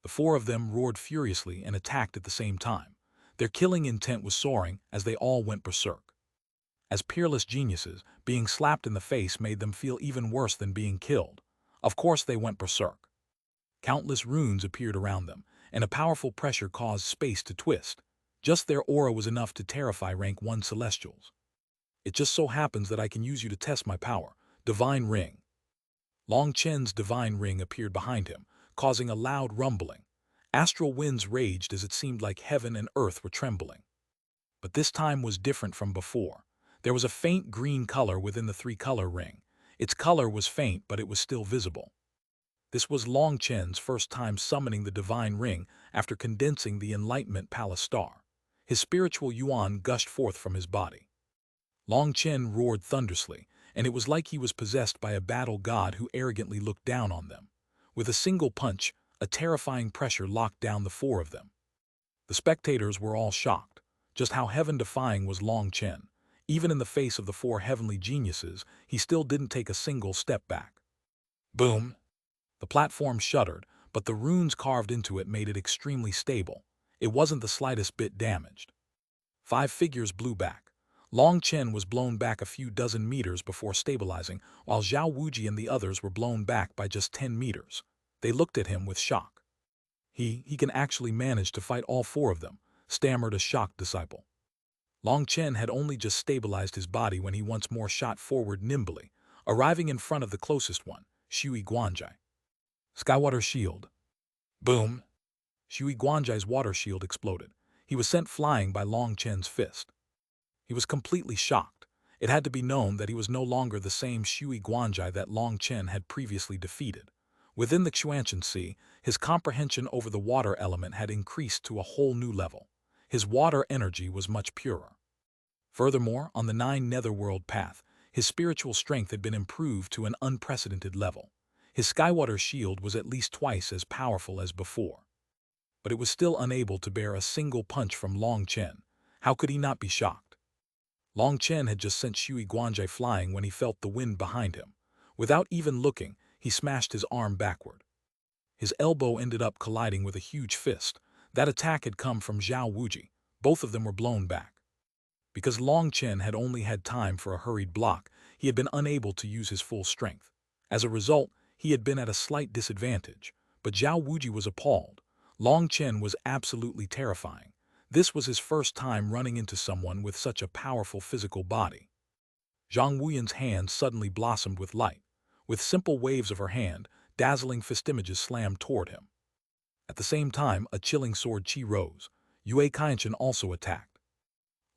The four of them roared furiously and attacked at the same time. Their killing intent was soaring as they all went berserk. As peerless geniuses, being slapped in the face made them feel even worse than being killed. Of course they went berserk. Countless runes appeared around them, and a powerful pressure caused space to twist. Just their aura was enough to terrify rank 1 celestials. It just so happens that I can use you to test my power. Divine Ring. Long Chen's divine ring appeared behind him, causing a loud rumbling. Astral winds raged as it seemed like heaven and earth were trembling. But this time was different from before. There was a faint green color within the three-color ring. Its color was faint, but it was still visible. This was Long Chen's first time summoning the divine ring after condensing the Enlightenment Palace star. His spiritual yuan gushed forth from his body. Long Chen roared thunderously, and it was like he was possessed by a battle god who arrogantly looked down on them. With a single punch, a terrifying pressure locked down the four of them. The spectators were all shocked. Just how heaven-defying was Long Chen. Even in the face of the four heavenly geniuses, he still didn't take a single step back. Boom! The platform shuddered, but the runes carved into it made it extremely stable. It wasn't the slightest bit damaged. 5 figures blew back. Long Chen was blown back a few dozen meters before stabilizing, while Zhao Wuji and the others were blown back by just 10 meters. They looked at him with shock. He can actually manage to fight all 4 of them, stammered a shocked disciple. Long Chen had only just stabilized his body when he once more shot forward nimbly, arriving in front of the closest one, Shui Guanjai. Skywater Shield. Boom! Shui Guanjai's water shield exploded. He was sent flying by Long Chen's fist. He was completely shocked. It had to be known that he was no longer the same Shui Guanjai that Long Chen had previously defeated. Within the Xuanhuan Sea, his comprehension over the water element had increased to a whole new level. His water energy was much purer. Furthermore, on the 9 netherworld path, his spiritual strength had been improved to an unprecedented level. His Skywater shield was at least twice as powerful as before. But it was still unable to bear a single punch from Long Chen. How could he not be shocked? Long Chen had just sent Shui Guanjai flying when he felt the wind behind him. Without even looking, he smashed his arm backward. His elbow ended up colliding with a huge fist. That attack had come from Zhao Wuji. Both of them were blown back. Because Long Chen had only had time for a hurried block, he had been unable to use his full strength. As a result, he had been at a slight disadvantage. But Zhao Wuji was appalled. Long Chen was absolutely terrifying. This was his first time running into someone with such a powerful physical body. Zhang Wuyan's hand suddenly blossomed with light. With simple waves of her hand, dazzling festimages slammed toward him. At the same time, a chilling sword chi rose. Yue Kaichen also attacked.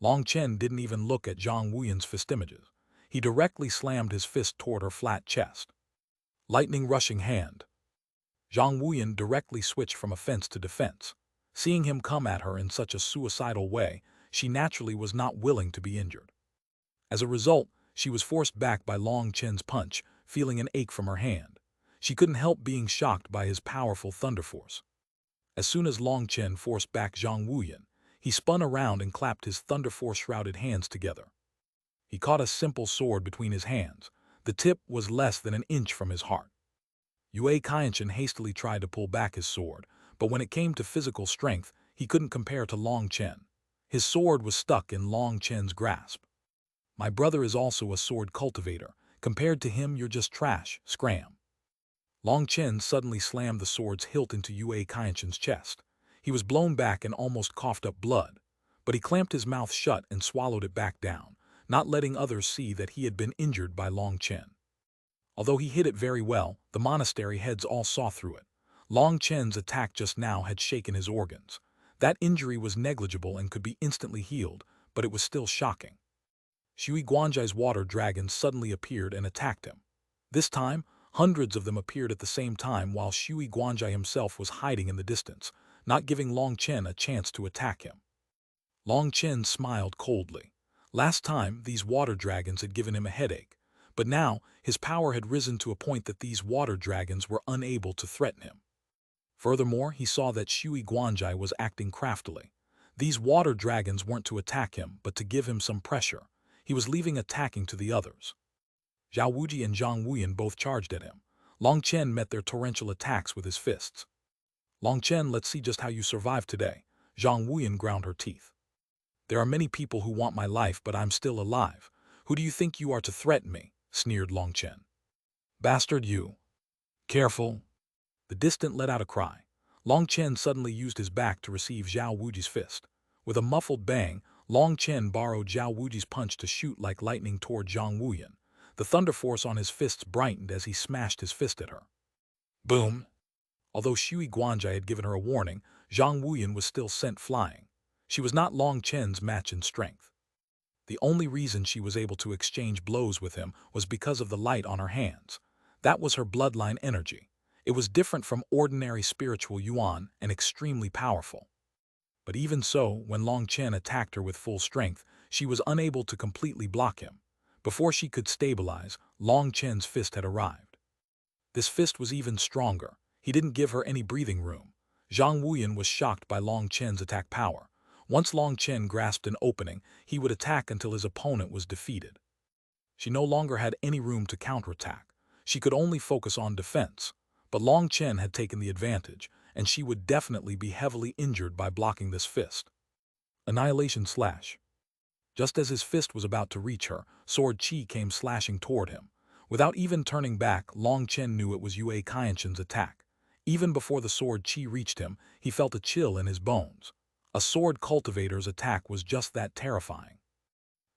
Long Chen didn't even look at Zhang Wuyan's festimages. He directly slammed his fist toward her flat chest. Lightning rushing hand. Zhang Wuyan directly switched from offense to defense. Seeing him come at her in such a suicidal way, she naturally was not willing to be injured. As a result, she was forced back by Long Chen's punch, feeling an ache from her hand. She couldn't help being shocked by his powerful thunder force. As soon as Long Chen forced back Zhang Wuyan, he spun around and clapped his thunder force-shrouded hands together. He caught a simple sword between his hands. The tip was less than an inch from his heart. Yue Kaichen hastily tried to pull back his sword, but when it came to physical strength, he couldn't compare to Long Chen. His sword was stuck in Long Chen's grasp. My brother is also a sword cultivator. Compared to him, you're just trash, scram. Long Chen suddenly slammed the sword's hilt into Yue Kaichen's chest. He was blown back and almost coughed up blood, but he clamped his mouth shut and swallowed it back down, not letting others see that he had been injured by Long Chen. Although he hid it very well, the monastery heads all saw through it. Long Chen's attack just now had shaken his organs. That injury was negligible and could be instantly healed, but it was still shocking. Shui Guanjai's water dragons suddenly appeared and attacked him. This time, hundreds of them appeared at the same time while Shui Guanjai himself was hiding in the distance, not giving Long Chen a chance to attack him. Long Chen smiled coldly. Last time, these water dragons had given him a headache, but now his power had risen to a point that these water dragons were unable to threaten him. Furthermore, he saw that Shui Guanjai was acting craftily. These water dragons weren't to attack him, but to give him some pressure. He was leaving attacking to the others. Zhao Wuji and Zhang Wuyan both charged at him. Long Chen met their torrential attacks with his fists. Long Chen, let's see just how you survive today. Xuanhuan ground her teeth. There are many people who want my life, but I'm still alive. Who do you think you are to threaten me? Sneered Long Chen. Bastard you. Careful. The distant let out a cry. Long Chen suddenly used his back to receive Zhao Wuji's fist. With a muffled bang, Long Chen borrowed Zhao Wuji's punch to shoot like lightning toward Zhang Wuyan. The thunder force on his fists brightened as he smashed his fist at her. Boom! Although Shui Guanjai had given her a warning, Zhang Wuyan was still sent flying. She was not Long Chen's match in strength. The only reason she was able to exchange blows with him was because of the light on her hands. That was her bloodline energy. It was different from ordinary spiritual yuan and extremely powerful. But even so, when Long Chen attacked her with full strength, she was unable to completely block him. Before she could stabilize, Long Chen's fist had arrived. This fist was even stronger. He didn't give her any breathing room. Zhang Wuyan was shocked by Long Chen's attack power. Once Long Chen grasped an opening, he would attack until his opponent was defeated. She no longer had any room to counterattack. She could only focus on defense. But Long Chen had taken the advantage, and she would definitely be heavily injured by blocking this fist. Annihilation slash. Just as his fist was about to reach her, Sword Qi came slashing toward him. Without even turning back, Long Chen knew it was Yue Qianshen's attack. Even before the Sword Qi reached him, he felt a chill in his bones. A sword cultivator's attack was just that terrifying.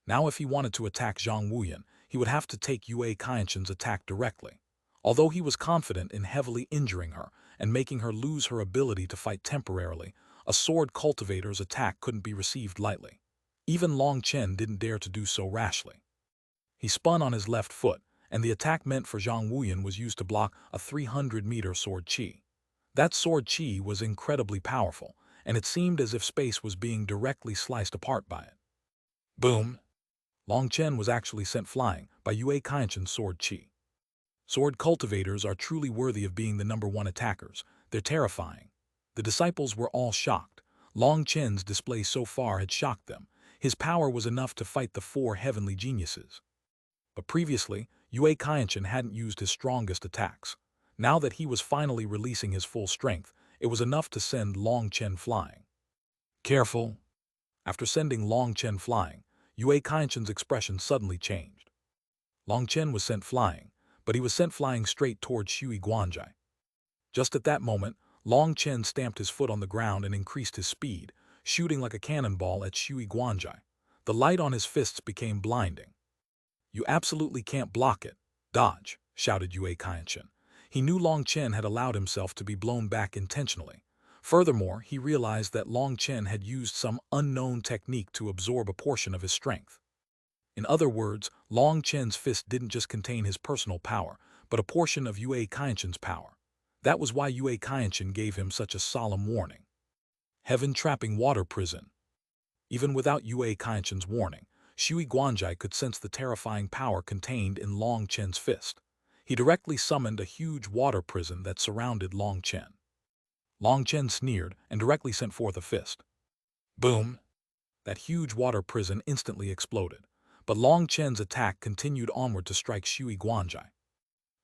Now if he wanted to attack Zhang Wuyan, he would have to take Yue Qianshen's attack directly. Although he was confident in heavily injuring her and making her lose her ability to fight temporarily, a sword cultivator's attack couldn't be received lightly. Even Long Chen didn't dare to do so rashly. He spun on his left foot, and the attack meant for Zhang Wuyan was used to block a 300-meter sword qi. That sword qi was incredibly powerful, and it seemed as if space was being directly sliced apart by it. Boom! Long Chen was actually sent flying by Yue Qianshen's sword qi. Sword cultivators are truly worthy of being the #1 attackers. They're terrifying. The disciples were all shocked. Long Chen's display so far had shocked them. His power was enough to fight the 4 heavenly geniuses. But previously, Yue Qianshen hadn't used his strongest attacks. Now that he was finally releasing his full strength, it was enough to send Long Chen flying. Careful! After sending Long Chen flying, Yue Qianshen's expression suddenly changed. Long Chen was sent flying, but he was sent flying straight toward Shui Guanjai. Just at that moment, Long Chen stamped his foot on the ground and increased his speed, shooting like a cannonball at Shui Guanjai. The light on his fists became blinding. You absolutely can't block it. Dodge, shouted Yue Qianshen. He knew Long Chen had allowed himself to be blown back intentionally. Furthermore, he realized that Long Chen had used some unknown technique to absorb a portion of his strength. In other words, Long Chen's fist didn't just contain his personal power, but a portion of Yue Qianshen's power. That was why Yue Qianshen gave him such a solemn warning. Heaven-trapping water prison. Even without Yue Qianshen's warning, Shui Guanjai could sense the terrifying power contained in Long Chen's fist. He directly summoned a huge water prison that surrounded Long Chen. Long Chen sneered and directly sent forth a fist. Boom! That huge water prison instantly exploded, but Long Chen's attack continued onward to strike Shui Guanjai.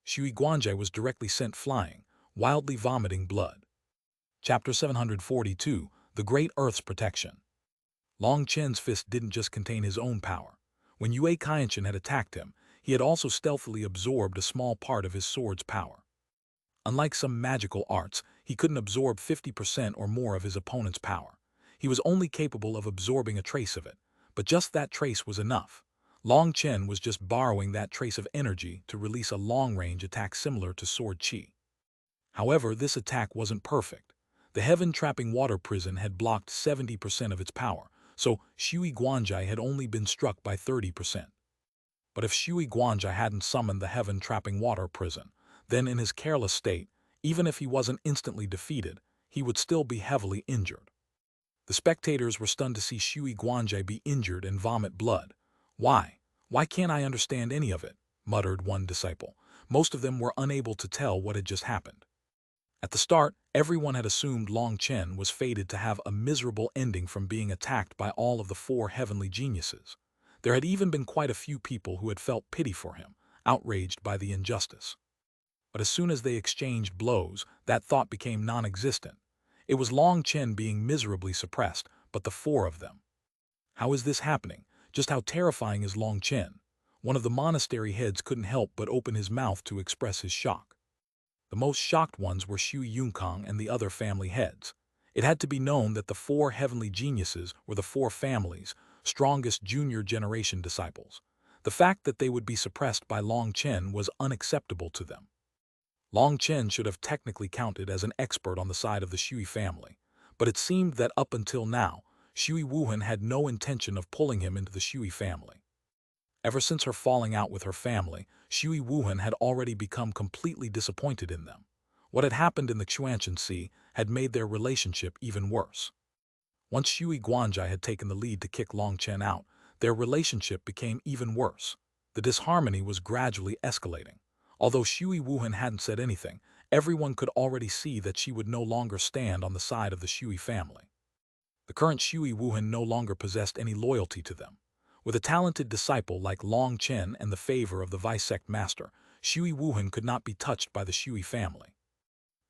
Shui Guanjai was directly sent flying, wildly vomiting blood. Chapter 742, The Great Earth's Protection. Long Chen's fist didn't just contain his own power. When Yue Qianshen had attacked him, he had also stealthily absorbed a small part of his sword's power. Unlike some magical arts, he couldn't absorb 50% or more of his opponent's power. He was only capable of absorbing a trace of it, but just that trace was enough. Long Chen was just borrowing that trace of energy to release a long-range attack similar to sword qi. However, this attack wasn't perfect. The heaven-trapping water prison had blocked 70% of its power, so Shui Guanjai had only been struck by 30%. But if Shui Guanjai hadn't summoned the heaven-trapping water prison, then in his careless state, even if he wasn't instantly defeated, he would still be heavily injured. The spectators were stunned to see Shui Guanjai be injured and vomit blood. Why? Why can't I understand any of it? Muttered one disciple. Most of them were unable to tell what had just happened. At the start, everyone had assumed Long Chen was fated to have a miserable ending from being attacked by all of the 4 heavenly geniuses. There had even been quite a few people who had felt pity for him, outraged by the injustice. But as soon as they exchanged blows, that thought became non-existent. It was Long Chen being miserably suppressed, but the four of them. How is this happening? Just how terrifying is Long Chen? One of the monastery heads couldn't help but open his mouth to express his shock. The most shocked ones were Shui Yunкang and the other family heads. It had to be known that the four heavenly geniuses were the four families' strongest junior generation disciples. The fact that they would be suppressed by Long Chen was unacceptable to them. Long Chen should have technically counted as an expert on the side of the Shui family, but it seemed that up until now, Shui Wuhan had no intention of pulling him into the Shui family. Ever since her falling out with her family, Shui Wuhan had already become completely disappointed in them. What had happened in the Xuanhuan Sea had made their relationship even worse. Once Shui Guanjai had taken the lead to kick Long Chen out, their relationship became even worse. The disharmony was gradually escalating. Although Shui Wuhan hadn't said anything, everyone could already see that she would no longer stand on the side of the Shui family. The current Shui Wuhan no longer possessed any loyalty to them. With a talented disciple like Long Chen and the favor of the vice-sect master, Shui Wuhan could not be touched by the Shui family.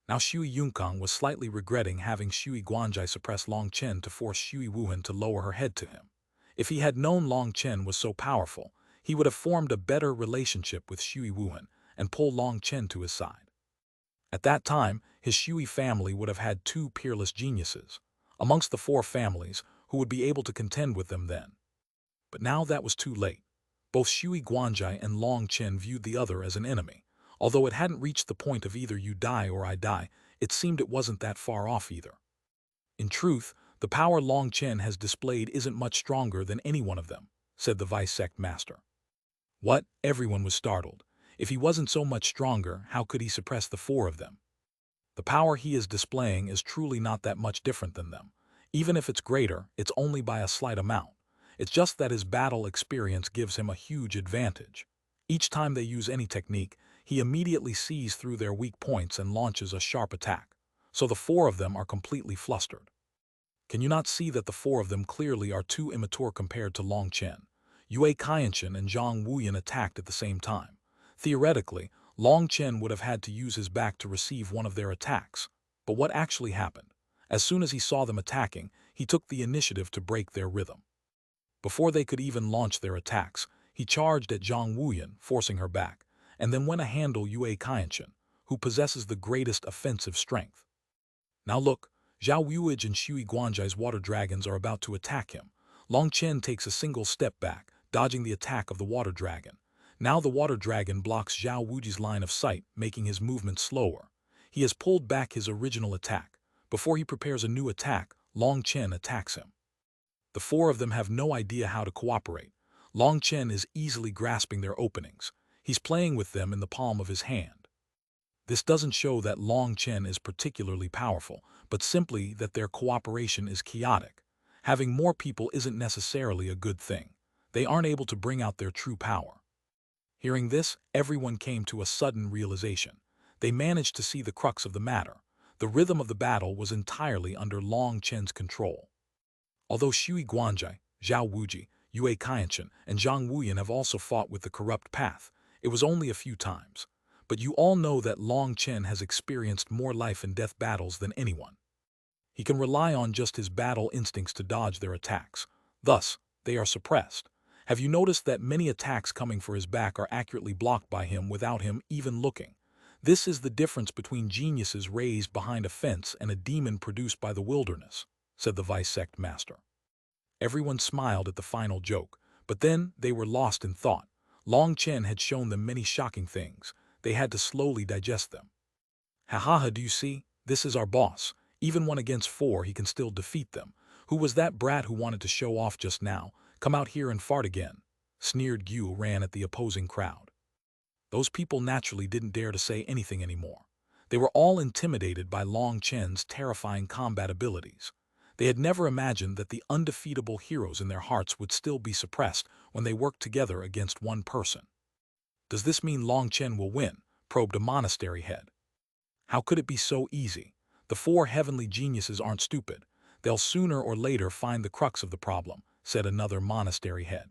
Now Shui Yunкang was slightly regretting having Shui Guanjai suppress Long Chen to force Shui Wuhan to lower her head to him. If he had known Long Chen was so powerful, he would have formed a better relationship with Shui Wuhan and pulled Long Chen to his side. At that time, his Shui family would have had two peerless geniuses amongst the four families who would be able to contend with them then. But now that was too late. Both Shui Guanjai and Long Chen viewed the other as an enemy. Although it hadn't reached the point of either you die or I die, it seemed it wasn't that far off either. In truth, the power Long Chen has displayed isn't much stronger than any one of them, said the vice-sect master. What? Everyone was startled. If he wasn't so much stronger, how could he suppress the four of them? The power he is displaying is truly not that much different than them. Even if it's greater, it's only by a slight amount. It's just that his battle experience gives him a huge advantage. Each time they use any technique, he immediately sees through their weak points and launches a sharp attack. So the four of them are completely flustered. Can you not see that the four of them clearly are too immature compared to Long Chen? Yue Qianchen and Zhang Wuyan attacked at the same time. Theoretically, Long Chen would have had to use his back to receive one of their attacks. But what actually happened? As soon as he saw them attacking, he took the initiative to break their rhythm. Before they could even launch their attacks, he charged at Zhang Wuyan, forcing her back, and then went to handle Yue Qianchen, who possesses the greatest offensive strength. Now look, Zhao Wuij and Shui Guanjai's water dragons are about to attack him. Long Chen takes a single step back, dodging the attack of the water dragon. Now the water dragon blocks Zhao Wuji's line of sight, making his movement slower. He has pulled back his original attack. Before he prepares a new attack, Long Chen attacks him. The four of them have no idea how to cooperate. Long Chen is easily grasping their openings. He's playing with them in the palm of his hand. This doesn't show that Long Chen is particularly powerful, but simply that their cooperation is chaotic. Having more people isn't necessarily a good thing. They aren't able to bring out their true power. Hearing this, everyone came to a sudden realization. They managed to see the crux of the matter. The rhythm of the battle was entirely under Long Chen's control. Although Shui Guanjai, Zhao Wuji, Yue Qianchen, and Zhang Wuyan have also fought with the corrupt path, it was only a few times. But you all know that Long Chen has experienced more life-and-death battles than anyone. He can rely on just his battle instincts to dodge their attacks. Thus, they are suppressed. Have you noticed that many attacks coming for his back are accurately blocked by him without him even looking? This is the difference between geniuses raised behind a fence and a demon produced by the wilderness, said the vice-sect master. Everyone smiled at the final joke, but then they were lost in thought. Long Chen had shown them many shocking things. They had to slowly digest them. Ha ha ha, do you see? This is our boss. Even 1 against 4, he can still defeat them. Who was that brat who wanted to show off just now? Come out here and fart again. Sneered Gu ran at the opposing crowd. Those people naturally didn't dare to say anything anymore. They were all intimidated by Long Chen's terrifying combat abilities. They had never imagined that the undefeatable heroes in their hearts would still be suppressed when they worked together against one person. Does this mean Long Chen will win? Probed a monastery head. How could it be so easy? The four heavenly geniuses aren't stupid. They'll sooner or later find the crux of the problem, said another monastery head.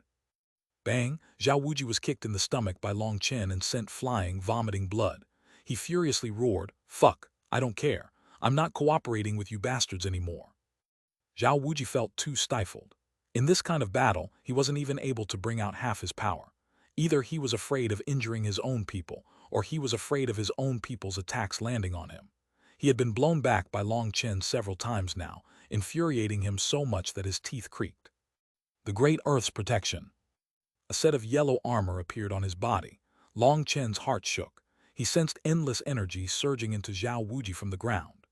Bang! Zhao Wuji was kicked in the stomach by Long Chen and sent flying, vomiting blood. He furiously roared, "Fuck, I don't care. I'm not cooperating with you bastards anymore. Zhao Wuji felt too stifled. In this kind of battle, he wasn't even able to bring out half his power. Either he was afraid of injuring his own people, or he was afraid of his own people's attacks landing on him. He had been blown back by Long Chen several times now, infuriating him so much that his teeth creaked. The Great Earth's protection. A set of yellow armor appeared on his body. Long Chen's heart shook. He sensed endless energy surging into Zhao Wuji from the ground.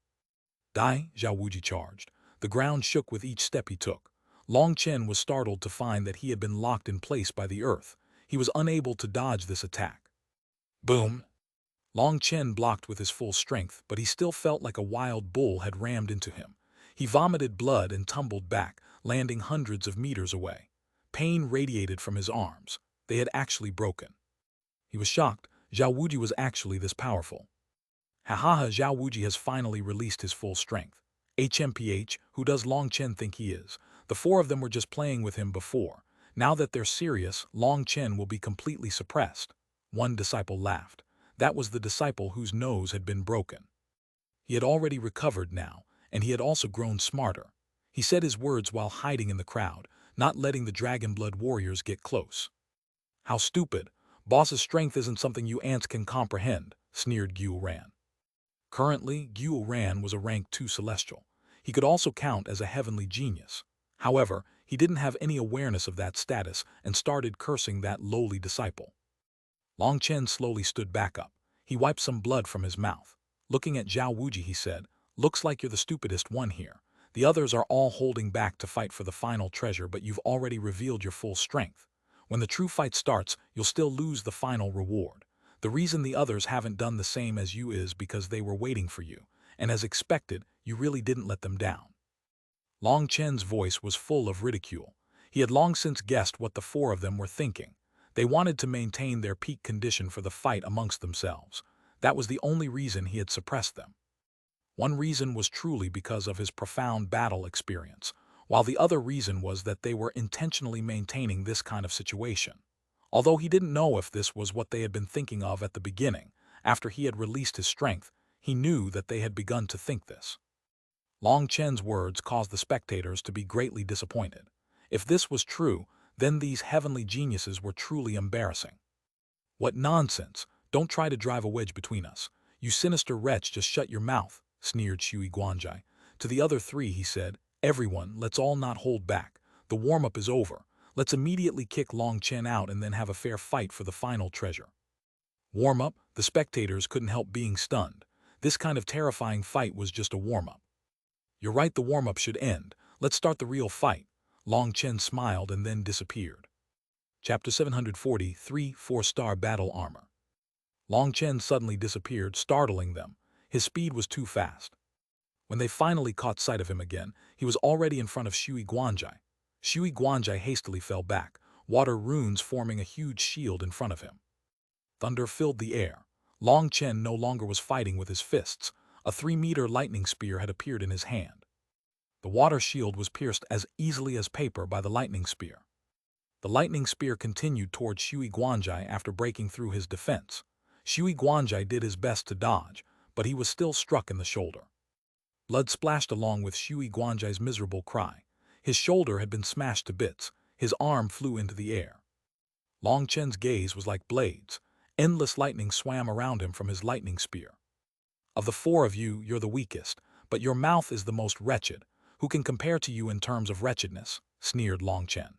Die, Zhao Wuji charged. The ground shook with each step he took. Long Chen was startled to find that he had been locked in place by the earth. He was unable to dodge this attack. Boom! Long Chen blocked with his full strength, but he still felt like a wild bull had rammed into him. He vomited blood and tumbled back, landing hundreds of meters away. Pain radiated from his arms. They had actually broken. He was shocked. Zhao Wuji was actually this powerful. Ha, Zhao Wuji has finally released his full strength. HMPH, who does Long Chen think he is? The four of them were just playing with him before. Now that they're serious, Long Chen will be completely suppressed. One disciple laughed. That was the disciple whose nose had been broken. He had already recovered now, and he had also grown smarter. He said his words while hiding in the crowd, not letting the Dragonblood warriors get close. How stupid. Boss's strength isn't something you ants can comprehend, sneered Xuanhuan. Currently, Xuanhuan was a rank 2 celestial. He could also count as a heavenly genius. However, he didn't have any awareness of that status and started cursing that lowly disciple. Long Chen slowly stood back up. He wiped some blood from his mouth. Looking at Zhao Wuji, he said, "Looks like you're the stupidest one here. The others are all holding back to fight for the final treasure, but you've already revealed your full strength. When the true fight starts, you'll still lose the final reward. The reason the others haven't done the same as you is because they were waiting for you, and as expected, you really didn't let them down." Long Chen's voice was full of ridicule. He had long since guessed what the four of them were thinking. They wanted to maintain their peak condition for the fight amongst themselves. That was the only reason he had suppressed them. One reason was truly because of his profound battle experience, while the other reason was that they were intentionally maintaining this kind of situation. Although he didn't know if this was what they had been thinking of at the beginning, after he had released his strength, he knew that they had begun to think this. Long Chen's words caused the spectators to be greatly disappointed. If this was true, then these heavenly geniuses were truly embarrassing. What nonsense! Don't try to drive a wedge between us. You sinister wretch, just shut your mouth, sneered Shui Guanjai. To the other three he said, "Everyone, let's all not hold back. The warm-up is over. Let's immediately kick Long Chen out and then have a fair fight for the final treasure." Warm-up? The spectators couldn't help being stunned. This kind of terrifying fight was just a warm-up. You're right, the warm-up should end. Let's start the real fight. Long Chen smiled and then disappeared. Chapter 743, 4-Star Battle Armor. Long Chen suddenly disappeared, startling them. His speed was too fast. When they finally caught sight of him again, he was already in front of Shui Guanjai. Shui Guanjai hastily fell back, water runes forming a huge shield in front of him. Thunder filled the air. Long Chen no longer was fighting with his fists. A 3-meter lightning spear had appeared in his hand. The water shield was pierced as easily as paper by the lightning spear. The lightning spear continued toward Shui Guanjai after breaking through his defense. Shui Guanjai did his best to dodge, but he was still struck in the shoulder. Blood splashed along with Shui Guanjai's miserable cry. His shoulder had been smashed to bits. His arm flew into the air. Long Chen's gaze was like blades. Endless lightning swam around him from his lightning spear. Of the four of you, you're the weakest, but your mouth is the most wretched. Who can compare to you in terms of wretchedness? Sneered Long Chen.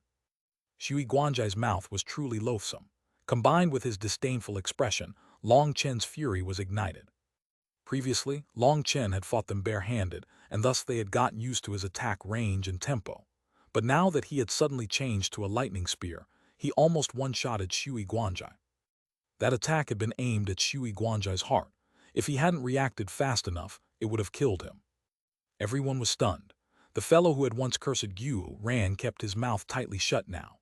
Shui Guanjai's mouth was truly loathsome. Combined with his disdainful expression, Long Chen's fury was ignited. Previously, Long Chen had fought them barehanded, and thus they had gotten used to his attack range and tempo. But now that he had suddenly changed to a lightning spear, he almost one-shotted Shui Guanjai. That attack had been aimed at Shui Guanjai's heart. If he hadn't reacted fast enough, it would have killed him. Everyone was stunned. The fellow who had once cursed Xuanhuan kept his mouth tightly shut now.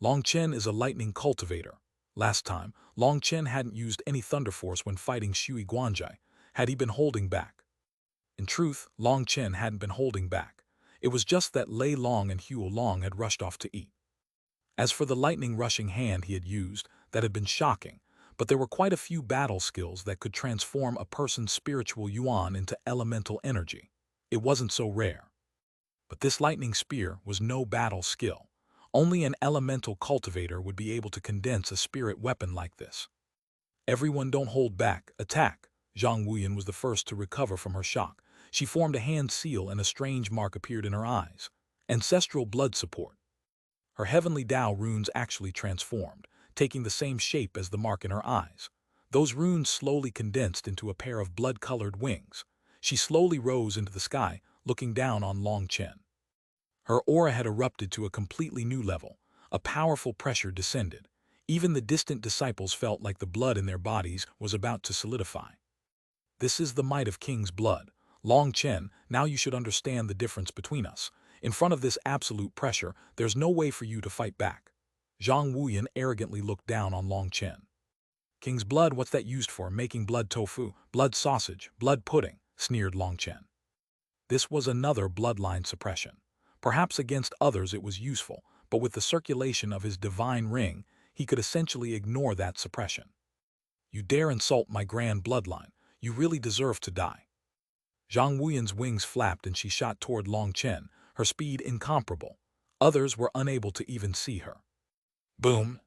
Long Chen is a lightning cultivator. Last time, Long Chen hadn't used any thunder force when fighting Shui Guanjai. Had he been holding back? In truth, Long Chen hadn't been holding back. It was just that Lei Long and Huo Long had rushed off to eat. As for the lightning rushing hand he had used, that had been shocking, but there were quite a few battle skills that could transform a person's spiritual yuan into elemental energy. It wasn't so rare. But this lightning spear was no battle skill. Only an elemental cultivator would be able to condense a spirit weapon like this. Everyone don't hold back, attack. Xuanhuan was the first to recover from her shock. She formed a hand seal and a strange mark appeared in her eyes. Ancestral blood support. Her heavenly Tao runes actually transformed, taking the same shape as the mark in her eyes. Those runes slowly condensed into a pair of blood-colored wings. She slowly rose into the sky, looking down on Long Chen. Her aura had erupted to a completely new level. A powerful pressure descended. Even the distant disciples felt like the blood in their bodies was about to solidify. This is the might of King's blood. Long Chen, now you should understand the difference between us. In front of this absolute pressure, there's no way for you to fight back. Xuanhuan arrogantly looked down on Long Chen. King's blood, what's that used for? Making blood tofu, blood sausage, blood pudding, sneered Long Chen. This was another bloodline suppression. Perhaps against others it was useful, but with the circulation of his divine ring, he could essentially ignore that suppression. You dare insult my grand bloodline, you really deserve to die. Xuanhuan's wings flapped and she shot toward Long Chen, her speed incomparable. Others were unable to even see her. Boom!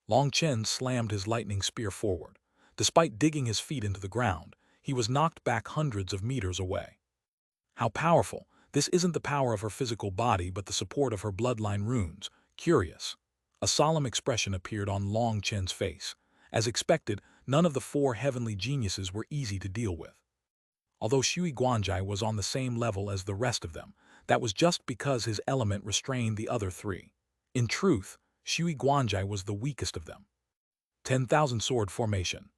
Long Chen slammed his lightning spear forward. Despite digging his feet into the ground, he was knocked back hundreds of meters away. How powerful! This isn't the power of her physical body but the support of her bloodline runes. Curious. A solemn expression appeared on Long Chen's face. As expected, none of the four heavenly geniuses were easy to deal with. Although Shui Guanjai was on the same level as the rest of them, that was just because his element restrained the other three. In truth, Shui Guanjai was the weakest of them. 10,000 sword formation.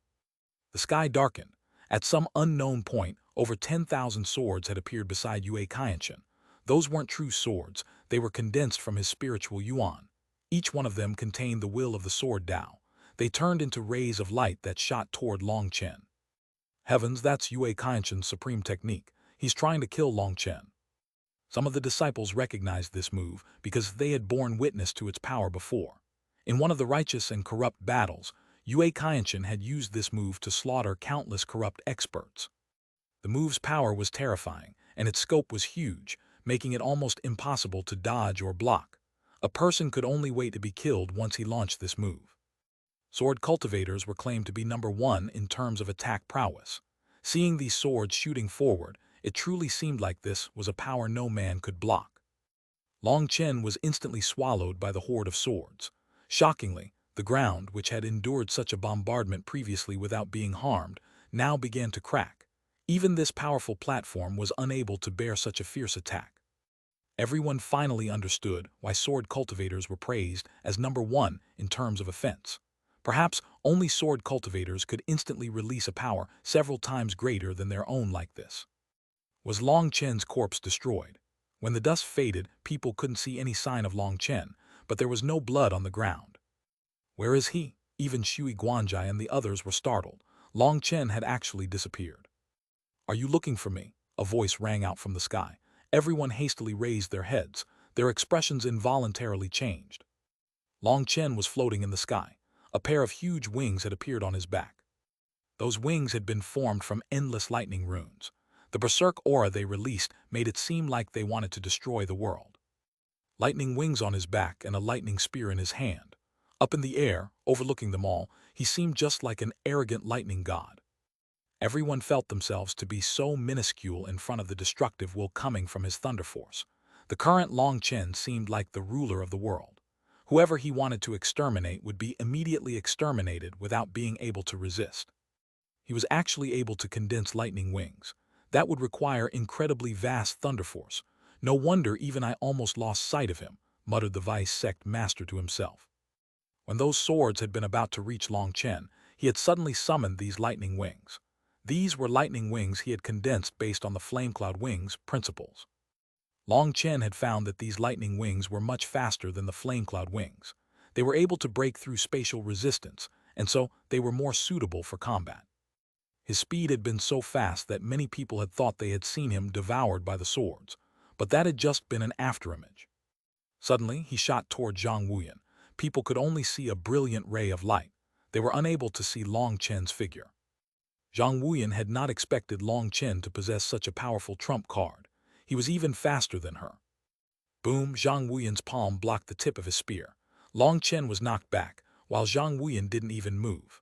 The sky darkened. At some unknown point, over 10,000 swords had appeared beside awakens. Those weren't true swords, they were condensed from his spiritual yuan. Each one of them contained the will of the sword Tao. They turned into rays of light that shot toward Long Chen. Heavens, that's awakens' supreme technique. He's trying to kill Long Chen. Some of the disciples recognized this move because they had borne witness to its power before. In one of the righteous and corrupt battles, awakens had used this move to slaughter countless corrupt experts. The move's power was terrifying, and its scope was huge, making it almost impossible to dodge or block. A person could only wait to be killed once he launched this move. Sword cultivators were claimed to be number one in terms of attack prowess. Seeing these swords shooting forward, it truly seemed like this was a power no man could block. Long Chen was instantly swallowed by the horde of swords. Shockingly, the ground, which had endured such a bombardment previously without being harmed, now began to crack. Even this powerful platform was unable to bear such a fierce attack. Everyone finally understood why sword cultivators were praised as number one in terms of offense. Perhaps only sword cultivators could instantly release a power several times greater than their own like this. Was Long Chen's corpse destroyed? When the dust faded, people couldn't see any sign of Long Chen, but there was no blood on the ground. Where is he? Even Shui Guanjai and the others were startled. Long Chen had actually disappeared. Are you looking for me? A voice rang out from the sky. Everyone hastily raised their heads. Their expressions involuntarily changed. Long Chen was floating in the sky. A pair of huge wings had appeared on his back. Those wings had been formed from endless lightning runes. The berserk aura they released made it seem like they wanted to destroy the world. Lightning wings on his back and a lightning spear in his hand. Up in the air, overlooking them all, he seemed just like an arrogant lightning god. Everyone felt themselves to be so minuscule in front of the destructive will coming from his thunder force. The current Long Chen seemed like the ruler of the world. Whoever he wanted to exterminate would be immediately exterminated without being able to resist. He was actually able to condense lightning wings. That would require incredibly vast thunder force. No wonder even I almost lost sight of him, muttered the vice sect master to himself. When those swords had been about to reach Long Chen, he had suddenly summoned these lightning wings. These were lightning wings he had condensed based on the Flame Cloud Wings principles. Long Chen had found that these lightning wings were much faster than the Flame Cloud Wings. They were able to break through spatial resistance, and so they were more suitable for combat. His speed had been so fast that many people had thought they had seen him devoured by the swords, but that had just been an afterimage. Suddenly, he shot toward Xuanhuan. People could only see a brilliant ray of light. They were unable to see Long Chen's figure. Xuanhuan had not expected Long Chen to possess such a powerful trump card. He was even faster than her. Boom! Xuanhuan's palm blocked the tip of his spear. Long Chen was knocked back, while Xuanhuan didn't even move.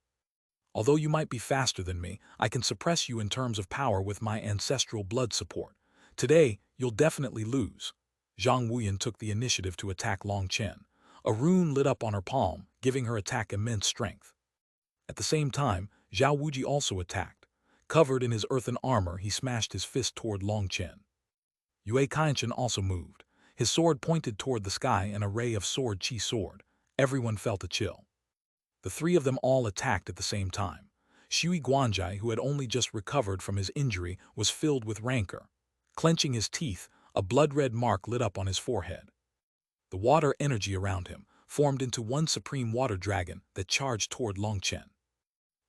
Although you might be faster than me, I can suppress you in terms of power with my ancestral blood support. Today, you'll definitely lose. Xuanhuan took the initiative to attack Long Chen. A rune lit up on her palm, giving her attack immense strength. At the same time, Zhao Wuji also attacked. Covered in his earthen armor, he smashed his fist toward Long Chen. Yue Kaichen also moved. His sword pointed toward the sky, an array of sword chi sword. Everyone felt a chill. The three of them all attacked at the same time. Shui Guanjai, who had only just recovered from his injury, was filled with rancor. Clenching his teeth, a blood-red mark lit up on his forehead. The water energy around him formed into one supreme water dragon that charged toward Long Chen.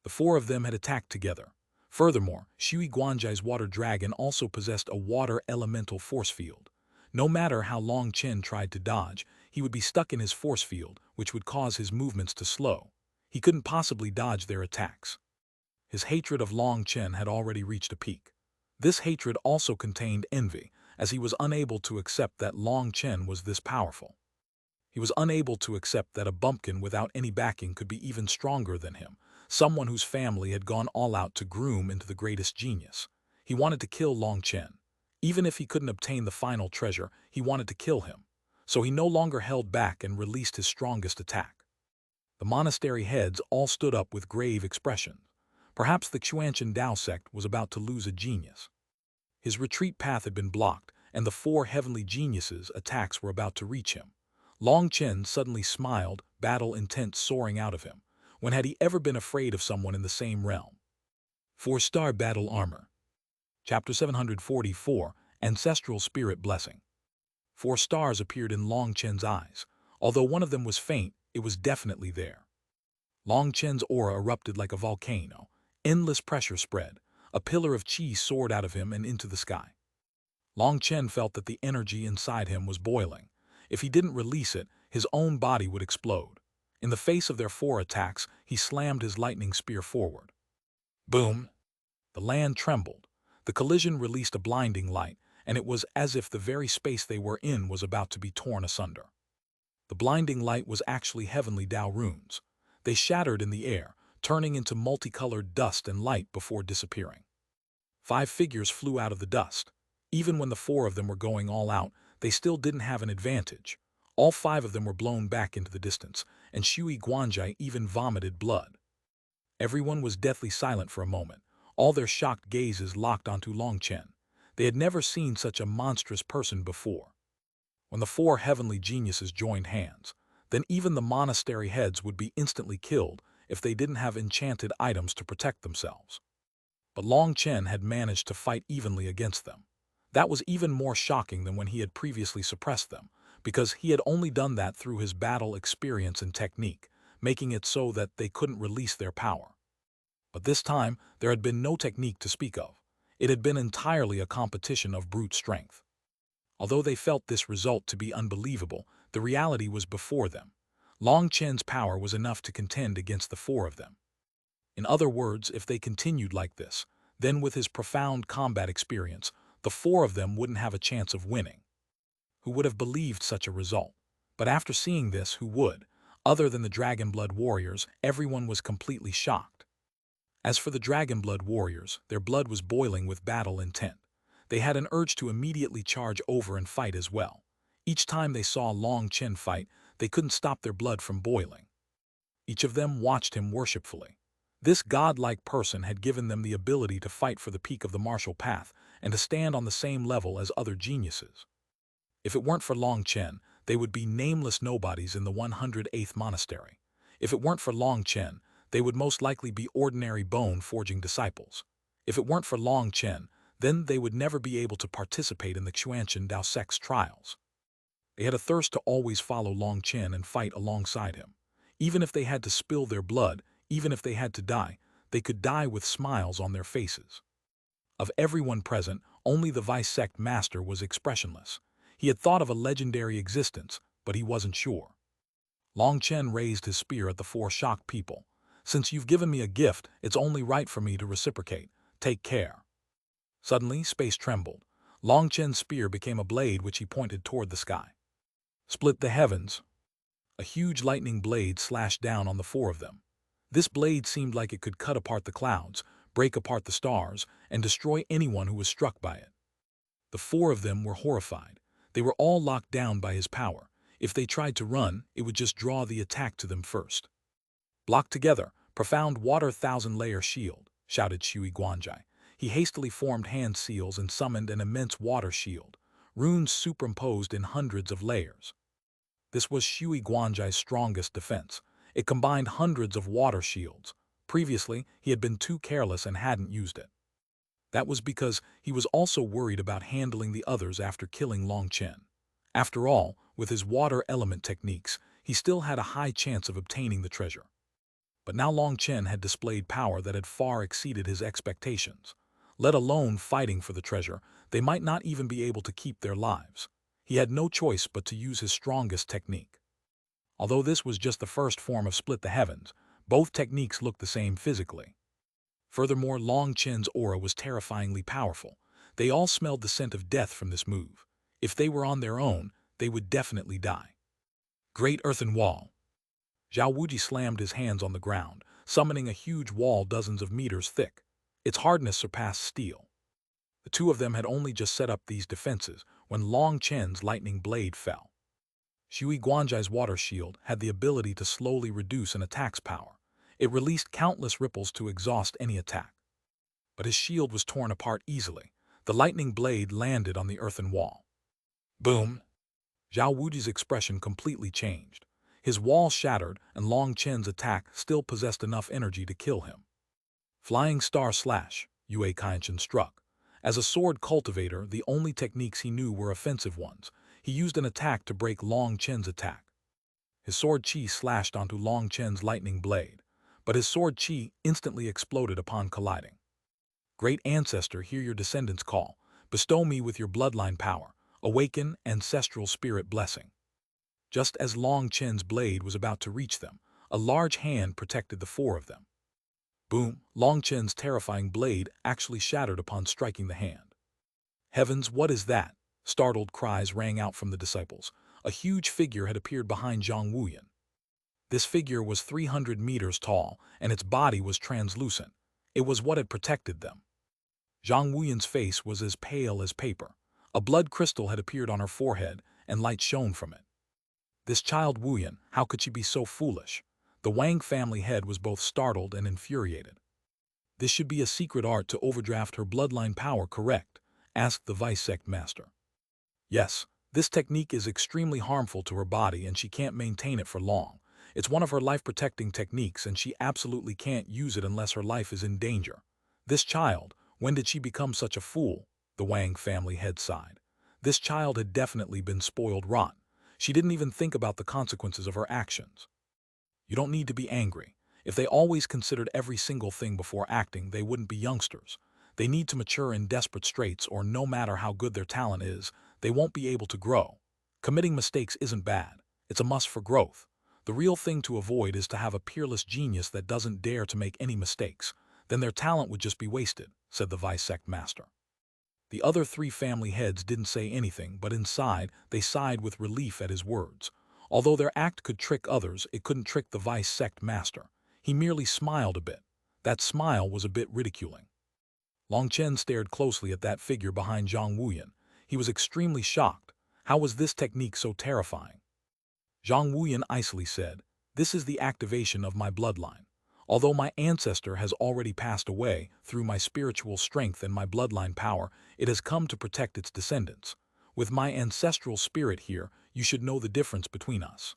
The four of them had attacked together. Furthermore, Shui Guanjai's water dragon also possessed a water elemental force field. No matter how Long Chen tried to dodge, he would be stuck in his force field, which would cause his movements to slow. He couldn't possibly dodge their attacks. His hatred of Long Chen had already reached a peak. This hatred also contained envy, as he was unable to accept that Long Chen was this powerful. He was unable to accept that a bumpkin without any backing could be even stronger than him, someone whose family had gone all out to groom into the greatest genius. He wanted to kill Long Chen. Even if he couldn't obtain the final treasure, he wanted to kill him. So he no longer held back and released his strongest attack. The monastery heads all stood up with grave expressions. Perhaps the Xuanhuan Dao sect was about to lose a genius. His retreat path had been blocked, and the four heavenly geniuses' attacks were about to reach him. Long Chen suddenly smiled, battle intent soaring out of him. When had he ever been afraid of someone in the same realm? 4-star battle armor. Chapter 744, Ancestral Spirit Blessing. 4 stars appeared in Long Chen's eyes. Although one of them was faint, it was definitely there. Long Chen's aura erupted like a volcano. Endless pressure spread. A pillar of chi soared out of him and into the sky. Long Chen felt that the energy inside him was boiling. If he didn't release it, his own body would explode. In the face of their 4 attacks, he slammed his lightning spear forward. Boom! The land trembled. The collision released a blinding light, and it was as if the very space they were in was about to be torn asunder. The blinding light was actually heavenly Dao runes. They shattered in the air, turning into multicolored dust and light before disappearing. 5 figures flew out of the dust. Even when the 4 of them were going all out, they still didn't have an advantage. All 5 of them were blown back into the distance, and Shui Guanjai even vomited blood. Everyone was deathly silent for a moment, all their shocked gazes locked onto Long Chen. They had never seen such a monstrous person before. When the 4 heavenly geniuses joined hands, then even the monastery heads would be instantly killed if they didn't have enchanted items to protect themselves. But Long Chen had managed to fight evenly against them. That was even more shocking than when he had previously suppressed them, because he had only done that through his battle experience and technique, making it so that they couldn't release their power. But this time, there had been no technique to speak of. It had been entirely a competition of brute strength. Although they felt this result to be unbelievable, the reality was before them. Long Chen's power was enough to contend against the 4 of them. In other words, if they continued like this, then with his profound combat experience, the 4 of them wouldn't have a chance of winning. Who would have believed such a result? But after seeing this, who would? Other than the Dragonblood warriors, everyone was completely shocked. As for the Dragonblood warriors, their blood was boiling with battle intent. They had an urge to immediately charge over and fight as well. Each time they saw Long Chen fight, they couldn't stop their blood from boiling. Each of them watched him worshipfully. This godlike person had given them the ability to fight for the peak of the martial path and to stand on the same level as other geniuses. If it weren't for Long Chen, they would be nameless nobodies in the 108th monastery. If it weren't for Long Chen, they would most likely be ordinary bone-forging disciples. If it weren't for Long Chen, then they would never be able to participate in the Xuanhuan Dao sect's trials. They had a thirst to always follow Long Chen and fight alongside him. Even if they had to spill their blood, even if they had to die, they could die with smiles on their faces. Of everyone present, only the vice sect master was expressionless. He had thought of a legendary existence, but he wasn't sure. Long Chen raised his spear at the 4 shocked people. Since you've given me a gift, it's only right for me to reciprocate. Take care. Suddenly, space trembled. Long Chen's spear became a blade which he pointed toward the sky. Split the heavens. A huge lightning blade slashed down on the four of them. This blade seemed like it could cut apart the clouds, break apart the stars, and destroy anyone who was struck by it. The four of them were horrified. They were all locked down by his power. If they tried to run, it would just draw the attack to them first. Blocked together, profound water thousand-layer shield, shouted Shui Guanjai. He hastily formed hand seals and summoned an immense water shield, runes superimposed in hundreds of layers. This was Shui Guanjai's strongest defense. It combined hundreds of water shields. Previously, he had been too careless and hadn't used it. That was because he was also worried about handling the others after killing Long Chen. After all, with his water element techniques, he still had a high chance of obtaining the treasure. But now Long Chen had displayed power that had far exceeded his expectations. Let alone fighting for the treasure, they might not even be able to keep their lives. He had no choice but to use his strongest technique. Although this was just the first form of Split the Heavens, both techniques looked the same physically. Furthermore, Long Chen's aura was terrifyingly powerful. They all smelled the scent of death from this move. If they were on their own, they would definitely die. Great Earthen Wall. Zhao Wuji slammed his hands on the ground, summoning a huge wall dozens of meters thick. Its hardness surpassed steel. The two of them had only just set up these defenses when Long Chen's lightning blade fell. Shui Guanjai's water shield had the ability to slowly reduce an attack's power. It released countless ripples to exhaust any attack. But his shield was torn apart easily. The lightning blade landed on the earthen wall. Boom! Zhao Wuji's expression completely changed. His wall shattered, and Long Chen's attack still possessed enough energy to kill him. Flying Star Slash, Yue Kainshin struck. As a sword cultivator, the only techniques he knew were offensive ones. He used an attack to break Long Chen's attack. His sword chi slashed onto Long Chen's lightning blade, but his sword chi instantly exploded upon colliding. Great Ancestor, hear your descendants call. Bestow me with your bloodline power. Awaken ancestral spirit blessing. Just as Long Chen's blade was about to reach them, a large hand protected the four of them. Boom! Long Chen's terrifying blade actually shattered upon striking the hand. Heavens, what is that? Startled cries rang out from the disciples. A huge figure had appeared behind Zhang Wuyan. This figure was 300 meters tall, and its body was translucent. It was what had protected them. Zhang Wuyan's face was as pale as paper. A blood crystal had appeared on her forehead, and light shone from it. This child Wuyan, how could she be so foolish? The Wang family head was both startled and infuriated. This should be a secret art to overdraft her bloodline power, correct? Asked the vice sect master. Yes, this technique is extremely harmful to her body and she can't maintain it for long. It's one of her life-protecting techniques and she absolutely can't use it unless her life is in danger. This child, when did she become such a fool? The Wang family head sighed. This child had definitely been spoiled rotten. She didn't even think about the consequences of her actions. You don't need to be angry. If they always considered every single thing before acting, they wouldn't be youngsters. They need to mature in desperate straits, or no matter how good their talent is, they won't be able to grow. Committing mistakes isn't bad. It's a must for growth. The real thing to avoid is to have a peerless genius that doesn't dare to make any mistakes. Then their talent would just be wasted, said the vice sect master. The other three family heads didn't say anything, but inside, they sighed with relief at his words. Although their act could trick others, it couldn't trick the vice sect master. He merely smiled a bit. That smile was a bit ridiculing. Long Chen stared closely at that figure behind Zhang Wuyan. He was extremely shocked. How was this technique so terrifying? Zhang Wuyan icily said, "This is the activation of my bloodline. Although my ancestor has already passed away, through my spiritual strength and my bloodline power, it has come to protect its descendants. With my ancestral spirit here, you should know the difference between us."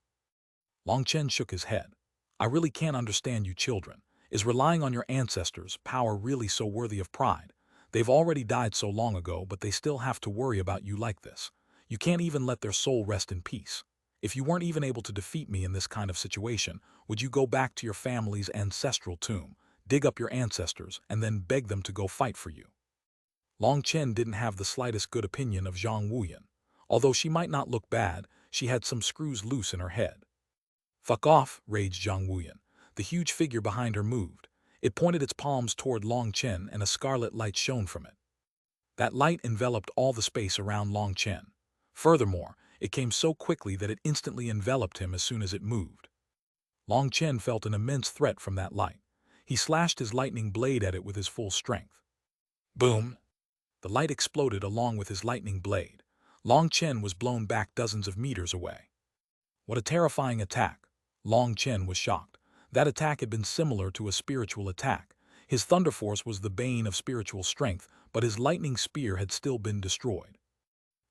Long Chen shook his head. "I really can't understand you children. Is relying on your ancestors' power really so worthy of pride? They've already died so long ago, but they still have to worry about you like this. You can't even let their soul rest in peace. If you weren't even able to defeat me in this kind of situation, would you go back to your family's ancestral tomb, dig up your ancestors, and then beg them to go fight for you?" Long Chen didn't have the slightest good opinion of Zhang Wuyan. Although she might not look bad, she had some screws loose in her head. "Fuck off," raged Zhang Wuyan. The huge figure behind her moved. It pointed its palms toward Long Chen and a scarlet light shone from it. That light enveloped all the space around Long Chen. Furthermore, it came so quickly that it instantly enveloped him as soon as it moved. Long Chen felt an immense threat from that light. He slashed his lightning blade at it with his full strength. Boom! The light exploded along with his lightning blade. Long Chen was blown back dozens of meters away. What a terrifying attack! Long Chen was shocked. That attack had been similar to a spiritual attack. His thunder force was the bane of spiritual strength, but his lightning spear had still been destroyed.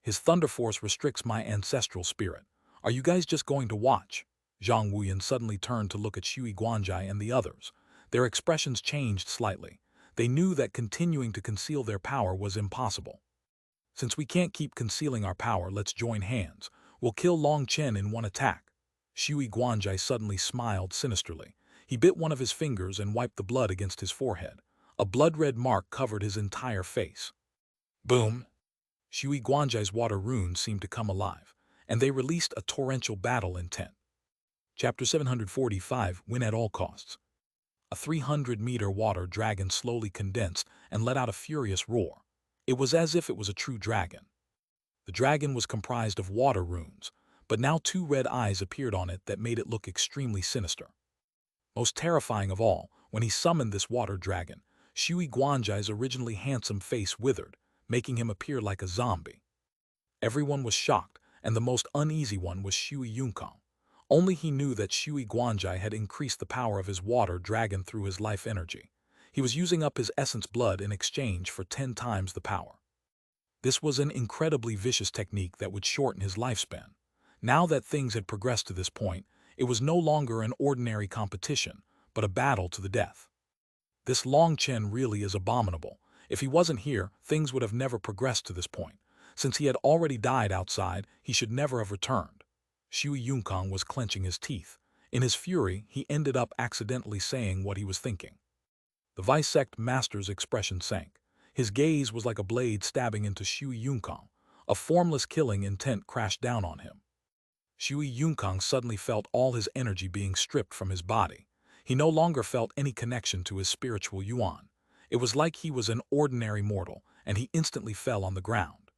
His thunder force restricts my ancestral spirit. Are you guys just going to watch? Zhang Wuyan suddenly turned to look at Shui Guanjai and the others. Their expressions changed slightly. They knew that continuing to conceal their power was impossible. Since we can't keep concealing our power, let's join hands. We'll kill Long Chen in one attack. Shui Guanjai suddenly smiled sinisterly. He bit one of his fingers and wiped the blood against his forehead. A blood-red mark covered his entire face. Boom! Shui Guanjai's water runes seemed to come alive, and they released a torrential battle intent. Chapter 745, Win at all costs. A 300-meter water dragon slowly condensed and let out a furious roar. It was as if it was a true dragon. The dragon was comprised of water runes, but now two red eyes appeared on it that made it look extremely sinister. Most terrifying of all, when he summoned this water dragon, Shui Guanjai's originally handsome face withered, making him appear like a zombie. Everyone was shocked, and the most uneasy one was Shui Yunкang. Only he knew that Shui Guanjai had increased the power of his water dragon through his life energy. He was using up his essence blood in exchange for 10 times the power. This was an incredibly vicious technique that would shorten his lifespan. Now that things had progressed to this point, it was no longer an ordinary competition, but a battle to the death. This Long Chen really is abominable. If he wasn't here, things would have never progressed to this point. Since he had already died outside, he should never have returned. Shui Yunкang was clenching his teeth. In his fury, he ended up accidentally saying what he was thinking. The Vice-Sect Master's expression sank. His gaze was like a blade stabbing into Shui Yunкang. A formless killing intent crashed down on him. Shui Yunкang suddenly felt all his energy being stripped from his body. He no longer felt any connection to his spiritual yuan. It was like he was an ordinary mortal, and he instantly fell on the ground.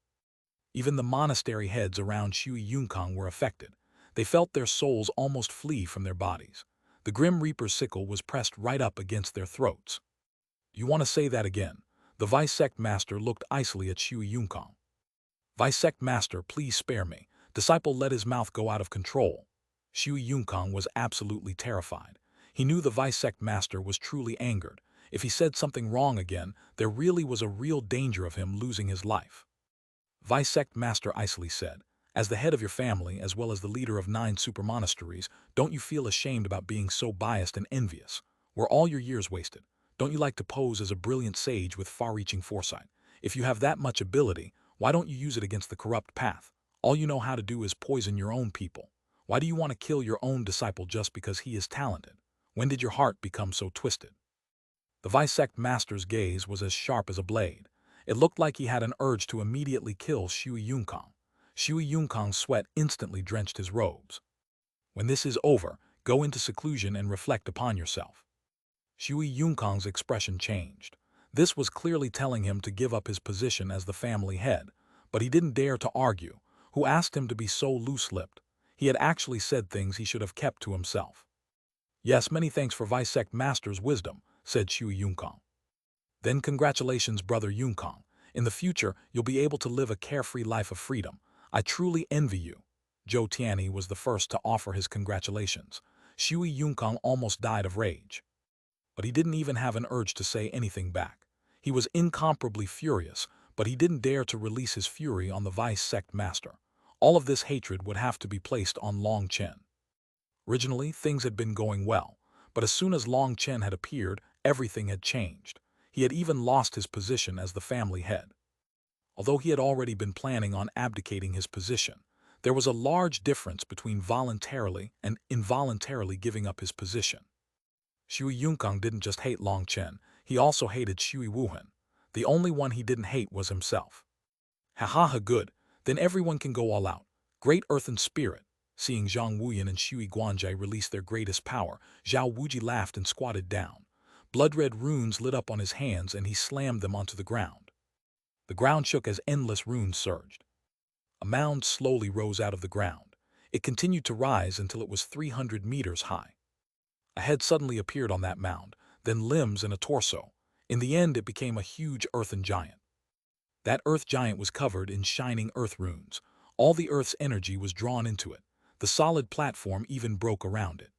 Even the monastery heads around Shui Yunкang were affected. They felt their souls almost flee from their bodies. The Grim Reaper's sickle was pressed right up against their throats. You want to say that again? The Vice-Sect Master looked icily at Shui Yunкang. Vice-Sect Master, please spare me. Disciple let his mouth go out of control. Shui Yunкang was absolutely terrified. He knew the Vice-Sect Master was truly angered. If he said something wrong again, there really was a real danger of him losing his life. Vice-Sect Master icily said, as the head of your family, as well as the leader of 9 super monasteries, don't you feel ashamed about being so biased and envious? Were all your years wasted? Don't you like to pose as a brilliant sage with far-reaching foresight? If you have that much ability, why don't you use it against the corrupt path? All you know how to do is poison your own people. Why do you want to kill your own disciple just because he is talented? When did your heart become so twisted? The Vice-Sect Master's gaze was as sharp as a blade. It looked like he had an urge to immediately kill Shui Yunкang. Shui Yunкang's sweat instantly drenched his robes. When this is over, go into seclusion and reflect upon yourself. Shui Yunкang's expression changed. This was clearly telling him to give up his position as the family head, but he didn't dare to argue. Who asked him to be so loose-lipped? He had actually said things he should have kept to himself. Yes, many thanks for Vice-Sect Master's wisdom, said Shui Yunкang. Then congratulations, brother Yunкang. In the future, you'll be able to live a carefree life of freedom. I truly envy you. Zhou Tianyi was the first to offer his congratulations. Shui Yunкang almost died of rage. But he didn't even have an urge to say anything back. He was incomparably furious, but he didn't dare to release his fury on the Vice-Sect Master. All of this hatred would have to be placed on Long Chen. Originally, things had been going well, but as soon as Long Chen had appeared, everything had changed. He had even lost his position as the family head. Although he had already been planning on abdicating his position, there was a large difference between voluntarily and involuntarily giving up his position. Shui Yunкang didn't just hate Long Chen, he also hated Shui Wuhan. The only one he didn't hate was himself. Ha ha ha, good, then everyone can go all out. Great earthen spirit. Seeing Zhang Wuyan and Shui Guanjai release their greatest power, Zhao Wuji laughed and squatted down. Blood-red runes lit up on his hands and he slammed them onto the ground. The ground shook as endless runes surged. A mound slowly rose out of the ground. It continued to rise until it was 300 meters high. A head suddenly appeared on that mound, then limbs and a torso. In the end, it became a huge earthen giant. That earth giant was covered in shining earth runes. All the earth's energy was drawn into it. The solid platform even broke around it.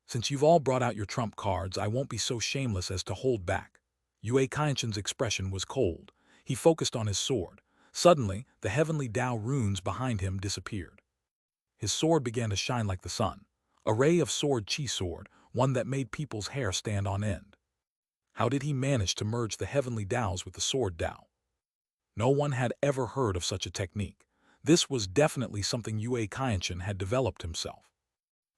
Since you've all brought out your trump cards, I won't be so shameless as to hold back. Yue Kainshen's expression was cold. He focused on his sword. Suddenly, the heavenly Tao runes behind him disappeared. His sword began to shine like the sun. A ray of sword chi sword, one that made people's hair stand on end. How did he manage to merge the heavenly Taos with the sword Tao? No one had ever heard of such a technique. This was definitely something Yue Kainshen had developed himself.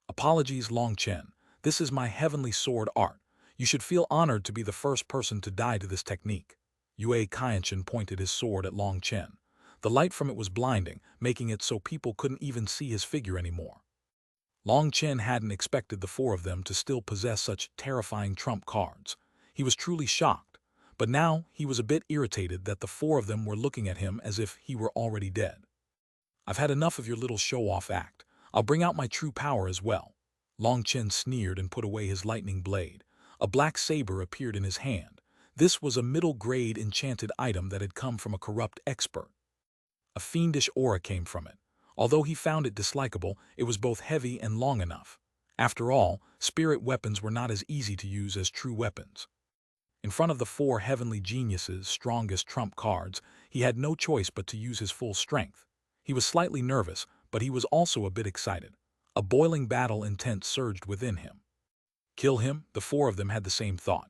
Apologies, Long Chen. This is my heavenly sword art. You should feel honored to be the first person to die to this technique. Yue Kainshen pointed his sword at Long Chen. The light from it was blinding, making it so people couldn't even see his figure anymore. Long Chen hadn't expected the four of them to still possess such terrifying trump cards. He was truly shocked, but now he was a bit irritated that the four of them were looking at him as if he were already dead. I've had enough of your little show-off act. I'll bring out my true power as well. Long Chen sneered and put away his lightning blade. A black saber appeared in his hand. This was a middle-grade enchanted item that had come from a corrupt expert. A fiendish aura came from it. Although he found it dislikable, it was both heavy and long enough. After all, spirit weapons were not as easy to use as true weapons. In front of the four heavenly geniuses' strongest trump cards, he had no choice but to use his full strength. He was slightly nervous, but he was also a bit excited. A boiling battle intent surged within him. Kill him? The four of them had the same thought.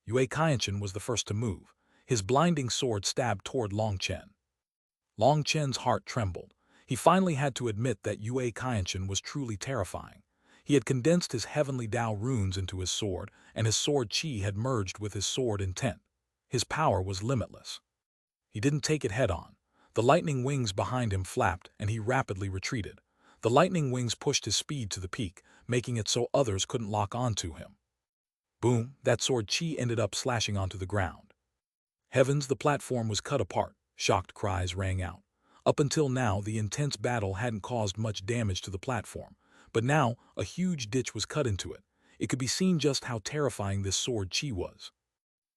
Yue Kainshen was the first to move. His blinding sword stabbed toward Long Chen. Long Chen's heart trembled. He finally had to admit that Yue Kainshen was truly terrifying. He had condensed his heavenly Tao runes into his sword, and his sword chi had merged with his sword intent. His power was limitless. He didn't take it head-on. The lightning wings behind him flapped, and he rapidly retreated. The lightning wings pushed his speed to the peak, making it so others couldn't lock onto him. Boom, that sword chi ended up slashing onto the ground. Heavens, the platform was cut apart. Shocked cries rang out. Up until now, the intense battle hadn't caused much damage to the platform, but now a huge ditch was cut into it. It could be seen just how terrifying this sword chi was.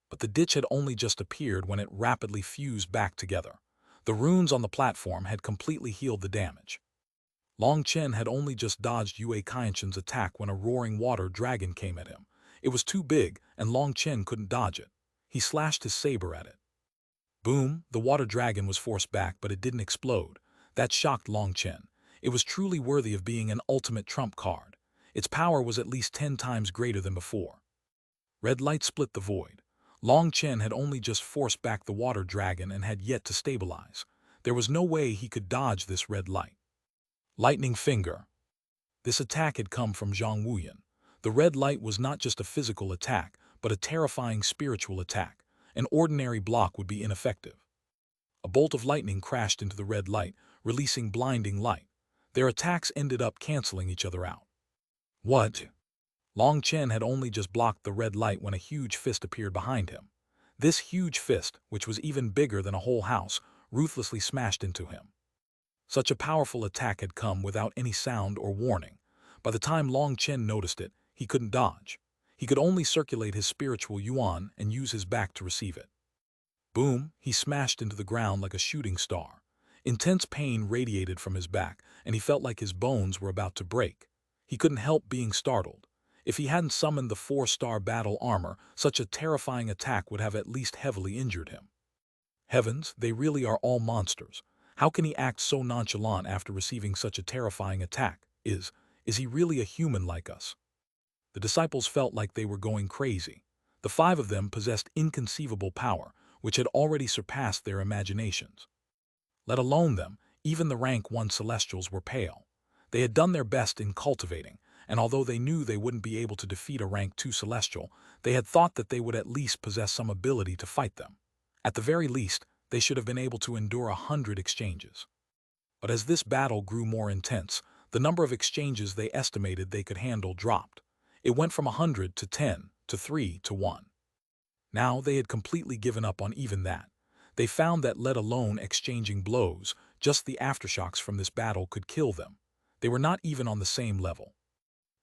But the ditch had only just appeared when it rapidly fused back together. The runes on the platform had completely healed the damage. Long Chen had only just dodged Yue Kainshen's attack when a roaring water dragon came at him. It was too big, and Long Chen couldn't dodge it. He slashed his saber at it. Boom, the water dragon was forced back, but it didn't explode. That shocked Long Chen. It was truly worthy of being an ultimate trump card. Its power was at least 10 times greater than before. Red light split the void. Long Chen had only just forced back the water dragon and had yet to stabilize. There was no way he could dodge this red light. Lightning finger. This attack had come from Zhang Wuyan. The red light was not just a physical attack, but a terrifying spiritual attack. An ordinary block would be ineffective. A bolt of lightning crashed into the red light, releasing blinding light. Their attacks ended up canceling each other out. What? Long Chen had only just blocked the red light when a huge fist appeared behind him. This huge fist, which was even bigger than a whole house, ruthlessly smashed into him. Such a powerful attack had come without any sound or warning. By the time Long Chen noticed it, he couldn't dodge. He could only circulate his spiritual yuan and use his back to receive it. Boom, he smashed into the ground like a shooting star. Intense pain radiated from his back, and he felt like his bones were about to break. He couldn't help being startled. If he hadn't summoned the 4-star battle armor, such a terrifying attack would have at least heavily injured him. Heavens, they really are all monsters. How can he act so nonchalant after receiving such a terrifying attack? Is he really a human like us? The disciples felt like they were going crazy. The 5 of them possessed inconceivable power, which had already surpassed their imaginations. Let alone them, even the rank 1 Celestials were pale. They had done their best in cultivating, and although they knew they wouldn't be able to defeat a rank 2 Celestial, they had thought that they would at least possess some ability to fight them. At the very least, they should have been able to endure 100 exchanges. But as this battle grew more intense, The number of exchanges they estimated they could handle dropped. It went from 100 to 10 to 3 to 1. Now they had completely given up on even that. They found that let alone exchanging blows, just the aftershocks from this battle could kill them. They were not even on the same level.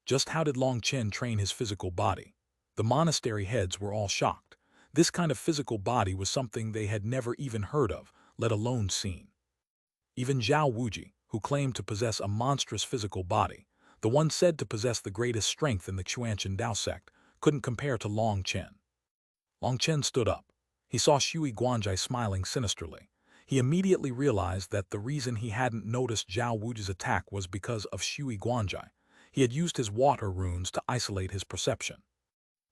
Just how did Long Chen train his physical body? The monastery heads were all shocked. This kind of physical body was something they had never even heard of, let alone seen. Even Zhao Wuji, who claimed to possess a monstrous physical body, the one said to possess the greatest strength in the Xuanhuan Dao sect, couldn't compare to Long Chen. Long Chen stood up. He saw Shui Guanjai smiling sinisterly. He immediately realized that the reason he hadn't noticed Zhao Wuji's attack was because of Shui Guanjai. He had used his water runes to isolate his perception.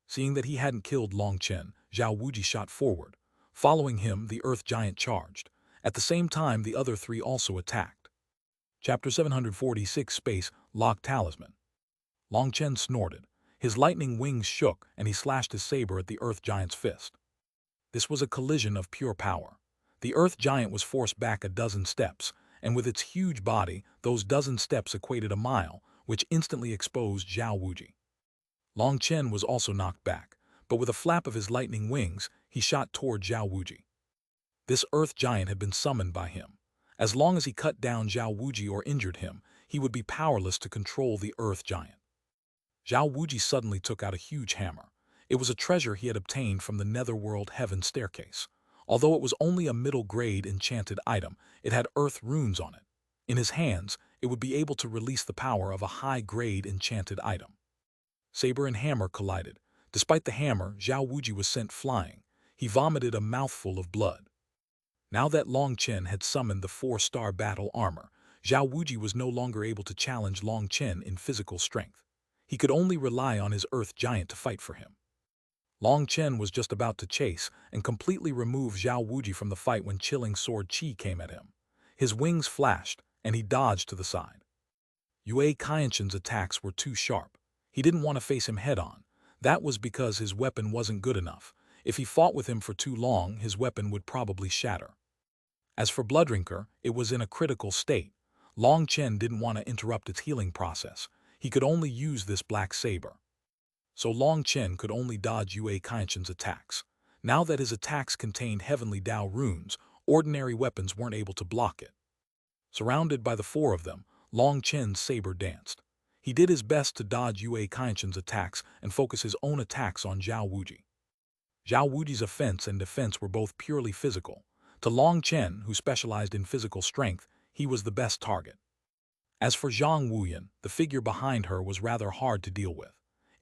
Seeing that he hadn't killed Long Chen, Zhao Wuji shot forward. Following him, the Earth Giant charged. At the same time, the other three also attacked. Chapter 746 Space Lock Talisman. Long Chen snorted. His lightning wings shook, and he slashed his saber at the Earth Giant's fist. This was a collision of pure power. The Earth Giant was forced back a dozen steps, and with its huge body, those dozen steps equated a mile, which instantly exposed Zhao Wuji. Long Chen was also knocked back, but with a flap of his lightning wings, he shot toward Zhao Wuji. This Earth Giant had been summoned by him. As long as he cut down Zhao Wuji or injured him, he would be powerless to control the Earth Giant. Zhao Wuji suddenly took out a huge hammer. It was a treasure he had obtained from the Netherworld Heaven Staircase. Although it was only a middle-grade enchanted item, it had earth runes on it. In his hands, it would be able to release the power of a high-grade enchanted item. Saber and hammer collided. Despite the hammer, Zhao Wuji was sent flying. He vomited a mouthful of blood. Now that Long Chen had summoned the 4-star battle armor, Zhao Wuji was no longer able to challenge Long Chen in physical strength. He could only rely on his Earth Giant to fight for him. Long Chen was just about to chase and completely remove Zhao Wuji from the fight when chilling sword chi came at him. His wings flashed, and he dodged to the side. Yue Qianshan's attacks were too sharp. He didn't want to face him head-on. That was because his weapon wasn't good enough. If he fought with him for too long, his weapon would probably shatter. As for Blooddrinker, it was in a critical state. Long Chen didn't want to interrupt its healing process. He could only use this black saber. So Long Chen could only dodge Yue Qianshan's attacks. Now that his attacks contained heavenly Dao runes, ordinary weapons weren't able to block it. Surrounded by the 4 of them, Long Chen's saber danced. He did his best to dodge Yue Qianshan's attacks and focus his own attacks on Zhao Wuji. Zhao Wuji's offense and defense were both purely physical. To Long Chen, who specialized in physical strength, he was the best target. As for Zhang Wuyan, the figure behind her was rather hard to deal with.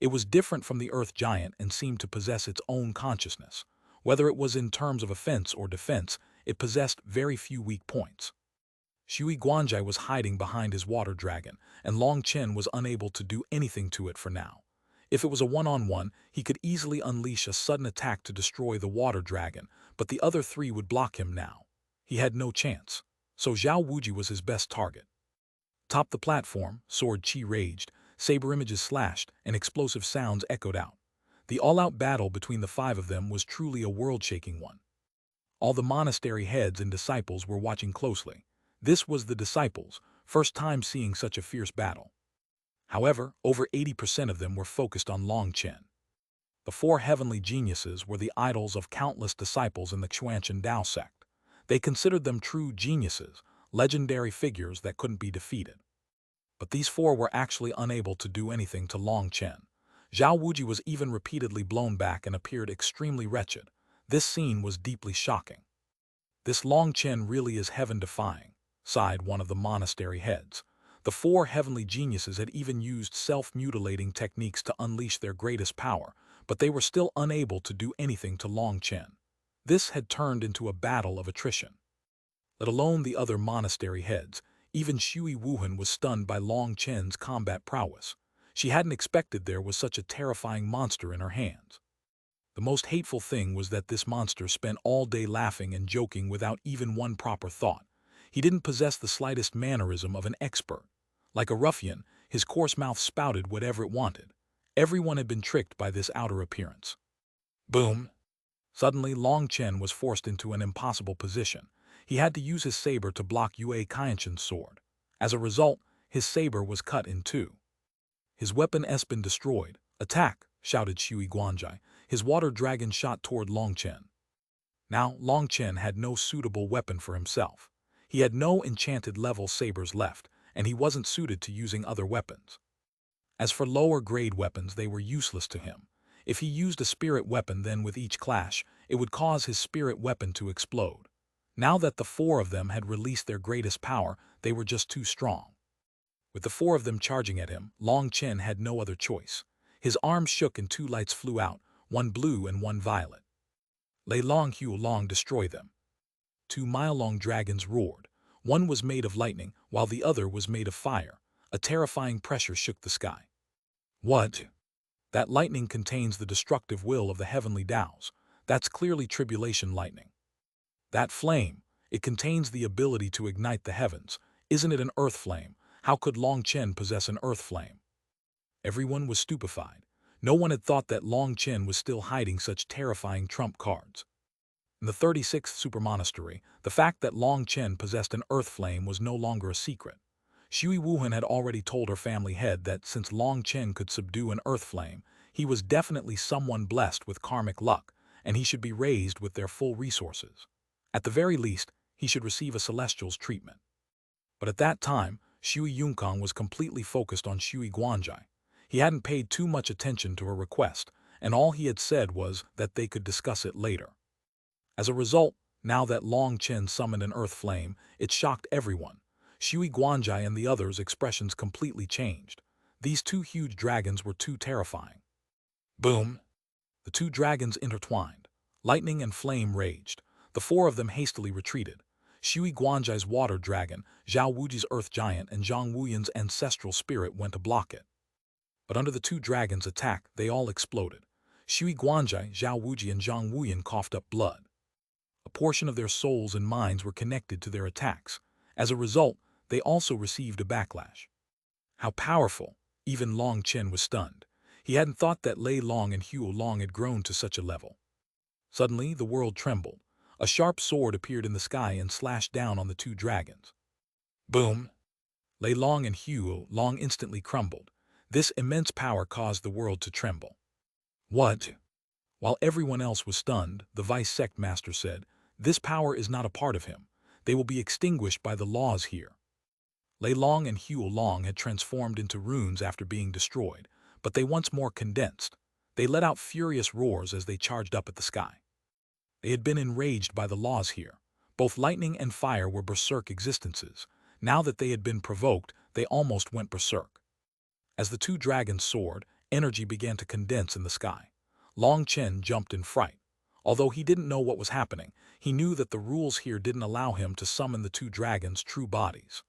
It was different from the Earth Giant and seemed to possess its own consciousness. Whether it was in terms of offense or defense, it possessed very few weak points. Shui Guanjai was hiding behind his water dragon, and Long Chen was unable to do anything to it for now. If it was a one-on-one, he could easily unleash a sudden attack to destroy the water dragon, but the other 3 would block him now. He had no chance. So Zhao Wuji was his best target. Atop the platform, sword chi raged, saber images slashed, and explosive sounds echoed out. The all-out battle between the 5 of them was truly a world-shaking one. All the monastery heads and disciples were watching closely. This was the disciples' first time seeing such a fierce battle. However, over 80% of them were focused on Long Chen. The 4 heavenly geniuses were the idols of countless disciples in the Xuanhuan Dao sect. They considered them true geniuses, legendary figures that couldn't be defeated. But these 4 were actually unable to do anything to Long Chen. Zhao Wuji was even repeatedly blown back and appeared extremely wretched. This scene was deeply shocking. This Long Chen really is heaven-defying, sighed one of the monastery heads. The 4 heavenly geniuses had even used self-mutilating techniques to unleash their greatest power, but they were still unable to do anything to Long Chen. This had turned into a battle of attrition. Let alone the other monastery heads, even Shui Wuhan was stunned by Long Chen's combat prowess. She hadn't expected there was such a terrifying monster in her hands. The most hateful thing was that this monster spent all day laughing and joking without even one proper thought. He didn't possess the slightest mannerism of an expert. Like a ruffian, his coarse mouth spouted whatever it wanted. Everyone had been tricked by this outer appearance. Boom! Suddenly, Long Chen was forced into an impossible position. He had to use his saber to block Yue Qianshan's sword. As a result, his saber was cut in two. His weapon has been destroyed. Attack! Shouted Shui Guanjai. His water dragon shot toward Long Chen. Now, Long Chen had no suitable weapon for himself. He had no enchanted level sabers left, and he wasn't suited to using other weapons. As for lower-grade weapons, they were useless to him. If he used a spirit weapon, then with each clash, it would cause his spirit weapon to explode. Now that the four of them had released their greatest power, they were just too strong. With the four of them charging at him, Long Chen had no other choice. His arms shook and two lights flew out, one blue and one violet. Lei Long Hu Long destroy them. 2-mile-long dragons roared. One was made of lightning, while the other was made of fire. A terrifying pressure shook the sky. What? That lightning contains the destructive will of the heavenly Taos. That's clearly tribulation lightning. That flame, it contains the ability to ignite the heavens. Isn't it an earth flame? How could Long Chen possess an earth flame? Everyone was stupefied. No one had thought that Long Chen was still hiding such terrifying trump cards. In the 36th Super Monastery, the fact that Long Chen possessed an earth flame was no longer a secret. Xuanhuan had already told her family head that since Long Chen could subdue an earth flame, he was definitely someone blessed with karmic luck, and he should be raised with their full resources. At the very least, he should receive a celestial's treatment. But at that time, Shui Yunкang was completely focused on Shui Guanjai. He hadn't paid too much attention to her request, and all he had said was that they could discuss it later. As a result, now that Long Chen summoned an earth flame, it shocked everyone. Shui Guanjai and the others' expressions completely changed. These two huge dragons were too terrifying. Boom! The two dragons intertwined. Lightning and flame raged. The four of them hastily retreated. Shui Guanjai's water dragon, Zhao Wuji's earth giant, and Zhang Wuyan's ancestral spirit went to block it. But under the two dragons' attack, they all exploded. Shui Guanjai, Zhao Wuji, and Zhang Wuyan coughed up blood. A portion of their souls and minds were connected to their attacks. As a result, they also received a backlash. How powerful! Even Long Chen was stunned. He hadn't thought that Lei Long and Huo Long had grown to such a level. Suddenly, the world trembled. A sharp sword appeared in the sky and slashed down on the two dragons. Boom! Lei Long and Huo Long instantly crumbled. This immense power caused the world to tremble. What? While everyone else was stunned, the vice sect master said, "This power is not a part of him. They will be extinguished by the laws here." Lei Long and Huo Long had transformed into runes after being destroyed, but they once more condensed. They let out furious roars as they charged up at the sky. They had been enraged by the laws here. Both lightning and fire were berserk existences. Now that they had been provoked, they almost went berserk. As the two dragons soared, energy began to condense in the sky. Long Chen jumped in fright. Although he didn't know what was happening, he knew that the rules here didn't allow him to summon the two dragons' true bodies.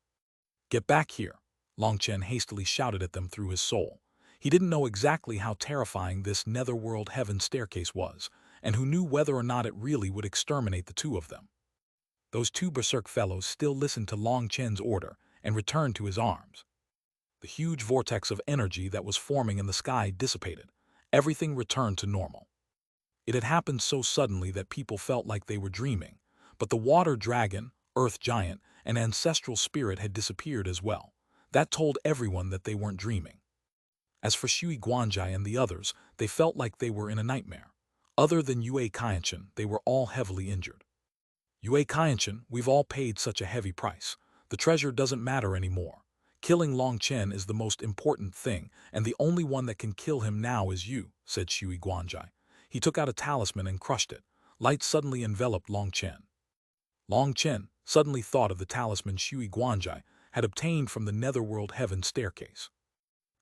"Get back here!" Long Chen hastily shouted at them through his soul. He didn't know exactly how terrifying this netherworld heaven staircase was, and who knew whether or not it really would exterminate the two of them. Those two berserk fellows still listened to Long Chen's order and returned to his arms. The huge vortex of energy that was forming in the sky dissipated. Everything returned to normal. It had happened so suddenly that people felt like they were dreaming, but the water dragon, earth giant, and ancestral spirit had disappeared as well. That told everyone that they weren't dreaming. As for Shui Guanjai and the others, they felt like they were in a nightmare. Other than Yue Qianchen, they were all heavily injured. "Yue Qianchen, we've all paid such a heavy price. The treasure doesn't matter anymore. Killing Long Chen is the most important thing, and the only one that can kill him now is you," said Shui Guanjai. He took out a talisman and crushed it. Light suddenly enveloped Long Chen. Long Chen suddenly thought of the talisman Shui Guanjai had obtained from the netherworld heaven staircase.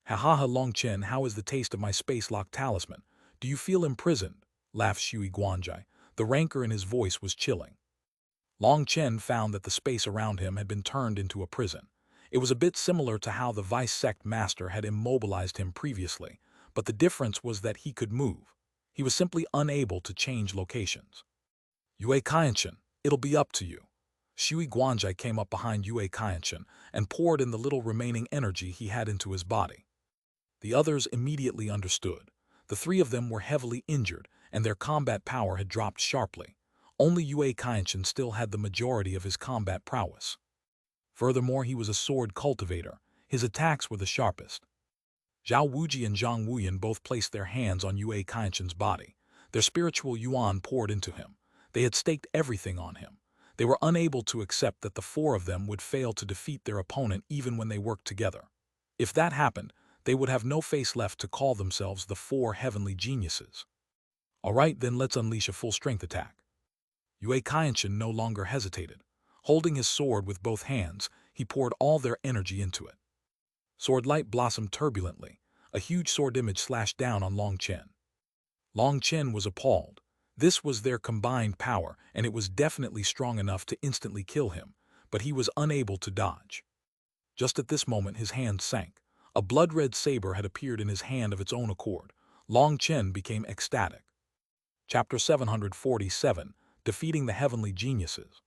"Ha ha ha, Long Chen, how is the taste of my space-locked talisman? Do you feel imprisoned?" laughed Shui Guanjai. The rancor in his voice was chilling. Long Chen found that the space around him had been turned into a prison. It was a bit similar to how the vice sect master had immobilized him previously, but the difference was that he could move. He was simply unable to change locations. "Yue Qianchen, it'll be up to you." Shui Guanjai came up behind Yue Qianchen and poured in the little remaining energy he had into his body. The others immediately understood. The three of them were heavily injured, and their combat power had dropped sharply. Only Yue Qianchen still had the majority of his combat prowess. Furthermore, he was a sword cultivator. His attacks were the sharpest. Zhao Wuji and Zhang Wuyan both placed their hands on Yue Kainshen's body. Their spiritual yuan poured into him. They had staked everything on him. They were unable to accept that the four of them would fail to defeat their opponent even when they worked together. If that happened, they would have no face left to call themselves the four heavenly geniuses. All right, then let's unleash a full-strength attack. Yue Kainshen no longer hesitated. Holding his sword with both hands, he poured all their energy into it. Sword light blossomed turbulently. A huge sword image slashed down on Long Chen. Long Chen was appalled. This was their combined power, and it was definitely strong enough to instantly kill him, but he was unable to dodge. Just at this moment his hand sank. A blood-red saber had appeared in his hand of its own accord. Long Chen became ecstatic. Chapter 747, Defeating the Heavenly Geniuses.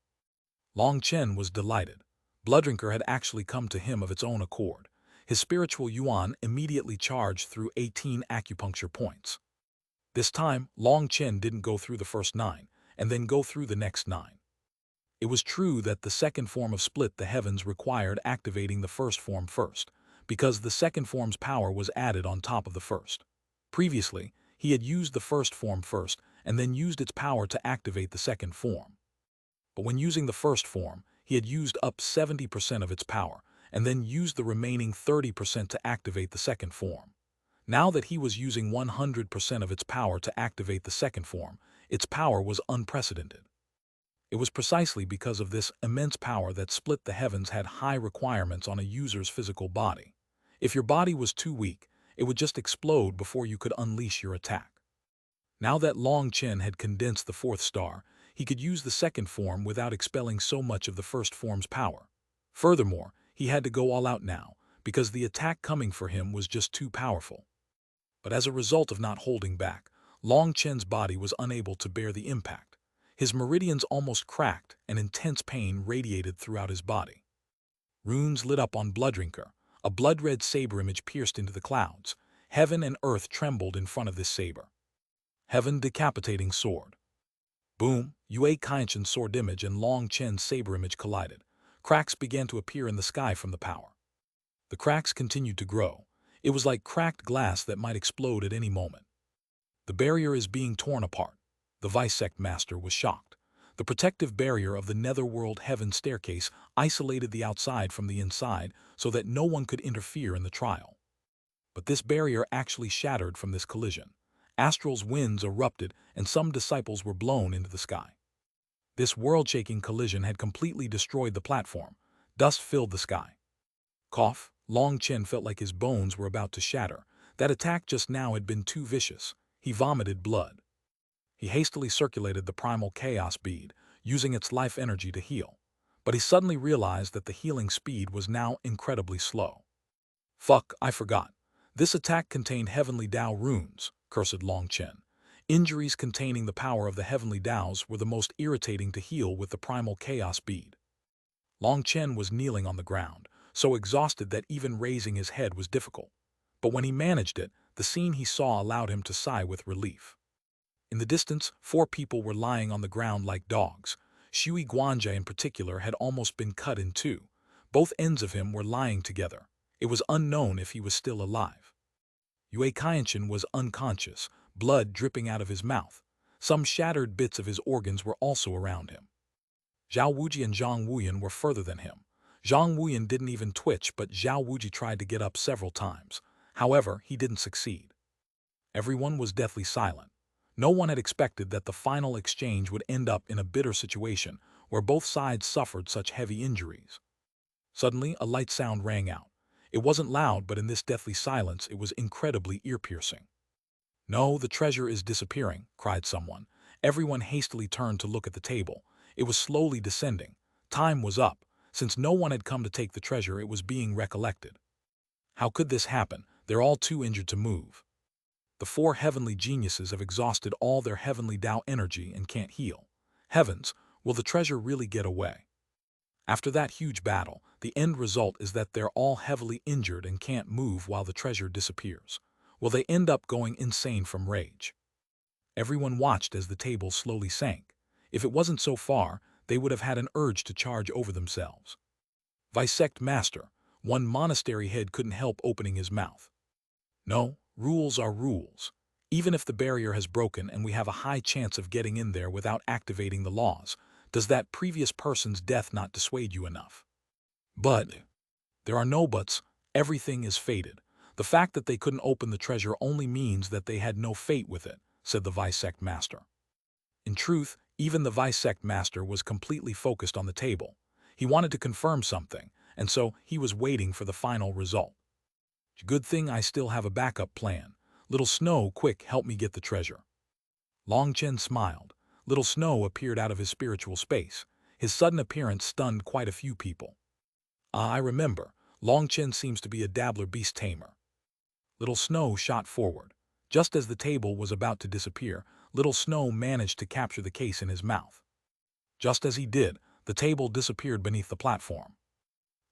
Long Chen was delighted. Blooddrinker had actually come to him of its own accord. His spiritual yuan immediately charged through 18 acupuncture points. This time, Long Chen didn't go through the first 9, and then go through the next 9. It was true that the second form of Split the Heavens required activating the first form first, because the second form's power was added on top of the first. Previously, he had used the first form first, and then used its power to activate the second form. But when using the first form, he had used up 70% of its power, and then used the remaining 30% to activate the second form. Now that he was using 100% of its power to activate the second form, its power was unprecedented. It was precisely because of this immense power that Split the Heavens had high requirements on a user's physical body. If your body was too weak, it would just explode before you could unleash your attack. Now that Long Chen had condensed the fourth star, he could use the second form without expelling so much of the first form's power. Furthermore, he had to go all out now, because the attack coming for him was just too powerful. But as a result of not holding back, Long Chen's body was unable to bear the impact. His meridians almost cracked, and intense pain radiated throughout his body. Runes lit up on Blooddrinker. A blood-red saber image pierced into the clouds. Heaven and earth trembled in front of this saber. Heaven decapitating sword. Boom! Yue Kainshen's sword image and Long Chen's saber image collided. Cracks began to appear in the sky from the power. The cracks continued to grow. It was like cracked glass that might explode at any moment. The barrier is being torn apart. The Vice-Sect Master was shocked. The protective barrier of the netherworld heaven staircase isolated the outside from the inside so that no one could interfere in the trial. But this barrier actually shattered from this collision. Astral's winds erupted and some disciples were blown into the sky. This world-shaking collision had completely destroyed the platform. Dust filled the sky. Cough! Long Chen felt like his bones were about to shatter. That attack just now had been too vicious. He vomited blood. He hastily circulated the primal chaos bead, using its life energy to heal. But he suddenly realized that the healing speed was now incredibly slow. Fuck, I forgot. This attack contained heavenly Dao runes, cursed Long Chen. Injuries containing the power of the heavenly Daos were the most irritating to heal with the primal chaos bead. Long Chen was kneeling on the ground, so exhausted that even raising his head was difficult. But when he managed it, the scene he saw allowed him to sigh with relief. In the distance, 4 people were lying on the ground like dogs. Shui Guanjie in particular had almost been cut in 2. Both ends of him were lying together. It was unknown if he was still alive. Yue Kainshen was unconscious, blood dripping out of his mouth. Some shattered bits of his organs were also around him. Zhao Wuji and Zhang Wuyan were further than him. Zhang Wuyan didn't even twitch, but Zhao Wuji tried to get up several times. However, he didn't succeed. Everyone was deathly silent. No one had expected that the final exchange would end up in a bitter situation where both sides suffered such heavy injuries. Suddenly, a light sound rang out. It wasn't loud, but in this deathly silence, it was incredibly ear-piercing. "No, the treasure is disappearing," cried someone. Everyone hastily turned to look at the table. It was slowly descending. Time was up. Since no one had come to take the treasure, it was being recollected. How could this happen? They're all too injured to move. The 4 heavenly geniuses have exhausted all their heavenly Dao energy and can't heal. Heavens, will the treasure really get away? After that huge battle, the end result is that they're all heavily injured and can't move while the treasure disappears. Will they end up going insane from rage? Everyone watched as the table slowly sank. If it wasn't so far, they would have had an urge to charge over themselves. Vice-Sect Master, One monastery head couldn't help opening his mouth. No, rules are rules. Even if the barrier has broken and we have a high chance of getting in there without activating the laws, does that previous person's death not dissuade you enough? But there are no buts. Everything is fated. The fact that they couldn't open the treasure only means that they had no fate with it, said the vice sect master. In truth, even the vice sect master was completely focused on the table. He wanted to confirm something, and so he was waiting for the final result. Good thing I still have a backup plan. Little Snow, quick, help me get the treasure. Long Chen smiled. Little Snow appeared out of his spiritual space. His sudden appearance stunned quite a few people. I remember. Long Chen seems to be a dabbler beast tamer. Little Snow shot forward. Just as the table was about to disappear, Little Snow managed to capture the case in his mouth. Just as he did, the table disappeared beneath the platform.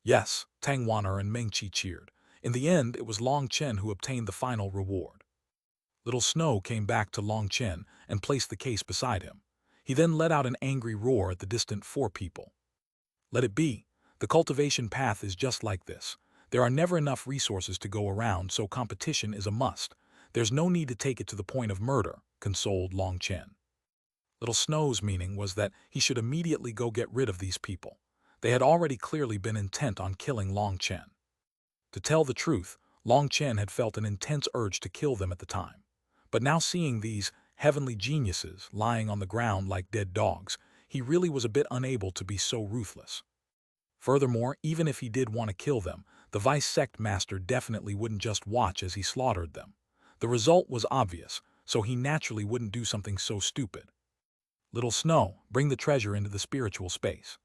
Yes, Tangwaner and Mengqi cheered. In the end, it was Long Chen who obtained the final reward. Little Snow came back to Long Chen and placed the case beside him. He then let out an angry roar at the distant four people. Let it be. The cultivation path is just like this. There are never enough resources to go around, so competition is a must. There's no need to take it to the point of murder, consoled Long Chen. Little Snow's meaning was that he should immediately go get rid of these people. They had already clearly been intent on killing Long Chen. To tell the truth, Long Chen had felt an intense urge to kill them at the time. But now seeing these heavenly geniuses lying on the ground like dead dogs, he really was a bit unable to be so ruthless. Furthermore, even if he did want to kill them, the vice sect master definitely wouldn't just watch as he slaughtered them. The result was obvious, so he naturally wouldn't do something so stupid. Little Snow, bring the treasure into the spiritual space.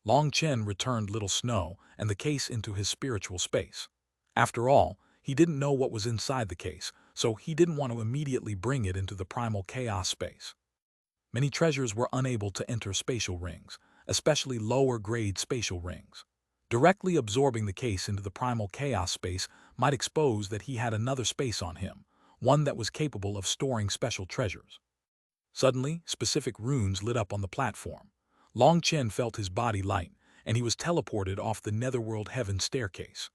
Long Chen returned Little Snow and the case into his spiritual space. After all, he didn't know what was inside the case, so he didn't want to immediately bring it into the primal chaos space. Many treasures were unable to enter spatial rings, especially lower-grade spatial rings. Directly absorbing the case into the primal chaos space might expose that he had another space on him, one that was capable of storing special treasures. Suddenly, specific runes lit up on the platform. Long Chen felt his body light, and he was teleported off the netherworld heaven staircase.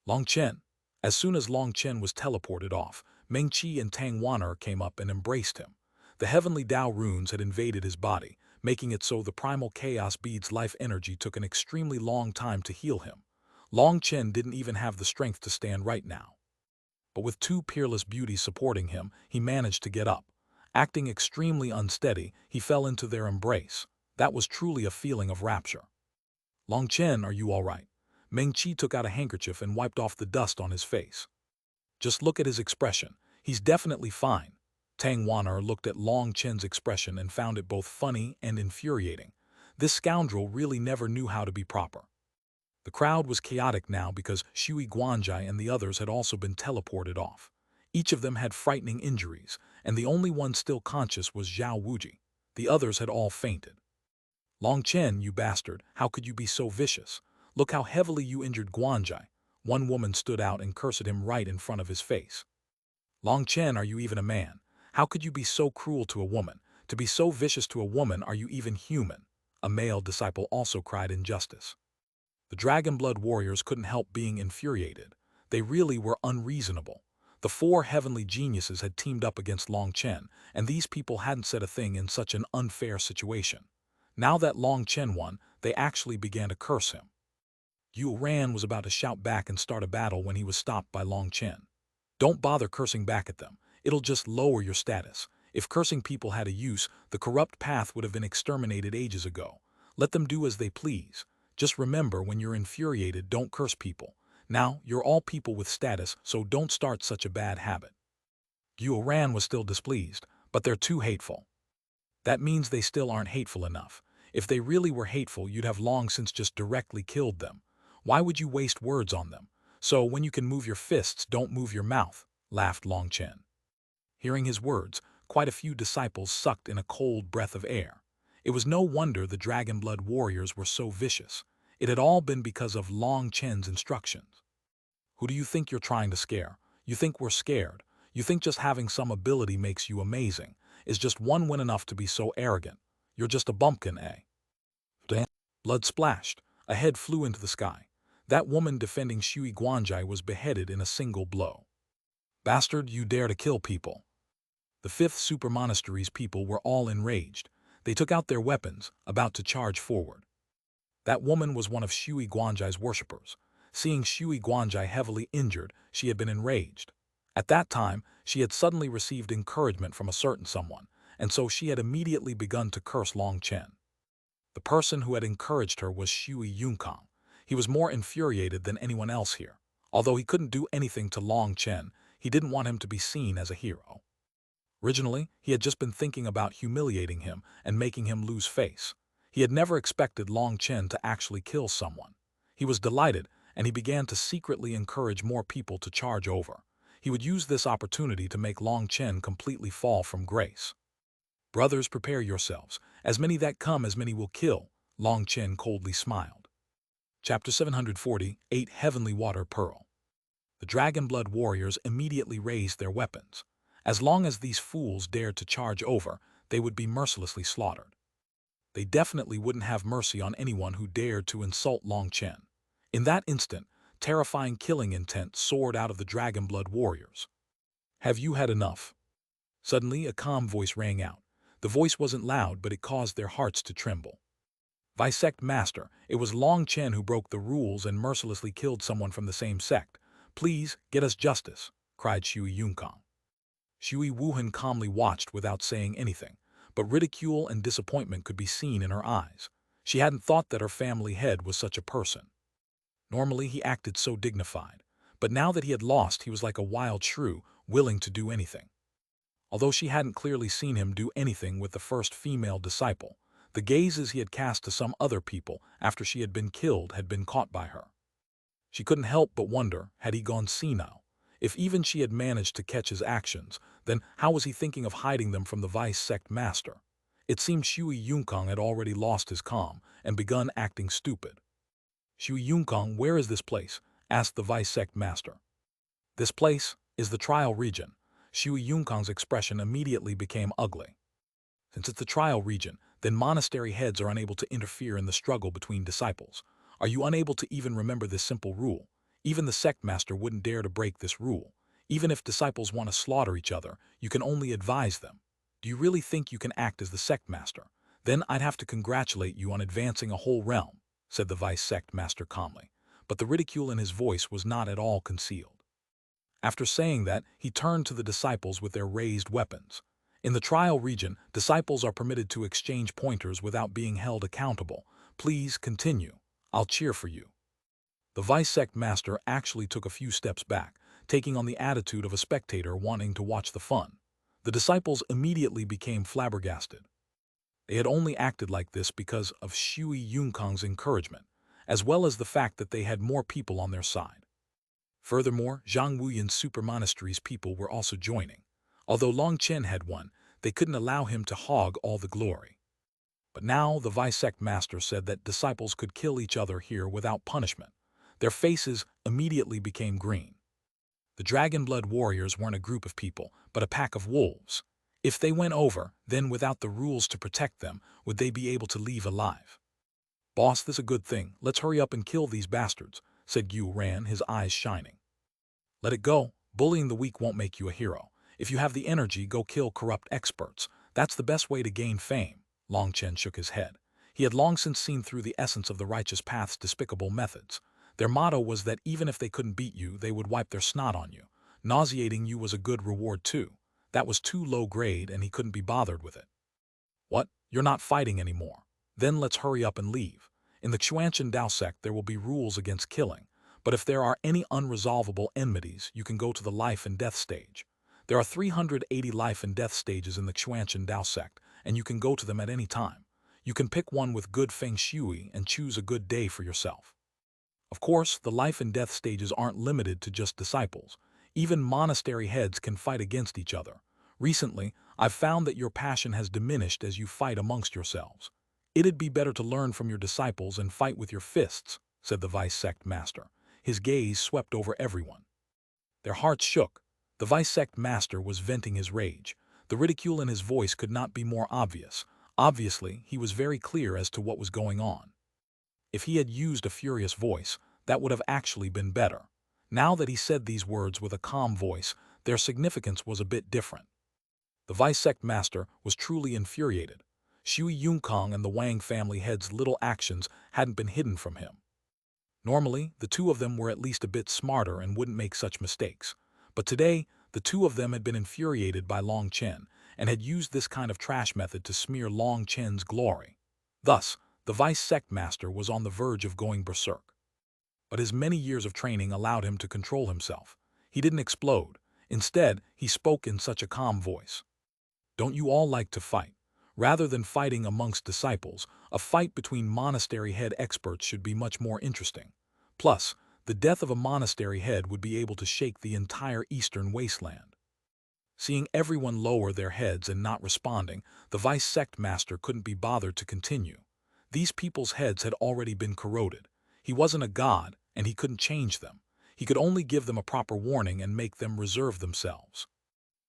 Long Chen. As soon as Long Chen was teleported off, Mengqi and Tangwaner came up and embraced him. The heavenly Tao runes had invaded his body, making it so the primal chaos bead's life energy took an extremely long time to heal him. Long Chen didn't even have the strength to stand right now. But with two peerless beauties supporting him, he managed to get up. Acting extremely unsteady, he fell into their embrace. That was truly a feeling of rapture. Long Chen, are you all right? Mengqi took out a handkerchief and wiped off the dust on his face. Just look at his expression. He's definitely fine. Tangwaner looked at Long Chen's expression and found it both funny and infuriating. This scoundrel really never knew how to be proper. The crowd was chaotic now because Shui Guanjai and the others had also been teleported off. Each of them had frightening injuries, and the only one still conscious was Zhao Wuji. The others had all fainted. Long Chen, you bastard, how could you be so vicious? Look how heavily you injured Guanjai. One woman stood out and cursed him right in front of his face. Long Chen, are you even a man? How could you be so cruel to a woman? To be so vicious to a woman, are you even human? A male disciple also cried in justice. The Dragon Blood warriors couldn't help being infuriated. They really were unreasonable. The four heavenly geniuses had teamed up against Long Chen, and these people hadn't said a thing in such an unfair situation. Now that Long Chen won, they actually began to curse him. Xuanhuan was about to shout back and start a battle when he was stopped by Long Chen. Don't bother cursing back at them. It'll just lower your status. If cursing people had a use, the corrupt path would have been exterminated ages ago. Let them do as they please. Just remember, when you're infuriated, don't curse people. Now, you're all people with status, so don't start such a bad habit. Xuanhuan was still displeased, but they're too hateful. That means they still aren't hateful enough. If they really were hateful, you'd have long since just directly killed them. Why would you waste words on them? So when you can move your fists, don't move your mouth, laughed Long Chen. Hearing his words, quite a few disciples sucked in a cold breath of air. It was no wonder the Dragon Blood warriors were so vicious. It had all been because of Long Chen's instructions. Who do you think you're trying to scare? You think we're scared? You think just having some ability makes you amazing? Is just one win enough to be so arrogant? You're just a bumpkin, eh? Damn. Blood splashed. A head flew into the sky. That woman defending Shui Guanjai was beheaded in a single blow. Bastard, you dare to kill people. The fifth super monastery's people were all enraged. They took out their weapons, about to charge forward. That woman was one of Shui Guanjai's worshippers. Seeing Shui Guanjai heavily injured, she had been enraged. At that time, she had suddenly received encouragement from a certain someone, and so she had immediately begun to curse Long Chen. The person who had encouraged her was Shui Yunkang. He was more infuriated than anyone else here. Although he couldn't do anything to Long Chen, he didn't want him to be seen as a hero. Originally, he had just been thinking about humiliating him and making him lose face. He had never expected Long Chen to actually kill someone. He was delighted, and he began to secretly encourage more people to charge over. He would use this opportunity to make Long Chen completely fall from grace. Brothers, prepare yourselves. As many that come, as many will kill, Long Chen coldly smiled. Chapter 740, 8 Heavenly Water Pearl. The Dragon Blood warriors immediately raised their weapons. As long as these fools dared to charge over, they would be mercilessly slaughtered. They definitely wouldn't have mercy on anyone who dared to insult Long Chen. In that instant, terrifying killing intent soared out of the Dragon Blood warriors. Have you had enough? Suddenly, a calm voice rang out. The voice wasn't loud, but it caused their hearts to tremble. Vice Sect Master, it was Long Chen who broke the rules and mercilessly killed someone from the same sect. Please, get us justice, cried Shui Yunkang. Shui Wuhan calmly watched without saying anything, but ridicule and disappointment could be seen in her eyes. She hadn't thought that her family head was such a person. Normally he acted so dignified, but now that he had lost, he was like a wild shrew, willing to do anything. Although she hadn't clearly seen him do anything with the first female disciple, the gazes he had cast to some other people after she had been killed had been caught by her. She couldn't help but wonder, had he gone senile? If even she had managed to catch his actions, then how was he thinking of hiding them from the Vice Sect Master? It seemed Shui Yunkang had already lost his calm and begun acting stupid. Shui Yunkang, where is this place? Asked the Vice Sect Master. This place is the trial region. Shui Yunkang's expression immediately became ugly. Since it's the trial region, then monastery heads are unable to interfere in the struggle between disciples. Are you unable to even remember this simple rule? Even the sect master wouldn't dare to break this rule. Even if disciples want to slaughter each other, you can only advise them. Do you really think you can act as the sect master? Then I'd have to congratulate you on advancing a whole realm, said the vice sect master calmly. But the ridicule in his voice was not at all concealed. After saying that, he turned to the disciples with their raised weapons. In the trial region, disciples are permitted to exchange pointers without being held accountable. Please continue. I'll cheer for you. The vice sect master actually took a few steps back, taking on the attitude of a spectator wanting to watch the fun. The disciples immediately became flabbergasted. They had only acted like this because of Shui Yunkang's encouragement, as well as the fact that they had more people on their side. Furthermore, Zhang Wuyan's super monastery's people were also joining. Although Long Chen had won, they couldn't allow him to hog all the glory. But now the vice sect master said that disciples could kill each other here without punishment. Their faces immediately became green. The Dragon Blood warriors weren't a group of people, but a pack of wolves. If they went over, then without the rules to protect them, would they be able to leave alive? Boss, this is a good thing. Let's hurry up and kill these bastards, said Yu Ran, his eyes shining. Let it go. Bullying the weak won't make you a hero. If you have the energy, go kill corrupt experts. That's the best way to gain fame. Long Chen shook his head. He had long since seen through the essence of the righteous path's despicable methods. Their motto was that even if they couldn't beat you, they would wipe their snot on you. Nauseating you was a good reward too. That was too low grade and he couldn't be bothered with it. What? You're not fighting anymore. Then let's hurry up and leave. In the Xuanhuan Dao sect there will be rules against killing, but if there are any unresolvable enmities, you can go to the life and death stage. There are 380 life and death stages in the Xuanhuan Dao sect, and you can go to them at any time. You can pick one with good feng shui and choose a good day for yourself. Of course, the life and death stages aren't limited to just disciples. Even monastery heads can fight against each other. Recently, I've found that your passion has diminished as you fight amongst yourselves. It'd be better to learn from your disciples and fight with your fists, said the vice sect master. His gaze swept over everyone. Their hearts shook. The vice sect master was venting his rage. The ridicule in his voice could not be more obvious. Obviously, he was very clear as to what was going on. If he had used a furious voice, that would have actually been better. Now that he said these words with a calm voice, their significance was a bit different. The vice sect master was truly infuriated. Shui Yunкang and the Wang family head's little actions hadn't been hidden from him. Normally, the two of them were at least a bit smarter and wouldn't make such mistakes. But today, the two of them had been infuriated by Long Chen and had used this kind of trash method to smear Long Chen's glory. Thus, the vice sect master was on the verge of going berserk. But his many years of training allowed him to control himself. He didn't explode. Instead, he spoke in such a calm voice. Don't you all like to fight? Rather than fighting amongst disciples, a fight between monastery head experts should be much more interesting. Plus, the death of a monastery head would be able to shake the entire eastern wasteland. Seeing everyone lower their heads and not responding, the vice sect master couldn't be bothered to continue. These people's heads had already been corroded. He wasn't a god, and he couldn't change them. He could only give them a proper warning and make them reserve themselves.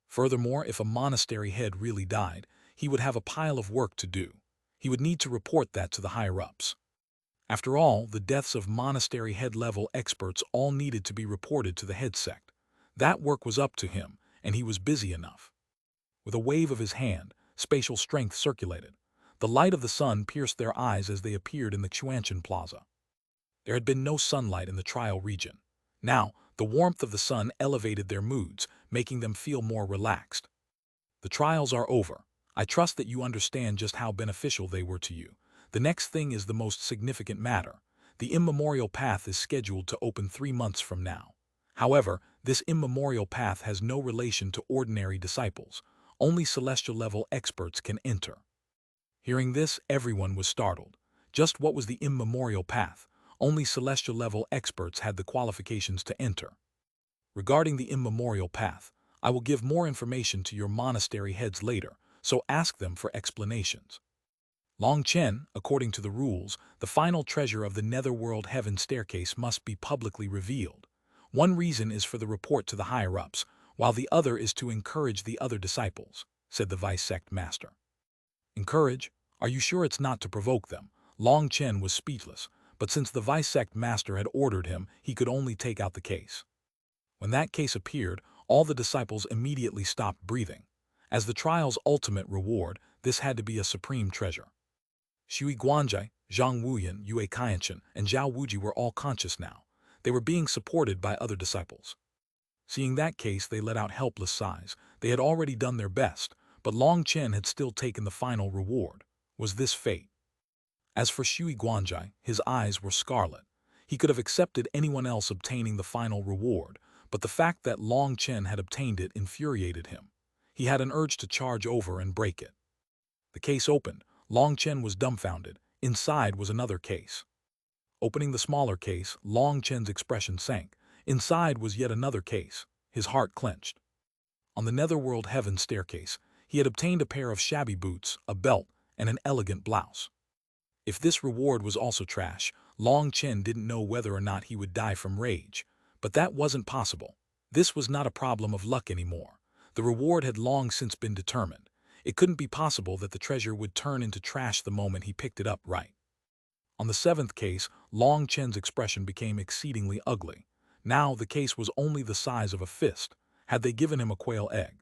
Furthermore, if a monastery head really died, he would have a pile of work to do. He would need to report that to the higher-ups. After all, the deaths of monastery head-level experts all needed to be reported to the head sect. That work was up to him, and he was busy enough. With a wave of his hand, spatial strength circulated. The light of the sun pierced their eyes as they appeared in the Xuanhuan plaza. There had been no sunlight in the trial region. Now, the warmth of the sun elevated their moods, making them feel more relaxed. The trials are over. I trust that you understand just how beneficial they were to you. The next thing is the most significant matter. The immemorial path is scheduled to open 3 months from now. However, this immemorial path has no relation to ordinary disciples. Only celestial-level experts can enter. Hearing this, everyone was startled. Just what was the immemorial path? Only celestial-level experts had the qualifications to enter. Regarding the immemorial path, I will give more information to your monastery heads later, so ask them for explanations. Long Chen, according to the rules, the final treasure of the netherworld heaven staircase must be publicly revealed. One reason is for the report to the higher-ups, while the other is to encourage the other disciples, said the vice sect master. Encourage? Are you sure it's not to provoke them? Long Chen was speechless, but since the vice sect master had ordered him, he could only take out the case. When that case appeared, all the disciples immediately stopped breathing. As the trial's ultimate reward, this had to be a supreme treasure. Shui Guanjai, Zhang Wuyan, Yue Kaianchen, and Zhao Wuji were all conscious now. They were being supported by other disciples. Seeing that case, they let out helpless sighs. They had already done their best, but Long Chen had still taken the final reward. Was this fate? As for Shui Guanjai, his eyes were scarlet. He could have accepted anyone else obtaining the final reward, but the fact that Long Chen had obtained it infuriated him. He had an urge to charge over and break it. The case opened. Long Chen was dumbfounded. Inside was another case. Opening the smaller case, Long Chen's expression sank. Inside was yet another case. His heart clenched. On the netherworld heaven staircase, he had obtained a pair of shabby boots, a belt, and an elegant blouse. If this reward was also trash, Long Chen didn't know whether or not he would die from rage. But that wasn't possible. This was not a problem of luck anymore. The reward had long since been determined. It couldn't be possible that the treasure would turn into trash the moment he picked it up right. On the 7th case, Long Chen's expression became exceedingly ugly. Now the case was only the size of a fist. Had they given him a quail egg?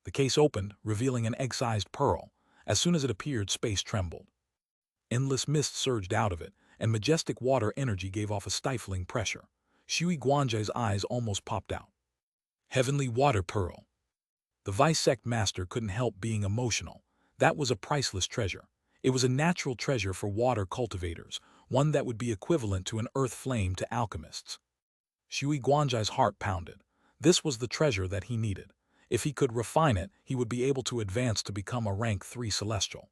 The case opened, revealing an egg-sized pearl. As soon as it appeared, space trembled. Endless mist surged out of it, and majestic water energy gave off a stifling pressure. Shui Guanjai's eyes almost popped out. Heavenly water pearl. The vice sect master couldn't help being emotional. That was a priceless treasure. It was a natural treasure for water cultivators, one that would be equivalent to an earth flame to alchemists. Shui Guanjai's heart pounded. This was the treasure that he needed. If he could refine it, he would be able to advance to become a rank 3 celestial.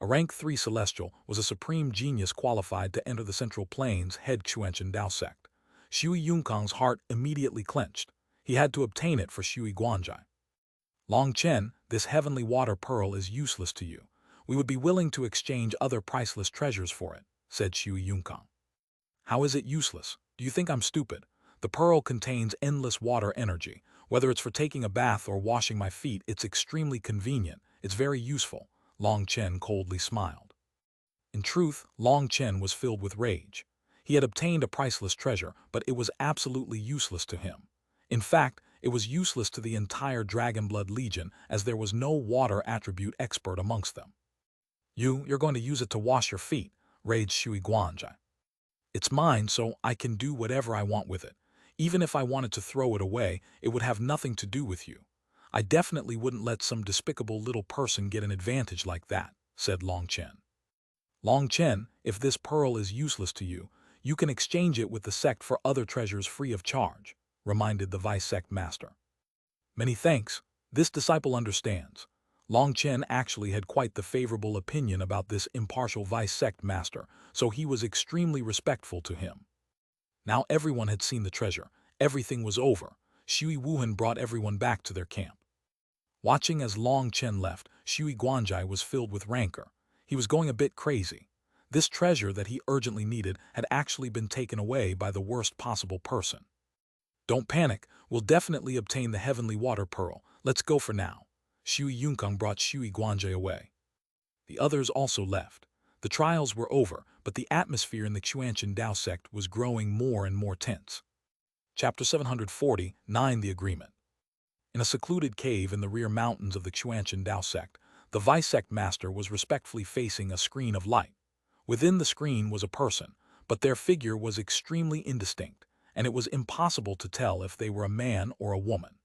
A rank 3 celestial was a supreme genius qualified to enter the Central Plains head Xuanhuan Dao sect. Shui Yunкang's heart immediately clenched. He had to obtain it for Shui Guanjai. Long Chen, this heavenly water pearl is useless to you. We would be willing to exchange other priceless treasures for it, said Shui Yunкang. How is it useless? Do you think I'm stupid? The pearl contains endless water energy. Whether it's for taking a bath or washing my feet, it's extremely convenient. It's very useful. Long Chen coldly smiled. In truth, Long Chen was filled with rage. He had obtained a priceless treasure, but it was absolutely useless to him. In fact, it was useless to the entire Dragonblood Legion, as there was no water attribute expert amongst them. You're going to use it to wash your feet, raged Xuanhuan. It's mine, so I can do whatever I want with it. Even if I wanted to throw it away, it would have nothing to do with you. I definitely wouldn't let some despicable little person get an advantage like that, said Long Chen. Long Chen, if this pearl is useless to you, you can exchange it with the sect for other treasures free of charge, reminded the vice sect master. Many thanks. This disciple understands. Long Chen actually had quite the favorable opinion about this impartial vice sect master, so he was extremely respectful to him. Now everyone had seen the treasure. Everything was over. Xuanhuan brought everyone back to their camp. Watching as Long Chen left, Xuanhuan was filled with rancor. He was going a bit crazy. This treasure that he urgently needed had actually been taken away by the worst possible person. Don't panic, we'll definitely obtain the heavenly water pearl. Let's go for now. Xuanhuan brought Xuanhuan away. The others also left. The trials were over, but the atmosphere in the Xuanchen Dao sect was growing more and more tense. Chapter 749, The Agreement. In a secluded cave in the rear mountains of the Xuanchen Dao sect, the vice sect master was respectfully facing a screen of light. Within the screen was a person, but their figure was extremely indistinct, and it was impossible to tell if they were a man or a woman.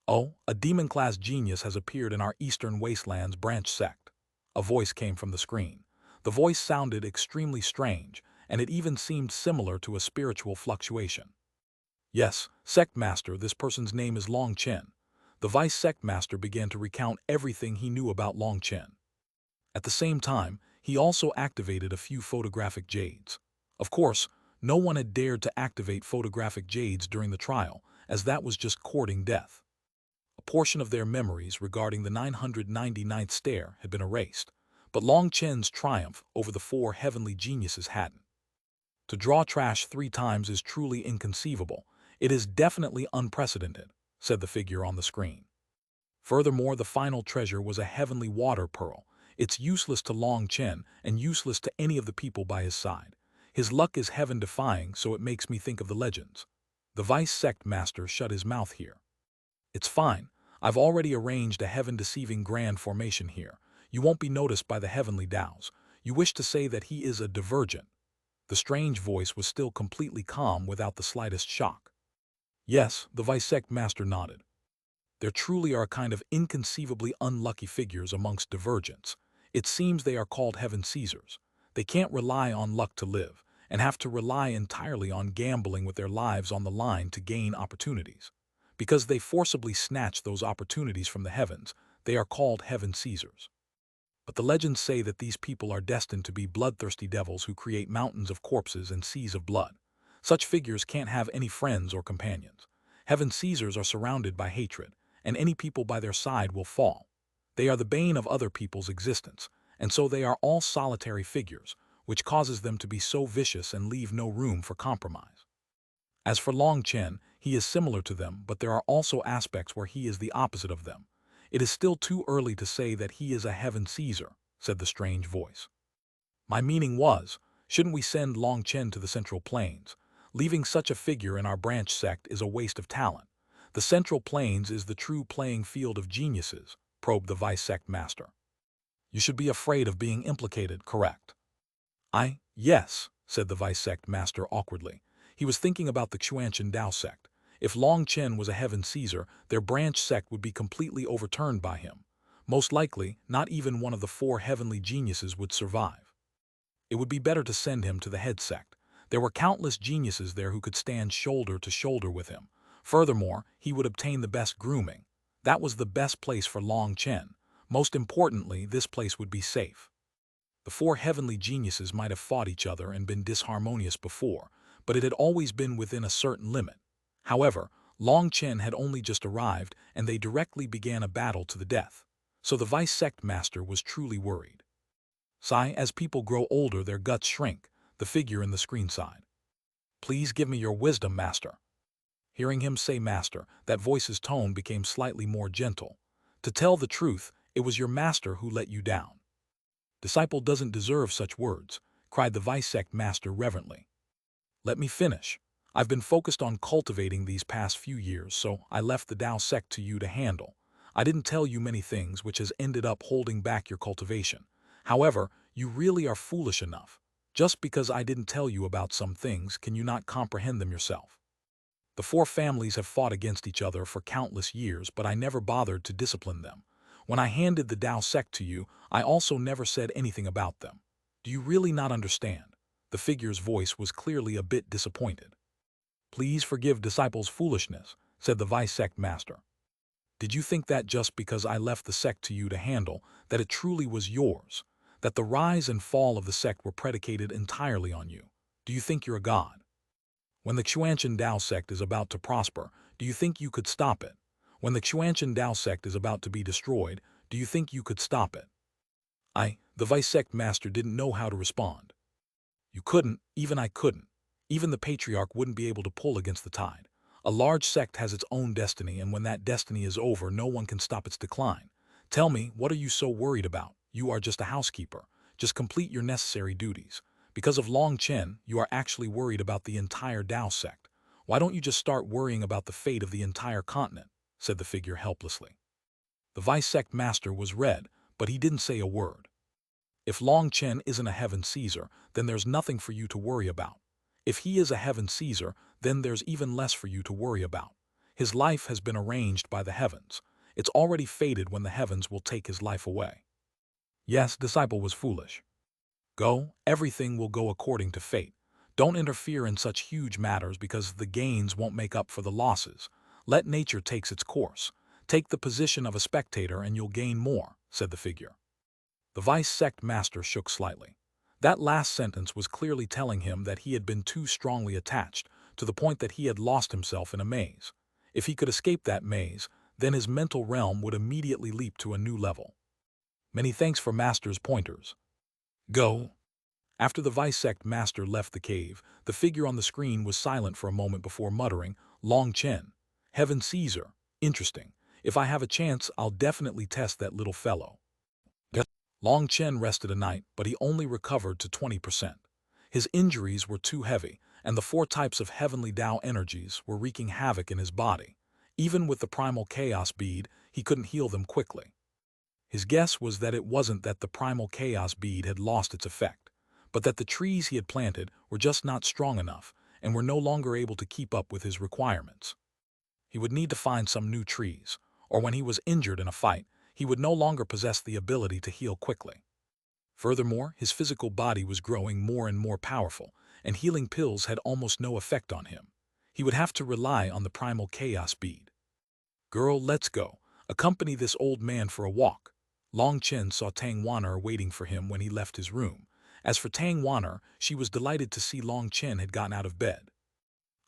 Oh, a demon-class genius has appeared in our Eastern Wastelands branch sect. A voice came from the screen. The voice sounded extremely strange, and it even seemed similar to a spiritual fluctuation. Yes, sect master, this person's name is Long Chen. The vice sect master began to recount everything he knew about Long Chen. At the same time, he also activated a few photographic jades. Of course, no one had dared to activate photographic jades during the trial, as that was just courting death. A portion of their memories regarding the 999th stair had been erased, but Long Chen's triumph over the 4 heavenly geniuses hadn't. To draw trash 3 times is truly inconceivable. It is definitely unprecedented, said the figure on the screen. Furthermore, the final treasure was a heavenly water pearl. It's useless to Long Chen and useless to any of the people by his side. His luck is heaven-defying, so it makes me think of the legends. The vice sect master shut his mouth here. It's fine. I've already arranged a heaven-deceiving grand formation here. You won't be noticed by the heavenly Daos. You wish to say that he is a divergent. The strange voice was still completely calm without the slightest shock. Yes, the vice sect master nodded. There truly are a kind of inconceivably unlucky figures amongst divergents. It seems they are called heaven Caesars. They can't rely on luck to live, and have to rely entirely on gambling with their lives on the line to gain opportunities. Because they forcibly snatch those opportunities from the heavens, they are called heaven Caesars. But the legends say that these people are destined to be bloodthirsty devils who create mountains of corpses and seas of blood. Such figures can't have any friends or companions. Heaven Caesars are surrounded by hatred, and any people by their side will fall. They are the bane of other people's existence, and so they are all solitary figures, which causes them to be so vicious and leave no room for compromise. As for Long Chen, he is similar to them, but there are also aspects where he is the opposite of them. It is still too early to say that he is a heaven Caesar, said the strange voice. My meaning was, shouldn't we send Long Chen to the Central Plains? Leaving such a figure in our branch sect is a waste of talent. The Central Plains is the true playing field of geniuses, probed the vice sect master. You should be afraid of being implicated, correct? Yes, said the vice sect master awkwardly. He was thinking about the Xuanchen Dao sect. If Long Chen was a heaven Caesar, their branch sect would be completely overturned by him. Most likely, not even one of the 4 heavenly geniuses would survive. It would be better to send him to the head sect. There were countless geniuses there who could stand shoulder to shoulder with him. Furthermore, he would obtain the best grooming. That was the best place for Long Chen. Most importantly, this place would be safe. The 4 heavenly geniuses might have fought each other and been disharmonious before, but it had always been within a certain limit. However, Long Chen had only just arrived, and they directly began a battle to the death. So the vice sect master was truly worried. As people grow older, their guts shrink, the figure in the screen sighed. Please give me your wisdom, master. Hearing him say master, that voice's tone became slightly more gentle. To tell the truth, it was your master who let you down. Disciple doesn't deserve such words, cried the vice sect master reverently. Let me finish. I've been focused on cultivating these past few years, so I left the Tao sect to you to handle. I didn't tell you many things, which has ended up holding back your cultivation. However, you really are foolish enough. Just because I didn't tell you about some things, can you not comprehend them yourself? The four families have fought against each other for countless years, but I never bothered to discipline them. When I handed the Tao sect to you, I also never said anything about them. Do you really not understand? The figure's voice was clearly a bit disappointed. Please forgive disciples' foolishness, said the vice sect master. Did you think that just because I left the sect to you to handle, that it truly was yours? That the rise and fall of the sect were predicated entirely on you? Do you think you're a god? When the Xuanhuan Dao sect is about to prosper, do you think you could stop it? When the Xuanhuan Dao sect is about to be destroyed, do you think you could stop it? The vice sect master didn't know how to respond. You couldn't, even I couldn't. Even the patriarch wouldn't be able to pull against the tide. A large sect has its own destiny, and when that destiny is over, no one can stop its decline. Tell me, what are you so worried about? You are just a housekeeper. Just complete your necessary duties. Because of Long Chen, you are actually worried about the entire Dao sect. Why don't you just start worrying about the fate of the entire continent? Said the figure helplessly. The vice sect master was red, but he didn't say a word. If Long Chen isn't a heaven Caesar, then there's nothing for you to worry about. If he is a heaven Caesar, then there's even less for you to worry about. His life has been arranged by the heavens. It's already fated when the heavens will take his life away. Yes, disciple was foolish. Go, everything will go according to fate. Don't interfere in such huge matters because the gains won't make up for the losses. Let nature take its course. Take the position of a spectator and you'll gain more, said the figure. The vice sect master shook slightly. That last sentence was clearly telling him that he had been too strongly attached, to the point that he had lost himself in a maze. If he could escape that maze, then his mental realm would immediately leap to a new level. Many thanks for master's pointers. Go. After the vice sect master left the cave, the figure on the screen was silent for a moment before muttering, Long Chen. Heaven Caesar. Interesting. If I have a chance, I'll definitely test that little fellow. Long Chen rested a night, but he only recovered to 20%. His injuries were too heavy, and the four types of heavenly Tao energies were wreaking havoc in his body. Even with the primal chaos bead, he couldn't heal them quickly. His guess was that it wasn't that the primal chaos bead had lost its effect, but that the trees he had planted were just not strong enough and were no longer able to keep up with his requirements. He would need to find some new trees, or when he was injured in a fight, he would no longer possess the ability to heal quickly. Furthermore, his physical body was growing more and more powerful, and healing pills had almost no effect on him. He would have to rely on the primal chaos bead. Girl, let's go. Accompany this old man for a walk. Long Chen saw Tang Wan'er waiting for him when he left his room. As for Tang Wan'er, she was delighted to see Long Chen had gotten out of bed.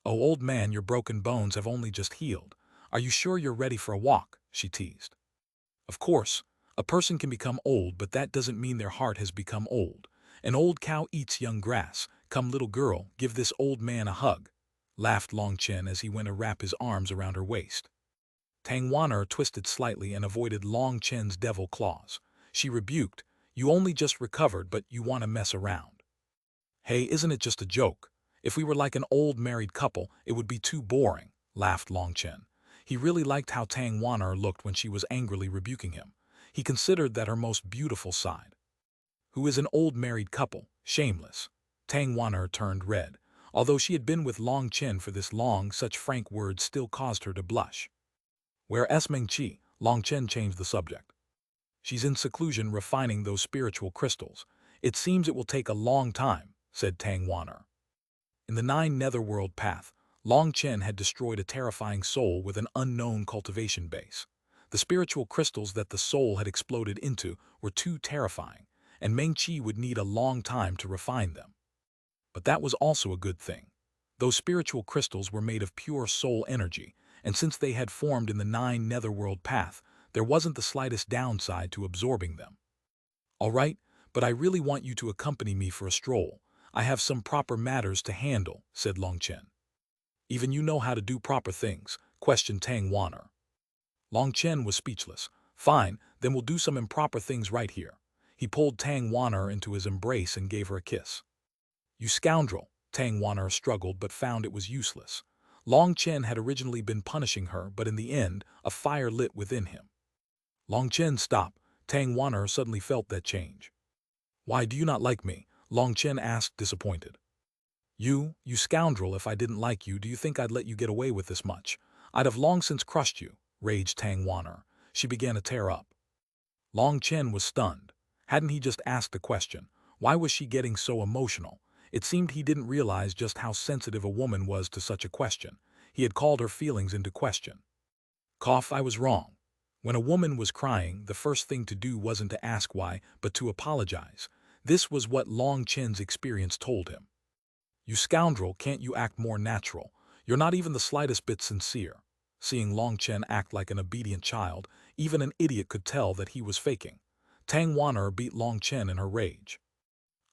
Oh, old man, your broken bones have only just healed. Are you sure you're ready for a walk? She teased. Of course, a person can become old, but that doesn't mean their heart has become old. An old cow eats young grass. Come, little girl, give this old man a hug, laughed Long Chen as he went to wrap his arms around her waist. Tang Wan'er twisted slightly and avoided Long Chen's devil claws. She rebuked, you only just recovered, but you want to mess around. Hey, isn't it just a joke? If we were like an old married couple, it would be too boring, laughed Long Chen. He really liked how Tang Wan'er looked when she was angrily rebuking him. He considered that her most beautiful side. Who is an old married couple, shameless. Tang Wan'er turned red. Although she had been with Long Chen for this long, such frank words still caused her to blush. Where is Meng Qi? Long Chen changed the subject. She's in seclusion refining those spiritual crystals. It seems it will take a long time, said Tang Wan'er. In the 9 Netherworld path, Long Chen had destroyed a terrifying soul with an unknown cultivation base. The spiritual crystals that the soul had exploded into were too terrifying, and Meng Qi would need a long time to refine them. But that was also a good thing. Those spiritual crystals were made of pure soul energy, and since they had formed in the 9 Netherworld path, there wasn't the slightest downside to absorbing them. All right, but I really want you to accompany me for a stroll. I have some proper matters to handle, said Long Chen. Even you know how to do proper things, questioned Tang Wan'er. Long Chen was speechless. Fine, then we'll do some improper things right here. He pulled Tang Wan'er into his embrace and gave her a kiss. You scoundrel, Tang Wan'er struggled but found it was useless. Long Chen had originally been punishing her, but in the end, a fire lit within him. Long Chen, stop. Tang Wan'er suddenly felt that change. Why do you not like me? Long Chen asked, disappointed. You scoundrel, if I didn't like you, do you think I'd let you get away with this much? I'd have long since crushed you, raged Tang Wan'er. She began to tear up. Long Chen was stunned. Hadn't he just asked a question? Why was she getting so emotional? It seemed he didn't realize just how sensitive a woman was to such a question. He had called her feelings into question. Cough, I was wrong. When a woman was crying, the first thing to do wasn't to ask why, but to apologize. This was what Long Chen's experience told him. You scoundrel, can't you act more natural? You're not even the slightest bit sincere. Seeing Long Chen act like an obedient child, even an idiot could tell that he was faking. Tang Wan'er beat Long Chen in her rage.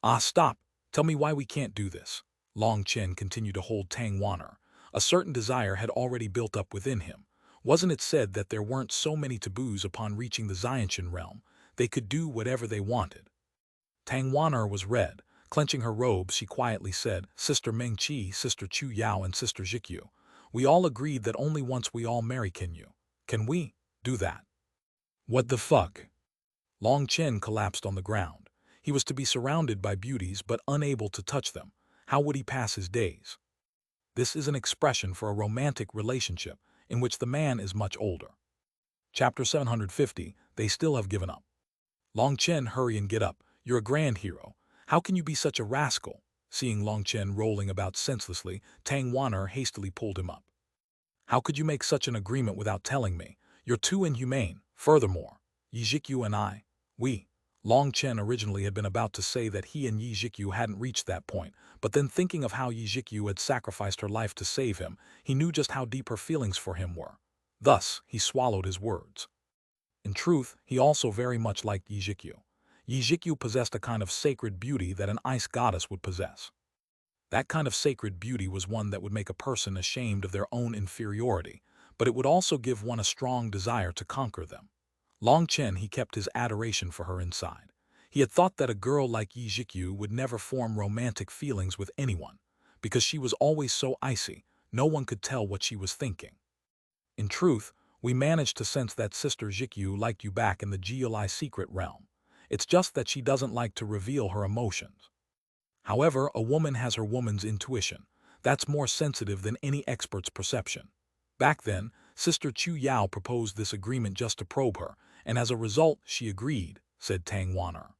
Ah, stop! Tell me why we can't do this. Long Chen continued to hold Tang Wan'er. A certain desire had already built up within him. Wasn't it said that there weren't so many taboos upon reaching the Xiantian realm? They could do whatever they wanted. Tang Wan'er was red. Clenching her robes, she quietly said, Sister Meng Qi, Sister Chu Yao, and Sister Jikyu, we all agreed that only once we all marry can you. Can we do that? What the fuck? Long Chen collapsed on the ground. He was to be surrounded by beauties but unable to touch them. How would he pass his days? This is an expression for a romantic relationship in which the man is much older. Chapter 750, They Still Have Given Up. Long Chen, hurry and get up. You're a grand hero. How can you be such a rascal? Seeing Long Chen rolling about senselessly, Tang Wan'er hastily pulled him up. How could you make such an agreement without telling me? You're too inhumane. Furthermore, Yi Jikyu and I, Long Chen originally had been about to say that he and Yi Jikyu hadn't reached that point, but then thinking of how Yi Jikyu had sacrificed her life to save him, he knew just how deep her feelings for him were. Thus, he swallowed his words. In truth, he also very much liked Yi Jikyu. Yi Jikyu possessed a kind of sacred beauty that an ice goddess would possess. That kind of sacred beauty was one that would make a person ashamed of their own inferiority, but it would also give one a strong desire to conquer them. Long Chen, he kept his adoration for her inside. He had thought that a girl like Yi Jikyu would never form romantic feelings with anyone, because she was always so icy, no one could tell what she was thinking. In truth, we managed to sense that Sister Jikyu liked you back in the GLI secret realm. It's just that she doesn't like to reveal her emotions. However, a woman has her woman's intuition. That's more sensitive than any expert's perception. Back then, Sister Chu Yao proposed this agreement just to probe her, and as a result, she agreed, said Tang Wan'er.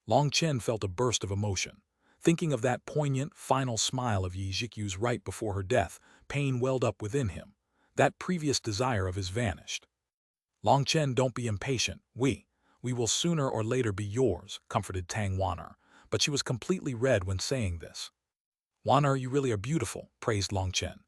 Long Chen felt a burst of emotion. Thinking of that poignant, final smile of Yi Jikyu's right before her death, pain welled up within him. That previous desire of his vanished. Long Chen, don't be impatient. We will sooner or later be yours, comforted Tang Wan'er, but she was completely red when saying this. Wan'er, you really are beautiful, praised Long Chen.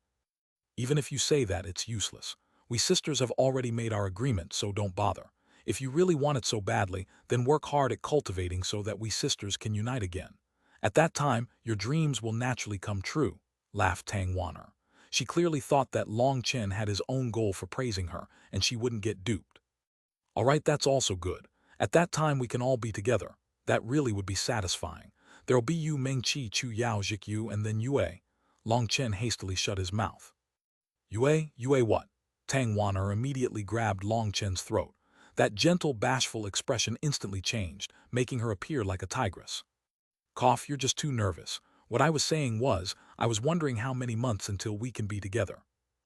Even if you say that, it's useless. We sisters have already made our agreement, so don't bother. If you really want it so badly, then work hard at cultivating so that we sisters can unite again. At that time, your dreams will naturally come true, laughed Tang Wan'er. She clearly thought that Long Chen had his own goal for praising her, and she wouldn't get duped. All right, that's also good. At that time we can all be together. That really would be satisfying. There'll be you, Meng Qi, Chu Yao, Jikyu, and then Yue. Long Chen hastily shut his mouth. Yue what? Tang Wan'er immediately grabbed Long Chen's throat. That gentle, bashful expression instantly changed, making her appear like a tigress. Cough, you're just too nervous. What I was saying was, I was wondering how many months until we can be together.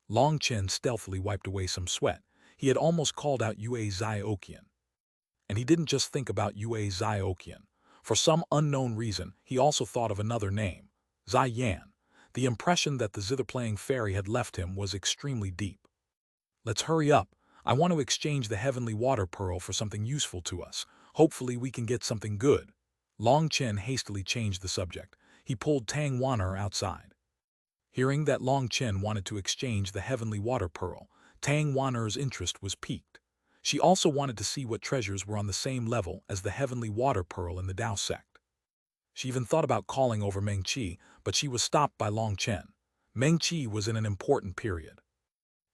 Long Chen stealthily wiped away some sweat. He had almost called out Yue Zioqian. And he didn't just think about Yue Zioqian. For some unknown reason, he also thought of another name, Ziyan. The impression that the zither-playing fairy had left him was extremely deep. Let's hurry up. I want to exchange the heavenly water pearl for something useful to us. Hopefully we can get something good. Long Chen hastily changed the subject. He pulled Tang Wan'er outside. Hearing that Long Chen wanted to exchange the heavenly water pearl, Tang Wan'er's interest was piqued. She also wanted to see what treasures were on the same level as the heavenly water pearl in the Dao sect. She even thought about calling over Meng Qi, but she was stopped by Long Chen. Meng Qi was in an important period.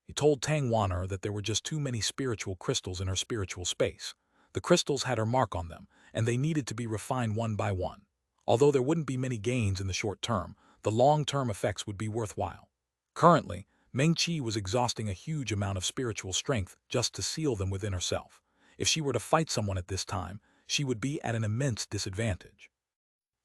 He told Tang Wan'er that there were just too many spiritual crystals in her spiritual space. The crystals had her mark on them, and they needed to be refined one by one. Although there wouldn't be many gains in the short term, the long-term effects would be worthwhile. Currently, Meng Qi was exhausting a huge amount of spiritual strength just to seal them within herself. If she were to fight someone at this time, she would be at an immense disadvantage.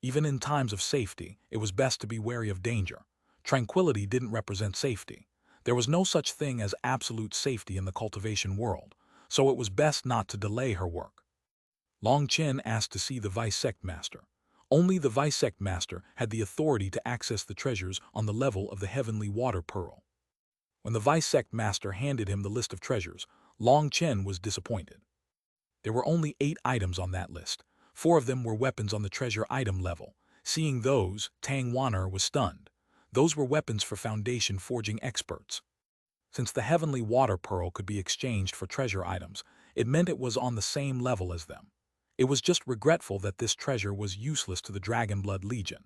Even in times of safety, it was best to be wary of danger. Tranquility didn't represent safety. There was no such thing as absolute safety in the cultivation world, so it was best not to delay her work. Long Chen asked to see the vice sect master. Only the vice sect master had the authority to access the treasures on the level of the heavenly water pearl. When the vice sect master handed him the list of treasures, Long Chen was disappointed. There were only 8 items on that list. 4 of them were weapons on the treasure item level. Seeing those, Tang Wan'er was stunned. Those were weapons for foundation forging experts. Since the heavenly water pearl could be exchanged for treasure items, it meant it was on the same level as them. It was just regretful that this treasure was useless to the Dragonblood Legion.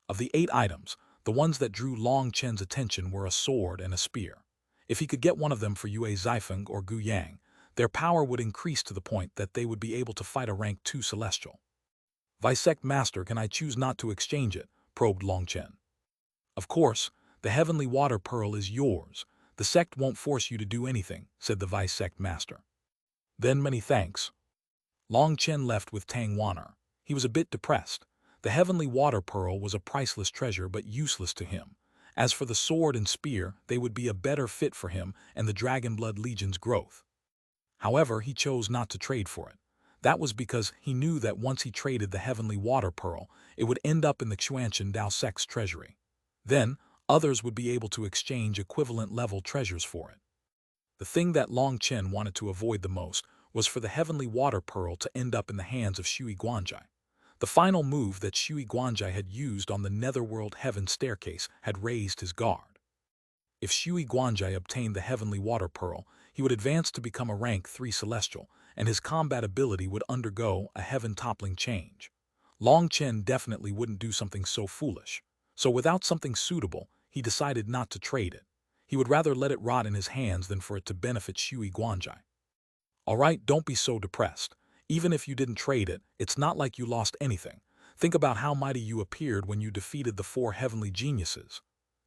Of the 8 items, the ones that drew Long Chen's attention were a sword and a spear. If he could get one of them for Yue Zifeng or Gu Yang, their power would increase to the point that they would be able to fight a rank 2 celestial. Vice-sect Master, can I choose not to exchange it? Probed Long Chen. Of course, the heavenly water pearl is yours. The sect won't force you to do anything, said the Vice-sect Master. Then many thanks. Long Chen left with Tang Wan'er. He was a bit depressed. The heavenly water pearl was a priceless treasure but useless to him. As for the sword and spear, they would be a better fit for him and the Dragonblood Legion's growth. However, he chose not to trade for it. That was because he knew that once he traded the heavenly water pearl, it would end up in the Xuanhuan Dao sect's treasury. Then, others would be able to exchange equivalent-level treasures for it. The thing that Long Chen wanted to avoid the most was for the heavenly water pearl to end up in the hands of Shui Guanjai. The final move that Shui Guanjai had used on the Netherworld Heaven staircase had raised his guard. If Shui Guanjai obtained the heavenly water pearl, he would advance to become a rank 3 celestial, and his combat ability would undergo a heaven-toppling change. Long Chen definitely wouldn't do something so foolish. So without something suitable, he decided not to trade it. He would rather let it rot in his hands than for it to benefit Shui Guanjai. Alright, don't be so depressed. Even if you didn't trade it, it's not like you lost anything. Think about how mighty you appeared when you defeated the 4 heavenly geniuses.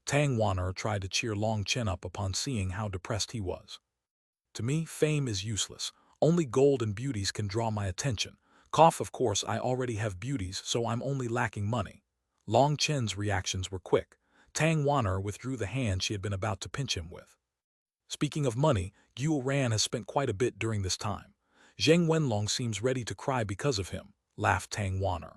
Tang Wan'er tried to cheer Long Chen up upon seeing how depressed he was. To me, fame is useless. Only gold and beauties can draw my attention. Of course, I already have beauties, so I'm only lacking money. Long Chen's reactions were quick. Tang Wan'er withdrew the hand she had been about to pinch him with. Speaking of money, Guo Ran has spent quite a bit during this time. Zheng Wenlong seems ready to cry because of him, laughed Tang Wan'er.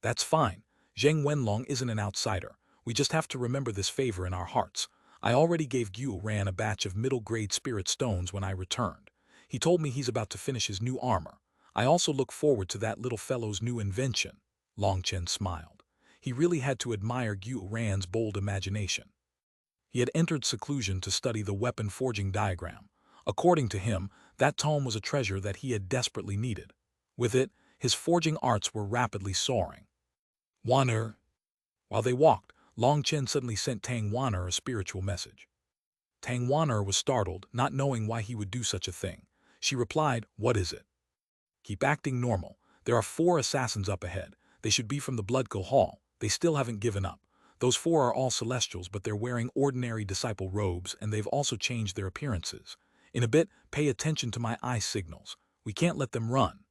That's fine. Zheng Wenlong isn't an outsider. We just have to remember this favor in our hearts. I already gave Guo Ran a batch of middle-grade spirit stones when I returned. He told me he's about to finish his new armor. I also look forward to that little fellow's new invention. Long Chen smiled. He really had to admire Guo Ran's bold imagination. He had entered seclusion to study the weapon forging diagram. According to him, that tome was a treasure that he had desperately needed. With it, his forging arts were rapidly soaring. Wan'er. While they walked, Long Chen suddenly sent Tang Wan'er a spiritual message. Tang Wan'er was startled, not knowing why he would do such a thing. She replied, "What is it?" "Keep acting normal. There are 4 assassins up ahead. They should be from the Bloodco Hall. They still haven't given up. Those 4 are all celestials, but they're wearing ordinary disciple robes, and they've also changed their appearances. In a bit, pay attention to my eye signals. We can't let them run."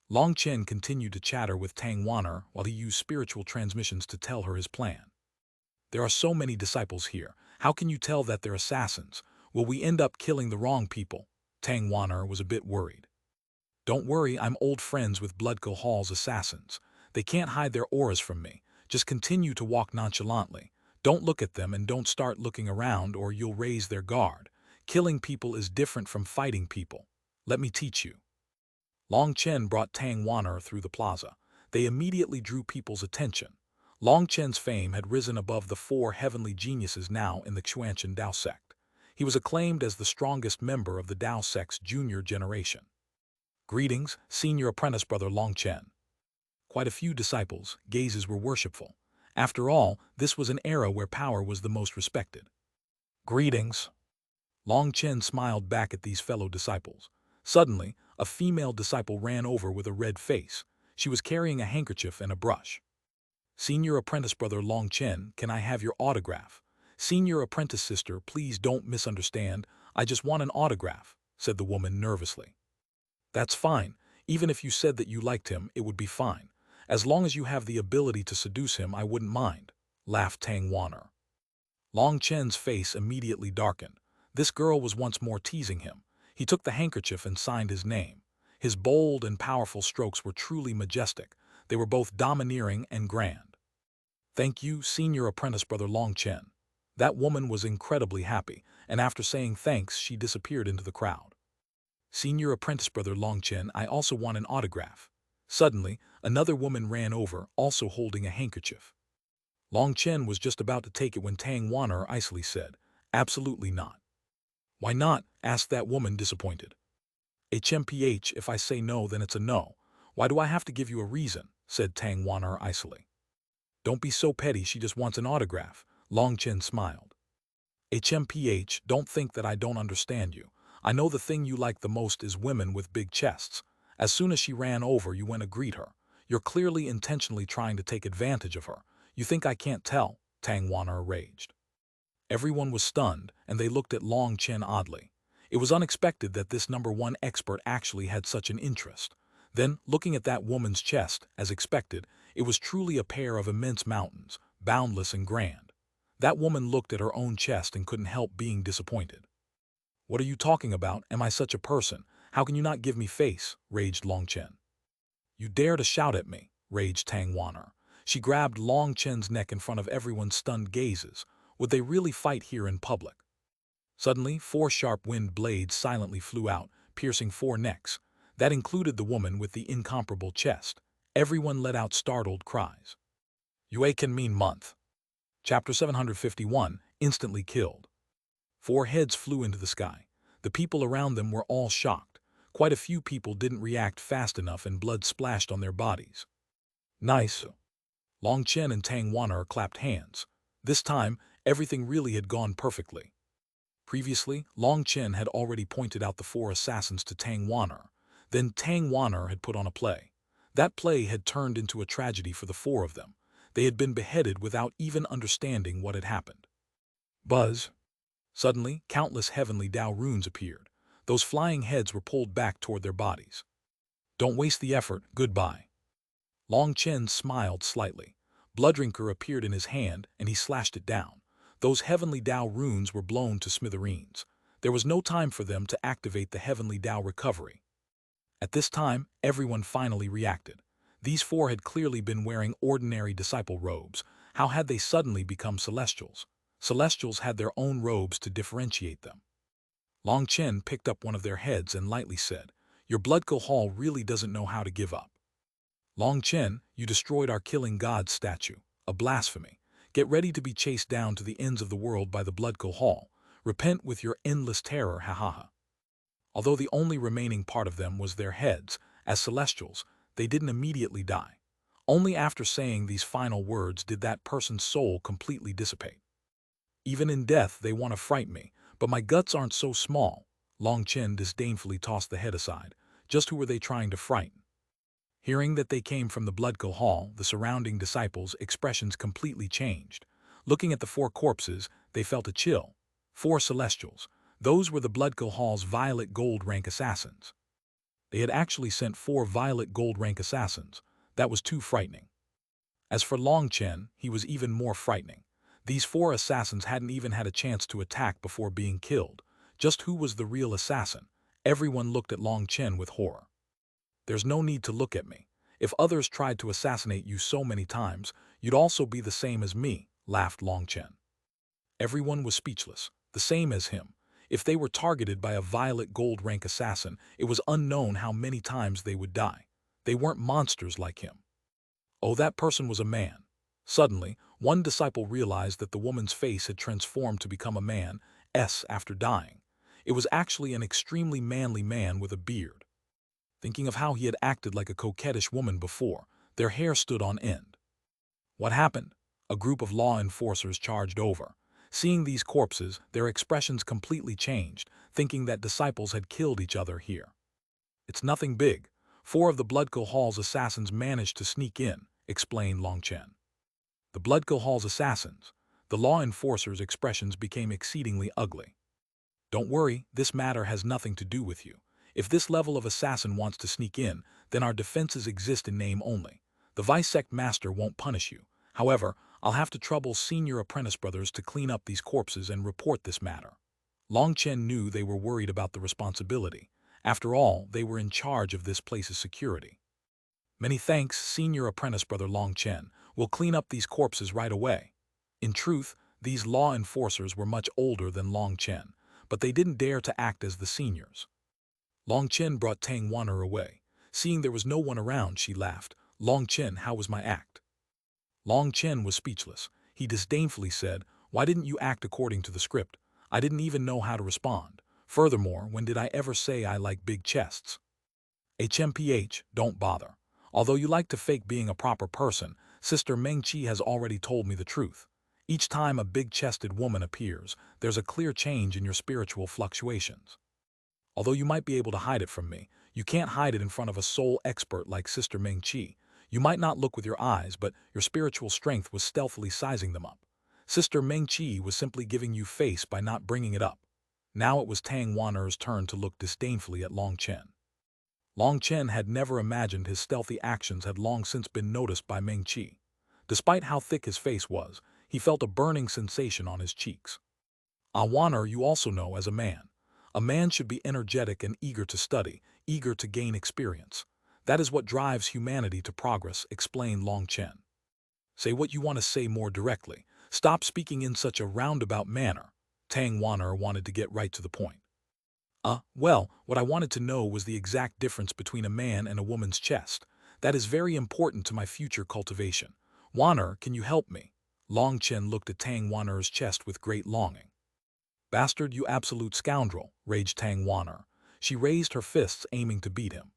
Long Chen continued to chatter with Tang Wan'er while he used spiritual transmissions to tell her his plan. "There are so many disciples here. How can you tell that they're assassins? Will we end up killing the wrong people?" Tang Wan'er was a bit worried. "Don't worry, I'm old friends with Bloodco Hall's assassins. They can't hide their auras from me. Just continue to walk nonchalantly. Don't look at them and don't start looking around or you'll raise their guard. Killing people is different from fighting people. Let me teach you." Long Chen brought Tang Wan'er through the plaza. They immediately drew people's attention. Long Chen's fame had risen above the 4 heavenly geniuses now in the Xuanhuan Dao sect. He was acclaimed as the strongest member of the Dao sect's junior generation. "Greetings, senior apprentice brother Long Chen." Quite a few disciples' gazes were worshipful. After all, this was an era where power was the most respected. "Greetings." Long Chen smiled back at these fellow disciples. Suddenly, a female disciple ran over with a red face. She was carrying a handkerchief and a brush. Senior apprentice brother Long Chen, can I have your autograph? Senior apprentice sister, please don't misunderstand. I just want an autograph, said the woman nervously. That's fine. Even if you said that you liked him, it would be fine. As long as you have the ability to seduce him, I wouldn't mind, laughed Xuanhuan. Long Chen's face immediately darkened. This girl was once more teasing him. He took the handkerchief and signed his name. His bold and powerful strokes were truly majestic. They were both domineering and grand. Thank you, senior apprentice brother Long Chen. That woman was incredibly happy, and after saying thanks, she disappeared into the crowd. Senior apprentice brother Long Chen, I also want an autograph. Suddenly, another woman ran over, also holding a handkerchief. Long Chen was just about to take it when Xuanhuan icily said, absolutely not. Why not? Asked that woman, disappointed. HMPH, if I say no, then it's a no. Why do I have to give you a reason? Said Xuanhuan icily. Don't be so petty, she just wants an autograph. Long Chen smiled. HMPH, don't think that I don't understand you. I know the thing you like the most is women with big chests. As soon as she ran over, you went to greet her. You're clearly intentionally trying to take advantage of her. You think I can't tell? Xuanhuan raged. Everyone was stunned, and they looked at Long Chen oddly. It was unexpected that this #1 expert actually had such an interest. Then, looking at that woman's chest, as expected, it was truly a pair of immense mountains, boundless and grand. That woman looked at her own chest and couldn't help being disappointed. What are you talking about? Am I such a person? How can you not give me face? Raged Long Chen. You dare to shout at me? Raged Xuanhuan. She grabbed Long Chen's neck in front of everyone's stunned gazes. Would they really fight here in public? Suddenly, 4 sharp wind blades silently flew out, piercing 4 necks. That included the woman with the incomparable chest. Everyone let out startled cries. Yue can mean month. Chapter 751, instantly killed. 4 heads flew into the sky. The people around them were all shocked. Quite a few people didn't react fast enough and blood splashed on their bodies. Nice. Long Chen and Xuanhuan clapped hands. This time, everything really had gone perfectly. Previously, Long Chen had already pointed out the 4 assassins to Xuanhuan. Then Xuanhuan had put on a play. That play had turned into a tragedy for the 4 of them. They had been beheaded without even understanding what had happened. Buzz. Suddenly, countless heavenly Dao runes appeared. Those flying heads were pulled back toward their bodies. Don't waste the effort, goodbye. Long Chen smiled slightly. Blooddrinker appeared in his hand, and he slashed it down. Those heavenly Dao runes were blown to smithereens. There was no time for them to activate the heavenly Dao recovery. At this time, everyone finally reacted. These 4 had clearly been wearing ordinary disciple robes. How had they suddenly become celestials? Celestials had their own robes to differentiate them. Long Chen picked up one of their heads and lightly said, Your blood Hall really doesn't know how to give up. Long Chen, you destroyed our killing god statue. A blasphemy. Get ready to be chased down to the ends of the world by the blood Hall. Repent with your endless terror, ha ha ha. Although the only remaining part of them was their heads, as celestials, they didn't immediately die. Only after saying these final words did that person's soul completely dissipate. Even in death they want to frighten me, but my guts aren't so small. Long Chen disdainfully tossed the head aside. Just who were they trying to frighten? Hearing that they came from the blood Hall, the surrounding disciples' expressions completely changed. Looking at the 4 corpses, they felt a chill. 4 celestials. Those were the blood Hall's violet gold rank assassins. They had actually sent 4 violet gold rank assassins. That was too frightening. As for Long Chen, he was even more frightening. These 4 assassins hadn't even had a chance to attack before being killed. Just who was the real assassin? Everyone looked at Long Chen with horror. There's no need to look at me. If others tried to assassinate you so many times, you'd also be the same as me, laughed Long Chen. Everyone was speechless, the same as him. If they were targeted by a violet gold rank assassin, it was unknown how many times they would die. They weren't monsters like him. Oh, that person was a man. Suddenly, one disciple realized that the woman's face had transformed to become a man's after dying. It was actually an extremely manly man with a beard. Thinking of how he had acted like a coquettish woman before, their hair stood on end. What happened? A group of law enforcers charged over. Seeing these corpses, their expressions completely changed, thinking that disciples had killed each other here. It's nothing big. 4 of the blood Hall's assassins managed to sneak in, explained Long Chen. The Bloodkill Hall's assassins. The law enforcers' expressions became exceedingly ugly. Don't worry, this matter has nothing to do with you. If this level of assassin wants to sneak in, then our defenses exist in name only. The Vice-Sect Master won't punish you. However, I'll have to trouble senior apprentice brothers to clean up these corpses and report this matter. Long Chen knew they were worried about the responsibility. After all, they were in charge of this place's security. Many thanks, senior apprentice brother Long Chen. We'll clean up these corpses right away. In truth, these law enforcers were much older than Long Chen, but they didn't dare to act as the seniors. Long Chen brought Tang Wan'er away. Seeing there was no one around, she laughed. Long Chen, how was my act? Long Chen was speechless. He disdainfully said, why didn't you act according to the script? I didn't even know how to respond. Furthermore, when did I ever say I like big chests? HMPH, don't bother. Although you like to fake being a proper person, Sister Meng Qi has already told me the truth. Each time a big-chested woman appears, there's a clear change in your spiritual fluctuations. Although you might be able to hide it from me, you can't hide it in front of a soul expert like Sister Meng Qi. You might not look with your eyes, but your spiritual strength was stealthily sizing them up. Sister Meng Qi was simply giving you face by not bringing it up. Now it was Tang Wan'er's turn to look disdainfully at Long Chen. Long Chen had never imagined his stealthy actions had long since been noticed by Meng Qi. Despite how thick his face was, he felt a burning sensation on his cheeks. Wan'er you also know as a man. A man should be energetic and eager to study, eager to gain experience. That is what drives humanity to progress, explained Long Chen. Say what you want to say more directly. Stop speaking in such a roundabout manner. Tang Wan'er wanted to get right to the point. Well, what I wanted to know was the exact difference between a man and a woman's chest. That is very important to my future cultivation. Wan'er, can you help me? Long Chen looked at Tang Wan'er's chest with great longing. Bastard, you absolute scoundrel, raged Tang Wan'er. She raised her fists aiming to beat him.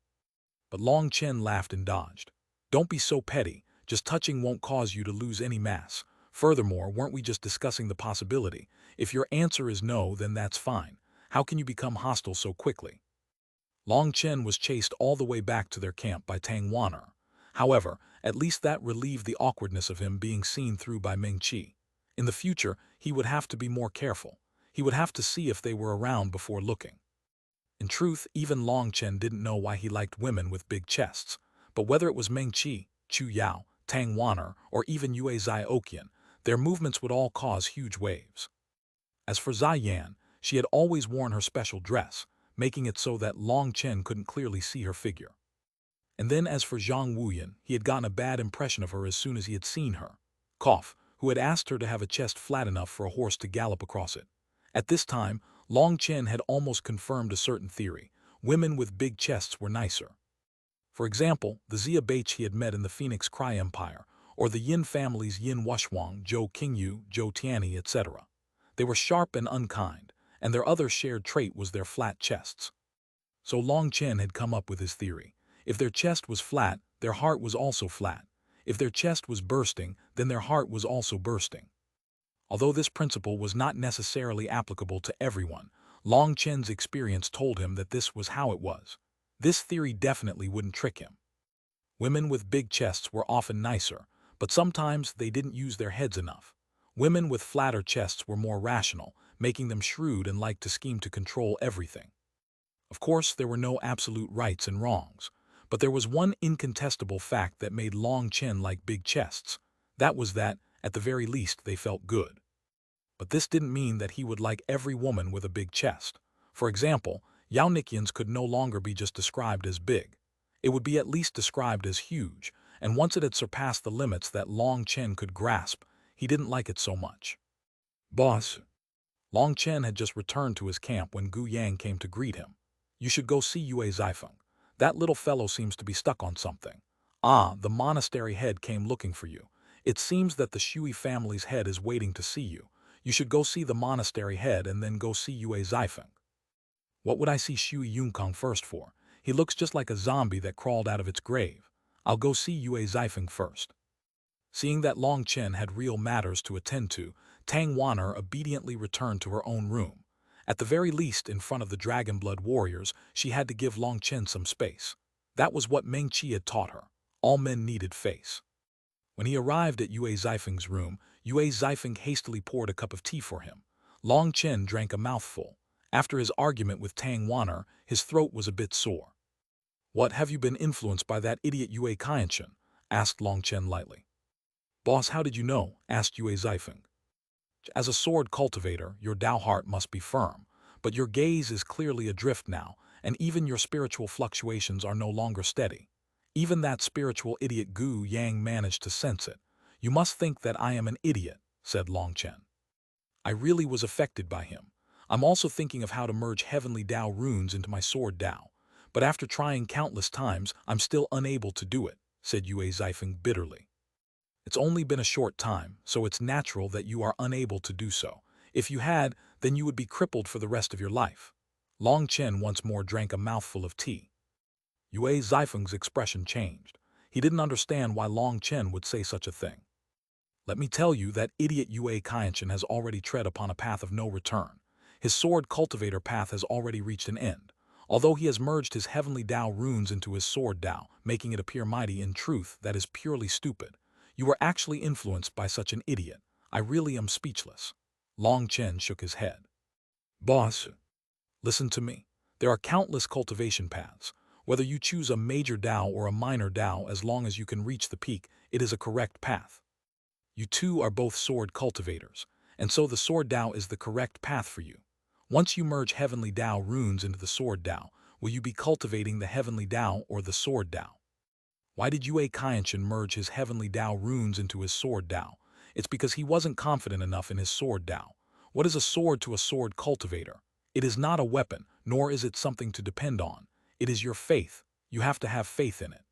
But Long Chen laughed and dodged. Don't be so petty, just touching won't cause you to lose any mass. Furthermore, weren't we just discussing the possibility? If your answer is no, then that's fine. How can you become hostile so quickly? Long Chen was chased all the way back to their camp by Tang Wan'er. However, at least that relieved the awkwardness of him being seen through by Meng Qi. In the future, he would have to be more careful. He would have to see if they were around before looking. In truth, even Long Chen didn't know why he liked women with big chests. But whether it was Meng Qi, Chu Yao, Tang Wan'er, or even Yue Zai Oqian, their movements would all cause huge waves. As for Zai Yan, she had always worn her special dress, making it so that Long Chen couldn't clearly see her figure. And then as for Zhang Wuyan, he had gotten a bad impression of her as soon as he had seen her. Cough, who had asked her to have a chest flat enough for a horse to gallop across it. At this time, Long Chen had almost confirmed a certain theory. Women with big chests were nicer. For example, the Xia Baich he had met in the Phoenix Cry Empire, or the Yin family's Yin Wuxuang, Zhou Qingyu, Zhou Tianyi, etc. They were sharp and unkind, and their other shared trait was their flat chests. So Long Chen had come up with his theory. If their chest was flat, their heart was also flat. If their chest was bursting, then their heart was also bursting. Although this principle was not necessarily applicable to everyone, Long Chen's experience told him that this was how it was. This theory definitely wouldn't trick him. Women with big chests were often nicer, but sometimes they didn't use their heads enough. Women with flatter chests were more rational, making them shrewd and liked to scheme to control everything. Of course, there were no absolute rights and wrongs, but there was one incontestable fact that made Long Chen like big chests. That was that, at the very least, they felt good. But this didn't mean that he would like every woman with a big chest. For example, Yao Nikian's could no longer be just described as big. It would be at least described as huge, and once it had surpassed the limits that Long Chen could grasp, he didn't like it so much. Boss. Long Chen had just returned to his camp when Gu Yang came to greet him. You should go see Yue Zaifeng. That little fellow seems to be stuck on something. The monastery head came looking for you. It seems that the Shui family's head is waiting to see you. You should go see the monastery head and then go see Yue Zaifeng. What would I see Shui Yunкang first for? He looks just like a zombie that crawled out of its grave. I'll go see Yue Zaifeng first. Seeing that Long Chen had real matters to attend to, Tang Wan'er obediently returned to her own room. At the very least, in front of the Dragon Blood warriors, she had to give Long Chen some space. That was what Meng Qi had taught her. All men needed face. When he arrived at Yue Zifeng's room, Yue Zifeng hastily poured a cup of tea for him. Long Chen drank a mouthful. After his argument with Tang Wan'er, his throat was a bit sore. "What, have you been influenced by that idiot Yue Qianchen?" asked Long Chen lightly. "Boss, how did you know?" asked Yue Zifeng. "As a sword cultivator, your Dao heart must be firm, but your gaze is clearly adrift now, and even your spiritual fluctuations are no longer steady. Even that spiritual idiot Gu Yang managed to sense it. You must think that I am an idiot," said Long Chen. "I really was affected by him. I'm also thinking of how to merge heavenly Dao runes into my sword Dao, but after trying countless times, I'm still unable to do it," said Yue Zifeng bitterly. "It's only been a short time, so it's natural that you are unable to do so. If you had, then you would be crippled for the rest of your life." Long Chen once more drank a mouthful of tea. Yue Zifeng's expression changed. He didn't understand why Long Chen would say such a thing. "Let me tell you that idiot Yue Qianchen has already tread upon a path of no return. His sword cultivator path has already reached an end. Although he has merged his heavenly Dao runes into his sword Dao, making it appear mighty, in truth that is purely stupid. You were actually influenced by such an idiot. I really am speechless." Long Chen shook his head. "Boss, listen to me. There are countless cultivation paths. Whether you choose a major Dao or a minor Dao, as long as you can reach the peak, it is a correct path. You two are both sword cultivators, and so the sword Dao is the correct path for you. Once you merge heavenly Dao runes into the sword Dao, will you be cultivating the heavenly Dao or the sword Dao?" Why did Yue Qianchen merge his heavenly Dao runes into his sword Dao? It's because he wasn't confident enough in his sword Dao. What is a sword to a sword cultivator? It is not a weapon, nor is it something to depend on. It is your faith. You have to have faith in it.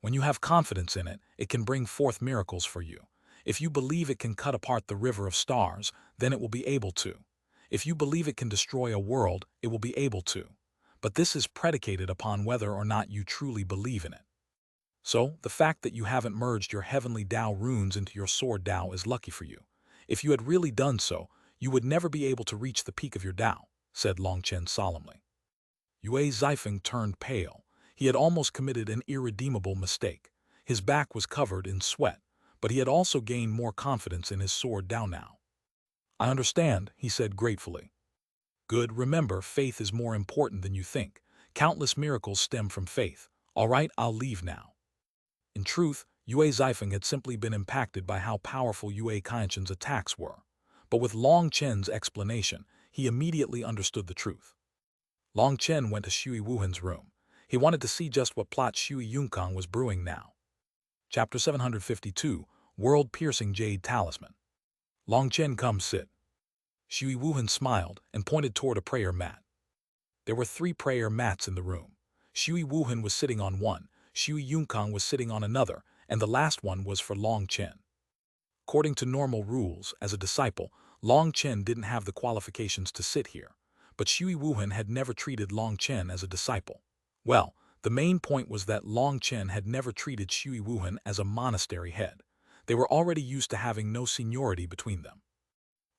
When you have confidence in it, it can bring forth miracles for you. If you believe it can cut apart the river of stars, then it will be able to. If you believe it can destroy a world, it will be able to. But this is predicated upon whether or not you truly believe in it. So, the fact that you haven't merged your heavenly Dao runes into your sword Dao is lucky for you. If you had really done so, you would never be able to reach the peak of your Dao," said Long Chen solemnly. Yue Zifeng turned pale. He had almost committed an irredeemable mistake. His back was covered in sweat, but he had also gained more confidence in his sword Dao now. "I understand," he said gratefully. "Good, remember, faith is more important than you think. Countless miracles stem from faith. All right, I'll leave now." In truth, Yue Zifeng had simply been impacted by how powerful Yue Qianchen's attacks were. But with Long Chen's explanation, he immediately understood the truth. Long Chen went to Shui Wuhan's room. He wanted to see just what plot Shui Yunкang was brewing now. Chapter 752, World-Piercing Jade Talisman. "Long Chen, come sit." Shui Wuhan smiled and pointed toward a prayer mat. There were 3 prayer mats in the room. Shui Wuhan was sitting on one, Shui Yunкang was sitting on another, and the last one was for Long Chen. According to normal rules, as a disciple, Long Chen didn't have the qualifications to sit here, but Shui Wuhan had never treated Long Chen as a disciple. Well, the main point was that Long Chen had never treated Shui Wuhan as a monastery head. They were already used to having no seniority between them.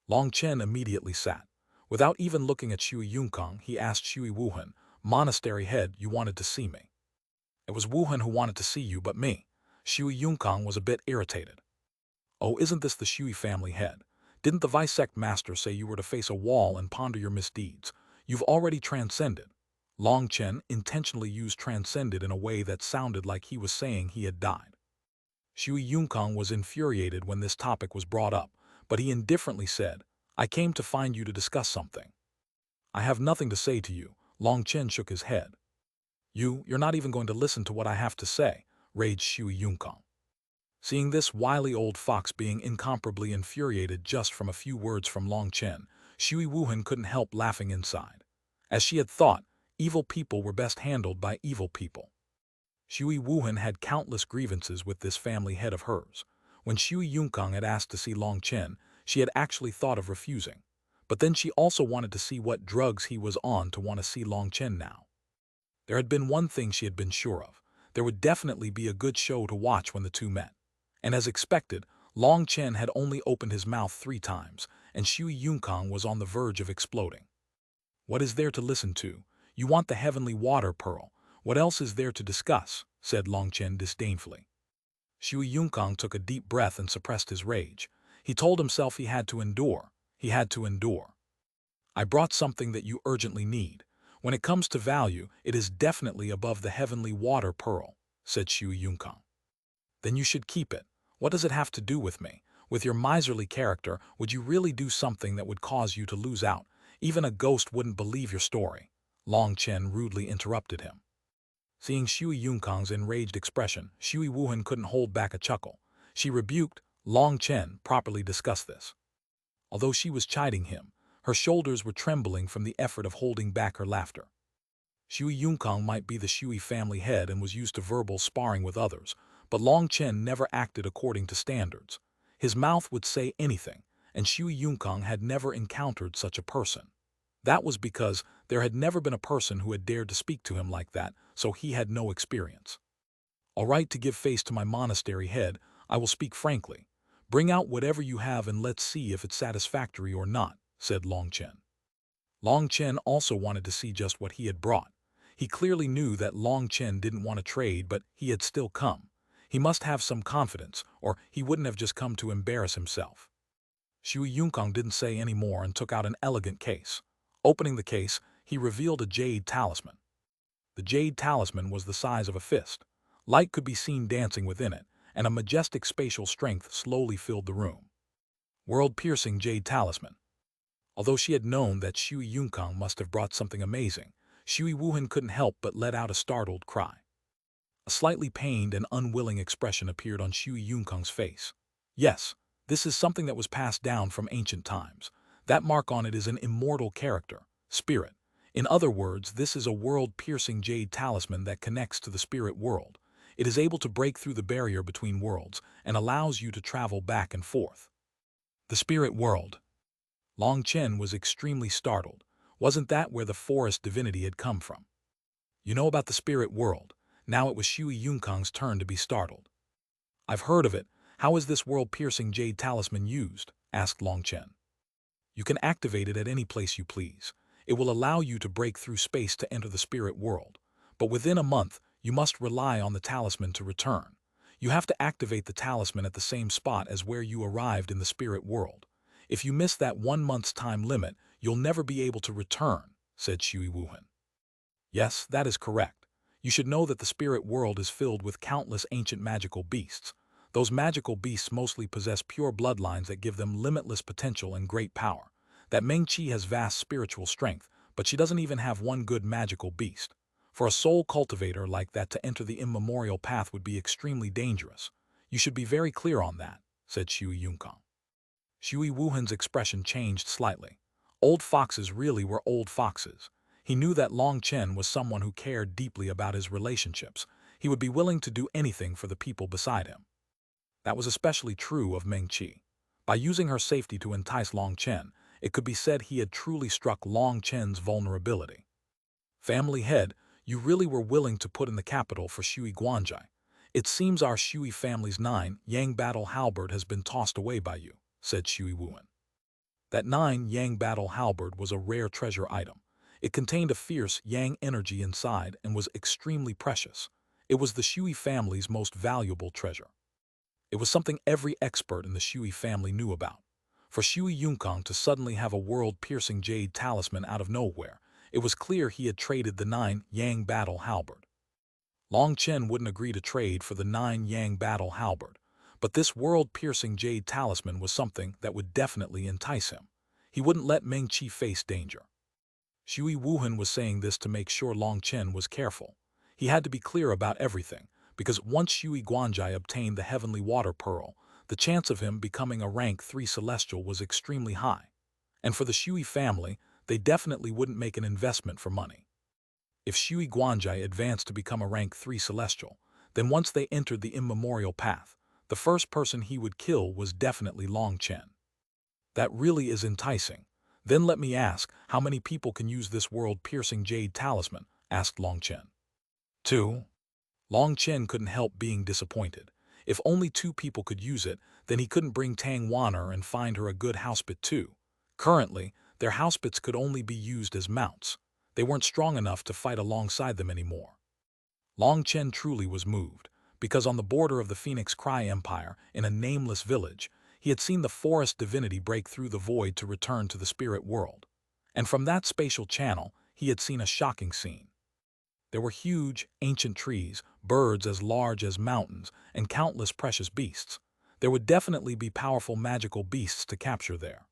Long Chen immediately sat. Without even looking at Shui Yunкang, he asked Shui Wuhan, "Monastery head, you wanted to see me." "It was Wuhan who wanted to see you, but me." Shui Yunкang was a bit irritated. "Oh, isn't this the Shui family head? Didn't the vice-sect master say you were to face a wall and ponder your misdeeds? You've already transcended." Long Chen intentionally used transcended in a way that sounded like he was saying he had died. Shui Yunкang was infuriated when this topic was brought up, but he indifferently said, "I came to find you to discuss something." "I have nothing to say to you." Long Chen shook his head. You're not even going to listen to what I have to say," raged Shui Yunкang. Seeing this wily old fox being incomparably infuriated just from a few words from Long Chen, Shui Wuhan couldn't help laughing inside. As she had thought, evil people were best handled by evil people. Shui Wuhan had countless grievances with this family head of hers. When Shui Yunкang had asked to see Long Chen, she had actually thought of refusing. But then she also wanted to see what drugs he was on to want to see Long Chen now. There had been one thing she had been sure of. There would definitely be a good show to watch when the two met. And as expected, Long Chen had only opened his mouth 3 times, and Shui Yunкang was on the verge of exploding. "What is there to listen to? You want the heavenly water pearl. What else is there to discuss?" said Long Chen disdainfully. Shui Yunкang took a deep breath and suppressed his rage. He told himself he had to endure. He had to endure. I brought something that you urgently need. When it comes to value, it is definitely above the heavenly water pearl, said Shui Yunкang. Then you should keep it. What does it have to do with me? With your miserly character, would you really do something that would cause you to lose out? Even a ghost wouldn't believe your story. Long Chen rudely interrupted him. Seeing Shui Yunкang's enraged expression, Shui Wuhan couldn't hold back a chuckle. She rebuked Long Chen properly discuss this. Although she was chiding him, her shoulders were trembling from the effort of holding back her laughter. Shui Yunкang might be the Shui family head and was used to verbal sparring with others, but Long Chen never acted according to standards. His mouth would say anything, and Shui Yunкang had never encountered such a person. That was because there had never been a person who had dared to speak to him like that, so he had no experience. All right, to give face to my monastery head, I will speak frankly. Bring out whatever you have and let's see if it's satisfactory or not, said Long Chen. Long Chen also wanted to see just what he had brought. He clearly knew that Long Chen didn't want to trade, but he had still come. He must have some confidence, or he wouldn't have just come to embarrass himself. Shui Yunкang didn't say any more and took out an elegant case. Opening the case, he revealed a jade talisman. The jade talisman was the size of a fist. Light could be seen dancing within it, and a majestic spatial strength slowly filled the room. World-piercing jade talisman. Although she had known that Shui Yunкang must have brought something amazing, Shui Wuhan couldn't help but let out a startled cry. A slightly pained and unwilling expression appeared on Shui Yunкang's face. Yes, this is something that was passed down from ancient times. That mark on it is an immortal character, spirit. In other words, this is a world-piercing jade talisman that connects to the spirit world. It is able to break through the barrier between worlds and allows you to travel back and forth. The spirit world. Long Chen was extremely startled. Wasn't that where the forest divinity had come from? You know about the spirit world. Now it was Shui Yunкang's turn to be startled. I've heard of it. How is this world-piercing jade talisman used? Asked Long Chen. You can activate it at any place you please. It will allow you to break through space to enter the spirit world. But within a month, you must rely on the talisman to return. You have to activate the talisman at the same spot as where you arrived in the spirit world. If you miss that 1 month's time limit, you'll never be able to return, said Shui Wuhan. Yes, that is correct. You should know that the spirit world is filled with countless ancient magical beasts. Those magical beasts mostly possess pure bloodlines that give them limitless potential and great power. That Meng-Chi has vast spiritual strength, but she doesn't even have one good magical beast. For a soul cultivator like that to enter the immemorial path would be extremely dangerous. You should be very clear on that, said Shui Yunкang. Shui Wuhan's expression changed slightly. Old foxes really were old foxes. He knew that Long Chen was someone who cared deeply about his relationships. He would be willing to do anything for the people beside him. That was especially true of Meng-Chi. By using her safety to entice Long Chen, it could be said he had truly struck Long Chen's vulnerability. Family head, you really were willing to put in the capital for Shui Guanjai. It seems our Shui family's 9 Yang battle halberd has been tossed away by you, said Shui Wuhan. That 9 Yang battle halberd was a rare treasure item. It contained a fierce Yang energy inside and was extremely precious. It was the Shui family's most valuable treasure. It was something every expert in the Shui family knew about. For Shui Yunкang to suddenly have a world-piercing jade talisman out of nowhere, it was clear he had traded the 9 Yang battle halberd. Long Chen wouldn't agree to trade for the 9 Yang battle halberd, but this world-piercing jade talisman was something that would definitely entice him. He wouldn't let Meng-Chi face danger. Shui Wuhan was saying this to make sure Long Chen was careful. He had to be clear about everything, because once Shui Guanjai obtained the heavenly water pearl, the chance of him becoming a rank 3 celestial was extremely high. And for the Shui family, they definitely wouldn't make an investment for money. If Shui Guanjai advanced to become a rank 3 celestial, then once they entered the immemorial path, the first person he would kill was definitely Long Chen. That really is enticing. Then let me ask, how many people can use this world-piercing jade talisman? Asked Long Chen. 2. Long Chen couldn't help being disappointed. If only 2 people could use it, then he couldn't bring Tang Wan'er and find her a good housebit too. Currently, their housebits could only be used as mounts. They weren't strong enough to fight alongside them anymore. Long Chen truly was moved. because on the border of the Phoenix Cry Empire, in a nameless village, he had seen the forest divinity break through the void to return to the spirit world. And from that spatial channel, he had seen a shocking scene. There were huge, ancient trees, birds as large as mountains, and countless precious beasts. There would definitely be powerful magical beasts to capture there.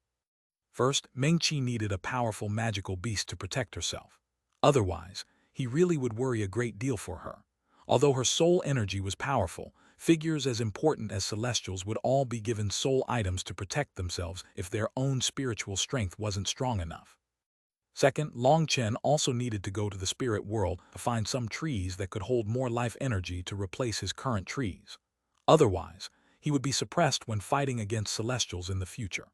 First, Meng-Chi needed a powerful magical beast to protect herself. Otherwise, he really would worry a great deal for her. Although her soul energy was powerful, figures as important as celestials would all be given soul items to protect themselves if their own spiritual strength wasn't strong enough. Second, Long Chen also needed to go to the spirit world to find some trees that could hold more life energy to replace his current trees. Otherwise, he would be suppressed when fighting against celestials in the future.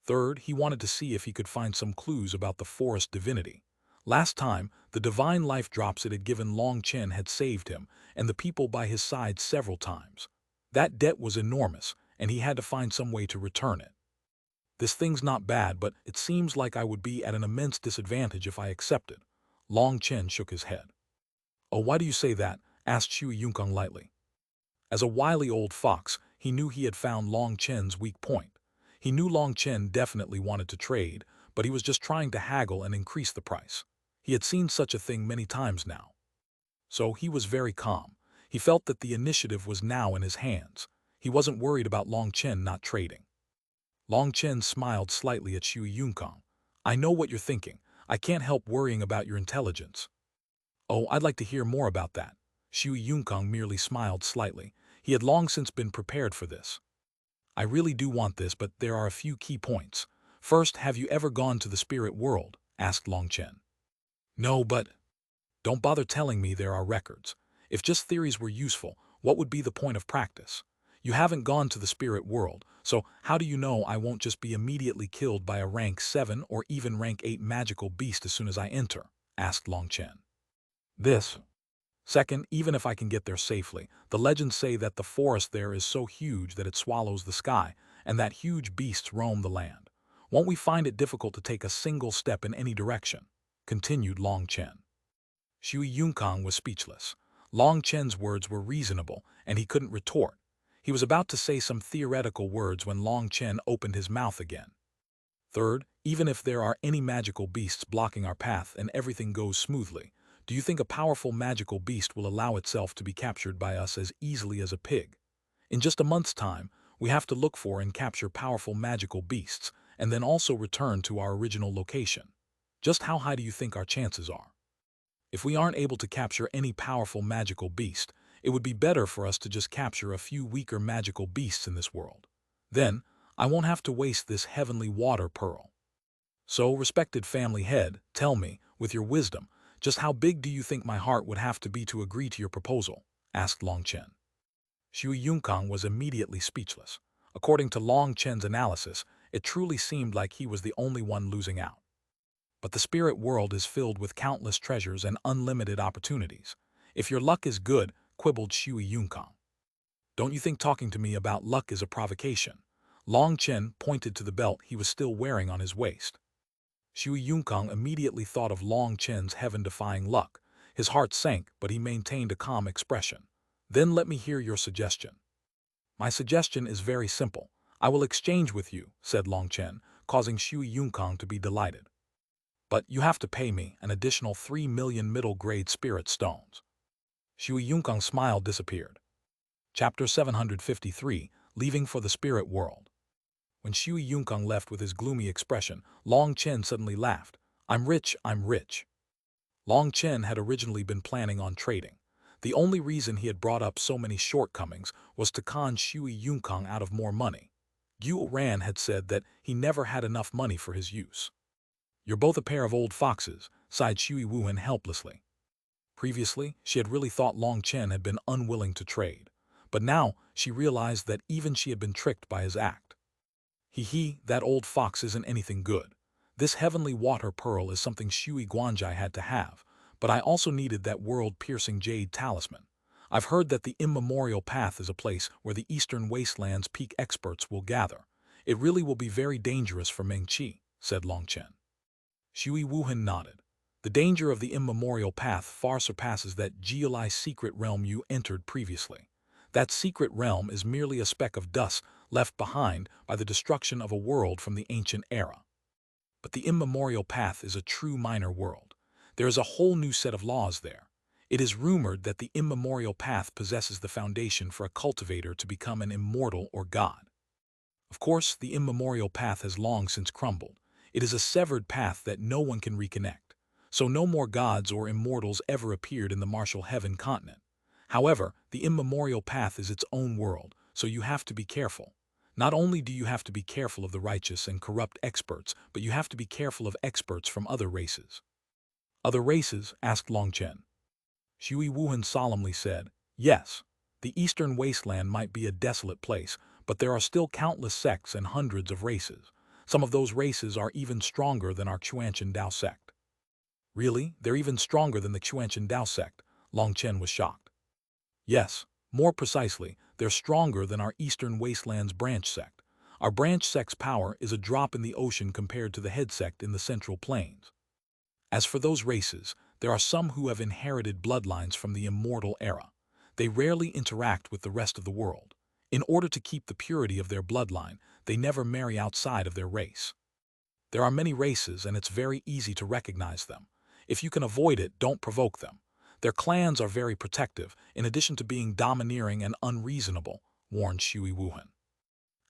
Third, he wanted to see if he could find some clues about the forest divinity. Last time, the divine life drops it had given Long Chen had saved him and the people by his side several times. That debt was enormous, and he had to find some way to return it. This thing's not bad, but it seems like I would be at an immense disadvantage if I accepted. Long Chen shook his head. Oh, why do you say that? Asked Shui Yungang lightly. As a wily old fox, he knew he had found Long Chen's weak point. He knew Long Chen definitely wanted to trade, but he was just trying to haggle and increase the price. He had seen such a thing many times now. So he was very calm. He felt that the initiative was now in his hands. He wasn't worried about Long Chen not trading. Long Chen smiled slightly at Shui Yungang. I know what you're thinking. I can't help worrying about your intelligence. Oh, I'd like to hear more about that. Shui Yungang merely smiled slightly. He had long since been prepared for this. I really do want this, but there are a few key points. First, have you ever gone to the spirit world? Asked Long Chen. No, but... Don't bother telling me there are records. If just theories were useful, what would be the point of practice? You haven't gone to the spirit world, so how do you know I won't just be immediately killed by a rank 7 or even rank 8 magical beast as soon as I enter? Asked Long Chen. This. Second, even if I can get there safely, the legends say that the forest there is so huge that it swallows the sky, and that huge beasts roam the land. Won't we find it difficult to take a single step in any direction? Continued Long Chen. Shui Yungang was speechless. Long Chen's words were reasonable, and he couldn't retort. He was about to say some theoretical words when Long Chen opened his mouth again. Third, even if there are any magical beasts blocking our path and everything goes smoothly, do you think a powerful magical beast will allow itself to be captured by us as easily as a pig? In just a month's time, we have to look for and capture powerful magical beasts, and then also return to our original location. Just how high do you think our chances are? If we aren't able to capture any powerful magical beast, it would be better for us to just capture a few weaker magical beasts in this world. Then, I won't have to waste this heavenly water pearl. So, respected family head, tell me, with your wisdom, just how big do you think my heart would have to be to agree to your proposal? Asked Long Chen. Shui Yungang was immediately speechless. According to Long Chen's analysis, it truly seemed like he was the only one losing out. But the spirit world is filled with countless treasures and unlimited opportunities. If your luck is good, quibbled Shui Yungang. Don't you think talking to me about luck is a provocation? Long Chen pointed to the belt he was still wearing on his waist. Shui Yungang immediately thought of Long Chen's heaven-defying luck. His heart sank, but he maintained a calm expression. Then let me hear your suggestion. My suggestion is very simple. I will exchange with you, said Long Chen, causing Shui Yungang to be delighted. But you have to pay me an additional 3 million middle-grade spirit stones. Shui Yungang smile disappeared. Chapter 753, Leaving for the Spirit World. When Shui Yungang left with his gloomy expression, Long Chen suddenly laughed. I'm rich, I'm rich. Long Chen had originally been planning on trading. The only reason he had brought up so many shortcomings was to con Shui Yungang out of more money. Gu Ran had said that he never had enough money for his use. You're both a pair of old foxes, sighed Shui Wuhan helplessly. Previously, she had really thought Long Chen had been unwilling to trade. But now, she realized that even she had been tricked by his act. That old fox isn't anything good. This heavenly water pearl is something Shui Guanjai had to have, but I also needed that world-piercing jade talisman. I've heard that the immemorial path is a place where the eastern wasteland's peak experts will gather. It really will be very dangerous for Meng-Chi, said Long Chen. Shui Wuhan nodded. The danger of the immemorial path far surpasses that GLI secret realm you entered previously. That secret realm is merely a speck of dust left behind by the destruction of a world from the ancient era. But the immemorial path is a true minor world. There is a whole new set of laws there. It is rumored that the immemorial path possesses the foundation for a cultivator to become an immortal or god. Of course, the immemorial path has long since crumbled. It is a severed path that no one can reconnect. So no more gods or immortals ever appeared in the martial heaven continent. However, the immemorial path is its own world, so you have to be careful. Not only do you have to be careful of the righteous and corrupt experts, but you have to be careful of experts from other races. Other races? Asked Long Chen. Xuanhuan solemnly said, yes. The eastern wasteland might be a desolate place, but there are still countless sects and hundreds of races. Some of those races are even stronger than our Xuanchen Dao sect. Really? They're even stronger than the Xuanchen Dao sect? Long Chen was shocked. Yes, more precisely, they're stronger than our Eastern Wastelands branch sect. Our branch sect's power is a drop in the ocean compared to the head sect in the Central Plains. As for those races, there are some who have inherited bloodlines from the immortal era. They rarely interact with the rest of the world. In order to keep the purity of their bloodline, they never marry outside of their race. There are many races and it's very easy to recognize them. If you can avoid it, don't provoke them. Their clans are very protective, in addition to being domineering and unreasonable, warned Xuanhuan.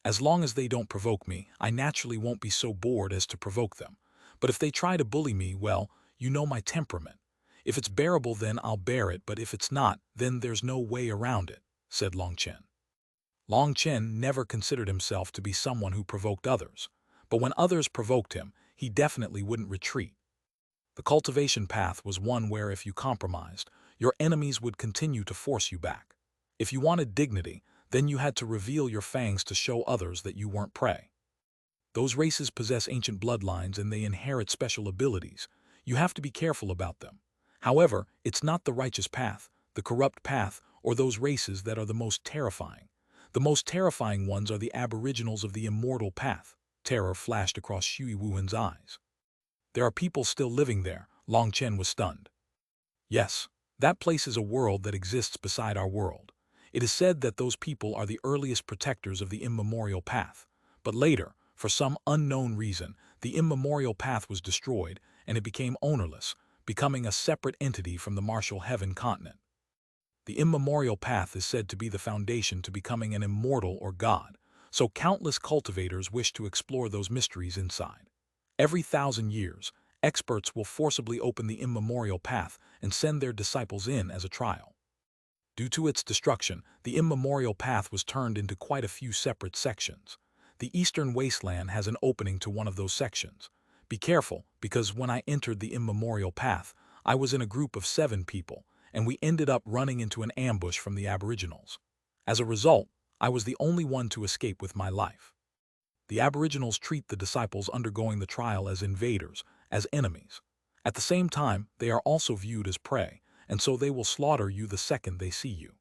As long as they don't provoke me, I naturally won't be so bored as to provoke them. But if they try to bully me, well, you know my temperament. If it's bearable, then I'll bear it, but if it's not, then there's no way around it, said Long Chen. Long Chen never considered himself to be someone who provoked others, but when others provoked him, he definitely wouldn't retreat. The cultivation path was one where if you compromised, your enemies would continue to force you back. If you wanted dignity, then you had to reveal your fangs to show others that you weren't prey. Those races possess ancient bloodlines and they inherit special abilities. You have to be careful about them. However, it's not the righteous path, the corrupt path, or those races that are the most terrifying. The most terrifying ones are the aboriginals of the immortal path. Terror flashed across Xuanhuan's eyes. There are people still living there. Long Chen was stunned. Yes, that place is a world that exists beside our world. It is said that those people are the earliest protectors of the immemorial path. But later, for some unknown reason, the immemorial path was destroyed and it became ownerless, becoming a separate entity from the martial heaven continent. The immemorial path is said to be the foundation to becoming an immortal or god, so countless cultivators wish to explore those mysteries inside. Every 1,000 years, experts will forcibly open the immemorial path and send their disciples in as a trial. Due to its destruction, the immemorial path was turned into quite a few separate sections. The eastern wasteland has an opening to one of those sections. Be careful, because when I entered the immemorial path, I was in a group of 7 people, and we ended up running into an ambush from the aboriginals. As a result, I was the only one to escape with my life. The aboriginals treat the disciples undergoing the trial as invaders, as enemies. At the same time, they are also viewed as prey, and so they will slaughter you the second they see you.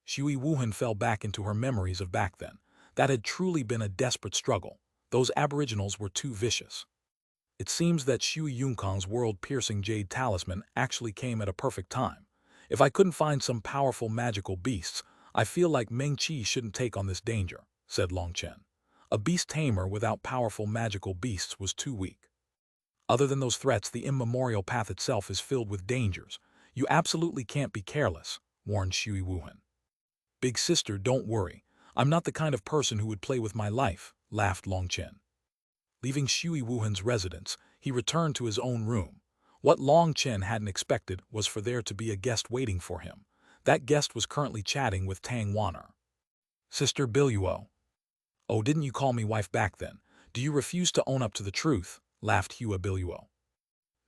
Xuanhuan fell back into her memories of back then. That had truly been a desperate struggle. Those aboriginals were too vicious. It seems that Xuanhuan's world-piercing Jade talisman actually came at a perfect time. If I couldn't find some powerful magical beasts, I feel like Meng Qi shouldn't take on this danger, said Long Chen. A beast tamer without powerful magical beasts was too weak. Other than those threats, the immemorial path itself is filled with dangers. You absolutely can't be careless, warned Xuanhuan. Big sister, don't worry. I'm not the kind of person who would play with my life, laughed Long Chen. Leaving Xuanhuan's residence, he returned to his own room. What Long Chen hadn't expected was for there to be a guest waiting for him. That guest was currently chatting with Tang Wan'er. Sister Biluo. Oh, didn't you call me wife back then? Do you refuse to own up to the truth? Laughed Hua Biluo.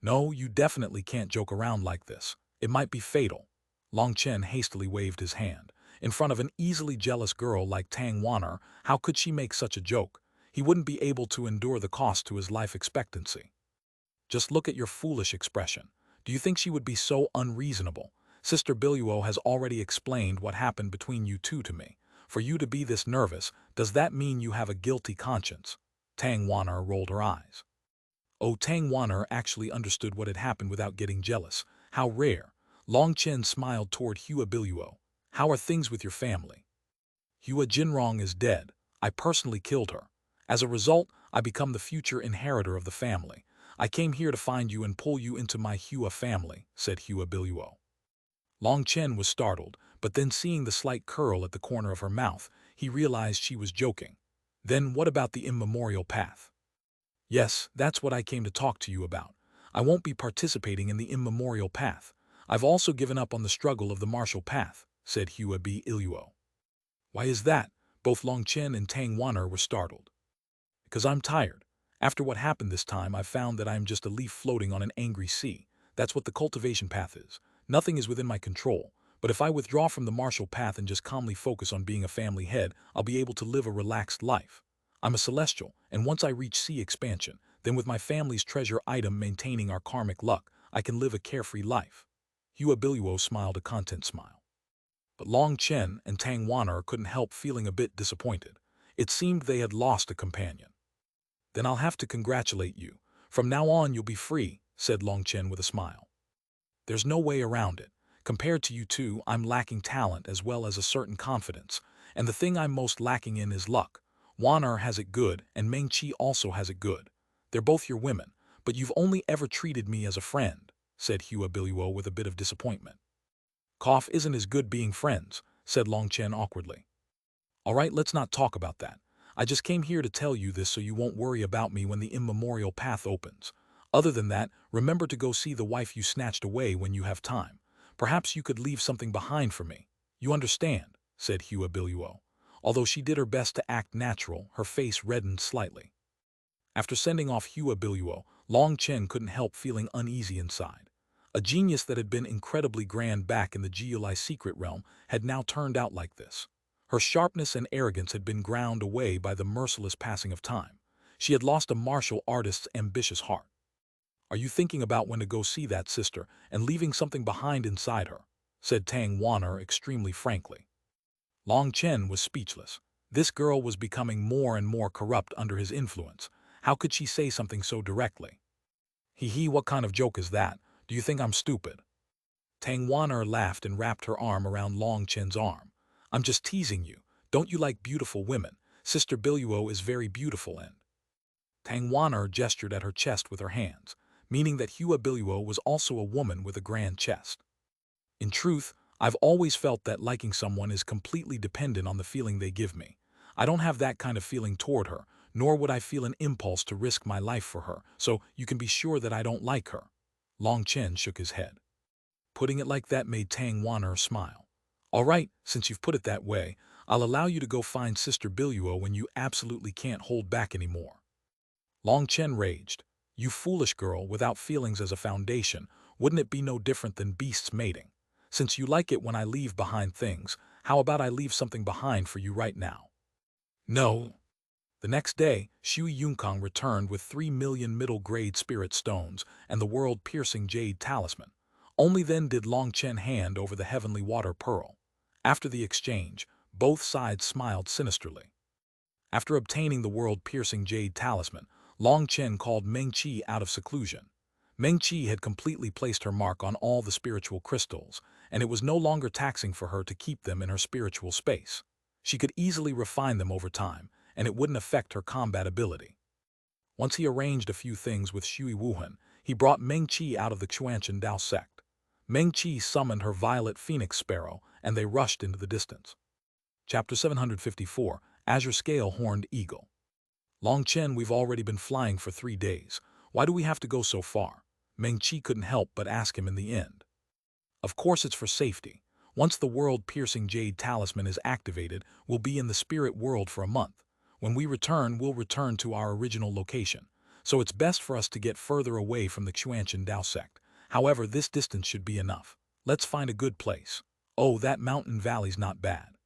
No, you definitely can't joke around like this. It might be fatal. Long Chen hastily waved his hand. In front of an easily jealous girl like Tang Wan'er, how could she make such a joke? He wouldn't be able to endure the cost to his life expectancy. Just look at your foolish expression. Do you think she would be so unreasonable? Sister Biluo has already explained what happened between you two to me. For you to be this nervous, does that mean you have a guilty conscience? Tang Wan'er rolled her eyes. Oh, Tang Wan'er actually understood what had happened without getting jealous. How rare. Long Chen smiled toward Hua Biluo. How are things with your family? Hua Jinrong is dead. I personally killed her. As a result, I become the future inheritor of the family. I came here to find you and pull you into my Hua family, said Hua Biluo. Long Chen was startled, but then seeing the slight curl at the corner of her mouth, he realized she was joking. Then what about the immemorial path? Yes, that's what I came to talk to you about. I won't be participating in the immemorial path. I've also given up on the struggle of the martial path, said Hua Biluo. Why is that? Both Long Chen and Tang Wan'er were startled. Because I'm tired. After what happened this time, I've found that I am just a leaf floating on an angry sea. That's what the cultivation path is. Nothing is within my control. But if I withdraw from the martial path and just calmly focus on being a family head, I'll be able to live a relaxed life. I'm a celestial, and once I reach sea expansion, then with my family's treasure item maintaining our karmic luck, I can live a carefree life. Hua Biluo smiled a content smile. But Long Chen and Tang Wan'er couldn't help feeling a bit disappointed. It seemed they had lost a companion. Then I'll have to congratulate you. From now on you'll be free, said Long Chen with a smile. There's no way around it. Compared to you two, I'm lacking talent as well as a certain confidence, and the thing I'm most lacking in is luck. Wan'er has it good, and Meng Qi also has it good. They're both your women, but you've only ever treated me as a friend, said Hua Biluo with a bit of disappointment. Cough isn't as good being friends, said Long Chen awkwardly. All right, let's not talk about that. I just came here to tell you this so you won't worry about me when the immemorial path opens. Other than that, remember to go see the wife you snatched away when you have time. Perhaps you could leave something behind for me. You understand, said Hua Biluo. Although she did her best to act natural, her face reddened slightly. After sending off Hua Biluo, Long Chen couldn't help feeling uneasy inside. A genius that had been incredibly grand back in the Geolai secret realm had now turned out like this. Her sharpness and arrogance had been ground away by the merciless passing of time. She had lost a martial artist's ambitious heart. Are you thinking about when to go see that sister and leaving something behind inside her? Said Tang Wan'er extremely frankly. Long Chen was speechless. This girl was becoming more and more corrupt under his influence. How could she say something so directly? Hee, what kind of joke is that? Do you think I'm stupid? Tang Wan'er laughed and wrapped her arm around Long Chen's arm. I'm just teasing you. Don't you like beautiful women? Sister Biluo is very beautiful and… Tang Wan'er gestured at her chest with her hands, meaning that Hua Biluo was also a woman with a grand chest. In truth, I've always felt that liking someone is completely dependent on the feeling they give me. I don't have that kind of feeling toward her, nor would I feel an impulse to risk my life for her, so you can be sure that I don't like her. Long Chen shook his head. Putting it like that made Tang Wan'er smile. All right, since you've put it that way, I'll allow you to go find Sister Biluo when you absolutely can't hold back anymore. Long Chen raged. You foolish girl, without feelings as a foundation, wouldn't it be no different than beasts mating? Since you like it when I leave behind things, how about I leave something behind for you right now? No. The next day, Shui Yunкang returned with 3 million middle-grade spirit stones and the world-piercing Jade talisman. Only then did Long Chen hand over the heavenly water pearl. After the exchange, both sides smiled sinisterly. After obtaining the world-piercing Jade talisman, Long Chen called Meng Qi out of seclusion. Meng Qi had completely placed her mark on all the spiritual crystals, and it was no longer taxing for her to keep them in her spiritual space. She could easily refine them over time, and it wouldn't affect her combat ability. Once he arranged a few things with Xuanhuan, he brought Meng Qi out of the Xuanchen Dao sect. Meng Qi summoned her violet phoenix sparrow, and they rushed into the distance. Chapter 754, Azure Scale Horned Eagle. Long Chen, we've already been flying for 3 days. Why do we have to go so far? Meng Qi couldn't help but ask him in the end. Of course it's for safety. Once the world-piercing Jade talisman is activated, we'll be in the spirit world for a month. When we return, we'll return to our original location. So it's best for us to get further away from the Xuanchen Dao sect. However, this distance should be enough. Let's find a good place. Oh, that mountain valley's not bad.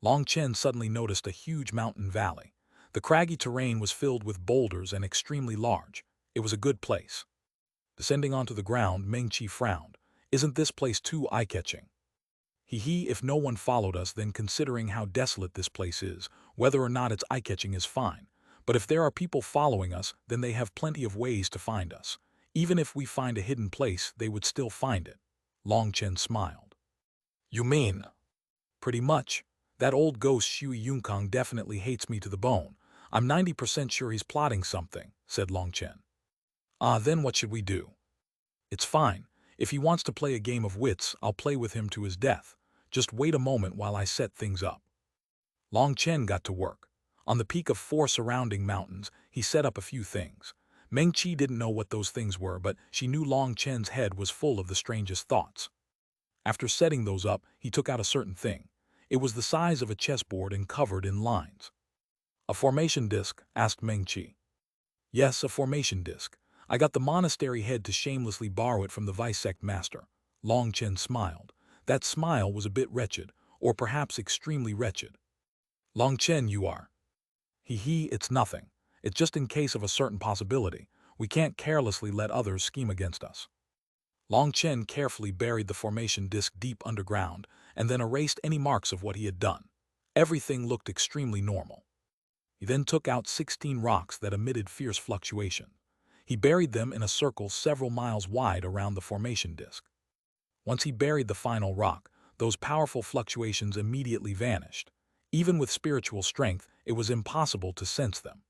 Long Chen suddenly noticed a huge mountain valley. The craggy terrain was filled with boulders and extremely large. It was a good place. Descending onto the ground, Meng Qi frowned. Isn't this place too eye-catching? If no one followed us, then considering how desolate this place is, whether or not it's eye-catching is fine. But if there are people following us, then they have plenty of ways to find us. Even if we find a hidden place, they would still find it. Long Chen smiled. You mean? Pretty much. That old ghost Shui Yunкang definitely hates me to the bone. I'm 90% sure he's plotting something, said Long Chen. Then what should we do? It's fine. If he wants to play a game of wits, I'll play with him to his death. Just wait a moment while I set things up. Long Chen got to work. On the peak of 4 surrounding mountains, he set up a few things. Meng Qi didn't know what those things were, but she knew Long Chen's head was full of the strangest thoughts. After setting those up, he took out a certain thing. It was the size of a chessboard and covered in lines. A formation disc? Asked Meng Qi. Yes, a formation disc. I got the monastery head to shamelessly borrow it from the vice sect master. Long Chen smiled. That smile was a bit wretched, or perhaps extremely wretched. Long Chen, you are. It's nothing. It's just in case of a certain possibility. We can't carelessly let others scheme against us. Long Chen carefully buried the formation disc deep underground and then erased any marks of what he had done. Everything looked extremely normal. He then took out 16 rocks that emitted fierce fluctuation. He buried them in a circle several miles wide around the formation disc. Once he buried the final rock, those powerful fluctuations immediately vanished. Even with spiritual strength, it was impossible to sense them.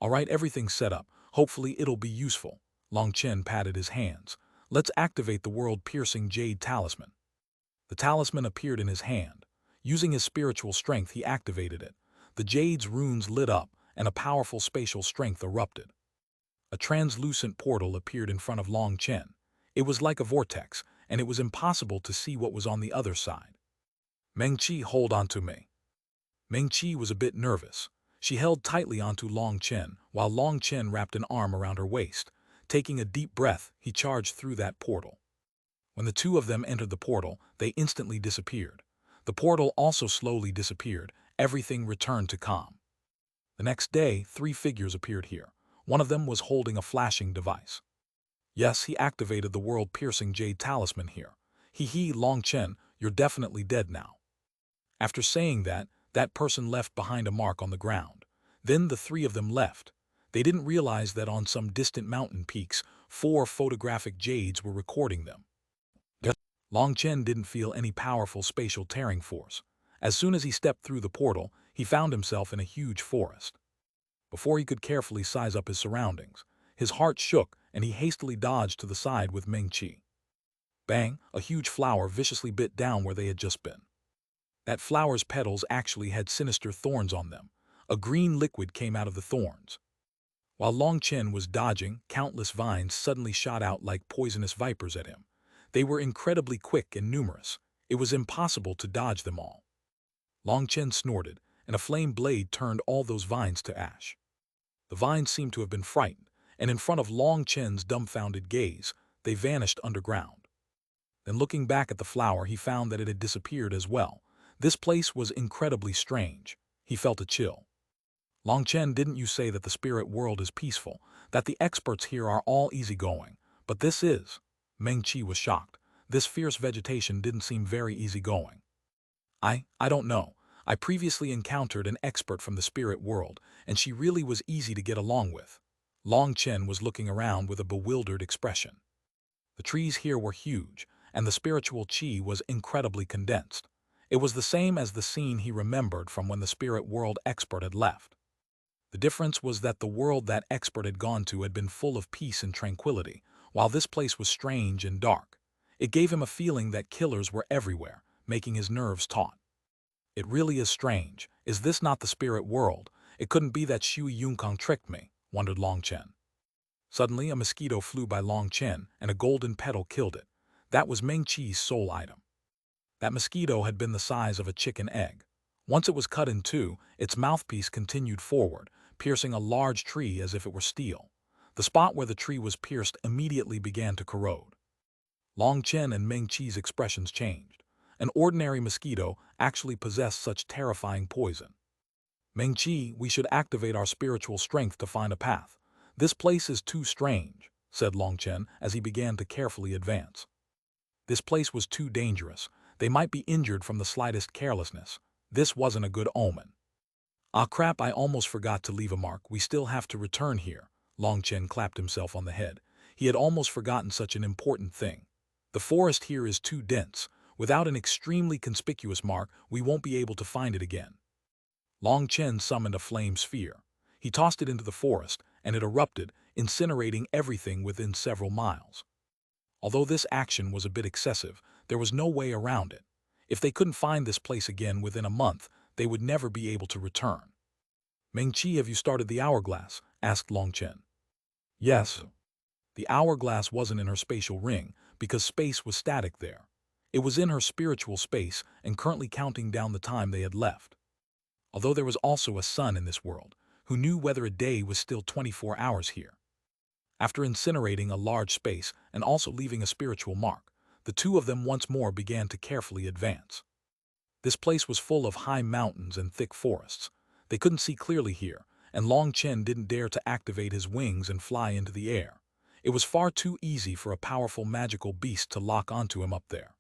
All right, everything's set up. Hopefully it'll be useful. Long Chen patted his hands. Let's activate the world-piercing Jade talisman. The talisman appeared in his hand. Using his spiritual strength, he activated it. The Jade's runes lit up, and a powerful spatial strength erupted. A translucent portal appeared in front of Long Chen. It was like a vortex, and it was impossible to see what was on the other side. Meng Qi, hold on to me. Meng Qi was a bit nervous. She held tightly onto Long Chen, while Long Chen wrapped an arm around her waist. Taking a deep breath, he charged through that portal. When the two of them entered the portal, they instantly disappeared. The portal also slowly disappeared. Everything returned to calm. The next day, 3 figures appeared here. One of them was holding a flashing device. Yes, he activated the world-piercing Jade talisman here. Long Chen, you're definitely dead now. After saying that, that person left behind a mark on the ground. Then the 3 of them left. They didn't realize that on some distant mountain peaks, 4 photographic jades were recording them. Long Chen didn't feel any powerful spatial tearing force. As soon as he stepped through the portal, he found himself in a huge forest. Before he could carefully size up his surroundings, his heart shook and he hastily dodged to the side with Meng Qi. Bang! A huge flower viciously bit down where they had just been. That flower's petals actually had sinister thorns on them. A green liquid came out of the thorns. While Long Chen was dodging, countless vines suddenly shot out like poisonous vipers at him. They were incredibly quick and numerous. It was impossible to dodge them all. Long Chen snorted, and a flame blade turned all those vines to ash. The vines seemed to have been frightened, and in front of Long Chen's dumbfounded gaze, they vanished underground. Then looking back at the flower, he found that it had disappeared as well. This place was incredibly strange. He felt a chill. Long Chen, didn't you say that the spirit world is peaceful, that the experts here are all easygoing? But this is. Meng Qi was shocked. This fierce vegetation didn't seem very easygoing. I don't know. I previously encountered an expert from the spirit world, and she really was easy to get along with. Long Chen was looking around with a bewildered expression. The trees here were huge, and the spiritual qi was incredibly condensed. It was the same as the scene he remembered from when the spirit world expert had left. The difference was that the world that expert had gone to had been full of peace and tranquility, while this place was strange and dark. It gave him a feeling that killers were everywhere, making his nerves taut. It really is strange. Is this not the spirit world? It couldn't be that Shui Yunкang tricked me, wondered Long Chen. Suddenly, a mosquito flew by Long Chen, and a golden petal killed it. That was Meng Qi's sole item. That mosquito had been the size of a chicken egg. Once it was cut in 2, its mouthpiece continued forward, piercing a large tree as if it were steel. The spot where the tree was pierced immediately began to corrode. Long Chen and Meng Qi's expressions changed. An ordinary mosquito actually possessed such terrifying poison. Meng Qi, we should activate our spiritual strength to find a path. This place is too strange, said Long Chen as he began to carefully advance. This place was too dangerous. They might be injured from the slightest carelessness. This wasn't a good omen. Ah crap, I almost forgot to leave a mark. We still have to return here. Long Chen clapped himself on the head. He had almost forgotten such an important thing. The forest here is too dense. Without an extremely conspicuous mark, we won't be able to find it again. Long Chen summoned a flame sphere. He tossed it into the forest, and it erupted, incinerating everything within several miles. Although this action was a bit excessive, there was no way around it. If they couldn't find this place again within a month, they would never be able to return. Meng-Chi, have you started the hourglass? Asked Long Chen. Yes. The hourglass wasn't in her spatial ring, because space was static there. It was in her spiritual space and currently counting down the time they had left. Although there was also a sun in this world, who knew whether a day was still 24 hours here. After incinerating a large space and also leaving a spiritual mark, the two of them once more began to carefully advance. This place was full of high mountains and thick forests. They couldn't see clearly here, and Long Chen didn't dare to activate his wings and fly into the air. It was far too easy for a powerful magical beast to lock onto him up there.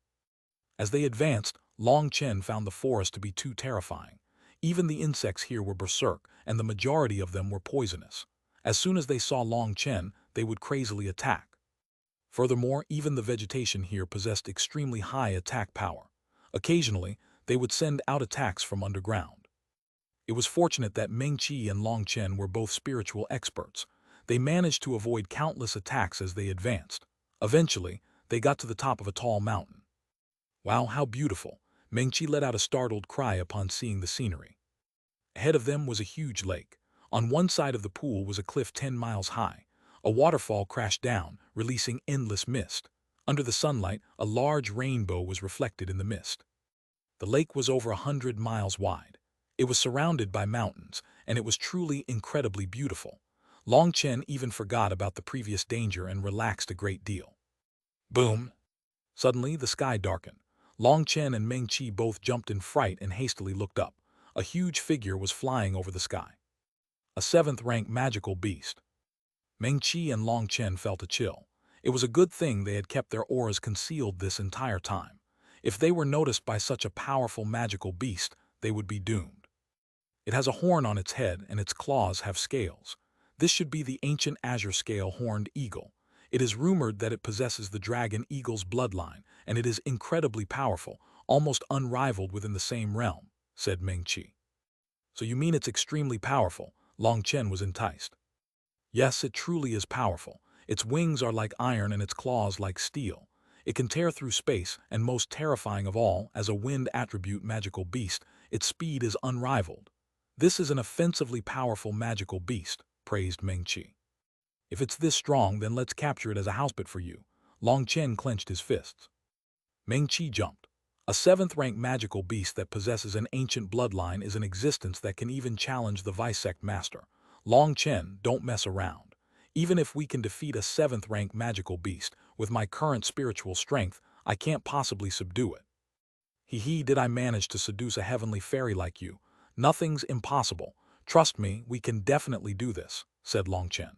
As they advanced, Long Chen found the forest to be too terrifying. Even the insects here were berserk, and the majority of them were poisonous. As soon as they saw Long Chen, they would crazily attack. Furthermore, even the vegetation here possessed extremely high attack power. Occasionally, they would send out attacks from underground. It was fortunate that Meng-Chi and Long Chen were both spiritual experts. They managed to avoid countless attacks as they advanced. Eventually, they got to the top of a tall mountain. Wow, how beautiful! Meng-Chi let out a startled cry upon seeing the scenery. Ahead of them was a huge lake. On one side of the pool was a cliff 10 miles high. A waterfall crashed down, releasing endless mist. Under the sunlight, a large rainbow was reflected in the mist. The lake was over 100 miles wide. It was surrounded by mountains, and it was truly incredibly beautiful. Long Chen even forgot about the previous danger and relaxed a great deal. Boom! Suddenly, the sky darkened. Long Chen and Meng-Chi both jumped in fright and hastily looked up. A huge figure was flying over the sky. A 7th-rank magical beast. Meng-Chi and Long Chen felt a chill. It was a good thing they had kept their auras concealed this entire time. If they were noticed by such a powerful magical beast, they would be doomed. It has a horn on its head and its claws have scales. This should be the ancient azure scale horned eagle. It is rumored that it possesses the dragon eagle's bloodline, and it is incredibly powerful, almost unrivaled within the same realm, said Meng-Chi. So you mean it's extremely powerful? Long Chen was enticed. Yes, it truly is powerful. Its wings are like iron and its claws like steel. It can tear through space, and most terrifying of all, as a wind attribute magical beast, its speed is unrivaled. This is an offensively powerful magical beast, praised Meng-Chi. If it's this strong, then let's capture it as a housepet for you. Long Chen clenched his fists. Meng-Chi jumped. A 7th-rank magical beast that possesses an ancient bloodline is an existence that can even challenge the Visect Master. Long Chen, don't mess around. Even if we can defeat a 7th-rank magical beast, with my current spiritual strength, I can't possibly subdue it. Hee, did I manage to seduce a heavenly fairy like you? Nothing's impossible. Trust me, we can definitely do this, said Long Chen.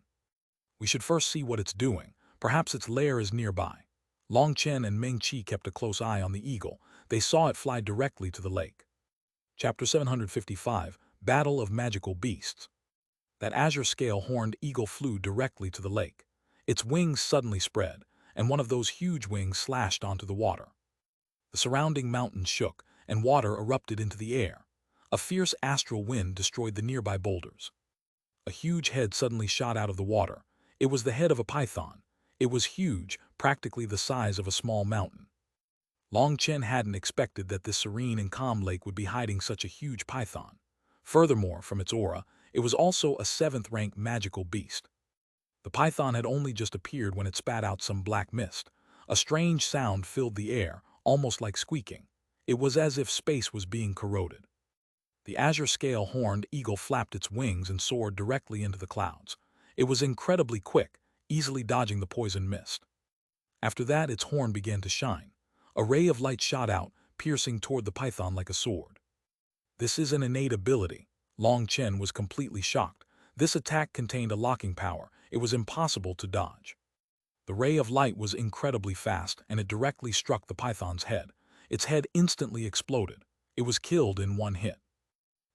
We should first see what it's doing. Perhaps its lair is nearby. Long Chen and Meng-Chi kept a close eye on the eagle. They saw it fly directly to the lake. Chapter 755, Battle of Magical Beasts. That azure scale horned eagle flew directly to the lake. Its wings suddenly spread, and one of those huge wings slashed onto the water. The surrounding mountains shook, and water erupted into the air. A fierce astral wind destroyed the nearby boulders. A huge head suddenly shot out of the water. It was the head of a python. It was huge, practically the size of a small mountain. Long Chen hadn't expected that this serene and calm lake would be hiding such a huge python. Furthermore, from its aura, it was also a 7th-rank magical beast. The python had only just appeared when it spat out some black mist. A strange sound filled the air, almost like squeaking. It was as if space was being corroded. The azure scale horned eagle flapped its wings and soared directly into the clouds. It was incredibly quick, easily dodging the poison mist. After that, its horn began to shine. A ray of light shot out, piercing toward the python like a sword. This is an innate ability. Long Chen was completely shocked. This attack contained a locking power. It was impossible to dodge. The ray of light was incredibly fast, and it directly struck the python's head. Its head instantly exploded. It was killed in one hit.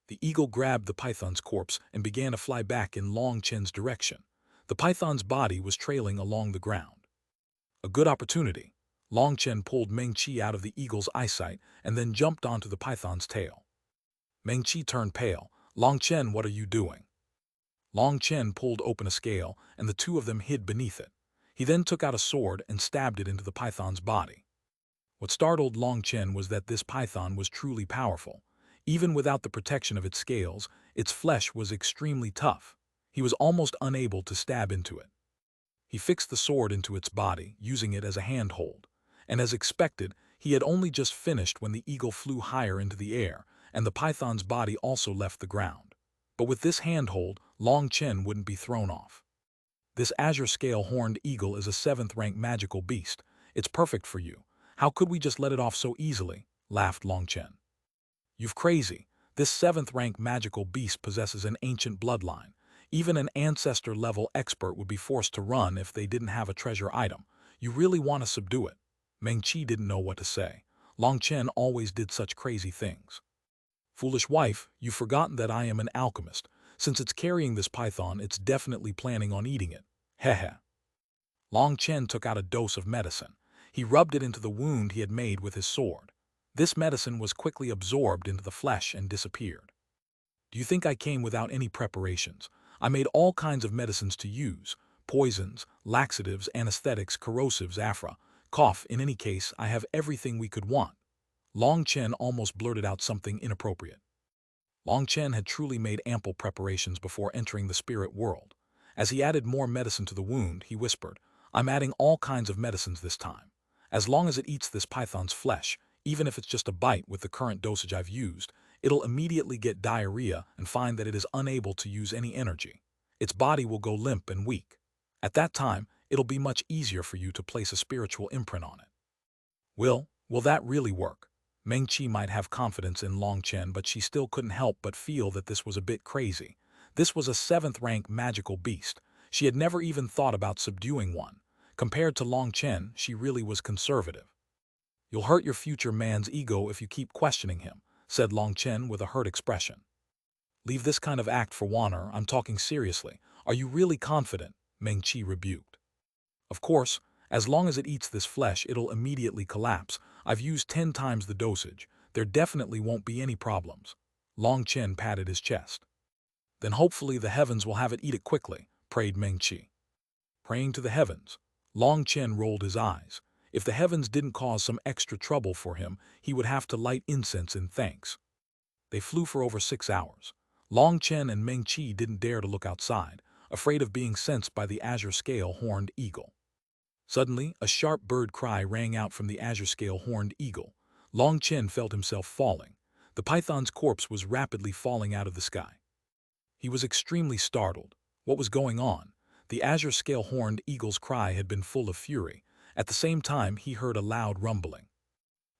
The eagle grabbed the python's corpse and began to fly back in Long Chen's direction. The python's body was trailing along the ground. A good opportunity. Long Chen pulled Meng Qi out of the eagle's eyesight and then jumped onto the python's tail. Meng Qi turned pale. Long Chen, what are you doing? Long Chen pulled open a scale, and the two of them hid beneath it. He then took out a sword and stabbed it into the python's body. What startled Long Chen was that this python was truly powerful. Even without the protection of its scales, its flesh was extremely tough. He was almost unable to stab into it. He fixed the sword into its body, using it as a handhold. And as expected, he had only just finished when the eagle flew higher into the air, and the python's body also left the ground. But with this handhold, Long Chen wouldn't be thrown off. This azure scale horned eagle is a 7th-rank magical beast. It's perfect for you. How could we just let it off so easily? Laughed Long Chen. You've crazy. This 7th-rank magical beast possesses an ancient bloodline. Even an ancestor-level expert would be forced to run if they didn't have a treasure item. You really want to subdue it? Meng Qi didn't know what to say. Long Chen always did such crazy things. Foolish wife, you've forgotten that I am an alchemist. Since it's carrying this python, it's definitely planning on eating it. Hehe. Long Chen took out a dose of medicine. He rubbed it into the wound he had made with his sword. This medicine was quickly absorbed into the flesh and disappeared. Do you think I came without any preparations? I made all kinds of medicines to use. Poisons, laxatives, anesthetics, corrosives, aphra, cough. In any case, I have everything we could want. Long Chen almost blurted out something inappropriate. Long Chen had truly made ample preparations before entering the spirit world. As he added more medicine to the wound, he whispered, I'm adding all kinds of medicines this time. As long as it eats this python's flesh, even if it's just a bite with the current dosage I've used, it'll immediately get diarrhea and find that it is unable to use any energy. Its body will go limp and weak. At that time, it'll be much easier for you to place a spiritual imprint on it. Will that really work? Meng Qi might have confidence in Long Chen, but she still couldn't help but feel that this was a bit crazy. This was a 7th-rank magical beast. She had never even thought about subduing one. Compared to Long Chen, she really was conservative. You'll hurt your future man's ego if you keep questioning him, said Long Chen with a hurt expression. Leave this kind of act for Wanner, I'm talking seriously. Are you really confident? Meng Qi rebuked. Of course, as long as it eats this flesh, it'll immediately collapse. I've used 10 times the dosage. There definitely won't be any problems. Long Chen patted his chest. Then hopefully the heavens will have it eat it quickly, prayed Meng Qi. Praying to the heavens. Long Chen rolled his eyes. If the heavens didn't cause some extra trouble for him, he would have to light incense in thanks. They flew for over 6 hours. Long Chen and Meng Qi didn't dare to look outside, afraid of being sensed by the azure scale horned eagle. Suddenly, a sharp bird cry rang out from the azure scale horned eagle. Long Chen felt himself falling. The python's corpse was rapidly falling out of the sky. He was extremely startled. What was going on? The azure scale horned eagle's cry had been full of fury. At the same time, he heard a loud rumbling.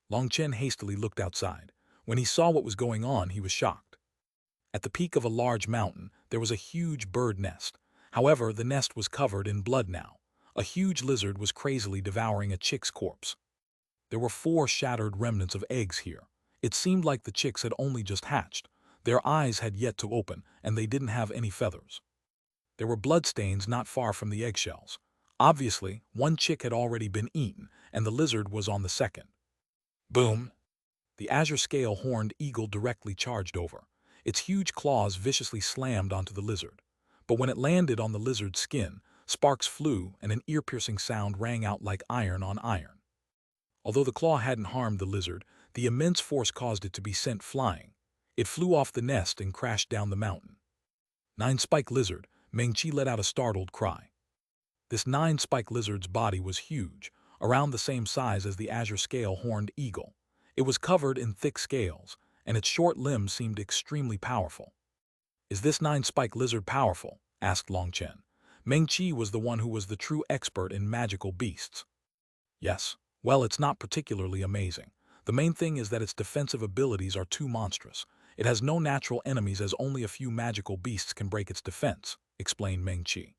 Long Chen hastily looked outside. When he saw what was going on, he was shocked. At the peak of a large mountain, there was a huge bird nest. However, the nest was covered in blood now. A huge lizard was crazily devouring a chick's corpse. There were 4 shattered remnants of eggs here. It seemed like the chicks had only just hatched. Their eyes had yet to open, and they didn't have any feathers. There were bloodstains not far from the eggshells. Obviously, one chick had already been eaten, and the lizard was on the second. Boom! The azure scale horned eagle directly charged over. Its huge claws viciously slammed onto the lizard. But when it landed on the lizard's skin, sparks flew and an ear-piercing sound rang out like iron on iron. Although the claw hadn't harmed the lizard, the immense force caused it to be sent flying. It flew off the nest and crashed down the mountain. 9-spike lizard, Meng Qi let out a startled cry. This 9-spike lizard's body was huge, around the same size as the azure scale horned eagle. It was covered in thick scales, and its short limbs seemed extremely powerful. Is this 9-spike lizard powerful? Asked Long Chen. Meng Qi was the one who was the true expert in magical beasts. Yes. Well, it's not particularly amazing. The main thing is that its defensive abilities are too monstrous. It has no natural enemies as only a few magical beasts can break its defense, explained Meng Qi.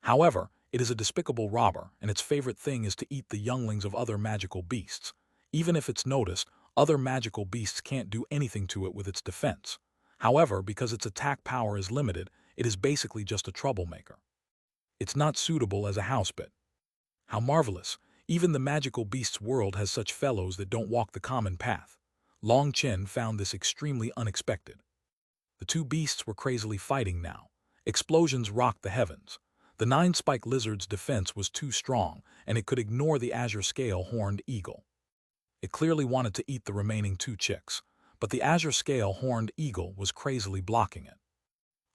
However, it is a despicable robber, and its favorite thing is to eat the younglings of other magical beasts. Even if it's noticed, other magical beasts can't do anything to it with its defense. However, because its attack power is limited, it is basically just a troublemaker. It's not suitable as a house pet. How marvelous! Even the magical beasts world has such fellows that don't walk the common path. Long Chen found this extremely unexpected. The two beasts were crazily fighting now. Explosions rocked the heavens. The nine-spike lizard's defense was too strong, and it could ignore the azure scale horned eagle. It clearly wanted to eat the remaining two chicks, but the azure scale horned eagle was crazily blocking it.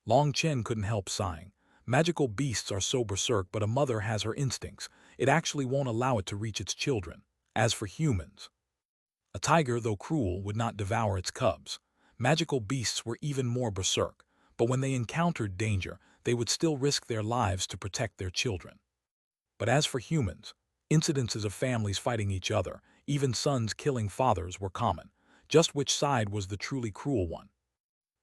Long Chen couldn't help sighing. Magical beasts are so berserk, but a mother has her instincts. It actually won't allow it to reach its children. As for humans, a tiger, though cruel, would not devour its cubs. Magical beasts were even more berserk, but when they encountered danger, they would still risk their lives to protect their children. But as for humans, incidences of families fighting each other, even sons killing fathers, were common. Just which side was the truly cruel one?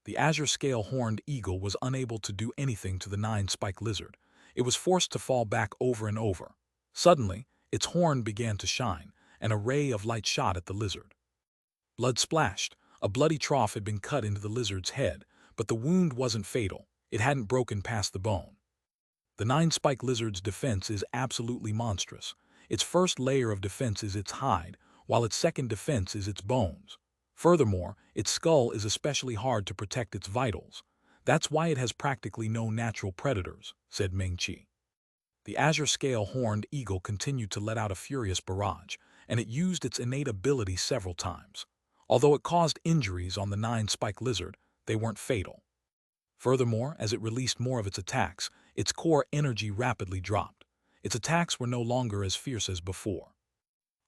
The azure scale horned eagle was unable to do anything to the nine-spike lizard. It was forced to fall back over and over. Suddenly, its horn began to shine, and a ray of light shot at the lizard. Blood splashed. A bloody trough had been cut into the lizard's head, but the wound wasn't fatal. It hadn't broken past the bone. The nine-spike lizard's defense is absolutely monstrous. Its first layer of defense is its hide, while its second defense is its bones. Furthermore, its skull is especially hard to protect its vitals. That's why it has practically no natural predators, said Meng-Chi. The azure scale horned eagle continued to let out a furious barrage, and it used its innate ability several times. Although it caused injuries on the nine-spike lizard, they weren't fatal. Furthermore, as it released more of its attacks, its core energy rapidly dropped. Its attacks were no longer as fierce as before.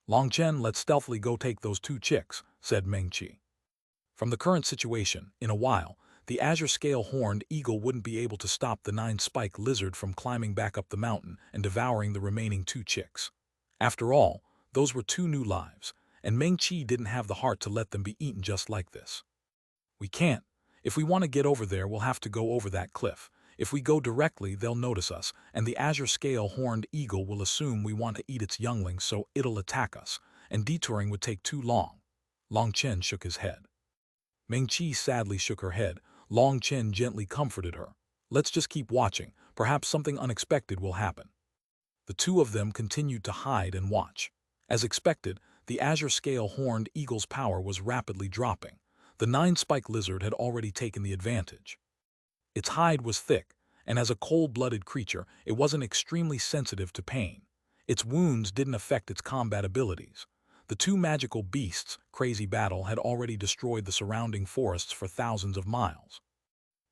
Long Chen, let's stealthily go take those two chicks, said Meng-Chi. From the current situation, in a while, the azure scale horned eagle wouldn't be able to stop the nine-spike lizard from climbing back up the mountain and devouring the remaining two chicks. After all, those were two new lives, and Meng-Chi didn't have the heart to let them be eaten just like this. We can't. If we want to get over there, we'll have to go over that cliff. If we go directly, they'll notice us, and the azure scale horned eagle will assume we want to eat its younglings, so it'll attack us, and detouring would take too long. Long Chen shook his head. Meng-Chi sadly shook her head. Long Chen gently comforted her. Let's just keep watching. Perhaps something unexpected will happen. The two of them continued to hide and watch. As expected, the azure scale horned eagle's power was rapidly dropping. The nine-spike lizard had already taken the advantage. Its hide was thick, and as a cold-blooded creature, it wasn't extremely sensitive to pain. Its wounds didn't affect its combat abilities. The two magical beasts' crazy battle had already destroyed the surrounding forests for thousands of miles.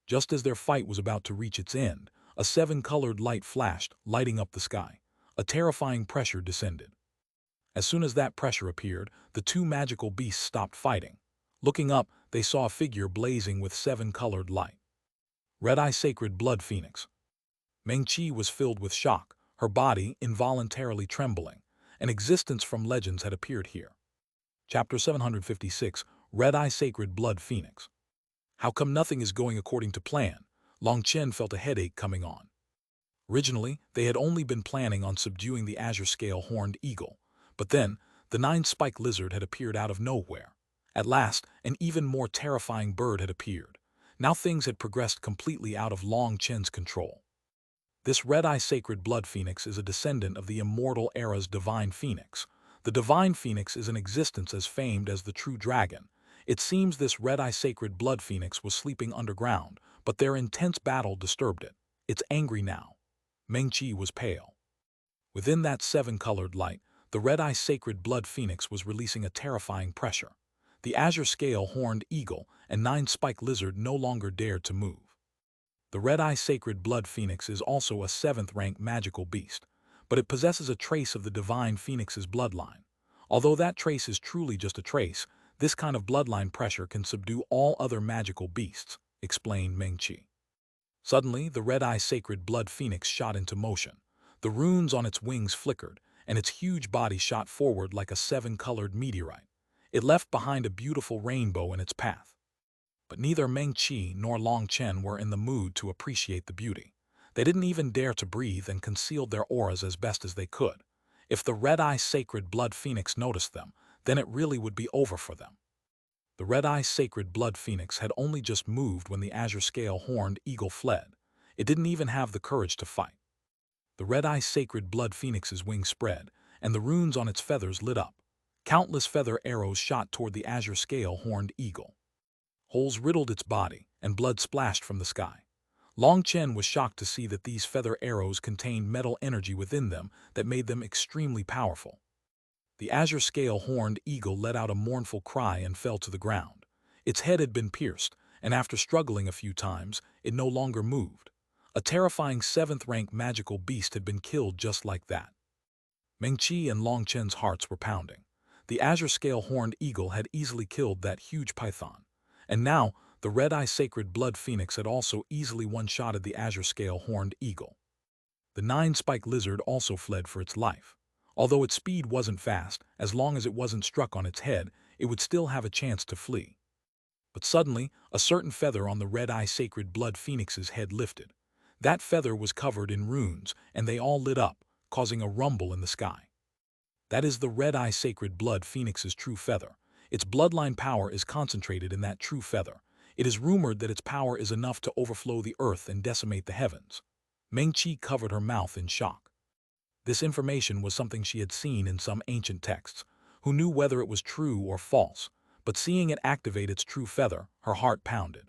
Just as their fight was about to reach its end, a seven-colored light flashed, lighting up the sky. A terrifying pressure descended. As soon as that pressure appeared, the two magical beasts stopped fighting. Looking up, they saw a figure blazing with seven-colored light. Red-Eye Sacred Blood Phoenix. Meng-Chi was filled with shock, her body involuntarily trembling. An existence from legends had appeared here. Chapter 756, Red-Eye Sacred Blood Phoenix. How come nothing is going according to plan? Long Chen felt a headache coming on. Originally, they had only been planning on subduing the azure scale horned eagle, but then, the nine-spike lizard had appeared out of nowhere. At last, an even more terrifying bird had appeared. Now things had progressed completely out of Long Chen's control. This red-eye sacred blood phoenix is a descendant of the immortal era's divine phoenix. The divine phoenix is an existence as famed as the true dragon. It seems this red-eye sacred blood phoenix was sleeping underground, but their intense battle disturbed it. It's angry now. Meng-Chi was pale. Within that seven-colored light, the red-eye sacred blood phoenix was releasing a terrifying pressure. The azure scale horned eagle and nine-spike lizard no longer dared to move. The red-eye sacred blood phoenix is also a 7th-rank magical beast, but it possesses a trace of the divine phoenix's bloodline. Although that trace is truly just a trace, this kind of bloodline pressure can subdue all other magical beasts, explained Meng-Chi. Suddenly, the red-eye sacred blood phoenix shot into motion. The runes on its wings flickered, and its huge body shot forward like a 7-colored meteorite. It left behind a beautiful rainbow in its path. But neither Meng-Chi nor Long Chen were in the mood to appreciate the beauty. They didn't even dare to breathe and concealed their auras as best as they could. If the red-eye sacred blood phoenix noticed them, then it really would be over for them. The red-eye sacred blood phoenix had only just moved when the azure scale horned eagle fled. It didn't even have the courage to fight. The red-eye sacred blood phoenix's wings spread, and the runes on its feathers lit up. Countless feather arrows shot toward the azure scale horned eagle. Holes riddled its body, and blood splashed from the sky. Long Chen was shocked to see that these feather arrows contained metal energy within them that made them extremely powerful. The azure scale horned eagle let out a mournful cry and fell to the ground. Its head had been pierced, and after struggling a few times, it no longer moved. A terrifying 7th-rank magical beast had been killed just like that. Meng Qi and Long Chen's hearts were pounding. The azure scale horned eagle had easily killed that huge python. And now, the red-eye sacred blood phoenix had also easily one-shotted the azure scale horned eagle. The 9-spike lizard also fled for its life. Although its speed wasn't fast, as long as it wasn't struck on its head, it would still have a chance to flee. But suddenly, a certain feather on the red-eye sacred blood phoenix's head lifted. That feather was covered in runes, and they all lit up, causing a rumble in the sky. That is the red-eye sacred blood phoenix's true feather. Its bloodline power is concentrated in that true feather. It is rumored that its power is enough to overflow the earth and decimate the heavens. Meng Qi covered her mouth in shock. This information was something she had seen in some ancient texts. Who knew whether it was true or false? But seeing it activate its true feather, her heart pounded.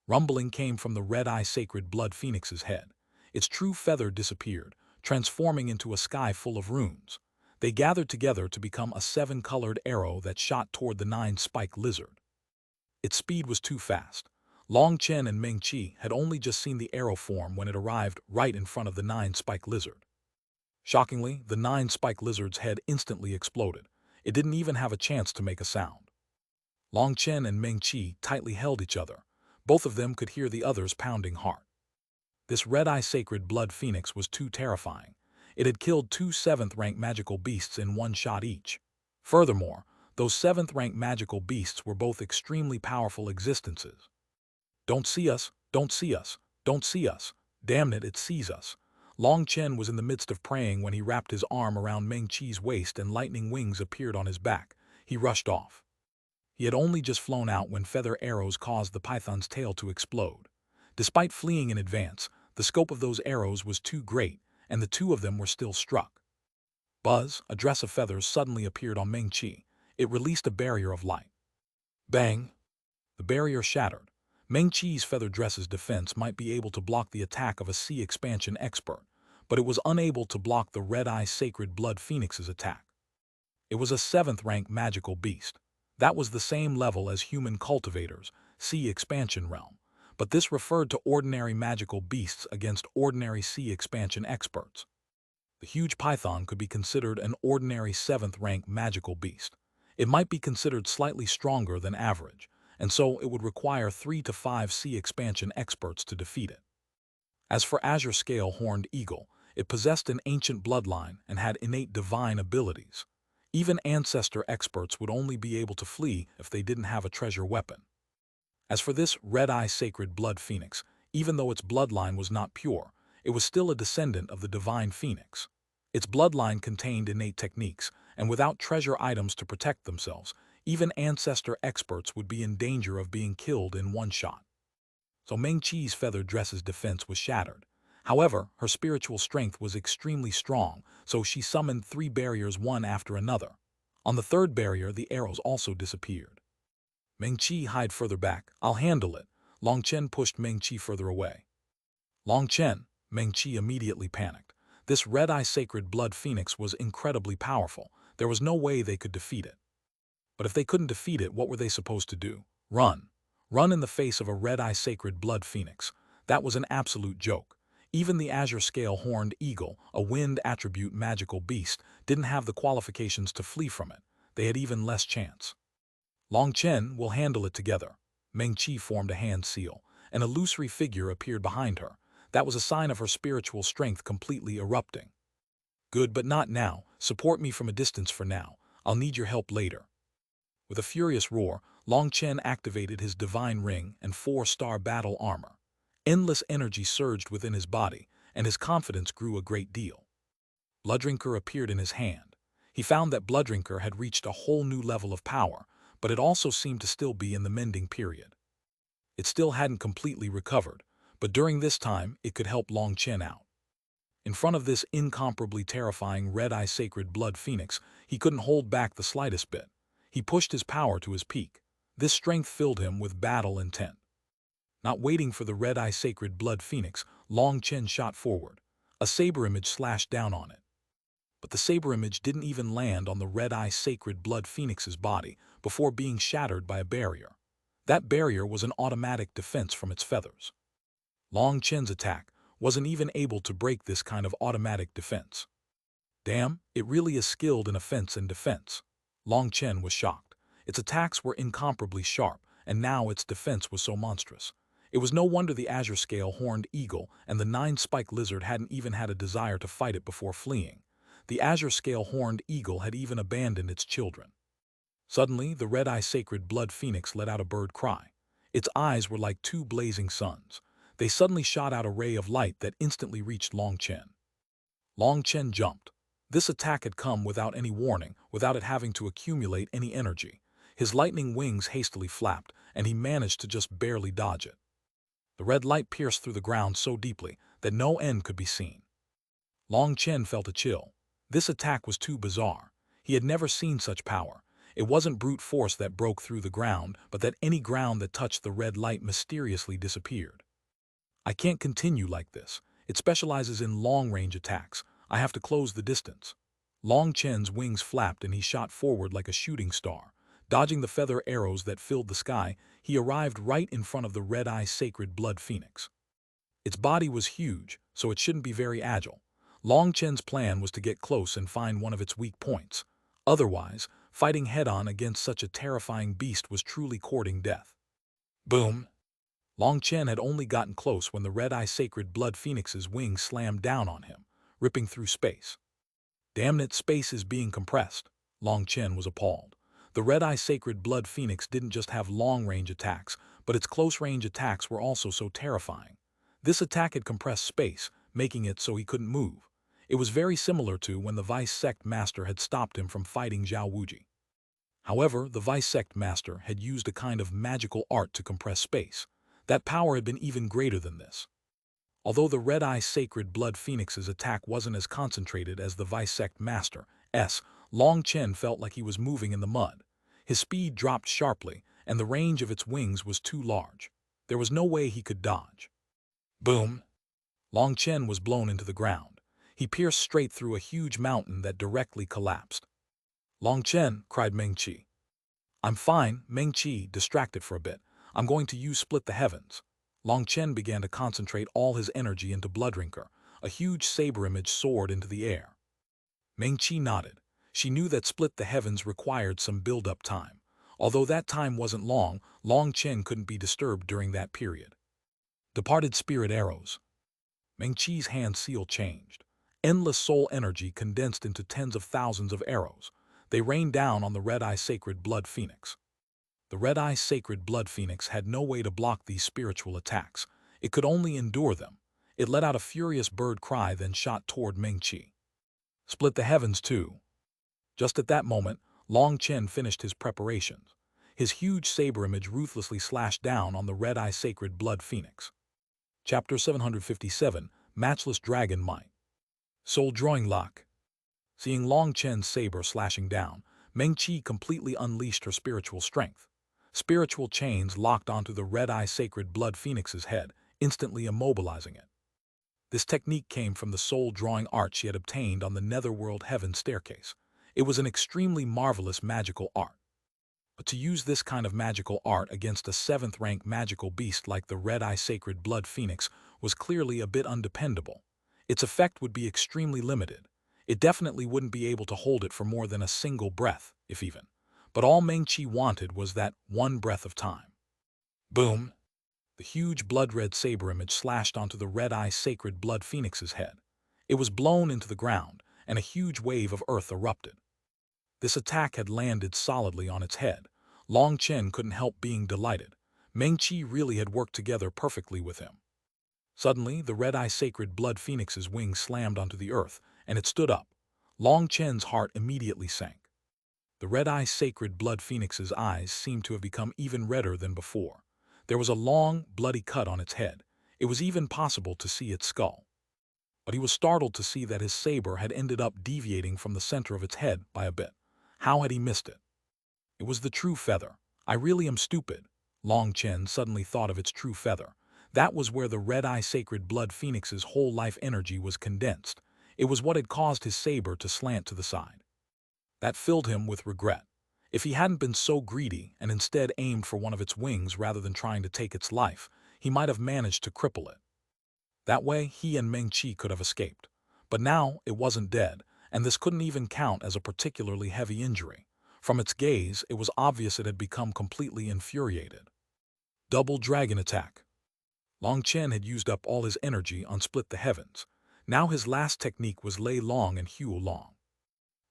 Rumbling came from the red-eye sacred blood phoenix's head. Its true feather disappeared, transforming into a sky full of runes. They gathered together to become a 7-colored arrow that shot toward the 9-spike lizard. Its speed was too fast. Long Chen and Meng Qi had only just seen the arrow form when it arrived right in front of the 9-spike lizard. Shockingly, the 9-spike lizard's head instantly exploded. It didn't even have a chance to make a sound. Long Chen and Meng Qi tightly held each other. Both of them could hear the other's pounding heart. This red-eye sacred blood phoenix was too terrifying. It had killed 2 7th-rank magical beasts in one shot each. Furthermore, those 7th-rank magical beasts were both extremely powerful existences. Don't see us, don't see us, don't see us. Damn it, it sees us. Long Chen was in the midst of praying when he wrapped his arm around Meng Qi's waist and lightning wings appeared on his back. He rushed off. He had only just flown out when feather arrows caused the python's tail to explode. Despite fleeing in advance, the scope of those arrows was too great, and the 2 of them were still struck. Buzz, a dress of feathers, suddenly appeared on Meng Qi. It released a barrier of light. Bang! The barrier shattered. Meng Qi's feather dress's defense might be able to block the attack of a sea expansion expert, but it was unable to block the red-eye sacred blood phoenix's attack. It was a 7th-rank magical beast. That was the same level as human cultivators, sea expansion realm, but this referred to ordinary magical beasts against ordinary sea expansion experts. The huge python could be considered an ordinary 7th-rank magical beast. It might be considered slightly stronger than average, and so it would require 3 to 5 sea expansion experts to defeat it. As for azure scale horned eagle, it possessed an ancient bloodline and had innate divine abilities. Even ancestor experts would only be able to flee if they didn't have a treasure weapon. As for this red-eye sacred blood phoenix, even though its bloodline was not pure, it was still a descendant of the divine phoenix. Its bloodline contained innate techniques, and without treasure items to protect themselves, even ancestor experts would be in danger of being killed in one shot. So Meng Qi's feather dress's defense was shattered. However, her spiritual strength was extremely strong, so she summoned 3 barriers one after another. On the 3rd barrier, the arrows also disappeared. Meng Qi, hide further back. I'll handle it. Long Chen pushed Meng Qi further away. Long Chen, Meng Qi immediately panicked. This red-eye sacred blood phoenix was incredibly powerful. There was no way they could defeat it. But if they couldn't defeat it, what were they supposed to do? Run. Run in the face of a red-eye sacred blood phoenix. That was an absolute joke. Even the azure scale horned eagle, a wind attribute magical beast, didn't have the qualifications to flee from it. They had even less chance. Long Chen will handle it together. Meng Qi formed a hand seal. An illusory figure appeared behind her. That was a sign of her spiritual strength completely erupting. Good, but not now. Support me from a distance for now. I'll need your help later. With a furious roar, Long Chen activated his divine ring and 4-star battle armor. Endless energy surged within his body, and his confidence grew a great deal. Blooddrinker appeared in his hand. He found that Blooddrinker had reached a whole new level of power, but it also seemed to still be in the mending period. It still hadn't completely recovered, but during this time it could help Long Chen out. In front of this incomparably terrifying red-eye sacred blood phoenix, he couldn't hold back the slightest bit. He pushed his power to his peak. This strength filled him with battle intent. Not waiting for the red-eye sacred blood phoenix, Long Chen shot forward. A saber image slashed down on it. But the saber image didn't even land on the red-eye sacred blood phoenix's body before being shattered by a barrier. That barrier was an automatic defense from its feathers. Long Chen's attack wasn't even able to break this kind of automatic defense. Damn, it really is skilled in offense and defense. Long Chen was shocked. Its attacks were incomparably sharp, and now its defense was so monstrous. It was no wonder the azure scale horned eagle and the nine-spiked lizard hadn't even had a desire to fight it before fleeing. The azure scale horned eagle had even abandoned its children. Suddenly, the red-eye sacred blood phoenix let out a bird cry. Its eyes were like two blazing suns. They suddenly shot out a ray of light that instantly reached Long Chen. Long Chen jumped. This attack had come without any warning, without it having to accumulate any energy. His lightning wings hastily flapped, and he managed to just barely dodge it. The red light pierced through the ground so deeply that no end could be seen. Long Chen felt a chill. This attack was too bizarre. He had never seen such power. It wasn't brute force that broke through the ground, but that any ground that touched the red light mysteriously disappeared. I can't continue like this. It specializes in long-range attacks. I have to close the distance. Long Chen's wings flapped and he shot forward like a shooting star. Dodging the feather arrows that filled the sky, he arrived right in front of the red-eye sacred blood phoenix. Its body was huge, so it shouldn't be very agile. Long Chen's plan was to get close and find one of its weak points. Otherwise, fighting head-on against such a terrifying beast was truly courting death. Boom! Long Chen had only gotten close when the red-eye sacred blood phoenix's wings slammed down on him, ripping through space. Damn it, space is being compressed. Long Chen was appalled. The red-eye sacred blood phoenix didn't just have long-range attacks, but its close-range attacks were also so terrifying. This attack had compressed space, making it so he couldn't move. It was very similar to when the Vice Sect Master had stopped him from fighting Zhao Wuji. However, the Vice Sect Master had used a kind of magical art to compress space. That power had been even greater than this. Although the red-eye sacred blood phoenix's attack wasn't as concentrated as the Vice Sect Master's, Long Chen felt like he was moving in the mud. His speed dropped sharply, and the range of its wings was too large. There was no way he could dodge. Boom! Long Chen was blown into the ground. He pierced straight through a huge mountain that directly collapsed. Long Chen, cried Meng Qi. I'm fine, Meng Qi, distracted for a bit. I'm going to use Split the Heavens. Long Chen began to concentrate all his energy into Bloodrinker. A huge saber image soared into the air. Meng Qi nodded. She knew that Split the Heavens required some build-up time. Although that time wasn't long, Long Chen couldn't be disturbed during that period. Departed spirit arrows. Meng Qi's hand seal changed. Endless soul energy condensed into tens of thousands of arrows. They rained down on the red-eye sacred blood phoenix. The red-eye sacred blood phoenix had no way to block these spiritual attacks. It could only endure them. It let out a furious bird cry, then shot toward Meng Qi. Split the heavens too. Just at that moment, Long Chen finished his preparations. His huge saber image ruthlessly slashed down on the red-eye sacred blood phoenix. Chapter 757, Matchless Dragon Might. Soul Drawing Lock. Seeing Long Chen's saber slashing down, Meng Qi completely unleashed her spiritual strength. Spiritual chains locked onto the red-eye sacred blood phoenix's head, instantly immobilizing it. This technique came from the soul-drawing art she had obtained on the netherworld heaven staircase. It was an extremely marvelous magical art. But to use this kind of magical art against a 7th-rank magical beast like the red-eye sacred blood phoenix was clearly a bit undependable. Its effect would be extremely limited. It definitely wouldn't be able to hold it for more than a single breath, if even. But all Meng Qi wanted was that one breath of time. Boom! The huge blood-red saber image slashed onto the red-eye sacred blood phoenix's head. It was blown into the ground, and a huge wave of earth erupted. This attack had landed solidly on its head. Long Chen couldn't help being delighted. Meng Qi really had worked together perfectly with him. Suddenly, the red-eye sacred blood phoenix's wings slammed onto the earth, and it stood up. Long Chen's heart immediately sank. The red-eye sacred blood phoenix's eyes seemed to have become even redder than before. There was a long, bloody cut on its head. It was even possible to see its skull. But he was startled to see that his saber had ended up deviating from the center of its head by a bit. How had he missed it? It was the true feather. I really am stupid. Long Chen suddenly thought of its true feather. That was where the red-eye sacred blood phoenix's whole life energy was condensed. It was what had caused his saber to slant to the side. That filled him with regret. If he hadn't been so greedy and instead aimed for one of its wings rather than trying to take its life, he might have managed to cripple it. That way, he and Meng-Chi could have escaped. But now, it wasn't dead, and this couldn't even count as a particularly heavy injury. From its gaze, it was obvious it had become completely infuriated. Double dragon attack. Long Chen had used up all his energy on Split the Heavens. Now his last technique was Lei Long and Hue Long.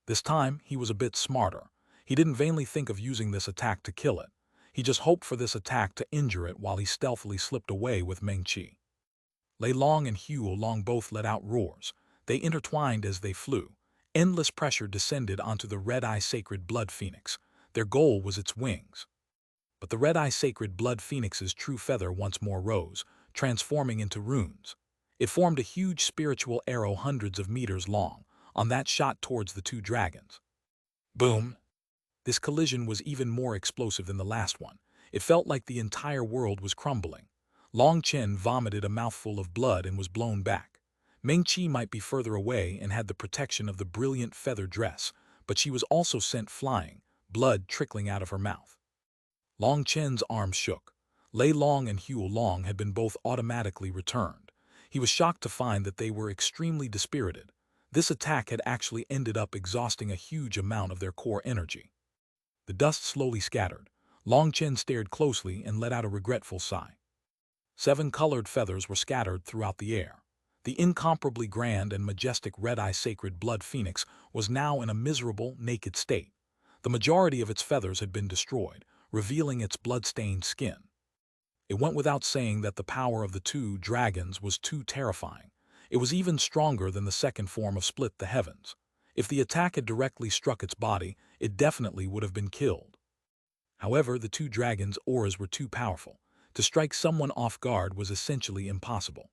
This time, he was a bit smarter. He didn't vainly think of using this attack to kill it. He just hoped for this attack to injure it while he stealthily slipped away with Meng-Chi. Lei Long and Hue Long both let out roars. They intertwined as they flew. Endless pressure descended onto the red-eye sacred blood phoenix. Their goal was its wings. But the red-eye sacred blood phoenix's true feather once more rose, transforming into runes. It formed a huge spiritual arrow hundreds of meters long, on that shot towards the two dragons. Boom! This collision was even more explosive than the last one. It felt like the entire world was crumbling. Long Chen vomited a mouthful of blood and was blown back. Meng-Chi might be further away and had the protection of the brilliant feather dress, but she was also sent flying, blood trickling out of her mouth. Long Chen's arms shook. Lei Long and Hue Long had been both automatically returned. He was shocked to find that they were extremely dispirited. This attack had actually ended up exhausting a huge amount of their core energy. The dust slowly scattered. Long Chen stared closely and let out a regretful sigh. 7 colored feathers were scattered throughout the air. The incomparably grand and majestic red-eye sacred blood phoenix was now in a miserable, naked state. The majority of its feathers had been destroyed, revealing its blood-stained skin. It went without saying that the power of the two dragons was too terrifying. It was even stronger than the second form of Split the Heavens. If the attack had directly struck its body, it definitely would have been killed. However, the two dragons' auras were too powerful. To strike someone off guard was essentially impossible.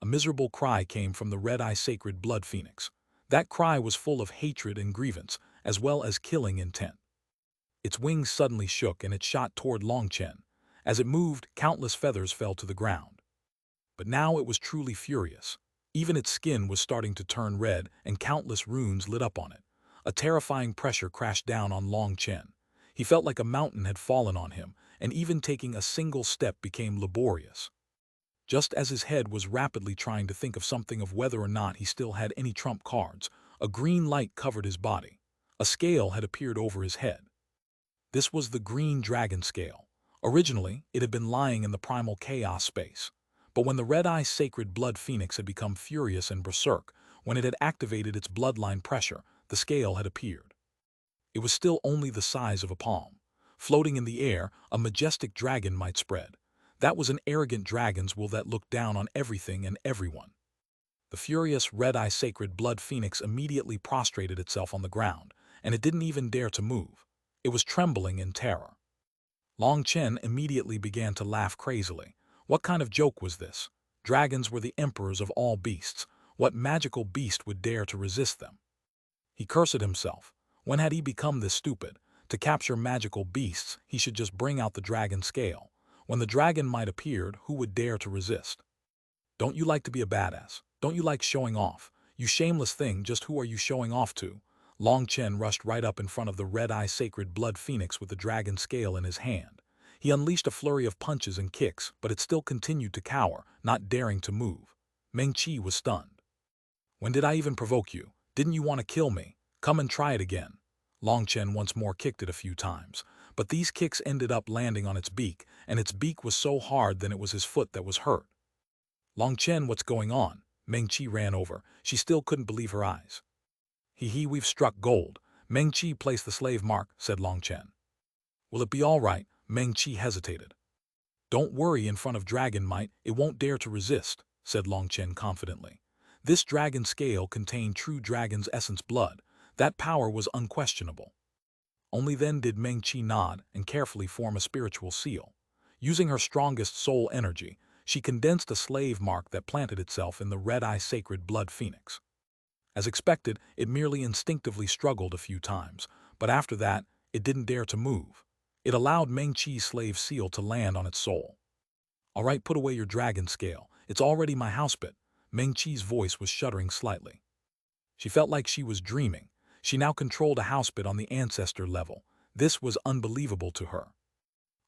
A miserable cry came from the red-eye sacred blood phoenix. That cry was full of hatred and grievance, as well as killing intent. Its wings suddenly shook and it shot toward Long Chen. As it moved, countless feathers fell to the ground. But now it was truly furious. Even its skin was starting to turn red and countless runes lit up on it. A terrifying pressure crashed down on Long Chen. He felt like a mountain had fallen on him, and even taking a single step became laborious. Just as his head was rapidly trying to think of something of whether or not he still had any trump cards, a green light covered his body. A scale had appeared over his head. This was the green dragon scale. Originally, it had been lying in the primal chaos space. But when the red-eye sacred blood phoenix had become furious and berserk, when it had activated its bloodline pressure, the scale had appeared. It was still only the size of a palm. Floating in the air, a majestic dragon might spread. That was an arrogant dragon's will that looked down on everything and everyone. The furious red-eye sacred blood phoenix immediately prostrated itself on the ground, and it didn't even dare to move. It was trembling in terror. Long Chen immediately began to laugh crazily. What kind of joke was this? Dragons were the emperors of all beasts. What magical beast would dare to resist them? He cursed himself. When had he become this stupid? To capture magical beasts, he should just bring out the dragon scale. When the dragon might appeared, who would dare to resist? Don't you like to be a badass? Don't you like showing off? You shameless thing, just who are you showing off to? Long Chen rushed right up in front of the red-eye sacred blood phoenix with the dragon scale in his hand. He unleashed a flurry of punches and kicks, but it still continued to cower, not daring to move. Meng-Chi was stunned. When did I even provoke you? Didn't you want to kill me? Come and try it again. Long Chen once more kicked it a few times, but these kicks ended up landing on its beak, and its beak was so hard that it was his foot that was hurt. Long Chen, what's going on? Meng-Chi ran over. She still couldn't believe her eyes. Hee, we've struck gold. Meng-Chi placed the slave mark, said Long Chen. Will it be all right? Meng-Chi hesitated. Don't worry, in front of Dragon Might, it won't dare to resist, said Long Chen confidently. This dragon scale contained true dragon's essence blood. That power was unquestionable. Only then did Meng-Chi nod and carefully form a spiritual seal. Using her strongest soul energy, she condensed a slave mark that planted itself in the red-eye sacred blood phoenix. As expected, it merely instinctively struggled a few times, but after that, it didn't dare to move. It allowed Meng-Chi's slave seal to land on its soul. "All right, put away your dragon scale. It's already my housebit." Meng-Chi's voice was shuddering slightly. She felt like she was dreaming. She now controlled a housebit on the ancestor level. This was unbelievable to her.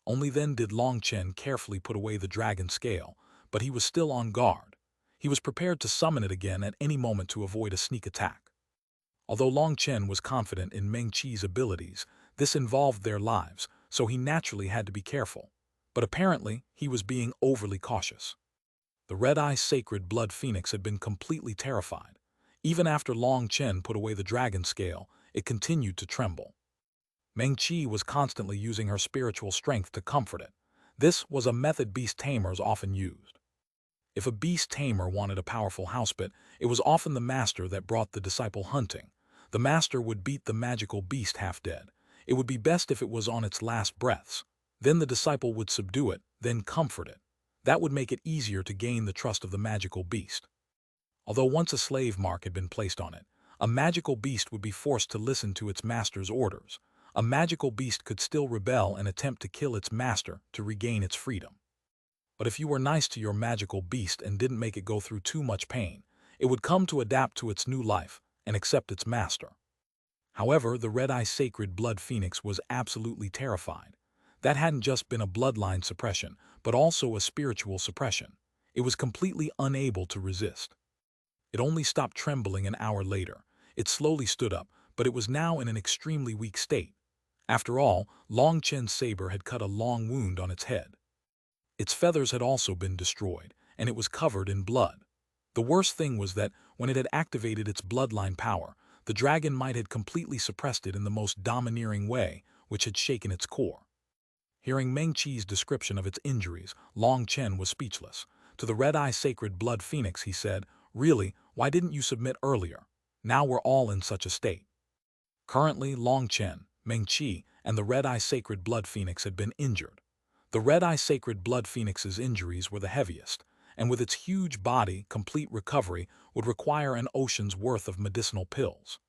Only then did Long Chen carefully put away the dragon scale, but he was still on guard. He was prepared to summon it again at any moment to avoid a sneak attack. Although Long Chen was confident in Meng-Chi's abilities, this involved their lives, so he naturally had to be careful. But apparently, he was being overly cautious. The red-eye sacred blood phoenix had been completely terrified. Even after Long Chen put away the dragon scale, it continued to tremble. Meng-Chi was constantly using her spiritual strength to comfort it. This was a method beast tamers often used. If a beast tamer wanted a powerful housebit, it was often the master that brought the disciple hunting. The master would beat the magical beast half dead. It would be best if it was on its last breaths. Then the disciple would subdue it, then comfort it. That would make it easier to gain the trust of the magical beast. Although once a slave mark had been placed on it, a magical beast would be forced to listen to its master's orders. A magical beast could still rebel and attempt to kill its master to regain its freedom. But if you were nice to your magical beast and didn't make it go through too much pain, it would come to adapt to its new life and accept its master. However, the red-eye sacred blood phoenix was absolutely terrified. That hadn't just been a bloodline suppression, but also a spiritual suppression. It was completely unable to resist. It only stopped trembling an hour later. It slowly stood up, but it was now in an extremely weak state. After all, Long Chen's saber had cut a long wound on its head. Its feathers had also been destroyed, and it was covered in blood. The worst thing was that, when it had activated its bloodline power, the dragon might have completely suppressed it in the most domineering way, which had shaken its core. Hearing Meng-Chi's description of its injuries, Long Chen was speechless. To the red-eye sacred blood phoenix, he said, "Really, why didn't you submit earlier? Now we're all in such a state." Currently, Long Chen, Meng-Chi, and the red-eye sacred blood phoenix had been injured. The red-eye sacred blood phoenix's injuries were the heaviest, and with its huge body, complete recovery would require an ocean's worth of medicinal pills.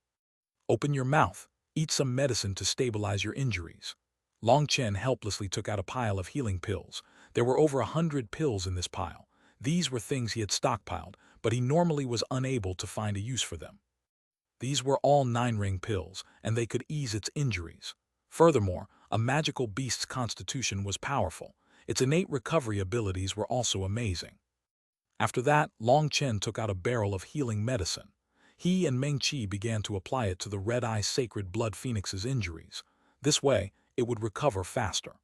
"Open your mouth, eat some medicine to stabilize your injuries." Long Chen helplessly took out a pile of healing pills. There were over 100 pills in this pile. These were things he had stockpiled, but he normally was unable to find a use for them. These were all 9-ring pills, and they could ease its injuries. Furthermore, a magical beast's constitution was powerful. Its innate recovery abilities were also amazing. After that, Long Chen took out a barrel of healing medicine. He and Meng-Chi began to apply it to the red-eye sacred blood phoenix's injuries. This way, it would recover faster.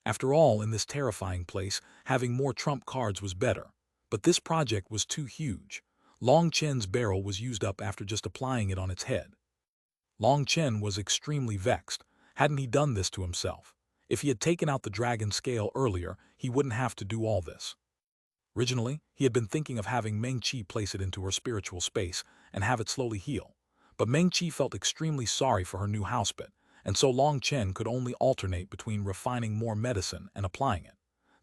After all, in this terrifying place, having more trump cards was better. But this project was too huge. Long Chen's barrel was used up after just applying it on its head. Long Chen was extremely vexed. Hadn't he done this to himself? If he had taken out the dragon scale earlier, he wouldn't have to do all this. Originally, he had been thinking of having Meng-Chi place it into her spiritual space and have it slowly heal. But Meng-Chi felt extremely sorry for her new housebit, and so Long Chen could only alternate between refining more medicine and applying it.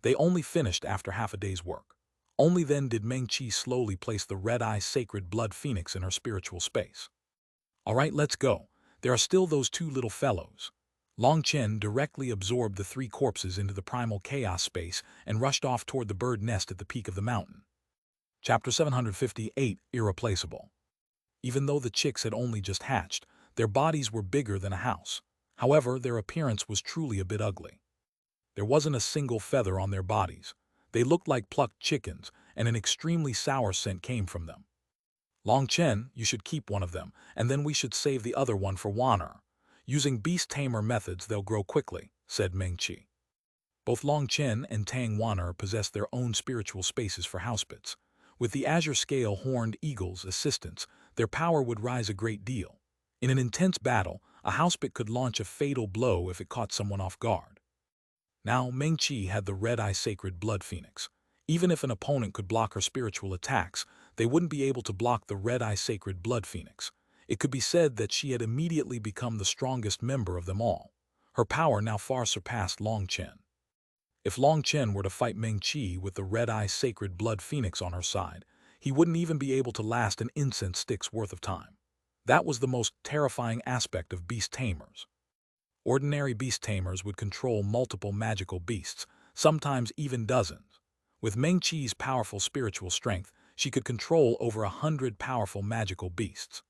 They only finished after half a day's work. Only then did Meng-Chi slowly place the red-eye sacred blood phoenix in her spiritual space. "All right, let's go. There are still those 2 little fellows." Long Chen directly absorbed the 3 corpses into the primal chaos space and rushed off toward the bird nest at the peak of the mountain. Chapter 758, Irreplaceable. Even though the chicks had only just hatched, their bodies were bigger than a house. However, their appearance was truly a bit ugly. There wasn't a single feather on their bodies. They looked like plucked chickens, and an extremely sour scent came from them. "Long Chen, you should keep one of them, and then we should save the other one for Xuanhuan. Using beast tamer methods, they'll grow quickly," said Meng-Chi. Both Long Chen and Tang Xuanhuan possessed their own spiritual spaces for housebits. With the azure scale horned eagle's assistance, their power would rise a great deal. In an intense battle, a housebit could launch a fatal blow if it caught someone off guard. Now, Meng-Chi had the red-eye sacred blood phoenix. Even if an opponent could block her spiritual attacks, they wouldn't be able to block the red-eye sacred blood phoenix. It could be said that she had immediately become the strongest member of them all. Her power now far surpassed Long Chen. If Long Chen were to fight Meng Qi with the red-eye sacred blood phoenix on her side, he wouldn't even be able to last an incense stick's worth of time. That was the most terrifying aspect of beast tamers. Ordinary beast tamers would control multiple magical beasts, sometimes even dozens. With Meng Qi's powerful spiritual strength, she could control over 100 powerful magical beasts.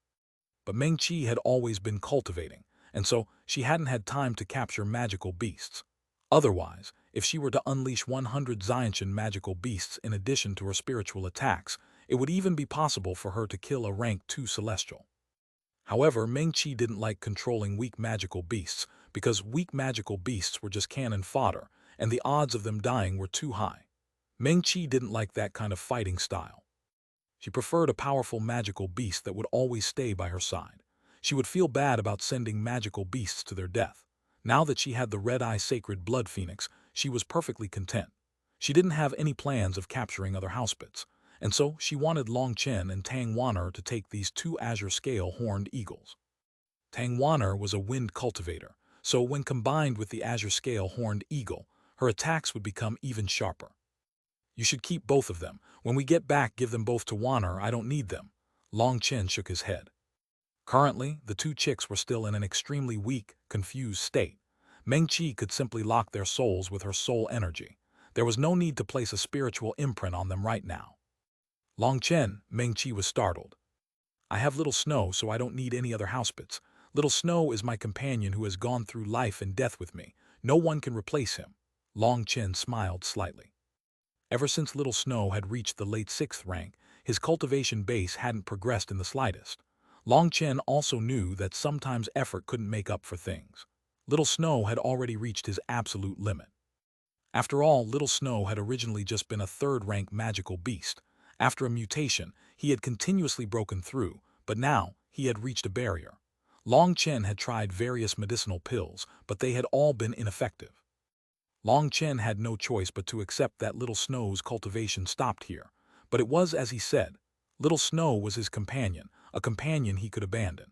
But Meng Qi had always been cultivating, and so she hadn't had time to capture magical beasts. Otherwise, if she were to unleash 100 Xiantian magical beasts in addition to her spiritual attacks, it would even be possible for her to kill a rank 2 celestial. However, Meng Qi didn't like controlling weak magical beasts, because weak magical beasts were just cannon fodder, and the odds of them dying were too high. Meng Qi didn't like that kind of fighting style. She preferred a powerful magical beast that would always stay by her side. She would feel bad about sending magical beasts to their death. Now that she had the red-eye sacred blood phoenix, she was perfectly content. She didn't have any plans of capturing other housebits, and so she wanted Long Chen and Tang Wan'er to take these 2 azure scale horned eagles. Tang Wan'er was a wind cultivator, so when combined with the azure scale horned eagle, her attacks would become even sharper. You should keep both of them. When we get back, give them both to Wan'er. I don't need them. Long Chen shook his head. Currently, the 2 chicks were still in an extremely weak, confused state. Meng Qi could simply lock their souls with her soul energy. There was no need to place a spiritual imprint on them right now. Long Chen, Meng Qi was startled. I have Little Snow, so I don't need any other housebits. Little Snow is my companion who has gone through life and death with me. No one can replace him. Long Chen smiled slightly. Ever since Little Snow had reached the late 6th rank, his cultivation base hadn't progressed in the slightest. Long Chen also knew that sometimes effort couldn't make up for things. Little Snow had already reached his absolute limit. After all, Little Snow had originally just been a 3rd-rank magical beast. After a mutation, he had continuously broken through, but now he had reached a barrier. Long Chen had tried various medicinal pills, but they had all been ineffective. Long Chen had no choice but to accept that Little Snow's cultivation stopped here. But it was as he said. Little Snow was his companion, a companion he could abandon.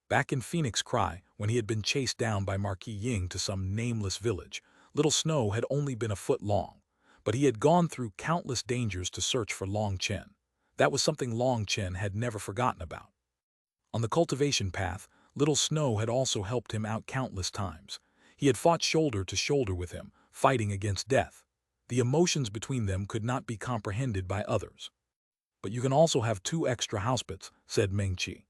Back in Phoenix Cry, when he had been chased down by Marquis Ying to some nameless village, Little Snow had only been a foot long. But he had gone through countless dangers to search for Long Chen. That was something Long Chen had never forgotten about. On the cultivation path, Little Snow had also helped him out countless times. He had fought shoulder to shoulder with him, fighting against death. The emotions between them could not be comprehended by others. But you can also have 2 extra housebits, said Meng Qi.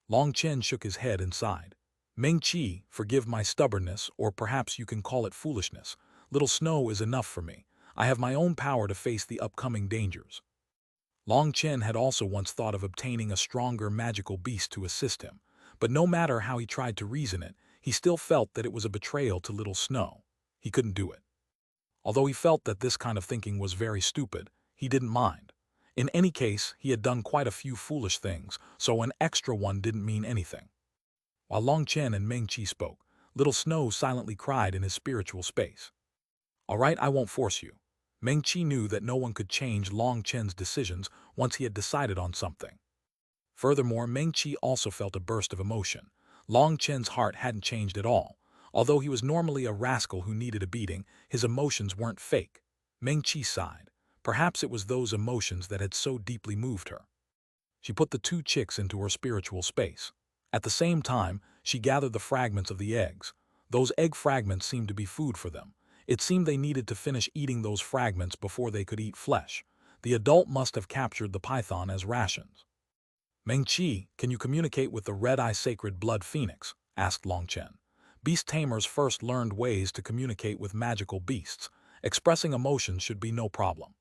Long Chen shook his head and sighed. Meng Qi, forgive my stubbornness, or perhaps you can call it foolishness. Little Snow is enough for me. I have my own power to face the upcoming dangers. Long Chen had also once thought of obtaining a stronger magical beast to assist him, but no matter how he tried to reason it, he still felt that it was a betrayal to Little Snow. He couldn't do it. Although he felt that this kind of thinking was very stupid, he didn't mind. In any case, he had done quite a few foolish things, so an extra one didn't mean anything. While Long Chen and Meng Qi spoke, Little Snow silently cried in his spiritual space. All right, I won't force you. Meng Qi knew that no one could change Long Chen's decisions once he had decided on something. Furthermore, Meng Qi also felt a burst of emotion. Long Chen's heart hadn't changed at all. Although he was normally a rascal who needed a beating, his emotions weren't fake. Meng Qi sighed. Perhaps it was those emotions that had so deeply moved her. She put the 2 chicks into her spiritual space. At the same time, she gathered the fragments of the eggs. Those egg fragments seemed to be food for them. It seemed they needed to finish eating those fragments before they could eat flesh. The adult must have captured the python as rations. Meng Qi, can you communicate with the red-eye sacred blood phoenix? Asked Long Chen. Beast tamers first learned ways to communicate with magical beasts. Expressing emotions should be no problem.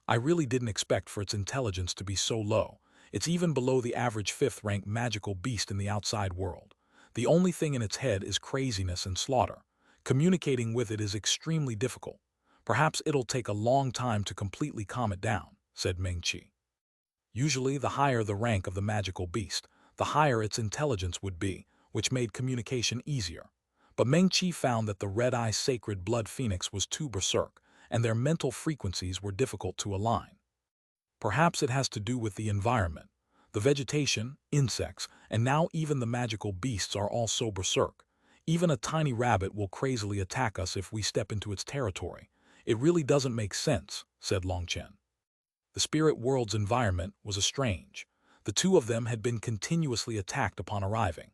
I really didn't expect for its intelligence to be so low. It's even below the average 5th-rank magical beast in the outside world. The only thing in its head is craziness and slaughter. Communicating with it is extremely difficult. Perhaps it'll take a long time to completely calm it down, said Meng Qi. Usually, the higher the rank of the magical beast, the higher its intelligence would be, which made communication easier. But Meng Qi found that the red-eye sacred blood phoenix was too berserk, and their mental frequencies were difficult to align. Perhaps it has to do with the environment. The vegetation, insects, and now even the magical beasts are all so berserk. Even a tiny rabbit will crazily attack us if we step into its territory. It really doesn't make sense, said Long Chen. The spirit world's environment was strange. The two of them had been continuously attacked upon arriving.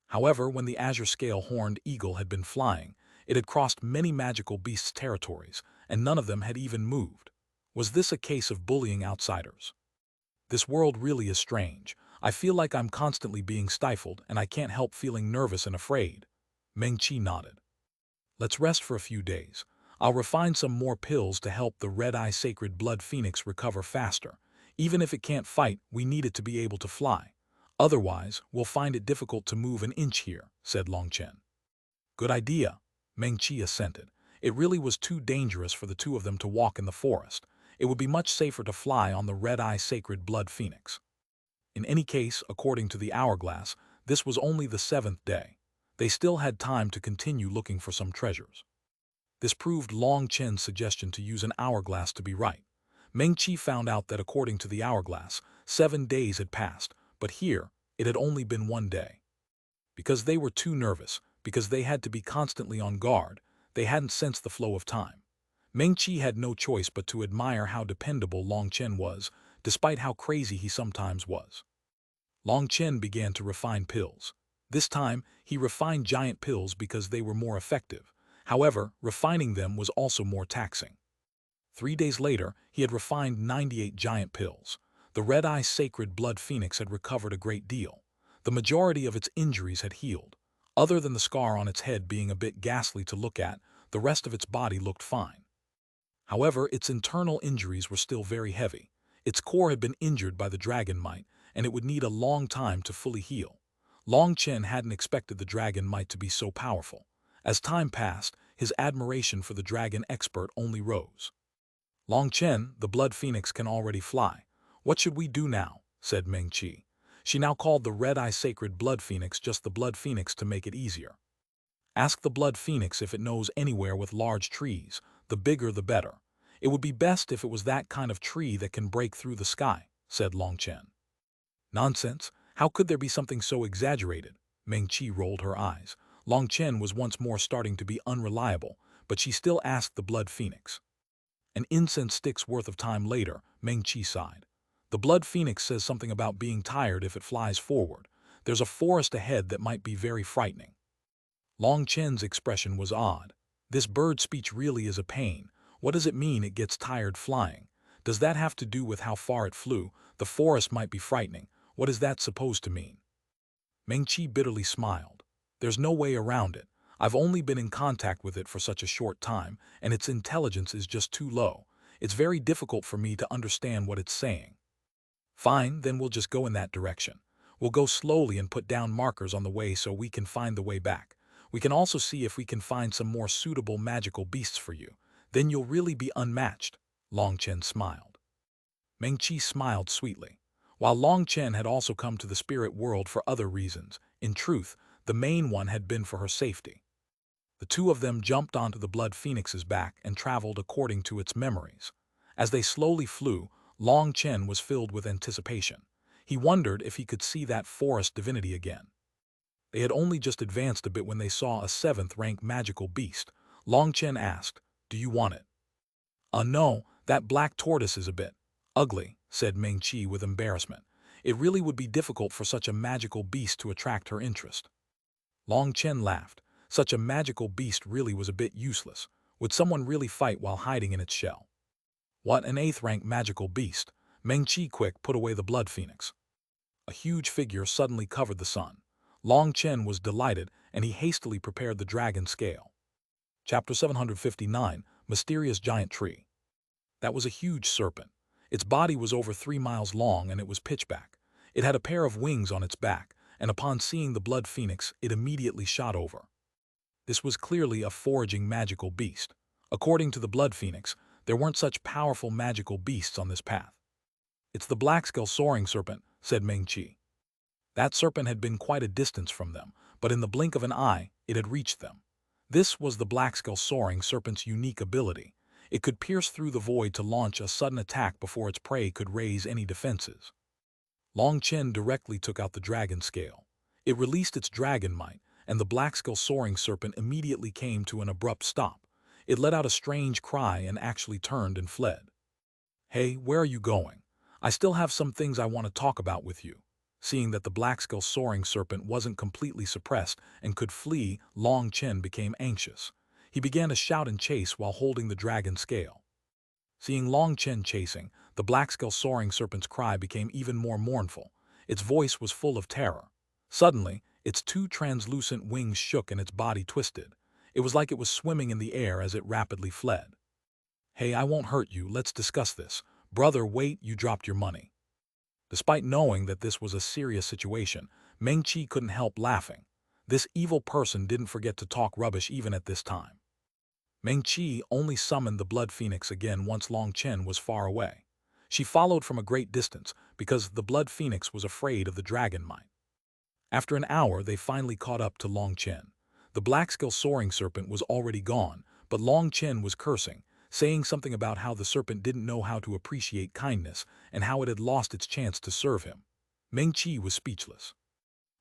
However, when the azure scale horned eagle had been flying, it had crossed many magical beasts' territories, and none of them had even moved. Was this a case of bullying outsiders? This world really is strange. I feel like I'm constantly being stifled, and I can't help feeling nervous and afraid. Meng Qi nodded. Let's rest for a few days. I'll refine some more pills to help the red-eye sacred blood phoenix recover faster. Even if it can't fight, we need it to be able to fly. Otherwise, we'll find it difficult to move an inch here, said Long Chen. Good idea, Meng Qi assented. It really was too dangerous for the two of them to walk in the forest. It would be much safer to fly on the red-eye sacred blood phoenix. In any case, according to the hourglass, this was only the 7th day. They still had time to continue looking for some treasures. This proved Long Chen's suggestion to use an hourglass to be right. Meng Qi found out that according to the hourglass, 7 days had passed, but here, it had only been 1 day. Because they were too nervous, because they had to be constantly on guard, they hadn't sensed the flow of time. Meng Qi had no choice but to admire how dependable Long Chen was, despite how crazy he sometimes was. Long Chen began to refine pills. This time, he refined giant pills because they were more effective. However, refining them was also more taxing. 3 days later, he had refined 98 giant pills. The red-eye sacred blood phoenix had recovered a great deal. The majority of its injuries had healed. Other than the scar on its head being a bit ghastly to look at, the rest of its body looked fine. However, its internal injuries were still very heavy. Its core had been injured by the dragon might, and it would need a long time to fully heal. Long Chen hadn't expected the dragon might to be so powerful. As time passed, his admiration for the dragon expert only rose. Long Chen, the blood phoenix can already fly. What should we do now? Said Meng Qi. She now called the red-eye sacred blood phoenix just the blood phoenix to make it easier. Ask the blood phoenix if it knows anywhere with large trees. The bigger the better. It would be best if it was that kind of tree that can break through the sky, said Long Chen. Nonsense. How could there be something so exaggerated? Meng Qi rolled her eyes. Long Chen was once more starting to be unreliable, but she still asked the blood phoenix. An incense stick's worth of time later, Meng Qi sighed. The blood phoenix says something about being tired if it flies forward. There's a forest ahead that might be very frightening. Long Chen's expression was odd. This bird speech really is a pain. What does it mean it gets tired flying? Does that have to do with how far it flew? The forest might be frightening. What is that supposed to mean? Meng Qi bitterly smiled. There's no way around it. I've only been in contact with it for such a short time, and its intelligence is just too low. It's very difficult for me to understand what it's saying. Fine, then we'll just go in that direction. We'll go slowly and put down markers on the way so we can find the way back. We can also see if we can find some more suitable magical beasts for you. Then you'll really be unmatched. Long Chen smiled. Meng Qi smiled sweetly. While Long Chen had also come to the spirit world for other reasons, in truth, the main one had been for her safety. The two of them jumped onto the blood phoenix's back and traveled according to its memories. As they slowly flew, Long Chen was filled with anticipation. He wondered if he could see that forest divinity again. They had only just advanced a bit when they saw a 7th-rank magical beast. Long Chen asked, "Do you want it?" No, that black tortoise is a bit ugly," said Meng Qi with embarrassment. It really would be difficult for such a magical beast to attract her interest. Long Chen laughed. Such a magical beast really was a bit useless. Would someone really fight while hiding in its shell? What, an 8th-rank magical beast? Meng Qi quick put away the blood phoenix. A huge figure suddenly covered the sun. Long Chen was delighted, and he hastily prepared the dragon scale. Chapter 759, Mysterious Giant Tree. That was a huge serpent. Its body was over 3 miles long, and it was pitchback. It had a pair of wings on its back, and upon seeing the blood phoenix, it immediately shot over. This was clearly a foraging magical beast. According to the blood phoenix, there weren't such powerful magical beasts on this path. It's the black-scale soaring serpent, said Meng Qi. That serpent had been quite a distance from them, but in the blink of an eye, it had reached them. This was the black-scale soaring serpent's unique ability. It could pierce through the void to launch a sudden attack before its prey could raise any defenses. Long Chen directly took out the dragon scale. It released its dragon might, and the black-scale soaring serpent immediately came to an abrupt stop. It let out a strange cry and actually turned and fled. "Hey, where are you going? I still have some things I want to talk about with you." Seeing that the black-scale soaring serpent wasn't completely suppressed and could flee, Long Chen became anxious. He began to shout and chase while holding the dragon scale. Seeing Long Chen chasing, the black-scale soaring serpent's cry became even more mournful. Its voice was full of terror. Suddenly, its two translucent wings shook and its body twisted. It was like it was swimming in the air as it rapidly fled. "Hey, I won't hurt you, let's discuss this. Brother, wait, you dropped your money." Despite knowing that this was a serious situation, Meng Qi couldn't help laughing. This evil person didn't forget to talk rubbish even at this time. Meng Qi only summoned the Blood Phoenix again once Long Chen was far away. She followed from a great distance because the Blood Phoenix was afraid of the dragon might. After an hour, they finally caught up to Long Chen. The black-scale soaring serpent was already gone, but Long Chen was cursing, saying something about how the serpent didn't know how to appreciate kindness and how it had lost its chance to serve him. Meng Qi was speechless.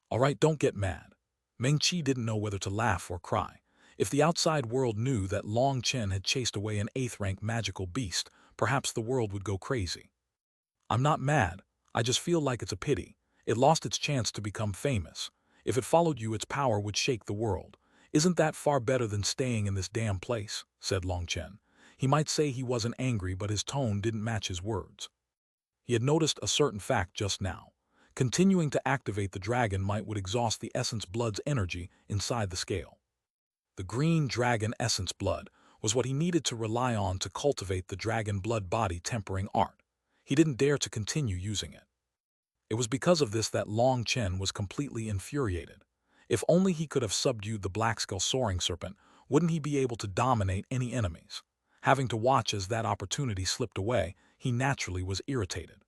"All right, don't get mad." Meng Qi didn't know whether to laugh or cry. If the outside world knew that Long Chen had chased away an 8th-rank magical beast, perhaps the world would go crazy. "I'm not mad. I just feel like it's a pity. It lost its chance to become famous. If it followed you, its power would shake the world. Isn't that far better than staying in this damn place?" said Long Chen. He might say he wasn't angry, but his tone didn't match his words. He had noticed a certain fact just now. Continuing to activate the dragon might would exhaust the essence blood's energy inside the scale. The green dragon essence blood was what he needed to rely on to cultivate the dragon blood body tempering art. He didn't dare to continue using it. It was because of this that Long Chen was completely infuriated. If only he could have subdued the black-scale soaring serpent, wouldn't he be able to dominate any enemies? Having to watch as that opportunity slipped away, he naturally was irritated.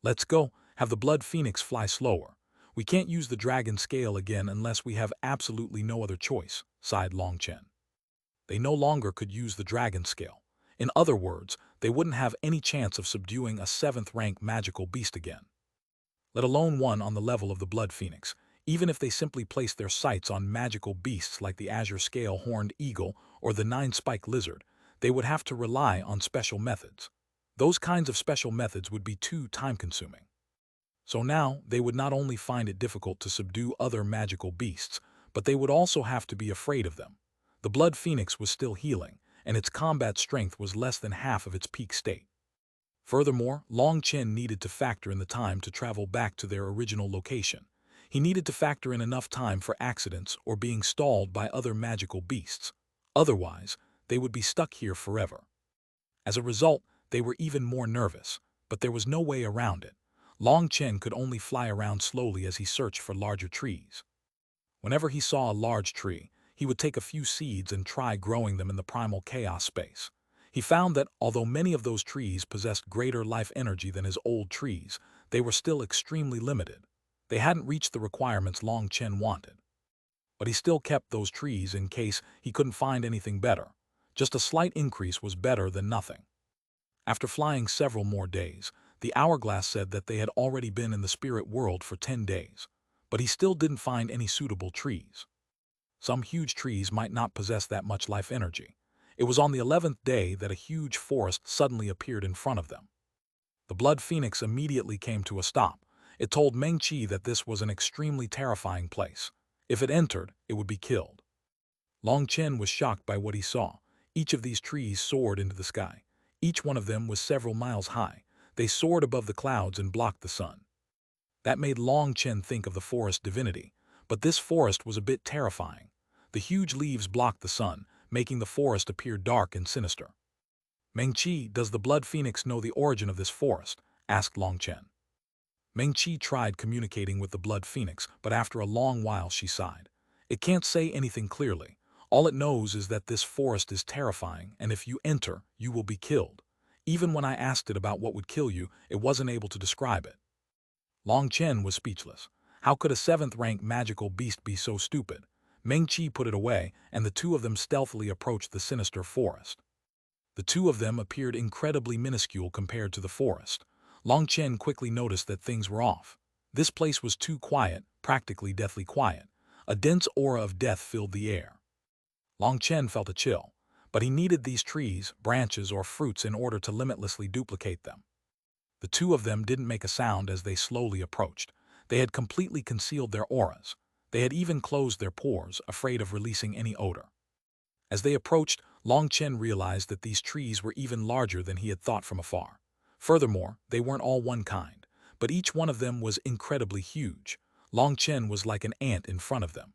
"Let's go, have the Blood Phoenix fly slower. We can't use the dragon scale again unless we have absolutely no other choice," sighed Long Chen. They no longer could use the dragon scale. In other words, they wouldn't have any chance of subduing a 7th-rank magical beast again, let alone one on the level of the Blood Phoenix. Even if they simply placed their sights on magical beasts like the azure scale horned eagle or the 9-spike lizard, they would have to rely on special methods. Those kinds of special methods would be too time-consuming. So now, they would not only find it difficult to subdue other magical beasts, but they would also have to be afraid of them. The Blood Phoenix was still healing, and its combat strength was less than half of its peak state. Furthermore, Long Chen needed to factor in the time to travel back to their original location. He needed to factor in enough time for accidents or being stalled by other magical beasts. Otherwise, they would be stuck here forever. As a result, they were even more nervous, but there was no way around it. Long Chen could only fly around slowly as he searched for larger trees. Whenever he saw a large tree, he would take a few seeds and try growing them in the primal chaos space. He found that, although many of those trees possessed greater life energy than his old trees, they were still extremely limited. They hadn't reached the requirements Long Chen wanted. But he still kept those trees in case he couldn't find anything better. Just a slight increase was better than nothing. After flying several more days, the hourglass said that they had already been in the spirit world for 10 days, but he still didn't find any suitable trees. Some huge trees might not possess that much life energy. It was on the 11th day that a huge forest suddenly appeared in front of them. The Blood Phoenix immediately came to a stop. It told Meng Qi that this was an extremely terrifying place. If it entered, it would be killed. Long Chen was shocked by what he saw. Each of these trees soared into the sky. Each one of them was several miles high. They soared above the clouds and blocked the sun. That made Long Chen think of the forest divinity, but this forest was a bit terrifying. The huge leaves blocked the sun, making the forest appear dark and sinister. "Meng Qi, does the Blood Phoenix know the origin of this forest?" asked Long Chen. Meng Qi tried communicating with the Blood Phoenix, but after a long while she sighed. "It can't say anything clearly. All it knows is that this forest is terrifying, and if you enter, you will be killed. Even when I asked it about what would kill you, it wasn't able to describe it." Long Chen was speechless. How could a 7th-rank magical beast be so stupid? Meng Qi put it away, and the two of them stealthily approached the sinister forest. The two of them appeared incredibly minuscule compared to the forest. Long Chen quickly noticed that things were off. This place was too quiet, practically deathly quiet. A dense aura of death filled the air. Long Chen felt a chill, but he needed these trees, branches, or fruits in order to limitlessly duplicate them. The two of them didn't make a sound as they slowly approached. They had completely concealed their auras. They had even closed their pores, afraid of releasing any odor. As they approached, Long Chen realized that these trees were even larger than he had thought from afar. Furthermore, they weren't all one kind, but each one of them was incredibly huge. Long Chen was like an ant in front of them.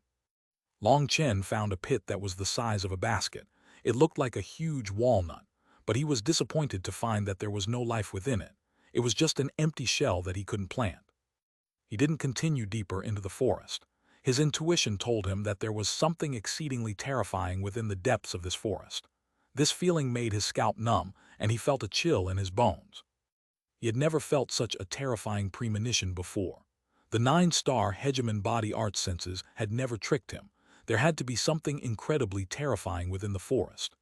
Long Chen found a pit that was the size of a basket. It looked like a huge walnut, but he was disappointed to find that there was no life within it. It was just an empty shell that he couldn't plant. He didn't continue deeper into the forest. His intuition told him that there was something exceedingly terrifying within the depths of this forest. This feeling made his scalp numb, and he felt a chill in his bones. He had never felt such a terrifying premonition before. The 9-star Hegemon body art senses had never tricked him. There had to be something incredibly terrifying within the forest.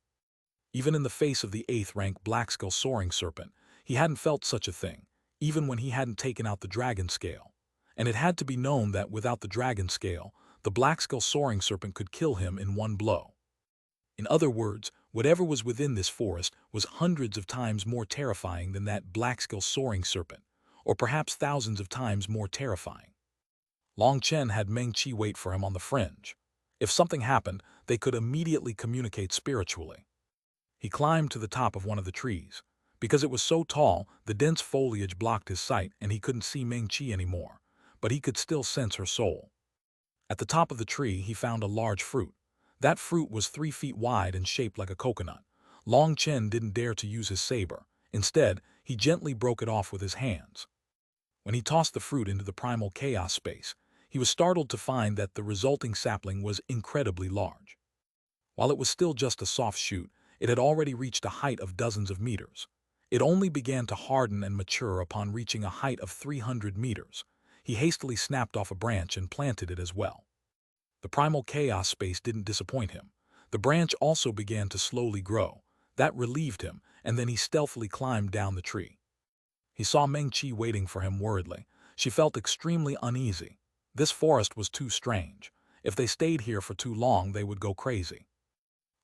Even in the face of the 8th-rank black-skull soaring serpent, he hadn't felt such a thing, even when he hadn't taken out the dragon scale. And it had to be known that without the dragon scale, the black-skull soaring serpent could kill him in one blow. In other words, whatever was within this forest was hundreds of times more terrifying than that black-skull soaring serpent, or perhaps thousands of times more terrifying. Long Chen had Meng Qi wait for him on the fringe. If something happened, they could immediately communicate spiritually. He climbed to the top of one of the trees. Because it was so tall, the dense foliage blocked his sight and he couldn't see Meng Qi anymore, but he could still sense her soul. At the top of the tree, he found a large fruit. That fruit was 3 feet wide and shaped like a coconut. Long Chen didn't dare to use his saber. Instead, he gently broke it off with his hands. When he tossed the fruit into the primal chaos space, he was startled to find that the resulting sapling was incredibly large. While it was still just a soft shoot, it had already reached a height of dozens of meters. It only began to harden and mature upon reaching a height of 300 meters. He hastily snapped off a branch and planted it as well. The primal chaos space didn't disappoint him. The branch also began to slowly grow. That relieved him, and then he stealthily climbed down the tree. He saw Meng Qi waiting for him worriedly. She felt extremely uneasy. This forest was too strange. If they stayed here for too long, they would go crazy.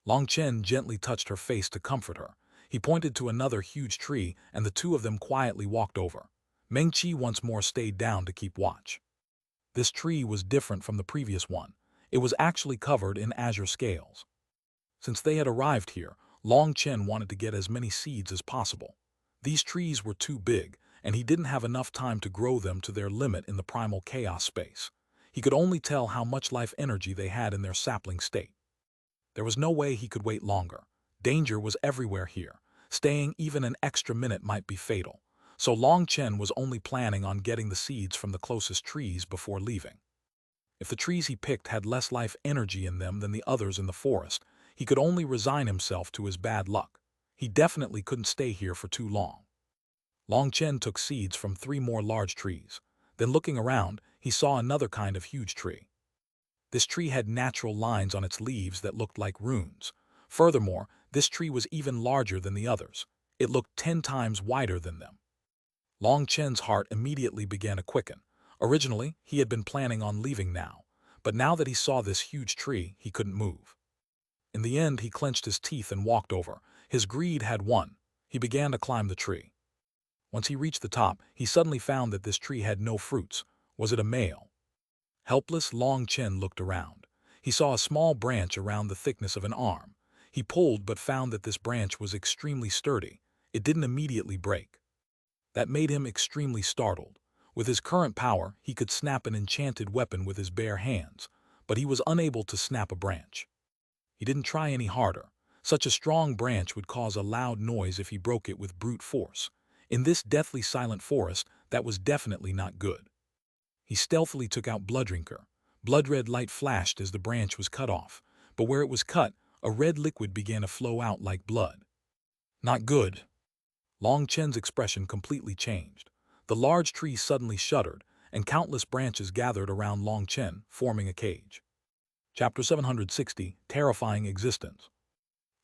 Long Chen gently touched her face to comfort her. He pointed to another huge tree, and the two of them quietly walked over. Meng Qi once more stayed down to keep watch. This tree was different from the previous one. It was actually covered in azure scales. Since they had arrived here, Long Chen wanted to get as many seeds as possible. These trees were too big, and he didn't have enough time to grow them to their limit in the primal chaos space. He could only tell how much life energy they had in their sapling state. There was no way he could wait longer. Danger was everywhere here. Staying even an extra minute might be fatal. So Long Chen was only planning on getting the seeds from the closest trees before leaving. If the trees he picked had less life energy in them than the others in the forest, he could only resign himself to his bad luck. He definitely couldn't stay here for too long. Long Chen took seeds from 3 more large trees. Then looking around, he saw another kind of huge tree. This tree had natural lines on its leaves that looked like runes. Furthermore, this tree was even larger than the others. It looked 10 times wider than them. Long Chen's heart immediately began to quicken. Originally, he had been planning on leaving now, but now that he saw this huge tree, he couldn't move. In the end, he clenched his teeth and walked over. His greed had won. He began to climb the tree. Once he reached the top, he suddenly found that this tree had no fruits. Was it a male? Helpless, Long Chen looked around. He saw a small branch around the thickness of an arm. He pulled but found that this branch was extremely sturdy. It didn't immediately break. That made him extremely startled. With his current power, he could snap an enchanted weapon with his bare hands, but he was unable to snap a branch. He didn't try any harder. Such a strong branch would cause a loud noise if he broke it with brute force. In this deathly silent forest, that was definitely not good. He stealthily took out Bloodrinker. Blood-red light flashed as the branch was cut off, but where it was cut, a red liquid began to flow out like blood. Not good. Long Chen's expression completely changed. The large tree suddenly shuddered, and countless branches gathered around Long Chen, forming a cage. Chapter 760, Terrifying Existence.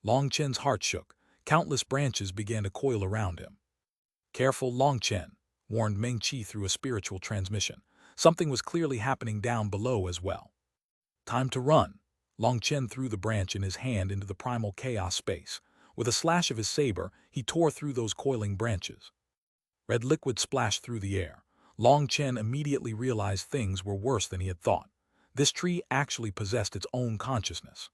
Long Chen's heart shook. Countless branches began to coil around him. Careful, Long Chen. warned Meng-Chi through a spiritual transmission. Something was clearly happening down below as well. Time to run. Long Chen threw the branch in his hand into the primal chaos space. With a slash of his saber, he tore through those coiling branches. Red liquid splashed through the air. Long Chen immediately realized things were worse than he had thought. This tree actually possessed its own consciousness.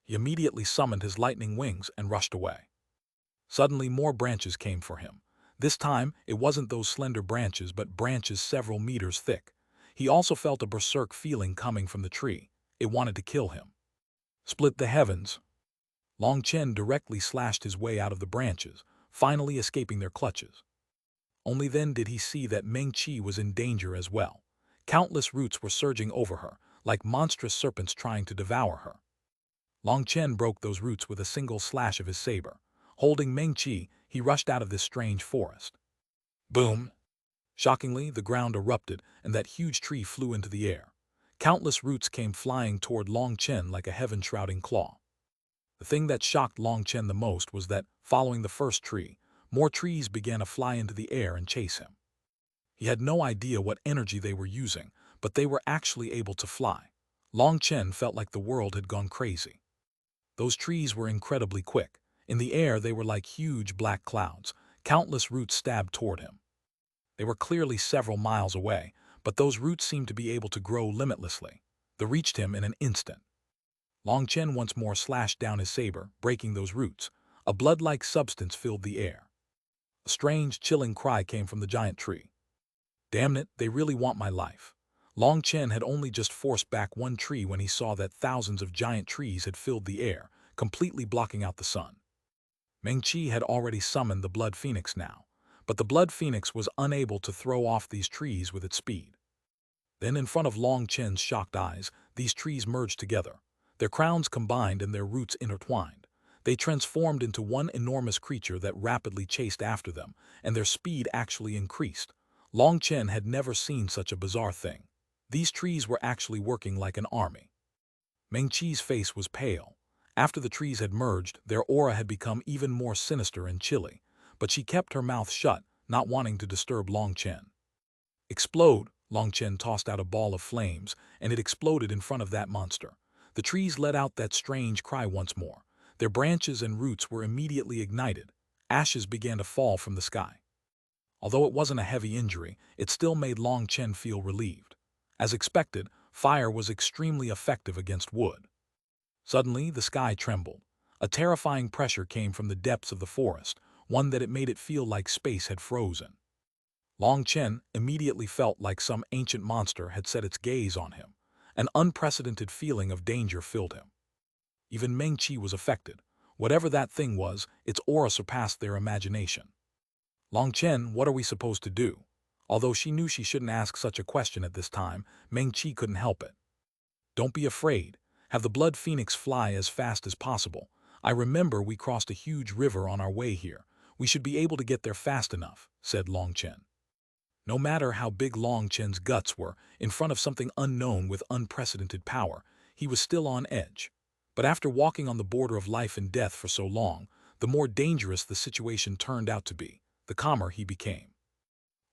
He immediately summoned his lightning wings and rushed away. Suddenly more branches came for him. This time, it wasn't those slender branches but branches several meters thick. He also felt a berserk feeling coming from the tree. It wanted to kill him. Split the heavens. Long Chen directly slashed his way out of the branches, finally escaping their clutches. Only then did he see that Meng-Chi was in danger as well. Countless roots were surging over her, like monstrous serpents trying to devour her. Long Chen broke those roots with a single slash of his saber. Holding Meng-Chi, he rushed out of this strange forest. Boom! Shockingly, the ground erupted, and that huge tree flew into the air. Countless roots came flying toward Long Chen like a heaven-shrouding claw. The thing that shocked Long Chen the most was that, following the first tree, more trees began to fly into the air and chase him. He had no idea what energy they were using, but they were actually able to fly. Long Chen felt like the world had gone crazy. Those trees were incredibly quick. In the air, they were like huge black clouds. Countless roots stabbed toward him. They were clearly several miles away, but those roots seemed to be able to grow limitlessly. They reached him in an instant. Long Chen once more slashed down his saber, breaking those roots. A blood-like substance filled the air. A strange, chilling cry came from the giant tree. Damn it, they really want my life. Long Chen had only just forced back one tree when he saw that thousands of giant trees had filled the air, completely blocking out the sun. Meng-Chi had already summoned the Blood Phoenix now, but the Blood Phoenix was unable to throw off these trees with its speed. Then in front of Long Chen's shocked eyes, these trees merged together. Their crowns combined and their roots intertwined. They transformed into one enormous creature that rapidly chased after them, and their speed actually increased. Long Chen had never seen such a bizarre thing. These trees were actually working like an army. Meng-Chi's face was pale. After the trees had merged, their aura had become even more sinister and chilly, but she kept her mouth shut, not wanting to disturb Long Chen. Explode! Long Chen tossed out a ball of flames, and it exploded in front of that monster. The trees let out that strange cry once more. Their branches and roots were immediately ignited. Ashes began to fall from the sky. Although it wasn't a heavy injury, it still made Long Chen feel relieved. As expected, fire was extremely effective against wood. Suddenly, the sky trembled. A terrifying pressure came from the depths of the forest, one that it made it feel like space had frozen. Long Chen immediately felt like some ancient monster had set its gaze on him. An unprecedented feeling of danger filled him. Even Meng-Chi was affected. Whatever that thing was, its aura surpassed their imagination. Long Chen, what are we supposed to do? Although she knew she shouldn't ask such a question at this time, Meng-Chi couldn't help it. Don't be afraid. Have the Blood Phoenix fly as fast as possible. I remember we crossed a huge river on our way here. We should be able to get there fast enough, said Long Chen. No matter how big Long Chen's guts were, in front of something unknown with unprecedented power, he was still on edge. But after walking on the border of life and death for so long, the more dangerous the situation turned out to be, the calmer he became.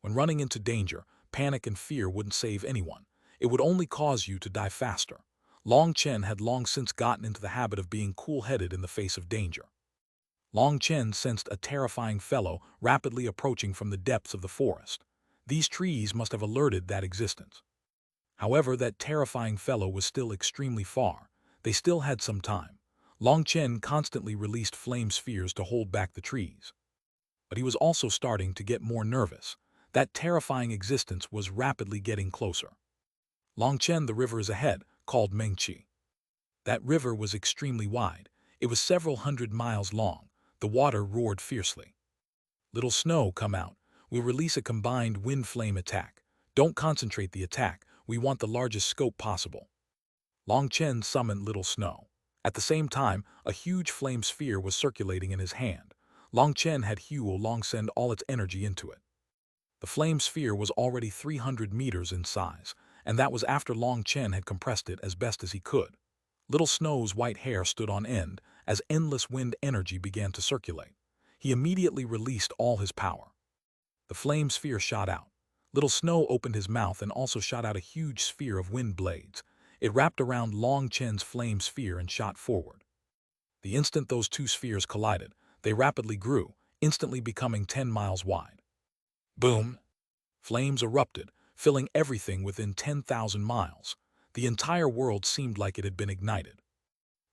When running into danger, panic and fear wouldn't save anyone. It would only cause you to die faster. Long Chen had long since gotten into the habit of being cool-headed in the face of danger. Long Chen sensed a terrifying fellow rapidly approaching from the depths of the forest. These trees must have alerted that existence. However, that terrifying fellow was still extremely far. They still had some time. Long Chen constantly released flame spheres to hold back the trees. But he was also starting to get more nervous. That terrifying existence was rapidly getting closer. Long Chen, the river is ahead, called Meng-Chi. That river was extremely wide. It was several hundred miles long. The water roared fiercely. Little Snow, come out. We'll release a combined wind flame attack. Don't concentrate the attack. We want the largest scope possible. Long Chen summoned Little Snow. At the same time, a huge flame sphere was circulating in his hand. Long Chen had Long send all its energy into it. The flame sphere was already 300 meters in size, and that was after Long Chen had compressed it as best as he could. Little Snow's white hair stood on end as endless wind energy began to circulate. He immediately released all his power. The flame sphere shot out. Little Snow opened his mouth and also shot out a huge sphere of wind blades. It wrapped around Long Chen's flame sphere and shot forward. The instant those two spheres collided, they rapidly grew, instantly becoming 10 miles wide. Boom! Flames erupted, filling everything within 10,000 miles. The entire world seemed like it had been ignited.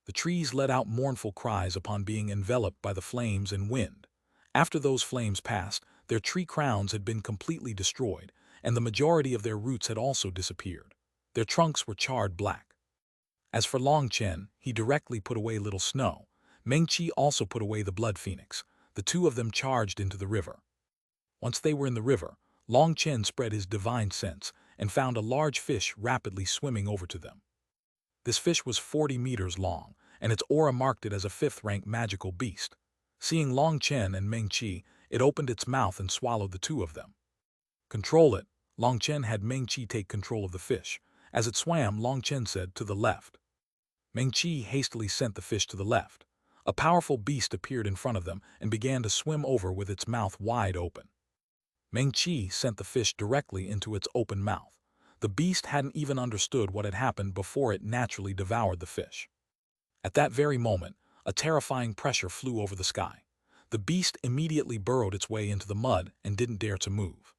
The trees let out mournful cries upon being enveloped by the flames and wind. After those flames passed, their tree crowns had been completely destroyed, and the majority of their roots had also disappeared. Their trunks were charred black. As for Long Chen, he directly put away Little Snow. Meng Qi also put away the Blood Phoenix. The two of them charged into the river. Once they were in the river, Long Chen spread his divine sense and found a large fish rapidly swimming over to them. This fish was 40 meters long, and its aura marked it as a 5th-rank magical beast. Seeing Long Chen and Meng Qi, it opened its mouth and swallowed the two of them. Control it. Long Chen had Meng Qi take control of the fish. As it swam, Long Chen said, "To the left." Meng Qi hastily sent the fish to the left. A powerful beast appeared in front of them and began to swim over with its mouth wide open. Meng Qi sent the fish directly into its open mouth. The beast hadn't even understood what had happened before it naturally devoured the fish. At that very moment, a terrifying pressure flew over the sky. The beast immediately burrowed its way into the mud and didn't dare to move.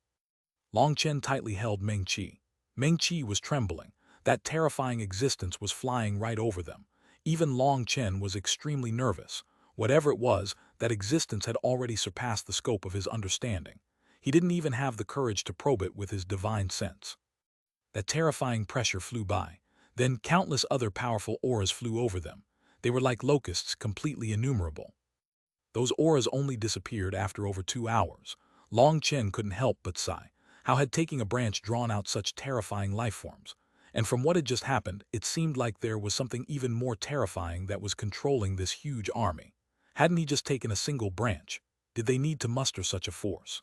Long Chen tightly held Meng Qi. Meng Qi was trembling. That terrifying existence was flying right over them. Even Long Chen was extremely nervous. Whatever it was, that existence had already surpassed the scope of his understanding. He didn't even have the courage to probe it with his divine sense. That terrifying pressure flew by. Then countless other powerful auras flew over them. They were like locusts, completely innumerable. Those auras only disappeared after over 2 hours. Long Chen couldn't help but sigh. How had taking a branch drawn out such terrifying lifeforms? And from what had just happened, it seemed like there was something even more terrifying that was controlling this huge army. Hadn't he just taken a single branch? Did they need to muster such a force?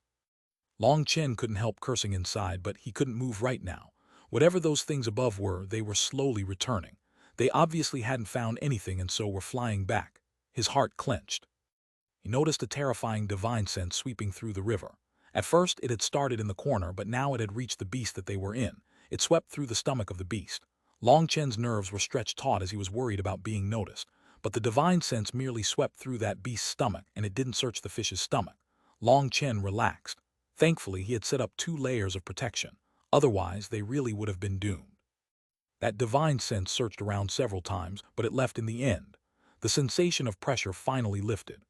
Long Chen couldn't help cursing inside, but he couldn't move right now. Whatever those things above were, they were slowly returning. They obviously hadn't found anything and so were flying back. His heart clenched. He noticed a terrifying divine sense sweeping through the river. At first, it had started in the corner, but now it had reached the beast that they were in. It swept through the stomach of the beast. Long Chen's nerves were stretched taut as he was worried about being noticed. But the divine sense merely swept through that beast's stomach, and it didn't search the fish's stomach. Long Chen relaxed. Thankfully, he had set up 2 layers of protection. Otherwise, they really would have been doomed. That divine sense searched around several times, but it left in the end. The sensation of pressure finally lifted.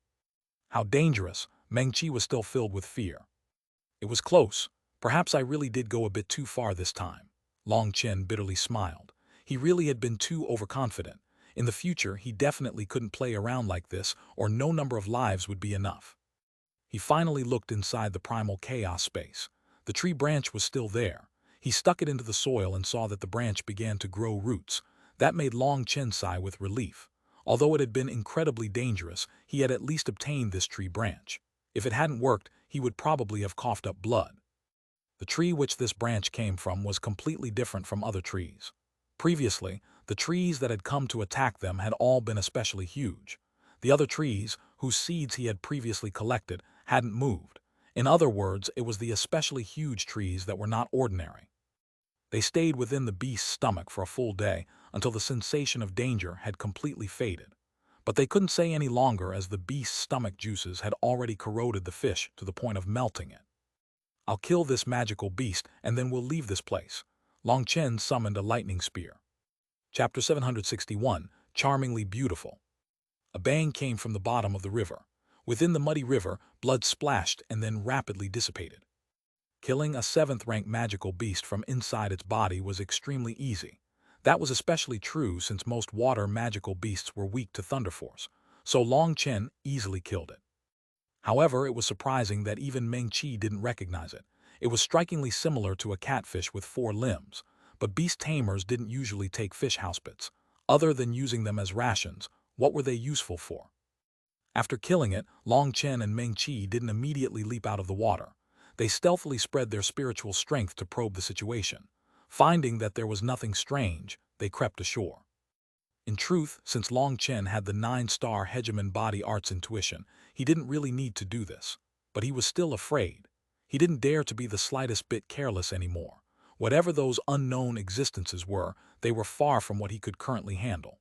How dangerous! Meng Qi was still filled with fear. It was close. Perhaps I really did go a bit too far this time. Long Chen bitterly smiled. He really had been too overconfident. In the future, he definitely couldn't play around like this, or no number of lives would be enough. He finally looked inside the primal chaos space. The tree branch was still there. He stuck it into the soil and saw that the branch began to grow roots. That made Long Chen sigh with relief. Although it had been incredibly dangerous, he had at least obtained this tree branch. If it hadn't worked, he would probably have coughed up blood. The tree which this branch came from was completely different from other trees. Previously, the trees that had come to attack them had all been especially huge. The other trees, whose seeds he had previously collected, hadn't moved. In other words, it was the especially huge trees that were not ordinary. They stayed within the beast's stomach for a full day until the sensation of danger had completely faded. But they couldn't say any longer as the beast's stomach juices had already corroded the fish to the point of melting it. "I'll kill this magical beast and then we'll leave this place." Long Chen summoned a lightning spear. Chapter 761, Charmingly Beautiful. A bang came from the bottom of the river. Within the muddy river, blood splashed and then rapidly dissipated. Killing a 7th-rank magical beast from inside its body was extremely easy. That was especially true since most water magical beasts were weak to thunder force, so Long Chen easily killed it. However, it was surprising that even Meng Qi didn't recognize it. It was strikingly similar to a catfish with 4 limbs, but beast tamers didn't usually take fish housebits. Other than using them as rations, what were they useful for? After killing it, Long Chen and Meng Qi didn't immediately leap out of the water. They stealthily spread their spiritual strength to probe the situation. Finding that there was nothing strange, they crept ashore. In truth, since Long Chen had the 9-star Hegemon body arts intuition, he didn't really need to do this. But he was still afraid. He didn't dare to be the slightest bit careless anymore. Whatever those unknown existences were, they were far from what he could currently handle.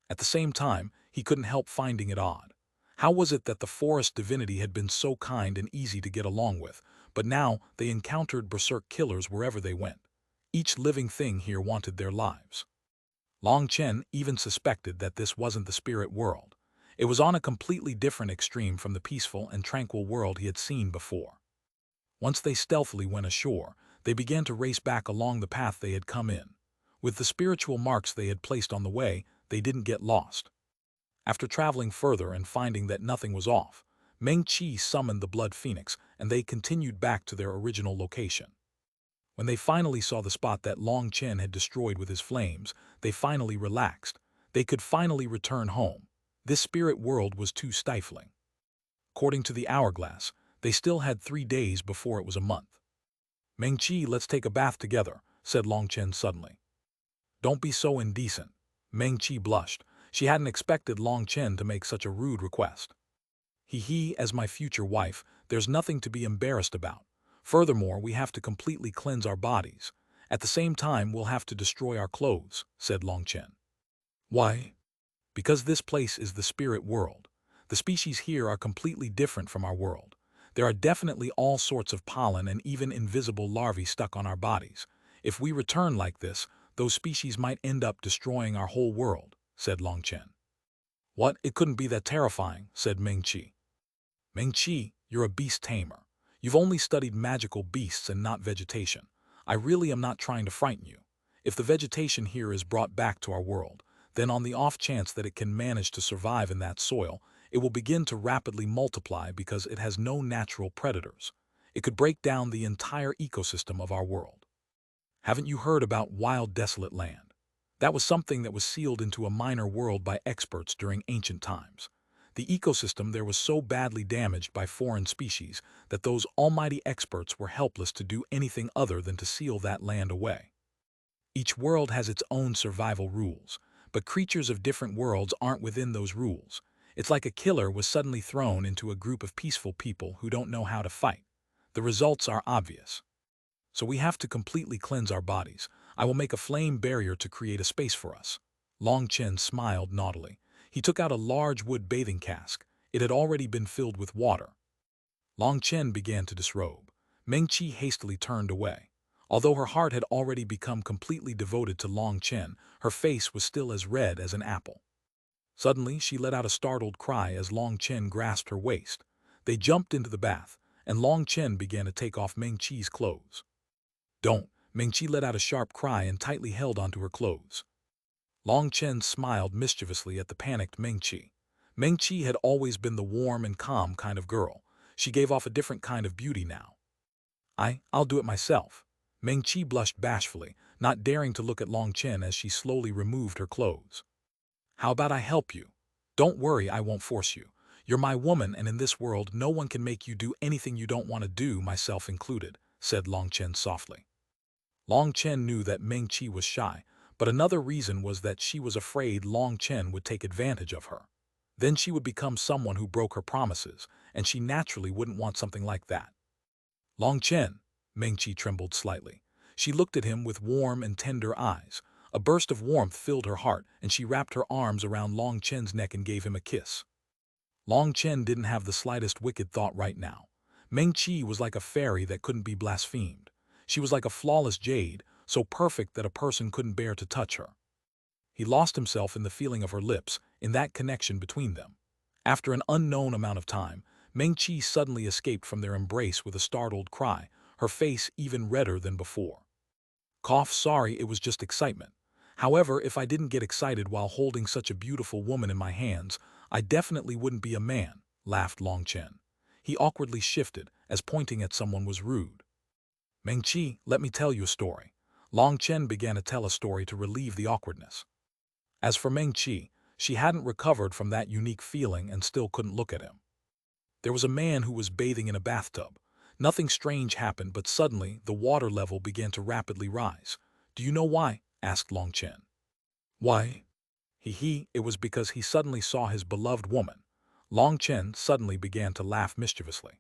At the same time, he couldn't help finding it odd. How was it that the forest divinity had been so kind and easy to get along with, but now they encountered berserk killers wherever they went? Each living thing here wanted their lives. Long Chen even suspected that this wasn't the spirit world. It was on a completely different extreme from the peaceful and tranquil world he had seen before. Once they stealthily went ashore, they began to race back along the path they had come in. With the spiritual marks they had placed on the way, they didn't get lost. After traveling further and finding that nothing was off, Meng Qi summoned the Blood Phoenix and they continued back to their original location. When they finally saw the spot that Long Chen had destroyed with his flames, they finally relaxed. They could finally return home. This spirit world was too stifling. According to the hourglass, they still had 3 days before it was a month. Meng Qi, let's take a bath together, said Long Chen suddenly. Don't be so indecent. Meng Qi blushed. She hadn't expected Long Chen to make such a rude request. As my future wife, there's nothing to be embarrassed about. Furthermore, we have to completely cleanse our bodies. At the same time, we'll have to destroy our clothes, said Long Chen. Why? Because this place is the spirit world. The species here are completely different from our world. There are definitely all sorts of pollen and even invisible larvae stuck on our bodies. If we return like this, those species might end up destroying our whole world, said Long Chen. What? It couldn't be that terrifying, said Meng Qi. Meng Qi, you're a beast tamer. You've only studied magical beasts and not vegetation. I really am not trying to frighten you. If the vegetation here is brought back to our world, then on the off chance that it can manage to survive in that soil, it will begin to rapidly multiply because it has no natural predators. It could break down the entire ecosystem of our world. Haven't you heard about wild desolate land? That was something that was sealed into a minor world by experts during ancient times. The ecosystem there was so badly damaged by foreign species that those almighty experts were helpless to do anything other than to seal that land away. Each world has its own survival rules, but creatures of different worlds aren't within those rules. It's like a killer was suddenly thrown into a group of peaceful people who don't know how to fight. The results are obvious. So we have to completely cleanse our bodies. I will make a flame barrier to create a space for us. Long Chen smiled naughtily. He took out a large wood bathing cask. It had already been filled with water. Long Chen began to disrobe. Meng Qi hastily turned away. Although her heart had already become completely devoted to Long Chen, her face was still as red as an apple. Suddenly, she let out a startled cry as Long Chen grasped her waist. They jumped into the bath, and Long Chen began to take off Meng Qi's clothes. Don't! Meng Qi let out a sharp cry and tightly held onto her clothes. Long Chen smiled mischievously at the panicked Meng Qi. Meng Qi had always been the warm and calm kind of girl. She gave off a different kind of beauty now. I'll do it myself. Meng Qi blushed bashfully, not daring to look at Long Chen as she slowly removed her clothes. How about I help you? Don't worry, I won't force you. You're my woman, and in this world no one can make you do anything you don't want to do, myself included, said Long Chen softly. Long Chen knew that Meng Qi was shy, but another reason was that she was afraid Long Chen would take advantage of her. Then she would become someone who broke her promises, and she naturally wouldn't want something like that. Long Chen, Meng Qi trembled slightly. She looked at him with warm and tender eyes. A burst of warmth filled her heart, and she wrapped her arms around Long Chen's neck and gave him a kiss. Long Chen didn't have the slightest wicked thought right now. Meng Qi was like a fairy that couldn't be blasphemed. She was like a flawless jade, so perfect that a person couldn't bear to touch her. He lost himself in the feeling of her lips, in that connection between them. After an unknown amount of time, Meng Qi suddenly escaped from their embrace with a startled cry, her face even redder than before. Cough, sorry, it was just excitement. However, if I didn't get excited while holding such a beautiful woman in my hands, I definitely wouldn't be a man, laughed Long Chen. He awkwardly shifted, as pointing at someone was rude. Meng Qi, let me tell you a story. Long Chen began to tell a story to relieve the awkwardness. As for Meng Qi, she hadn't recovered from that unique feeling and still couldn't look at him. There was a man who was bathing in a bathtub. Nothing strange happened, but suddenly the water level began to rapidly rise. Do you know why? Asked Long Chen. Why? It was because he suddenly saw his beloved woman. Long Chen suddenly began to laugh mischievously.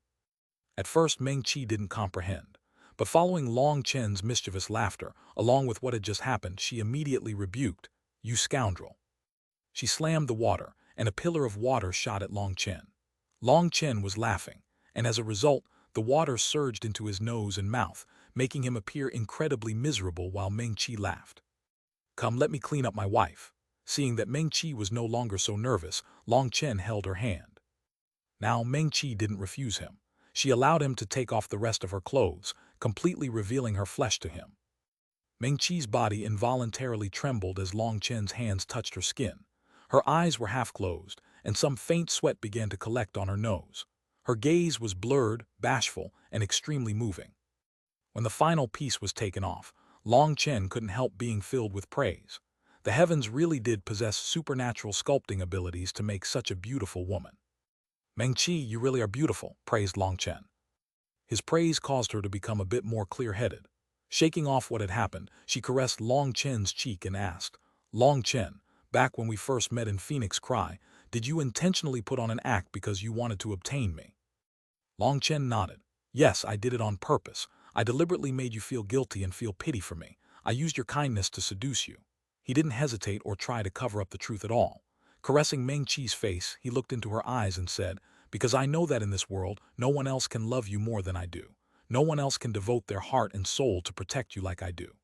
At first Meng Qi didn't comprehend, but following Long Chen's mischievous laughter, along with what had just happened, she immediately rebuked, "You scoundrel." She slammed the water, and a pillar of water shot at Long Chen. Long Chen was laughing, and as a result, the water surged into his nose and mouth, making him appear incredibly miserable while Meng Qi laughed. "Come, let me clean up my wife." Seeing that Meng Qi was no longer so nervous, Long Chen held her hand. Now Meng Qi didn't refuse him. She allowed him to take off the rest of her clothes, completely revealing her flesh to him. Meng Qi's body involuntarily trembled as Long Chen's hands touched her skin. Her eyes were half closed, and some faint sweat began to collect on her nose. Her gaze was blurred, bashful, and extremely moving. When the final piece was taken off, Long Chen couldn't help being filled with praise. The heavens really did possess supernatural sculpting abilities to make such a beautiful woman. "Meng Qi, you really are beautiful," praised Long Chen. His praise caused her to become a bit more clear-headed. Shaking off what had happened, she caressed Long Chen's cheek and asked, "Long Chen, back when we first met in Phoenix Cry, did you intentionally put on an act because you wanted to obtain me?" Long Chen nodded. "Yes, I did it on purpose. I deliberately made you feel guilty and feel pity for me. I used your kindness to seduce you." He didn't hesitate or try to cover up the truth at all. Caressing Meng Qi's face, he looked into her eyes and said, "Because I know that in this world, no one else can love you more than I do. No one else can devote their heart and soul to protect you like I do.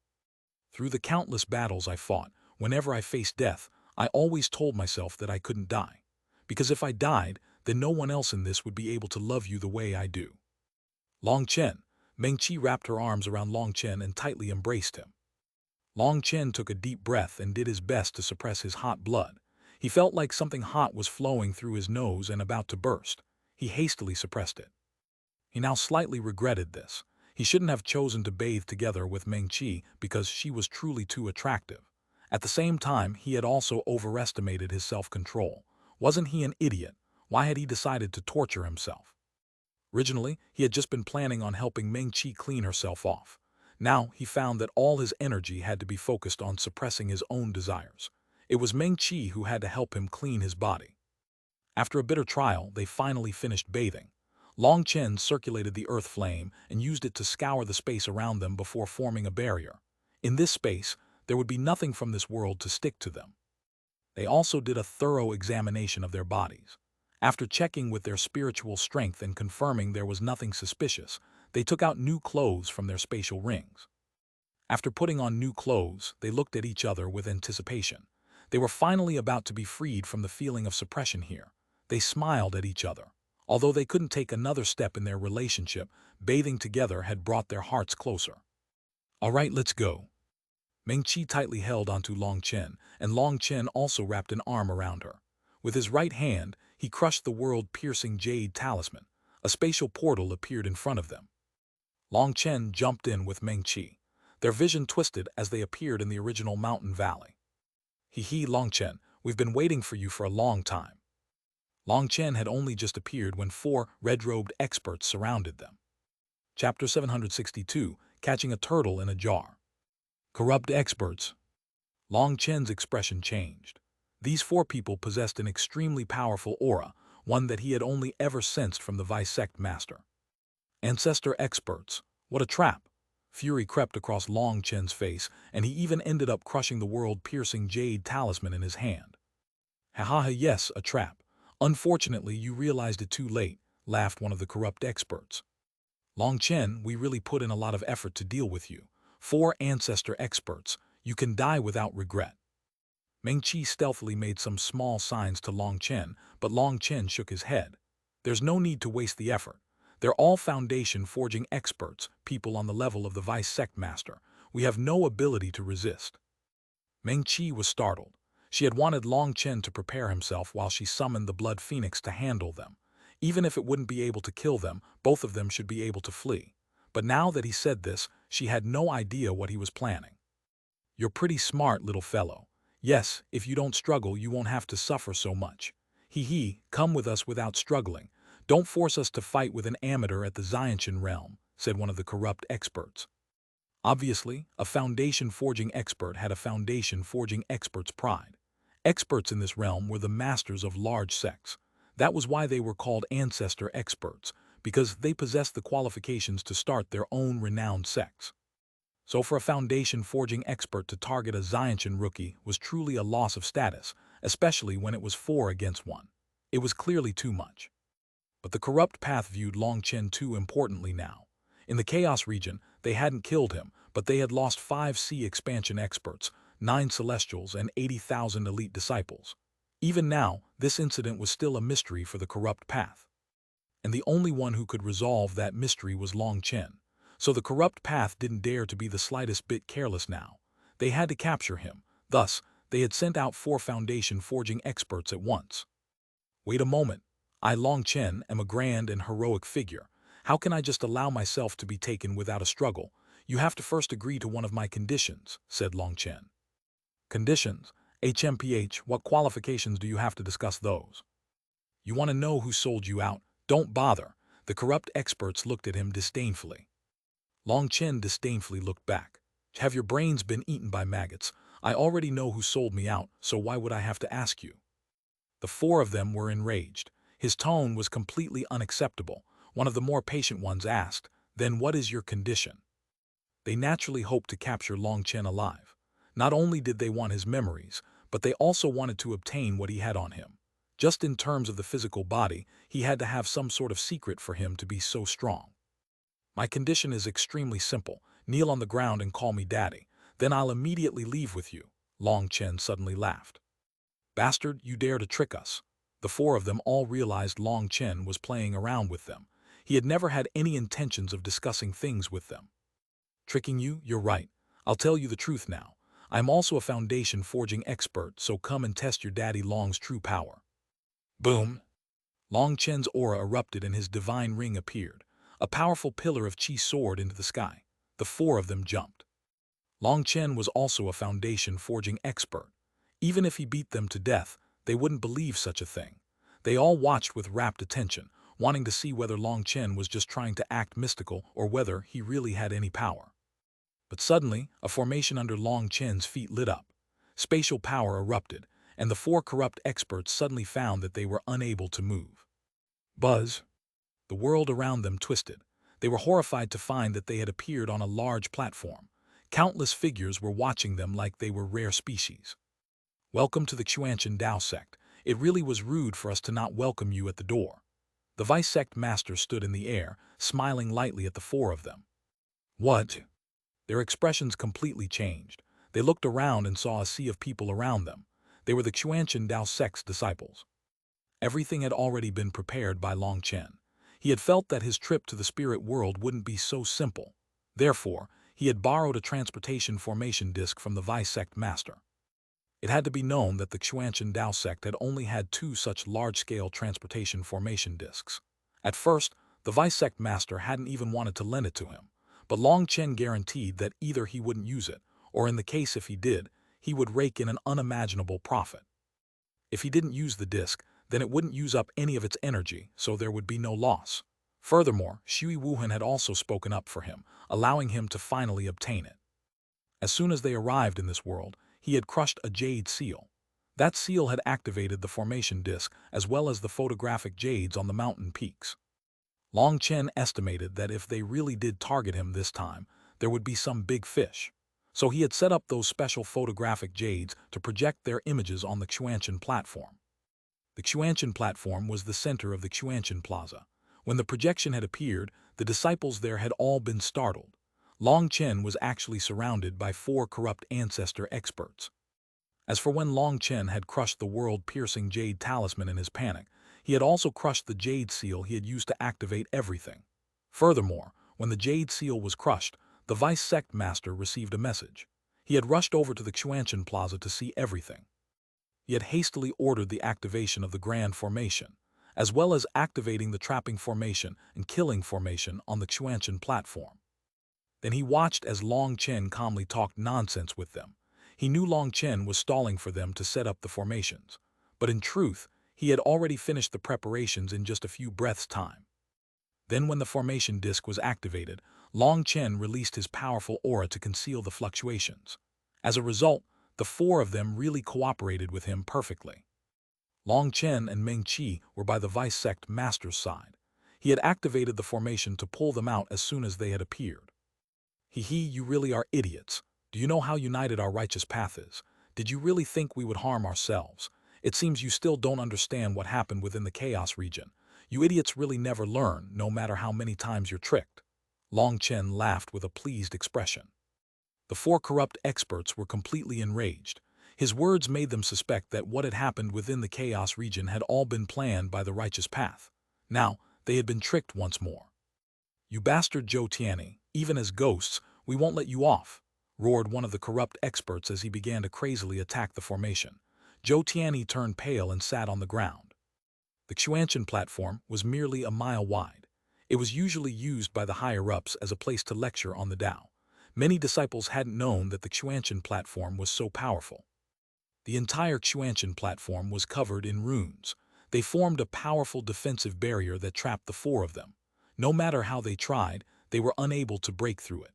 Through the countless battles I fought, whenever I faced death, I always told myself that I couldn't die. Because if I died, then no one else in this would be able to love you the way I do." "Long Chen." Meng Qi wrapped her arms around Long Chen and tightly embraced him. Long Chen took a deep breath and did his best to suppress his hot blood. He felt like something hot was flowing through his nose and about to burst. He hastily suppressed it. He now slightly regretted this. He shouldn't have chosen to bathe together with Meng Qi because she was truly too attractive. At the same time, he had also overestimated his self-control. Wasn't he an idiot? Why had he decided to torture himself? Originally, he had just been planning on helping Meng Qi clean herself off. Now, he found that all his energy had to be focused on suppressing his own desires. It was Meng Qi who had to help him clean his body. After a bitter trial, they finally finished bathing. Long Chen circulated the earth flame and used it to scour the space around them before forming a barrier. In this space, there would be nothing from this world to stick to them. They also did a thorough examination of their bodies. After checking with their spiritual strength and confirming there was nothing suspicious, they took out new clothes from their spatial rings. After putting on new clothes, they looked at each other with anticipation. They were finally about to be freed from the feeling of suppression here. They smiled at each other. Although they couldn't take another step in their relationship, bathing together had brought their hearts closer. "All right, let's go." Meng Qi tightly held onto Long Chen, and Long Chen also wrapped an arm around her. With his right hand, he crushed the world-piercing Jade talisman. A spatial portal appeared in front of them. Long Chen jumped in with Meng Qi. Their vision twisted as they appeared in the original mountain valley. "Hee, Long Chen, we've been waiting for you for a long time." Long Chen had only just appeared when 4 red-robed experts surrounded them. Chapter 762, Catching a Turtle in a Jar. Corrupt experts. Long Chen's expression changed. These 4 people possessed an extremely powerful aura, one that he had only ever sensed from the Vice-Sect Master. Ancestor experts. What a trap! Fury crept across Long Chen's face, and he even ended up crushing the world-piercing Jade talisman in his hand. "Ha, yes, a trap. Unfortunately, you realized it too late," laughed one of the corrupt experts. "Long Chen, we really put in a lot of effort to deal with you. 4 ancestor experts. You can die without regret." Meng Qi stealthily made some small signs to Long Chen, but Long Chen shook his head. "There's no need to waste the effort. They're all foundation forging experts, people on the level of the Vice-Sect Master. We have no ability to resist." Meng Qi was startled. She had wanted Long Chen to prepare himself while she summoned the Blood Phoenix to handle them. Even if it wouldn't be able to kill them, both of them should be able to flee. But now that he said this, she had no idea what he was planning. "You're pretty smart, little fellow. Yes, if you don't struggle, you won't have to suffer so much. Come with us without struggling. Don't force us to fight with an amateur at the Xiantian realm," said one of the corrupt experts. Obviously, a foundation forging expert had a foundation forging expert's pride. Experts in this realm were the masters of large sects. That was why they were called ancestor experts, because they possessed the qualifications to start their own renowned sects. So for a foundation forging expert to target a Xuanhuan rookie was truly a loss of status, especially when it was 4 against 1. It was clearly too much. But the corrupt path viewed Long Chen too importantly now. In the Chaos region, they hadn't killed him, but they had lost 5 sea expansion experts, 9 celestials, and 80,000 elite disciples. Even now, this incident was still a mystery for the corrupt path. And the only one who could resolve that mystery was Long Chen. So the corrupt path didn't dare to be the slightest bit careless now. They had to capture him. Thus, they had sent out 4 foundation forging experts at once. Wait a moment. I, Long Chen, am a grand and heroic figure. How can I just allow myself to be taken without a struggle? You have to first agree to one of my conditions, said Long Chen. Conditions? HMPH, what qualifications do you have to discuss those? You want to know who sold you out? Don't bother. The corrupt experts looked at him disdainfully. Long Chen disdainfully looked back. Have your brains been eaten by maggots? I already know who sold me out, so why would I have to ask you? The 4 of them were enraged. His tone was completely unacceptable. One of the more patient ones asked, "Then what is your condition?" They naturally hoped to capture Long Chen alive. Not only did they want his memories, but they also wanted to obtain what he had on him. Just in terms of the physical body, he had to have some sort of secret for him to be so strong. My condition is extremely simple. Kneel on the ground and call me daddy. Then I'll immediately leave with you. Long Chen suddenly laughed. Bastard, you dare to trick us. The 4 of them all realized Long Chen was playing around with them. He had never had any intentions of discussing things with them. Tricking you? You're right. I'll tell you the truth now. I'm also a foundation forging expert, so come and test your daddy Long's true power. Boom! Long Chen's aura erupted and his divine ring appeared. A powerful pillar of chi soared into the sky. The 4 of them jumped. Long Chen was also a foundation forging expert. Even if he beat them to death, they wouldn't believe such a thing. They all watched with rapt attention, wanting to see whether Long Chen was just trying to act mystical or whether he really had any power. But suddenly, a formation under Long Chen's feet lit up. Spatial power erupted, and the 4 corrupt experts suddenly found that they were unable to move. Buzz! The world around them twisted. They were horrified to find that they had appeared on a large platform. Countless figures were watching them like they were rare species. Welcome to the Xuanhuan Dao sect. It really was rude for us to not welcome you at the door. The vice sect master stood in the air, smiling lightly at the 4 of them. What? Their expressions completely changed. They looked around and saw a sea of people around them. They were the Xuanhuan Dao sect's disciples. Everything had already been prepared by Long Chen. He had felt that his trip to the spirit world wouldn't be so simple. Therefore, he had borrowed a transportation formation disc from the vice sect master. It had to be known that the Xuanhuan Dao sect had only had 2 such large-scale transportation formation discs. At first, the vice sect master hadn't even wanted to lend it to him, but Long Chen guaranteed that either he wouldn't use it, or in the case if he did, he would rake in an unimaginable profit. If he didn't use the disc, then it wouldn't use up any of its energy, so there would be no loss. Furthermore, Xuanhuan had also spoken up for him, allowing him to finally obtain it. As soon as they arrived in this world, he had crushed a Jade seal. That seal had activated the formation disc as well as the photographic jades on the mountain peaks. Long Chen estimated that if they really did target him this time, there would be some big fish. So he had set up those special photographic jades to project their images on the Xuanhuan platform. The Xuanhuan platform was the center of the Xuanhuan Plaza. When the projection had appeared, the disciples there had all been startled. Long Chen was actually surrounded by 4 corrupt ancestor experts. As for when Long Chen had crushed the world-piercing Jade talisman in his panic, he had also crushed the Jade seal he had used to activate everything. Furthermore, when the Jade seal was crushed, the vice sect master received a message. He had rushed over to the Xuanhuan Plaza to see everything. He had hastily ordered the activation of the Grand Formation, as well as activating the Trapping Formation and Killing Formation on the Xuanhuan platform. Then he watched as Long Chen calmly talked nonsense with them. He knew Long Chen was stalling for them to set up the formations, but in truth, he had already finished the preparations in just a few breaths' time. Then when the formation disc was activated, Long Chen released his powerful aura to conceal the fluctuations. As a result, the 4 of them really cooperated with him perfectly. Long Chen and Meng Qi were by the vice sect master's side. He had activated the formation to pull them out as soon as they had appeared. You really are idiots. Do you know how united our righteous path is? Did you really think we would harm ourselves? It seems you still don't understand what happened within the chaos region. You idiots really never learn, no matter how many times you're tricked. Long Chen laughed with a pleased expression. The four corrupt experts were completely enraged. His words made them suspect that what had happened within the chaos region had all been planned by the righteous path. Now, they had been tricked once more. "You bastard Zhou Tianyi, even as ghosts, we won't let you off," roared one of the corrupt experts as he began to crazily attack the formation. Zhou Tianyi turned pale and sat on the ground. The Xuanhuan platform was merely a mile wide. It was usually used by the higher-ups as a place to lecture on the Tao. Many disciples hadn't known that the Xuanhuan platform was so powerful. The entire Xuanhuan platform was covered in runes. They formed a powerful defensive barrier that trapped the four of them. No matter how they tried, they were unable to break through it.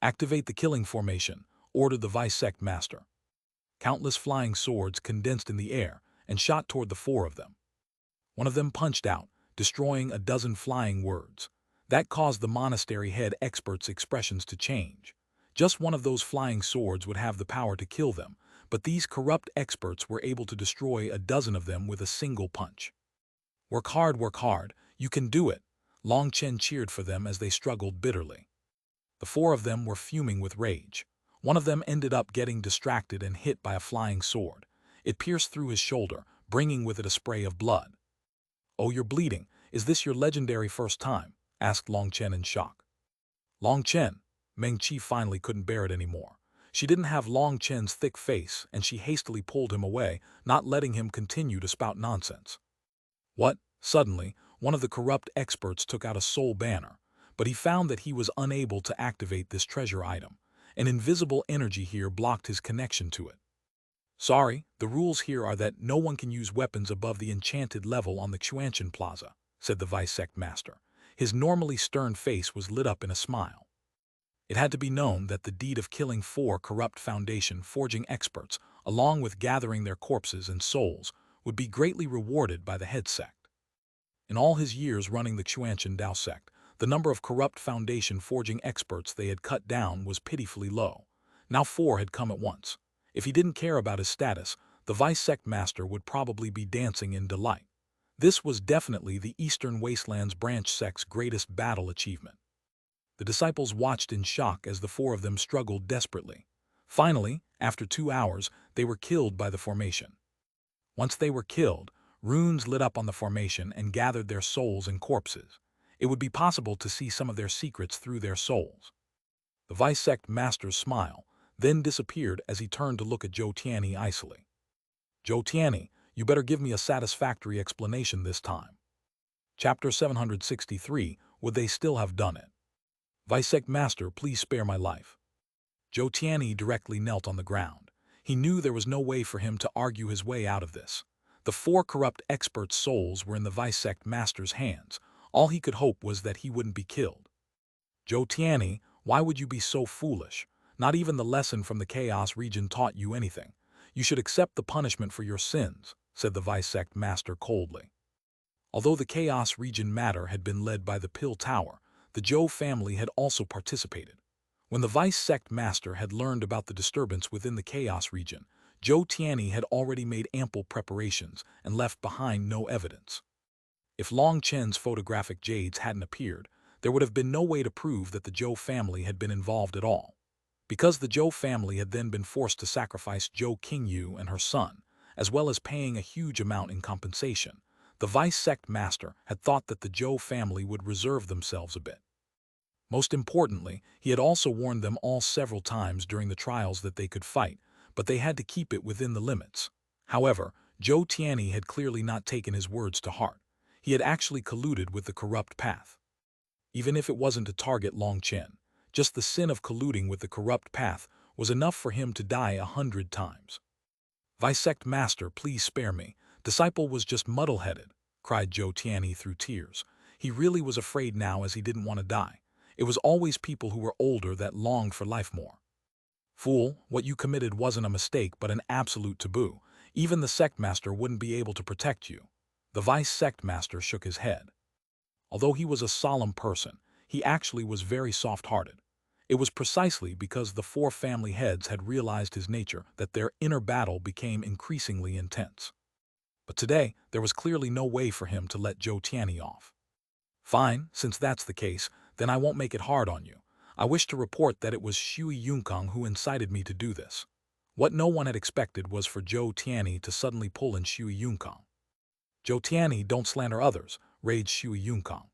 "Activate the killing formation," ordered the vice sect master. Countless flying swords condensed in the air and shot toward the four of them. One of them punched out, destroying a dozen flying words. That caused the monastery head expert's expressions to change. Just one of those flying swords would have the power to kill them, but these corrupt experts were able to destroy a dozen of them with a single punch. Work hard, you can do it." Long Chen cheered for them as they struggled bitterly. The four of them were fuming with rage. One of them ended up getting distracted and hit by a flying sword. It pierced through his shoulder, bringing with it a spray of blood. "Oh, you're bleeding. Is this your legendary first time?" asked Long Chen in shock. "Long Chen." Meng Qi finally couldn't bear it anymore. She didn't have Long Chen's thick face, and she hastily pulled him away, not letting him continue to spout nonsense. "What?" Suddenly, one of the corrupt experts took out a soul banner, but he found that he was unable to activate this treasure item. An invisible energy here blocked his connection to it. "Sorry, the rules here are that no one can use weapons above the enchanted level on the Xuanhuan Plaza," said the vice sect master. His normally stern face was lit up in a smile. It had to be known that the deed of killing four corrupt Foundation forging experts, along with gathering their corpses and souls, would be greatly rewarded by the head sect. In all his years running the Xuanhuan Dao sect, the number of corrupt Foundation forging experts they had cut down was pitifully low. Now four had come at once. If he didn't care about his status, the vice sect master would probably be dancing in delight. This was definitely the Eastern Wastelands branch sect's greatest battle achievement. The disciples watched in shock as the four of them struggled desperately. Finally, after 2 hours, they were killed by the formation. Once they were killed, runes lit up on the formation and gathered their souls and corpses. It would be possible to see some of their secrets through their souls. The vice sect master's smile then disappeared as he turned to look at Zhou Tianyi icily. "Zhou Tianyi, you better give me a satisfactory explanation this time." Chapter 763, Would They Still Have Done It? "Vice sect master, please spare my life." Zhou Tianyi directly knelt on the ground. He knew there was no way for him to argue his way out of this. The four corrupt experts' souls were in the vice sect master's hands. All he could hope was that he wouldn't be killed. "Zhou Tianyi, why would you be so foolish? Not even the lesson from the chaos region taught you anything. You should accept the punishment for your sins," said the vice sect master coldly. Although the chaos region matter had been led by the Pill Tower, the Zhou family had also participated. When the vice sect master had learned about the disturbance within the chaos region, Zhou Tianyi had already made ample preparations and left behind no evidence. If Long Chen's photographic jades hadn't appeared, there would have been no way to prove that the Zhou family had been involved at all. Because the Zhou family had then been forced to sacrifice Zhou Qingyu and her son, as well as paying a huge amount in compensation, the vice sect master had thought that the Zhou family would reserve themselves a bit. Most importantly, he had also warned them all several times during the trials that they could fight, but they had to keep it within the limits. However, Zhou Tianyi had clearly not taken his words to heart. He had actually colluded with the corrupt path. Even if it wasn't to target Long Chen, just the sin of colluding with the corrupt path was enough for him to die 100 times. "Vice sect master, please spare me. Disciple was just muddle-headed," cried Zhou Tianyi through tears. He really was afraid now as he didn't want to die. It was always people who were older that longed for life more. "Fool, what you committed wasn't a mistake but an absolute taboo. Even the sect master wouldn't be able to protect you." The vice sect master shook his head. Although he was a solemn person, he actually was very soft-hearted. It was precisely because the four family heads had realized his nature that their inner battle became increasingly intense. But today, there was clearly no way for him to let Zhou Tianyi off. Fine, since that's the case, then I won't make it hard on you. I wish to report that it was Shui Yunкang who incited me to do this. What no one had expected was for Zhou Tianyi to suddenly pull in Shui Yunкang. Zhou Tianyi, don't slander others, raged Shui Yunкang.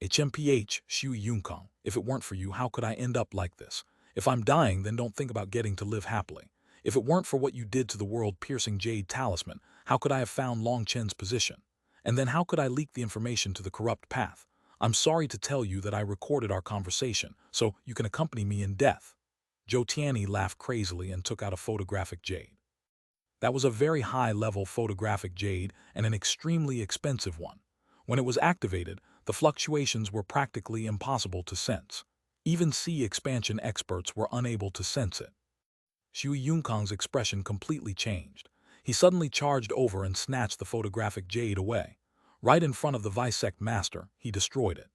HMPH, Shui Yunкang, if it weren't for you, how could I end up like this? If I'm dying, then don't think about getting to live happily. If it weren't for what you did to the world-piercing Jade talisman, how could I have found Long Chen's position? And then how could I leak the information to the corrupt path? I'm sorry to tell you that I recorded our conversation, so you can accompany me in death. Zhou Tianyi laughed crazily and took out a photographic Jade. That was a very high-level photographic Jade and an extremely expensive one. When it was activated, the fluctuations were practically impossible to sense. Even sea expansion experts were unable to sense it. Shui Yunкang's expression completely changed. He suddenly charged over and snatched the photographic Jade away. Right in front of the Visect Master, he destroyed it.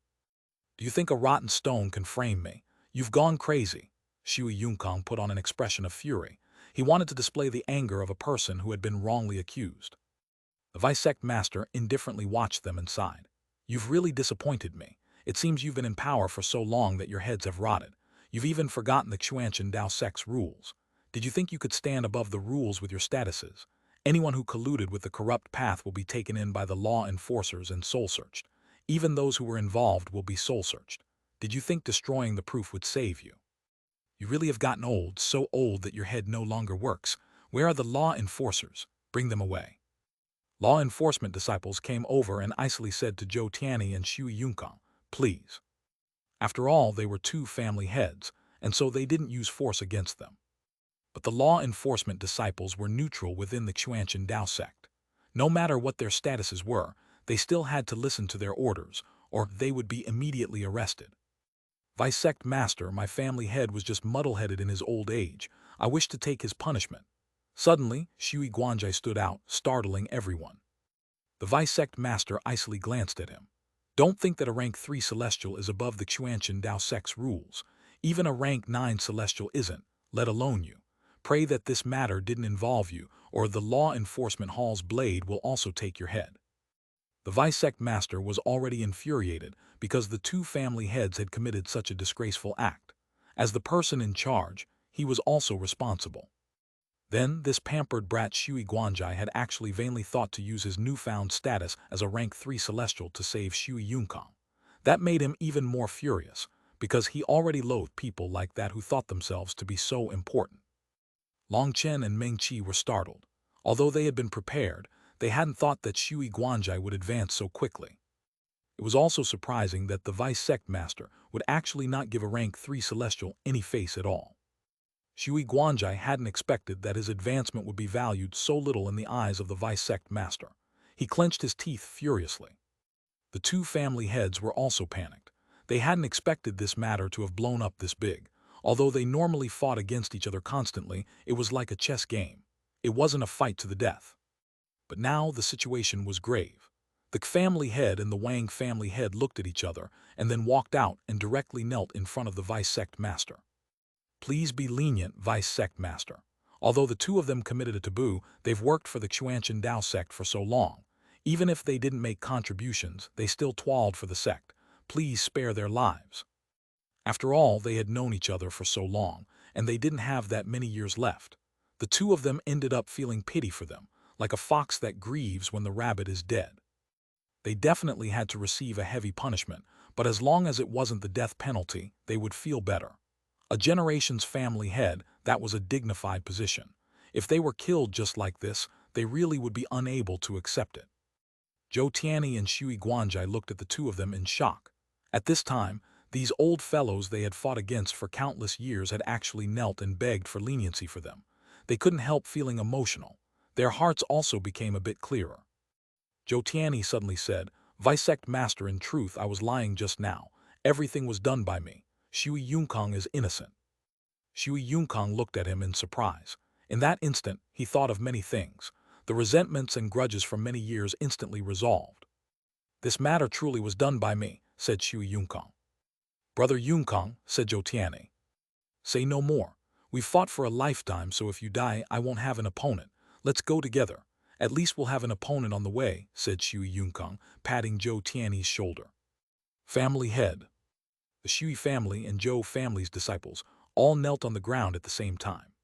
Do you think a rotten stone can frame me? You've gone crazy. Shui Yunкang put on an expression of fury. He wanted to display the anger of a person who had been wrongly accused. The Visect Master indifferently watched them and sighed. You've really disappointed me. It seems you've been in power for so long that your heads have rotted. You've even forgotten the Xuanhuan Dao sect's rules. Did you think you could stand above the rules with your statuses? Anyone who colluded with the corrupt path will be taken in by the law enforcers and soul-searched. Even those who were involved will be soul-searched. Did you think destroying the proof would save you? You really have gotten old, so old that your head no longer works. Where are the law enforcers? Bring them away. Law enforcement disciples came over and icily said to Zhou Tianyi and Shui Yunкang, please. After all, they were two family heads, and so they didn't use force against them. But the law enforcement disciples were neutral within the Xuanhuan Dao sect. No matter what their statuses were, they still had to listen to their orders, or they would be immediately arrested. Visect Master, my family head was just muddle-headed in his old age. I wish to take his punishment. Suddenly, Shui Guanjai stood out, startling everyone. The Visect Master icily glanced at him. Don't think that a rank 3 Celestial is above the Xuanhuan Dao sect's rules. Even a rank 9 Celestial isn't, let alone you. Pray that this matter didn't involve you, or the law enforcement hall's blade will also take your head. The Visect Master was already infuriated because the two family heads had committed such a disgraceful act. As the person in charge, he was also responsible. Then, this pampered brat Shui Guanjai had actually vainly thought to use his newfound status as a rank 3 Celestial to save Shui Yunкang. That made him even more furious, because he already loathed people like that who thought themselves to be so important. Long Chen and Meng Qi were startled. Although they had been prepared, they hadn't thought that Shui Guanjai would advance so quickly. It was also surprising that the Visect Master would actually not give a rank 3 Celestial any face at all. Shui Guanjai hadn't expected that his advancement would be valued so little in the eyes of the Visect Master. He clenched his teeth furiously. The two family heads were also panicked. They hadn't expected this matter to have blown up this big. Although they normally fought against each other constantly, it was like a chess game. It wasn't a fight to the death. But now the situation was grave. The family head and the Wang family head looked at each other and then walked out and directly knelt in front of the Visect Master. Please be lenient, Visect Master. Although the two of them committed a taboo, they've worked for the Xuanhuan Dao sect for so long. Even if they didn't make contributions, they still toiled for the sect. Please spare their lives. After all, they had known each other for so long, and they didn't have that many years left. The two of them ended up feeling pity for them, like a fox that grieves when the rabbit is dead. They definitely had to receive a heavy punishment, but as long as it wasn't the death penalty, they would feel better. A generation's family head, that was a dignified position. If they were killed just like this, they really would be unable to accept it. Zhou Tianyi and Shui Guanjai looked at the two of them in shock. At this time, these old fellows they had fought against for countless years had actually knelt and begged for leniency for them. They couldn't help feeling emotional. Their hearts also became a bit clearer. Zhou Tianyi suddenly said, Visect Master, in truth I was lying just now. Everything was done by me. Shui Yunкang is innocent. Shui Yunкang looked at him in surprise. In that instant, he thought of many things. The resentments and grudges from many years instantly resolved. This matter truly was done by me, said Shui Yunкang. Brother Yunкang, said Zhou Tianyi. Say no more. We've fought for a lifetime, so if you die, I won't have an opponent. Let's go together. At least we'll have an opponent on the way, said Shui Yunкang, patting Zhou Tianyi's shoulder. Family head. The Shui family and Zhou family's disciples all knelt on the ground at the same time.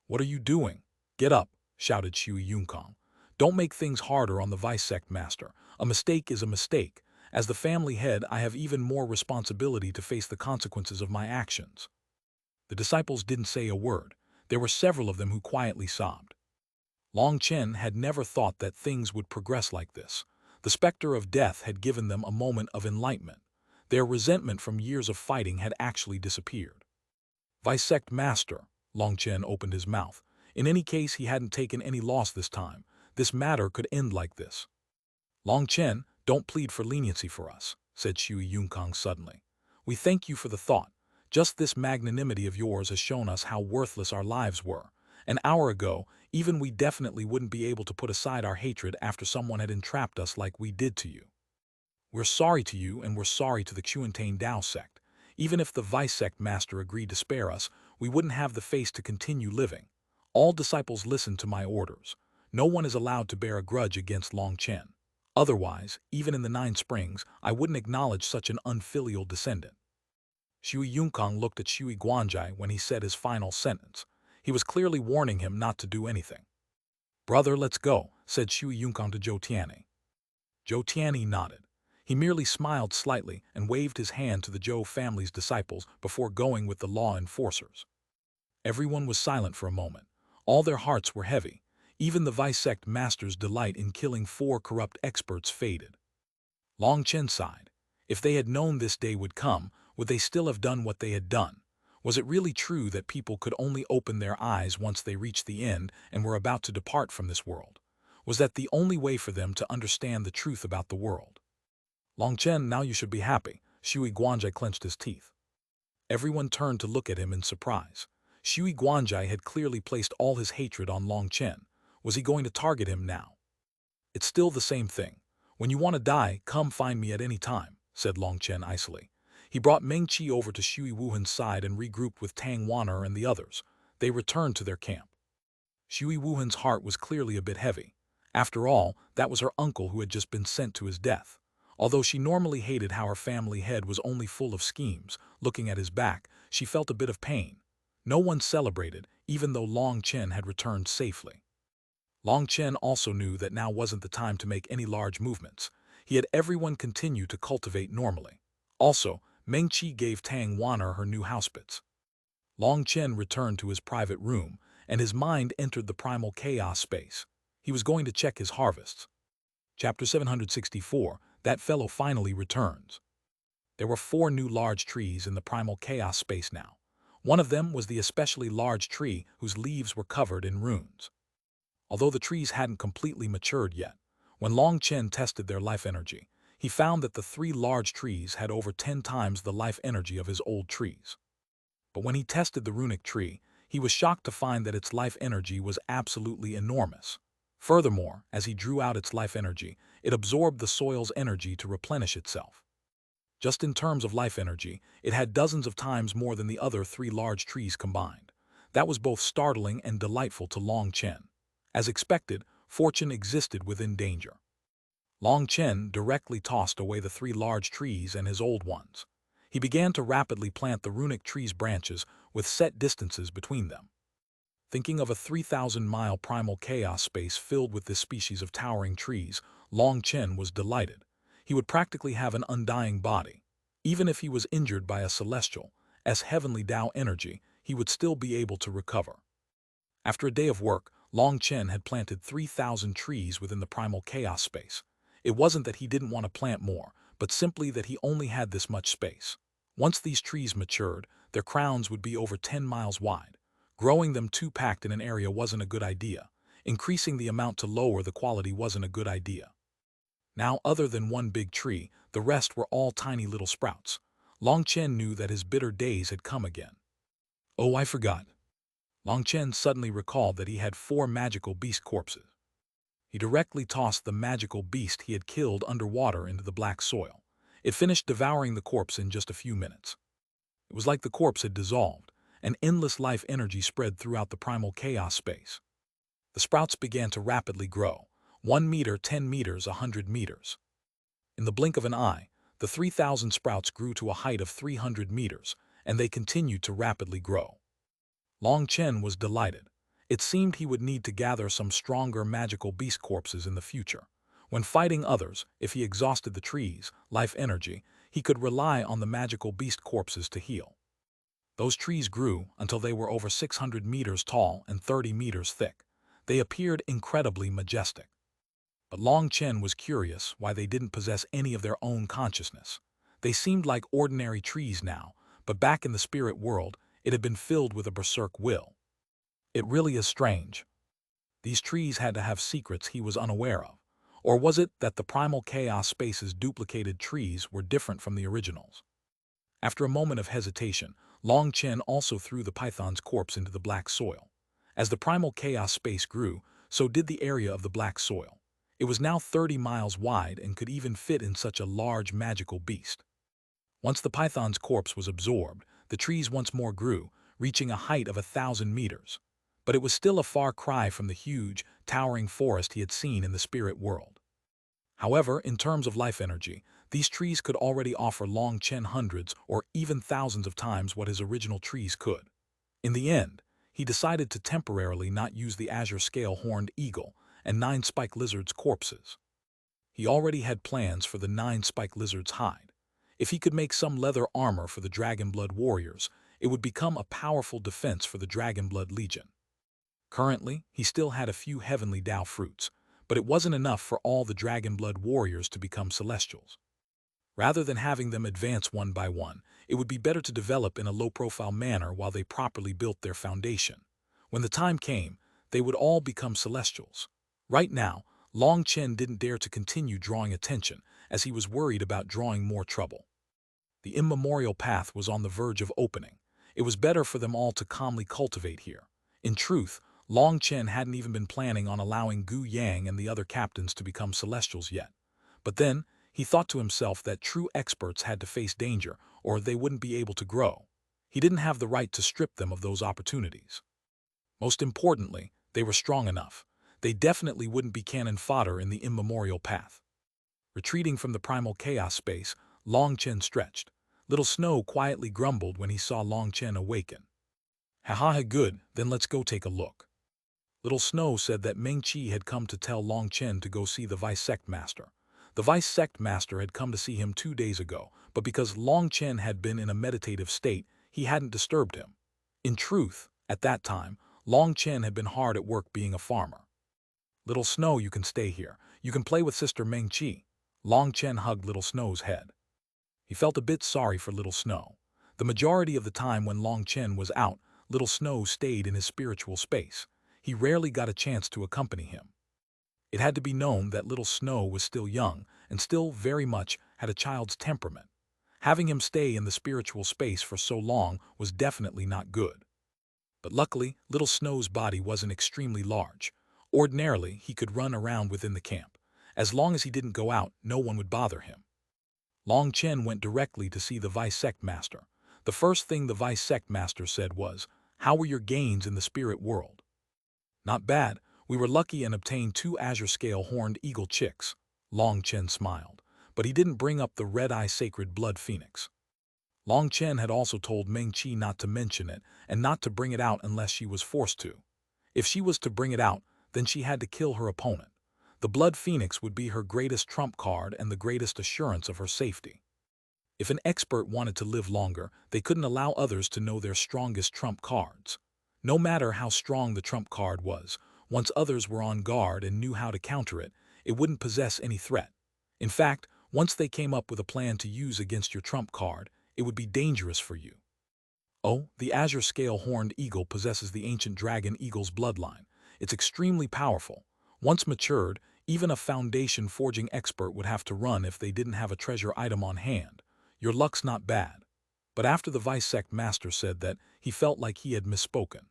What are you doing? Get up, shouted Shui Yunкang. Don't make things harder on the vice sect master. A mistake is a mistake. As the family head, I have even more responsibility to face the consequences of my actions. The disciples didn't say a word. There were several of them who quietly sobbed. Long Chen had never thought that things would progress like this. The specter of death had given them a moment of enlightenment. Their resentment from years of fighting had actually disappeared. Vice sect master, Long Chen opened his mouth. In any case, he hadn't taken any loss this time. This matter could end like this. Long Chen, don't plead for leniency for us, said Shui Yunкang suddenly. We thank you for the thought. Just this magnanimity of yours has shown us how worthless our lives were. An hour ago, even we definitely wouldn't be able to put aside our hatred after someone had entrapped us like we did to you. We're sorry to you, and we're sorry to the Xuanhuan Dao sect. Even if the vice sect master agreed to spare us, we wouldn't have the face to continue living. All disciples listen to my orders. No one is allowed to bear a grudge against Long Chen. Otherwise, even in the 9 Springs, I wouldn't acknowledge such an unfilial descendant. Shui Yunкang looked at Shui Guanjai when he said his final sentence. He was clearly warning him not to do anything. Brother, let's go, said Shui Yunкang to Zhou Tianyi. Zhou Tianyi nodded. He merely smiled slightly and waved his hand to the Zhou family's disciples before going with the law enforcers. Everyone was silent for a moment. All their hearts were heavy. Even the vice sect master's delight in killing 4 corrupt experts faded. Long Chen sighed. If they had known this day would come, would they still have done what they had done? Was it really true that people could only open their eyes once they reached the end and were about to depart from this world? Was that the only way for them to understand the truth about the world? Long Chen, now you should be happy. Shui Guanjai clenched his teeth. Everyone turned to look at him in surprise. Shui Guanjai had clearly placed all his hatred on Long Chen. Was he going to target him now? It's still the same thing. When you want to die, come find me at any time, said Long Chen icily. He brought Meng Qi over to Shui Wuhan's side and regrouped with Tang Wan'er and the others. They returned to their camp. Shui Wuhan's heart was clearly a bit heavy. After all, that was her uncle who had just been sent to his death. Although she normally hated how her family head was only full of schemes, looking at his back, she felt a bit of pain. No one celebrated, even though Long Chen had returned safely. Long Chen also knew that now wasn't the time to make any large movements. He had everyone continue to cultivate normally. Also, Meng Qi gave Tang Wan'er her new housebits. Long Chen returned to his private room, and his mind entered the primal chaos space. He was going to check his harvests. Chapter 764, That Fellow Finally Returns. There were 4 new large trees in the primal chaos space now. One of them was the especially large tree whose leaves were covered in runes. Although the trees hadn't completely matured yet, when Long Chen tested their life energy, he found that the 3 large trees had over 10 times the life energy of his old trees. But when he tested the runic tree, he was shocked to find that its life energy was absolutely enormous. Furthermore, as he drew out its life energy, it absorbed the soil's energy to replenish itself. Just in terms of life energy, it had dozens of times more than the other 3 large trees combined. That was both startling and delightful to Long Chen. As expected, fortune existed within danger. Long Chen directly tossed away the 3 large trees and his old ones. He began to rapidly plant the runic tree's branches with set distances between them. Thinking of a 3,000-mile primal chaos space filled with this species of towering trees, Long Chen was delighted. He would practically have an undying body. Even if he was injured by a celestial, heavenly Tao energy, he would still be able to recover. After a day of work, Long Chen had planted 3,000 trees within the primal chaos space. It wasn't that he didn't want to plant more, but simply that he only had this much space. Once these trees matured, their crowns would be over 10 miles wide. Growing them too packed in an area wasn't a good idea. Increasing the amount to lower the quality wasn't a good idea. Now, other than one big tree, the rest were all tiny little sprouts. Long Chen knew that his bitter days had come again. Oh, I forgot. Long Chen suddenly recalled that he had 4 magical beast corpses. He directly tossed the magical beast he had killed underwater into the black soil. It finished devouring the corpse in just a few minutes. It was like the corpse had dissolved, and endless life energy spread throughout the primal chaos space. The sprouts began to rapidly grow, 1 meter, 10 meters, 100 meters. In the blink of an eye, the 3,000 sprouts grew to a height of 300 meters, and they continued to rapidly grow. Long Chen was delighted. It seemed he would need to gather some stronger magical beast corpses in the future. When fighting others, if he exhausted the trees' life energy, he could rely on the magical beast corpses to heal. Those trees grew until they were over 600 meters tall and 30 meters thick. They appeared incredibly majestic. But Long Chen was curious why they didn't possess any of their own consciousness. They seemed like ordinary trees now, but back in the spirit world, it had been filled with a berserk will. It really is strange. These trees had to have secrets he was unaware of. Or was it that the primal chaos space's duplicated trees were different from the originals? After a moment of hesitation, Long Chen also threw the python's corpse into the black soil. As the primal chaos space grew, so did the area of the black soil. It was now 30 miles wide and could even fit in such a large magical beast. Once the python's corpse was absorbed, the trees once more grew, reaching a height of 1,000 meters. But it was still a far cry from the huge, towering forest he had seen in the spirit world. However, in terms of life energy, these trees could already offer Long Chen hundreds or even thousands of times what his original trees could. In the end, he decided to temporarily not use the azure scale horned eagle and 9 spike lizards' corpses. He already had plans for the 9 spike lizard's hide. If he could make some leather armor for the Dragonblood warriors, it would become a powerful defense for the Dragonblood Legion. Currently, he still had a few heavenly Dao fruits, but it wasn't enough for all the Dragonblood warriors to become celestials. Rather than having them advance one by one, it would be better to develop in a low-profile manner while they properly built their foundation. When the time came, they would all become celestials. Right now, Long Chen didn't dare to continue drawing attention, as he was worried about drawing more trouble. The immemorial path was on the verge of opening. It was better for them all to calmly cultivate here. In truth, Long Chen hadn't even been planning on allowing Gu Yang and the other captains to become celestials yet. But then, he thought to himself that true experts had to face danger, or they wouldn't be able to grow. He didn't have the right to strip them of those opportunities. Most importantly, they were strong enough. They definitely wouldn't be cannon fodder in the immemorial path. Retreating from the primal chaos space, Long Chen stretched. Little Snow quietly grumbled when he saw Long Chen awaken. "Ha, good, then let's go take a look." Little Snow said that Meng Qi had come to tell Long Chen to go see the Vice Sect Master. The Vice Sect Master had come to see him 2 days ago, but because Long Chen had been in a meditative state, he hadn't disturbed him. In truth, at that time, Long Chen had been hard at work being a farmer. "Little Snow, you can stay here. You can play with Sister Meng Qi." Long Chen hugged Little Snow's head. He felt a bit sorry for Little Snow. The majority of the time when Long Chen was out, Little Snow stayed in his spiritual space. He rarely got a chance to accompany him. It had to be known that Little Snow was still young and still very much had a child's temperament. Having him stay in the spiritual space for so long was definitely not good. But luckily, Little Snow's body wasn't extremely large. Ordinarily, he could run around within the camp. As long as he didn't go out, no one would bother him. Long Chen went directly to see the Vice Sect Master. The first thing the Vice Sect Master said was, "How were your gains in the spirit world?" "Not bad. We were lucky and obtained 2 azure scale horned eagle chicks." Long Chen smiled, but he didn't bring up the red-eye sacred blood phoenix. Long Chen had also told Meng Qi not to mention it and not to bring it out unless she was forced to. If she was to bring it out, then she had to kill her opponent. The blood phoenix would be her greatest trump card and the greatest assurance of her safety. If an expert wanted to live longer, they couldn't allow others to know their strongest trump cards. No matter how strong the trump card was, once others were on guard and knew how to counter it, it wouldn't possess any threat. In fact, once they came up with a plan to use against your trump card, it would be dangerous for you. Oh, the azure scale horned eagle possesses the ancient dragon eagle's bloodline. It's extremely powerful. Once matured, even a foundation forging expert would have to run if they didn't have a treasure item on hand. Your luck's not bad. But after the Vice Sect Master said that, he felt like he had misspoken.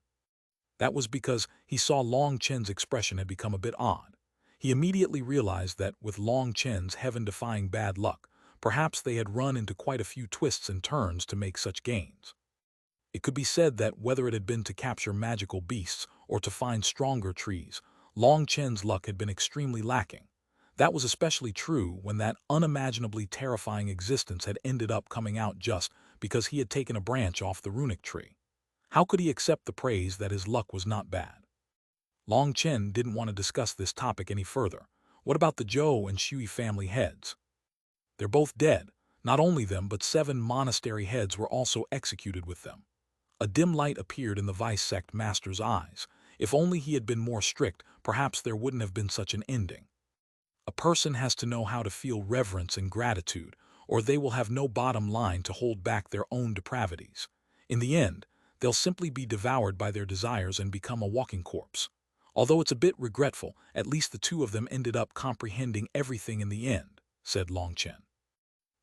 That was because he saw Long Chen's expression had become a bit odd. He immediately realized that, with Long Chen's heaven-defying bad luck, perhaps they had run into quite a few twists and turns to make such gains. It could be said that whether it had been to capture magical beasts or to find stronger trees, Long Chen's luck had been extremely lacking. That was especially true when that unimaginably terrifying existence had ended up coming out just because he had taken a branch off the runic tree. How could he accept the praise that his luck was not bad? Long Chen didn't want to discuss this topic any further. What about the Zhou and Shui family heads? They're both dead. Not only them, but 7 monastery heads were also executed with them. A dim light appeared in the vice sect master's eyes. If only he had been more strict, perhaps there wouldn't have been such an ending. A person has to know how to feel reverence and gratitude, or they will have no bottom line to hold back their own depravities. In the end, they'll simply be devoured by their desires and become a walking corpse. Although it's a bit regretful, at least the two of them ended up comprehending everything in the end, said Long Chen.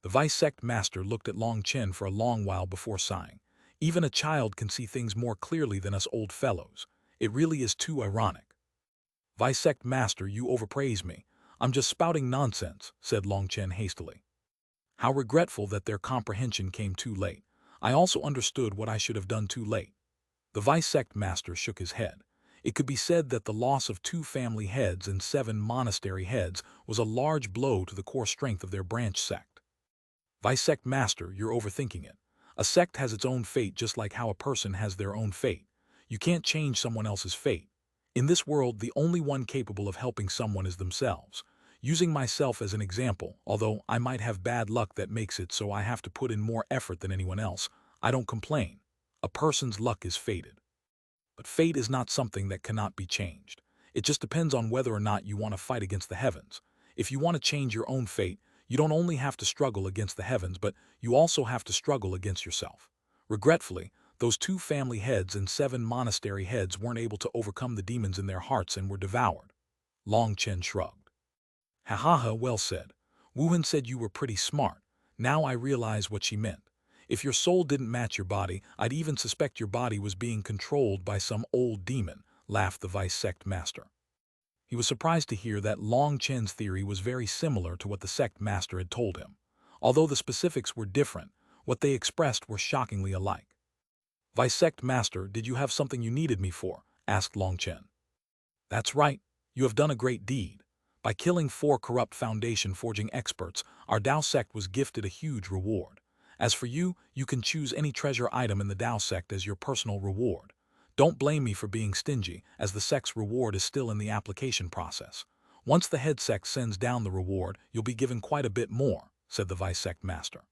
The vice sect master looked at Long Chen for a long while before sighing. Even a child can see things more clearly than us old fellows. It really is too ironic. Vice sect master, you overpraise me. I'm just spouting nonsense, said Long Chen hastily. How regretful that their comprehension came too late. I also understood what I should have done too late. The vice sect master shook his head. It could be said that the loss of 2 family heads and 7 monastery heads was a large blow to the core strength of their branch sect. Vice sect master, you're overthinking it. A sect has its own fate just like how a person has their own fate. You can't change someone else's fate. In this world, the only one capable of helping someone is themselves. Using myself as an example, although I might have bad luck that makes it so I have to put in more effort than anyone else, I don't complain. A person's luck is fated. But fate is not something that cannot be changed. It just depends on whether or not you want to fight against the heavens. If you want to change your own fate, you don't only have to struggle against the heavens, but you also have to struggle against yourself. Regretfully, those 2 family heads and 7 monastery heads weren't able to overcome the demons in their hearts and were devoured. Long Chen shrugged. Ha ha ha, well said. Wuhan said you were pretty smart. Now I realize what she meant. If your soul didn't match your body, I'd even suspect your body was being controlled by some old demon, laughed the vice sect master. He was surprised to hear that Long Chen's theory was very similar to what the sect master had told him. Although the specifics were different, what they expressed were shockingly alike. Vice sect master, did you have something you needed me for? Asked Long Chen. That's right. You have done a great deed. By killing 4 corrupt foundation forging experts, our Dao sect was gifted a huge reward. As for you, you can choose any treasure item in the Dao sect as your personal reward. Don't blame me for being stingy, as the sect's reward is still in the application process. Once the head sect sends down the reward, you'll be given quite a bit more, said the vice sect master.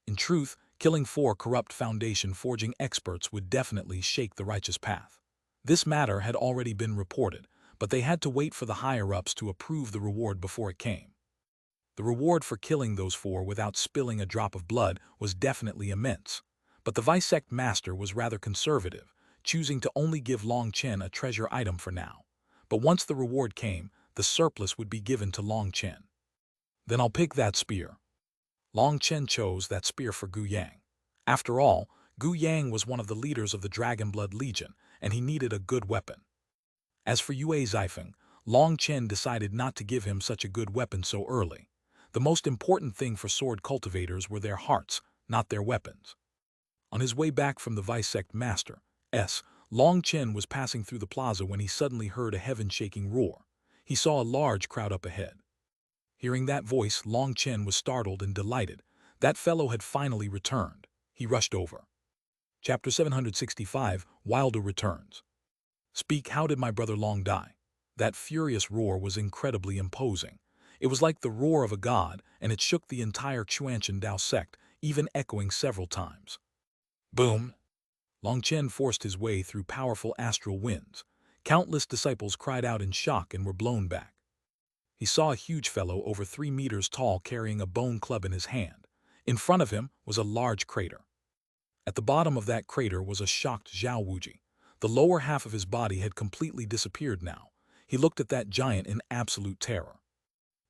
In truth, killing 4 corrupt foundation forging experts would definitely shake the righteous path. This matter had already been reported, but they had to wait for the higher-ups to approve the reward before it came. The reward for killing those 4 without spilling a drop of blood was definitely immense, but the vice sect master was rather conservative, choosing to only give Long Chen a treasure item for now. But once the reward came, the surplus would be given to Long Chen. Then I'll pick that spear. Long Chen chose that spear for Gu Yang. After all, Gu Yang was one of the leaders of the Dragonblood Legion, and he needed a good weapon. As for Yue Zifeng, Long Chen decided not to give him such a good weapon so early. The most important thing for sword cultivators were their hearts, not their weapons. On his way back from the vice sect master, Long Chen was passing through the plaza when he suddenly heard a heaven-shaking roar. He saw a large crowd up ahead. Hearing that voice, Long Chen was startled and delighted. That fellow had finally returned. He rushed over. Chapter 765, Wilder Returns. Speak, how did my brother Long die? That furious roar was incredibly imposing. It was like the roar of a god, and it shook the entire Xuanhuan Dao sect, even echoing several times. Boom! Long Chen forced his way through powerful astral winds. Countless disciples cried out in shock and were blown back. He saw a huge fellow over 3 meters tall carrying a bone club in his hand. In front of him was a large crater. At the bottom of that crater was a shocked Zhao Wuji. The lower half of his body had completely disappeared now. He looked at that giant in absolute terror.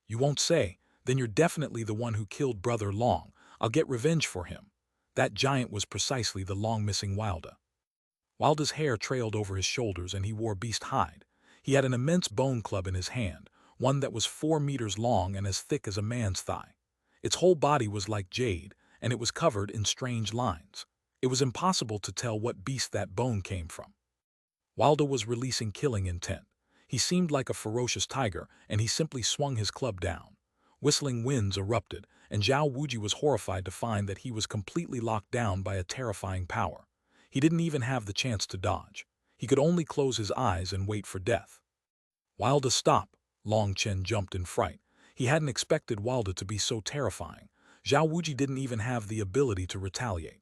You won't say? Then you're definitely the one who killed Brother Long. I'll get revenge for him. That giant was precisely the long-missing Wilda. Wilda's hair trailed over his shoulders and he wore beast hide. He had an immense bone club in his hand. one that was 4 meters long and as thick as a man's thigh. Its whole body was like jade, and it was covered in strange lines. It was impossible to tell what beast that bone came from. Wilder was releasing killing intent. He seemed like a ferocious tiger, and he simply swung his club down. Whistling winds erupted, and Zhao Wuji was horrified to find that he was completely locked down by a terrifying power. He didn't even have the chance to dodge. He could only close his eyes and wait for death. Wilder, stop! Long Chen jumped in fright. He hadn't expected Wilder to be so terrifying. Zhao Wuji didn't even have the ability to retaliate.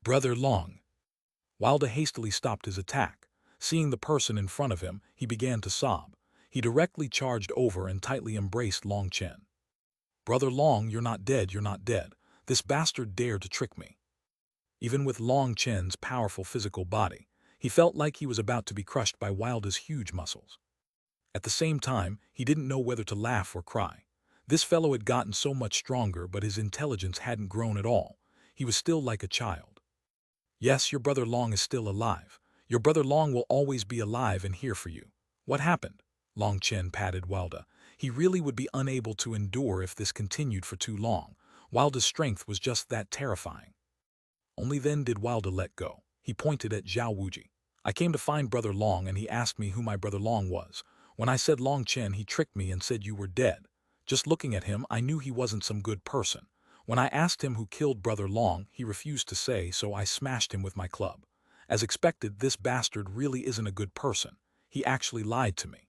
Brother Long. Wilder hastily stopped his attack. Seeing the person in front of him, he began to sob. He directly charged over and tightly embraced Long Chen. Brother Long, you're not dead, you're not dead. This bastard dared to trick me. Even with Long Chen's powerful physical body, he felt like he was about to be crushed by Wilder's huge muscles. At the same time, he didn't know whether to laugh or cry. This fellow had gotten so much stronger, but his intelligence hadn't grown at all. He was still like a child. Yes, your brother Long is still alive. Your brother Long will always be alive and here for you. What happened? Long Chen patted Wilder. He really would be unable to endure if this continued for too long. Wilder's strength was just that terrifying. Only then did Wilder let go. He pointed at Zhao Wuji. I came to find Brother Long and he asked me who my brother Long was. When I said Long Chen, he tricked me and said you were dead. Just looking at him, I knew he wasn't some good person. When I asked him who killed Brother Long, he refused to say, so I smashed him with my club. As expected, this bastard really isn't a good person. He actually lied to me.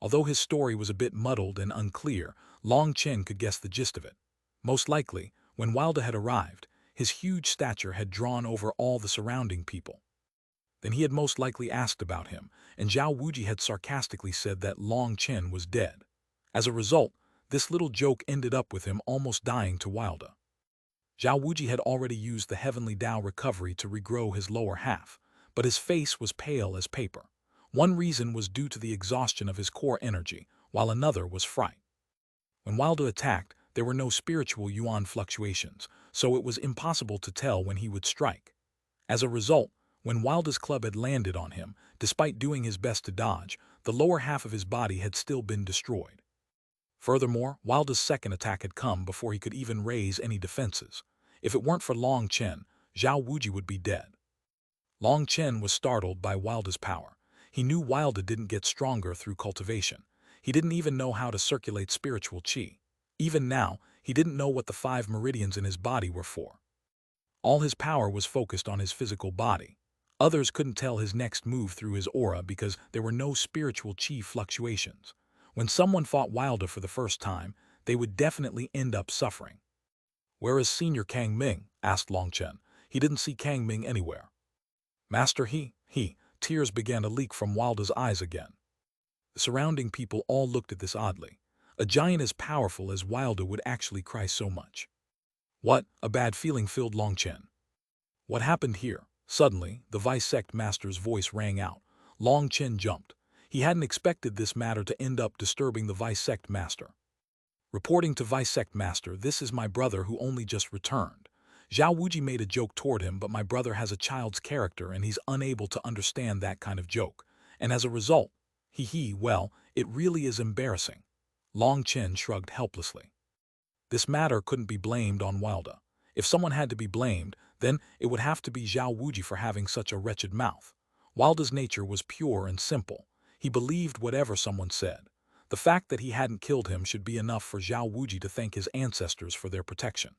Although his story was a bit muddled and unclear, Long Chen could guess the gist of it. Most likely, when Wilder had arrived, his huge stature had drawn over all the surrounding people. Then he had most likely asked about him, and Zhao Wuji had sarcastically said that Long Chen was dead. As a result, this little joke ended up with him almost dying to Wilder. Zhao Wuji had already used the heavenly Dao recovery to regrow his lower half, but his face was pale as paper. One reason was due to the exhaustion of his core energy, while another was fright. When Wilder attacked, there were no spiritual yuan fluctuations, so it was impossible to tell when he would strike. As a result, when Wilder's club had landed on him, despite doing his best to dodge, the lower half of his body had still been destroyed. Furthermore, Wilder's second attack had come before he could even raise any defenses. If it weren't for Long Chen, Zhao Wuji would be dead. Long Chen was startled by Wilder's power. He knew Wilder didn't get stronger through cultivation. He didn't even know how to circulate spiritual qi. Even now, he didn't know what the 5 meridians in his body were for. All his power was focused on his physical body. Others couldn't tell his next move through his aura because there were no spiritual qi fluctuations. When someone fought Wilder for the first time, they would definitely end up suffering. Where is Senior Kang Ming? Asked Long Chen. He didn't see Kang Ming anywhere. Master, tears began to leak from Wilder's eyes again. The surrounding people all looked at this oddly. A giant as powerful as Wilder would actually cry so much. What? A bad feeling filled Long Chen. What happened here? Suddenly, the Vice Sect Master's voice rang out. Long Chen jumped. He hadn't expected this matter to end up disturbing the Vice Sect Master. Reporting to Vice Sect Master, this is my brother who only just returned. Zhao Wuji made a joke toward him, but my brother has a child's character and he's unable to understand that kind of joke. And as a result, well, it really is embarrassing. Long Chen shrugged helplessly. This matter couldn't be blamed on Wilder. If someone had to be blamed, then it would have to be Zhao Wuji for having such a wretched mouth. Wilder's nature was pure and simple. He believed whatever someone said. The fact that he hadn't killed him should be enough for Zhao Wuji to thank his ancestors for their protection.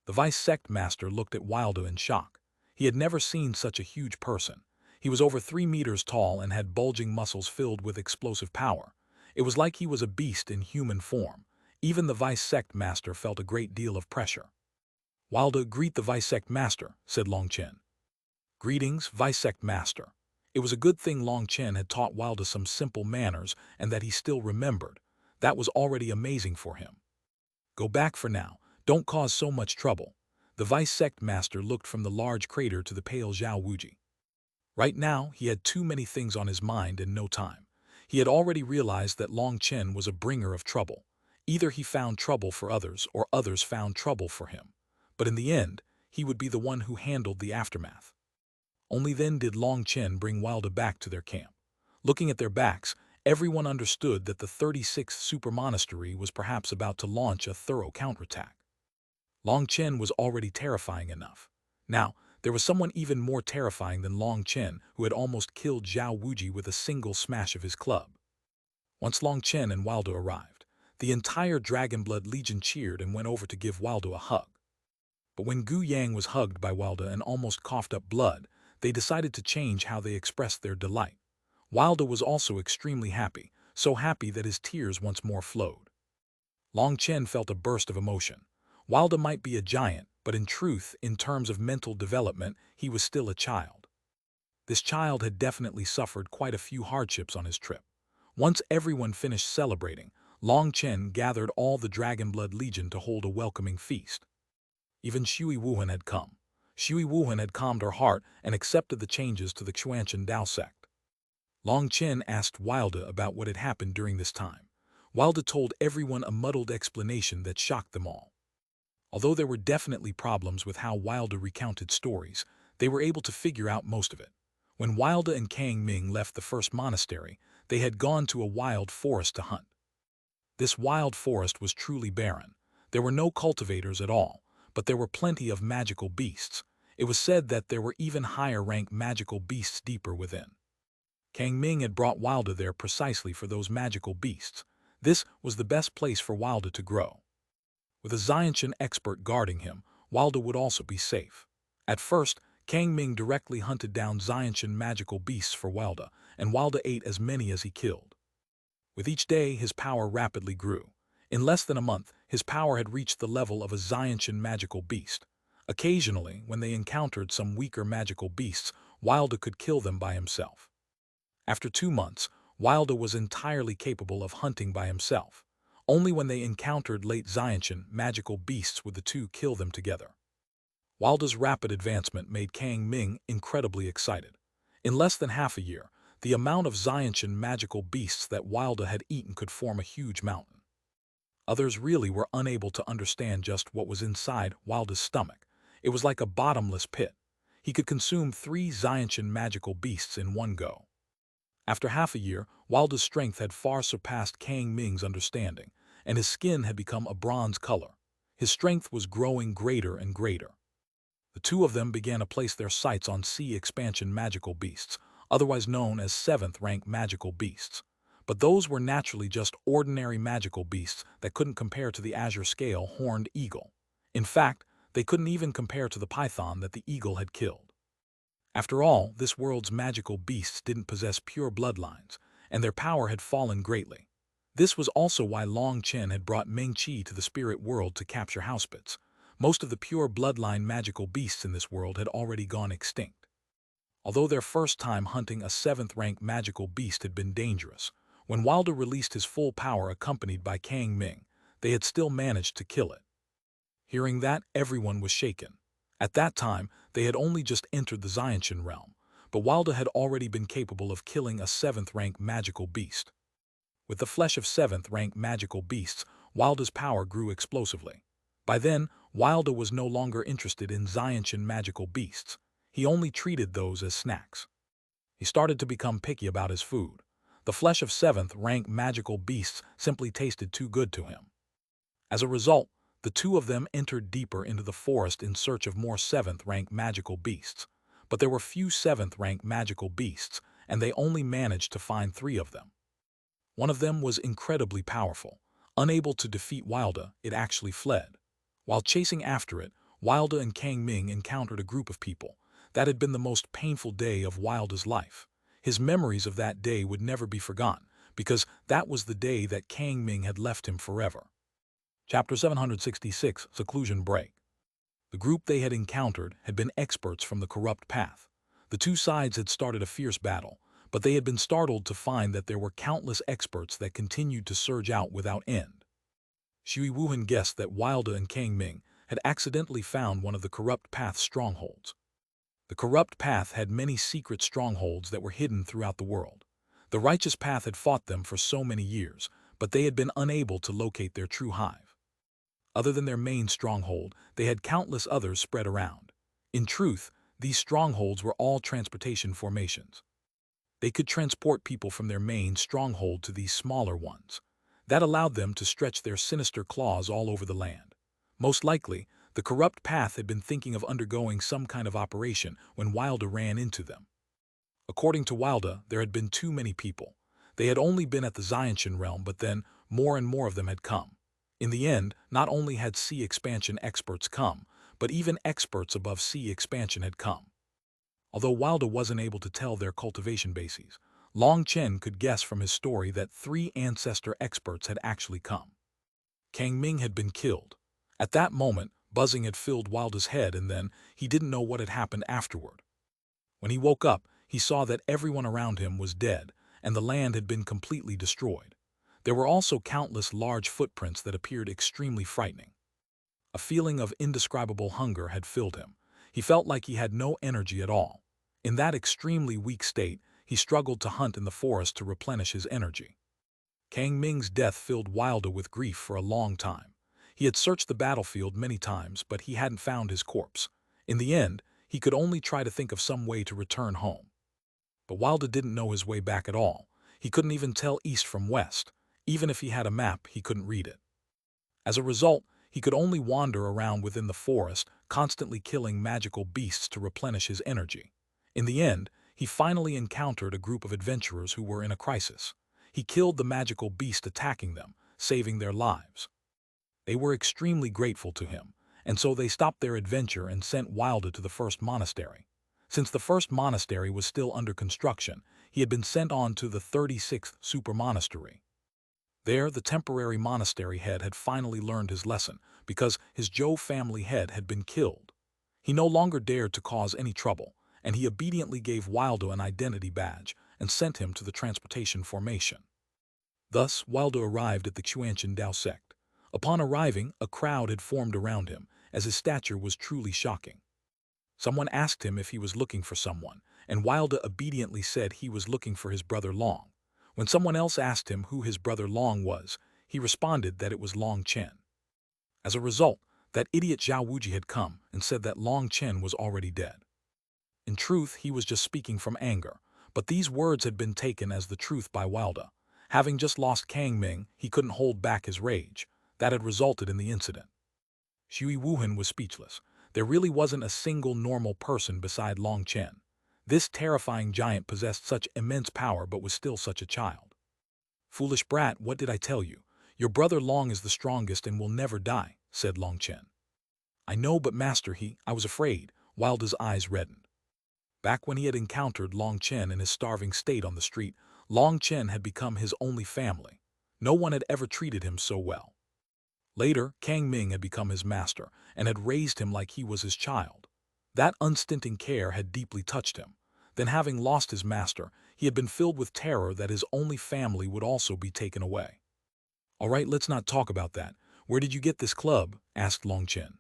The Vice Sect Master looked at Wilder in shock. He had never seen such a huge person. He was over 3 meters tall and had bulging muscles filled with explosive power. It was like he was a beast in human form. Even the Vice Sect Master felt a great deal of pressure. Wilder, greet the Vice Sect Master, said Long Chen. Greetings, Vice Sect Master. It was a good thing Long Chen had taught Wilder some simple manners and that he still remembered. That was already amazing for him. Go back for now. Don't cause so much trouble. The Vice Sect Master looked from the large crater to the pale Zhao Wuji. Right now, he had too many things on his mind and no time. He had already realized that Long Chen was a bringer of trouble. Either he found trouble for others or others found trouble for him. But in the end, he would be the one who handled the aftermath. Only then did Long Chen bring Wilder back to their camp. Looking at their backs, everyone understood that the 36th super monastery was perhaps about to launch a thorough counterattack. Long Chen was already terrifying enough. Now, there was someone even more terrifying than Long Chen who had almost killed Zhao Wuji with a single smash of his club. Once Long Chen and Waldo arrived, the entire Dragonblood Legion cheered and went over to give Waldo a hug. But when Gu Yang was hugged by Waldo and almost coughed up blood, they decided to change how they expressed their delight. Waldo was also extremely happy, so happy that his tears once more flowed. Long Chen felt a burst of emotion. Waldo might be a giant, but in truth, in terms of mental development, he was still a child. This child had definitely suffered quite a few hardships on his trip. Once everyone finished celebrating, Long Chen gathered all the Dragonblood Legion to hold a welcoming feast. Even Xuanhuan had come. Xuanhuan had calmed her heart and accepted the changes to the Xuanhuan Dao sect. Long Chen asked Wilda about what had happened during this time. Wilda told everyone a muddled explanation that shocked them all. Although there were definitely problems with how Wilda recounted stories, they were able to figure out most of it. When Wilda and Kang Ming left the first monastery, they had gone to a wild forest to hunt. This wild forest was truly barren. There were no cultivators at all, but there were plenty of magical beasts. It was said that there were even higher-ranked magical beasts deeper within. Kang Ming had brought Wilda there precisely for those magical beasts. This was the best place for Wilda to grow. With a Xiantian expert guarding him, Wilda would also be safe. At first, Kang Ming directly hunted down Xiantian magical beasts for Wilda, and Wilda ate as many as he killed. With each day, his power rapidly grew. In less than a month, his power had reached the level of a Xiantian magical beast. Occasionally, when they encountered some weaker magical beasts, Wilda could kill them by himself. After 2 months, Wilda was entirely capable of hunting by himself. Only when they encountered late Xiantian magical beasts would the two kill them together. Wilda's rapid advancement made Kang Ming incredibly excited. In less than half a year, the amount of Xiantian magical beasts that Wilda had eaten could form a huge mountain. Others really were unable to understand just what was inside Wilda's stomach. It was like a bottomless pit. He could consume 3 Xiantian magical beasts in one go. After half a year, Wilda's strength had far surpassed Kang Ming's understanding, and his skin had become a bronze color. His strength was growing greater and greater. The two of them began to place their sights on sea expansion magical beasts, otherwise known as 7th-rank magical beasts. But those were naturally just ordinary magical beasts that couldn't compare to the azure scale horned eagle. In fact, they couldn't even compare to the python that the eagle had killed. After all, this world's magical beasts didn't possess pure bloodlines, and their power had fallen greatly. This was also why Long Chen had brought Meng Qi to the spirit world to capture housepits. Most of the pure bloodline magical beasts in this world had already gone extinct. Although their first time hunting a 7th-rank magical beast had been dangerous, when Wilda released his full power accompanied by Kang Ming, they had still managed to kill it. Hearing that, everyone was shaken. At that time, they had only just entered the Xiantian realm, but Wilda had already been capable of killing a 7th-rank magical beast. With the flesh of 7th-rank magical beasts, Wilda's power grew explosively. By then, Wilda was no longer interested in Xiantian magical beasts. He only treated those as snacks. He started to become picky about his food. The flesh of 7th-rank magical beasts simply tasted too good to him. As a result, the two of them entered deeper into the forest in search of more 7th-rank magical beasts. But there were few 7th-rank magical beasts, and they only managed to find 3 of them. One of them was incredibly powerful. Unable to defeat Wilda, it actually fled. While chasing after it, Wilda and Kang Ming encountered a group of people. That had been the most painful day of Wilda's life. His memories of that day would never be forgotten, because that was the day that Kang Ming had left him forever. Chapter 766, Seclusion Break. The group they had encountered had been experts from the corrupt path. The two sides had started a fierce battle, but they had been startled to find that there were countless experts that continued to surge out without end. Xuanhuan guessed that Wilda and Kang Ming had accidentally found one of the corrupt path's strongholds. The corrupt path had many secret strongholds that were hidden throughout the world. The righteous path had fought them for so many years, but they had been unable to locate their true hive. Other than their main stronghold, they had countless others spread around. In truth, these strongholds were all transportation formations. They could transport people from their main stronghold to these smaller ones. That allowed them to stretch their sinister claws all over the land. Most likely, the corrupt path had been thinking of undergoing some kind of operation when Wilda ran into them. According to Wilda, there had been too many people. They had only been at the Xianshan realm, but then more and more of them had come. In the end, not only had sea expansion experts come, but even experts above sea expansion had come. Although Wilda wasn't able to tell their cultivation bases, Long Chen could guess from his story that 3 ancestor experts had actually come. Kang Ming had been killed. At that moment, buzzing had filled Wilda's head, and then he didn't know what had happened afterward. When he woke up, he saw that everyone around him was dead, and the land had been completely destroyed. There were also countless large footprints that appeared extremely frightening. A feeling of indescribable hunger had filled him. He felt like he had no energy at all. In that extremely weak state, he struggled to hunt in the forest to replenish his energy. Kang Ming's death filled Wilda with grief for a long time. He had searched the battlefield many times, but he hadn't found his corpse. In the end, he could only try to think of some way to return home. But Wilda didn't know his way back at all. He couldn't even tell east from west. Even if he had a map, he couldn't read it. As a result, he could only wander around within the forest, constantly killing magical beasts to replenish his energy. In the end, he finally encountered a group of adventurers who were in a crisis. He killed the magical beast attacking them, saving their lives. They were extremely grateful to him, and so they stopped their adventure and sent Wilda to the first monastery. Since the first monastery was still under construction, he had been sent on to the 36th super monastery. There, the temporary monastery head had finally learned his lesson, because his Zhou family head had been killed. He no longer dared to cause any trouble, and he obediently gave Wilda an identity badge and sent him to the transportation formation. Thus, Wilda arrived at the Xuanhuan Dao sect. Upon arriving, a crowd had formed around him, as his stature was truly shocking. Someone asked him if he was looking for someone, and Wilda obediently said he was looking for his brother Long. When someone else asked him who his brother Long was, he responded that it was Long Chen. As a result, that idiot Zhao Wuji had come and said that Long Chen was already dead. In truth, he was just speaking from anger, but these words had been taken as the truth by Wilda. Having just lost Kang Ming, he couldn't hold back his rage. That had resulted in the incident. Xuanhuan was speechless. There really wasn't a single normal person beside Long Chen. This terrifying giant possessed such immense power but was still such a child. "Foolish brat, what did I tell you? Your brother Long is the strongest and will never die," said Long Chen. "I know, but master, I was afraid." Wilda's eyes reddened. Back when he had encountered Long Chen in his starving state on the street, Long Chen had become his only family. No one had ever treated him so well. Later, Kang Ming had become his master and had raised him like he was his child. That unstinting care had deeply touched him. Then, having lost his master, he had been filled with terror that his only family would also be taken away. "All right, let's not talk about that. Where did you get this club?" asked Long Chen.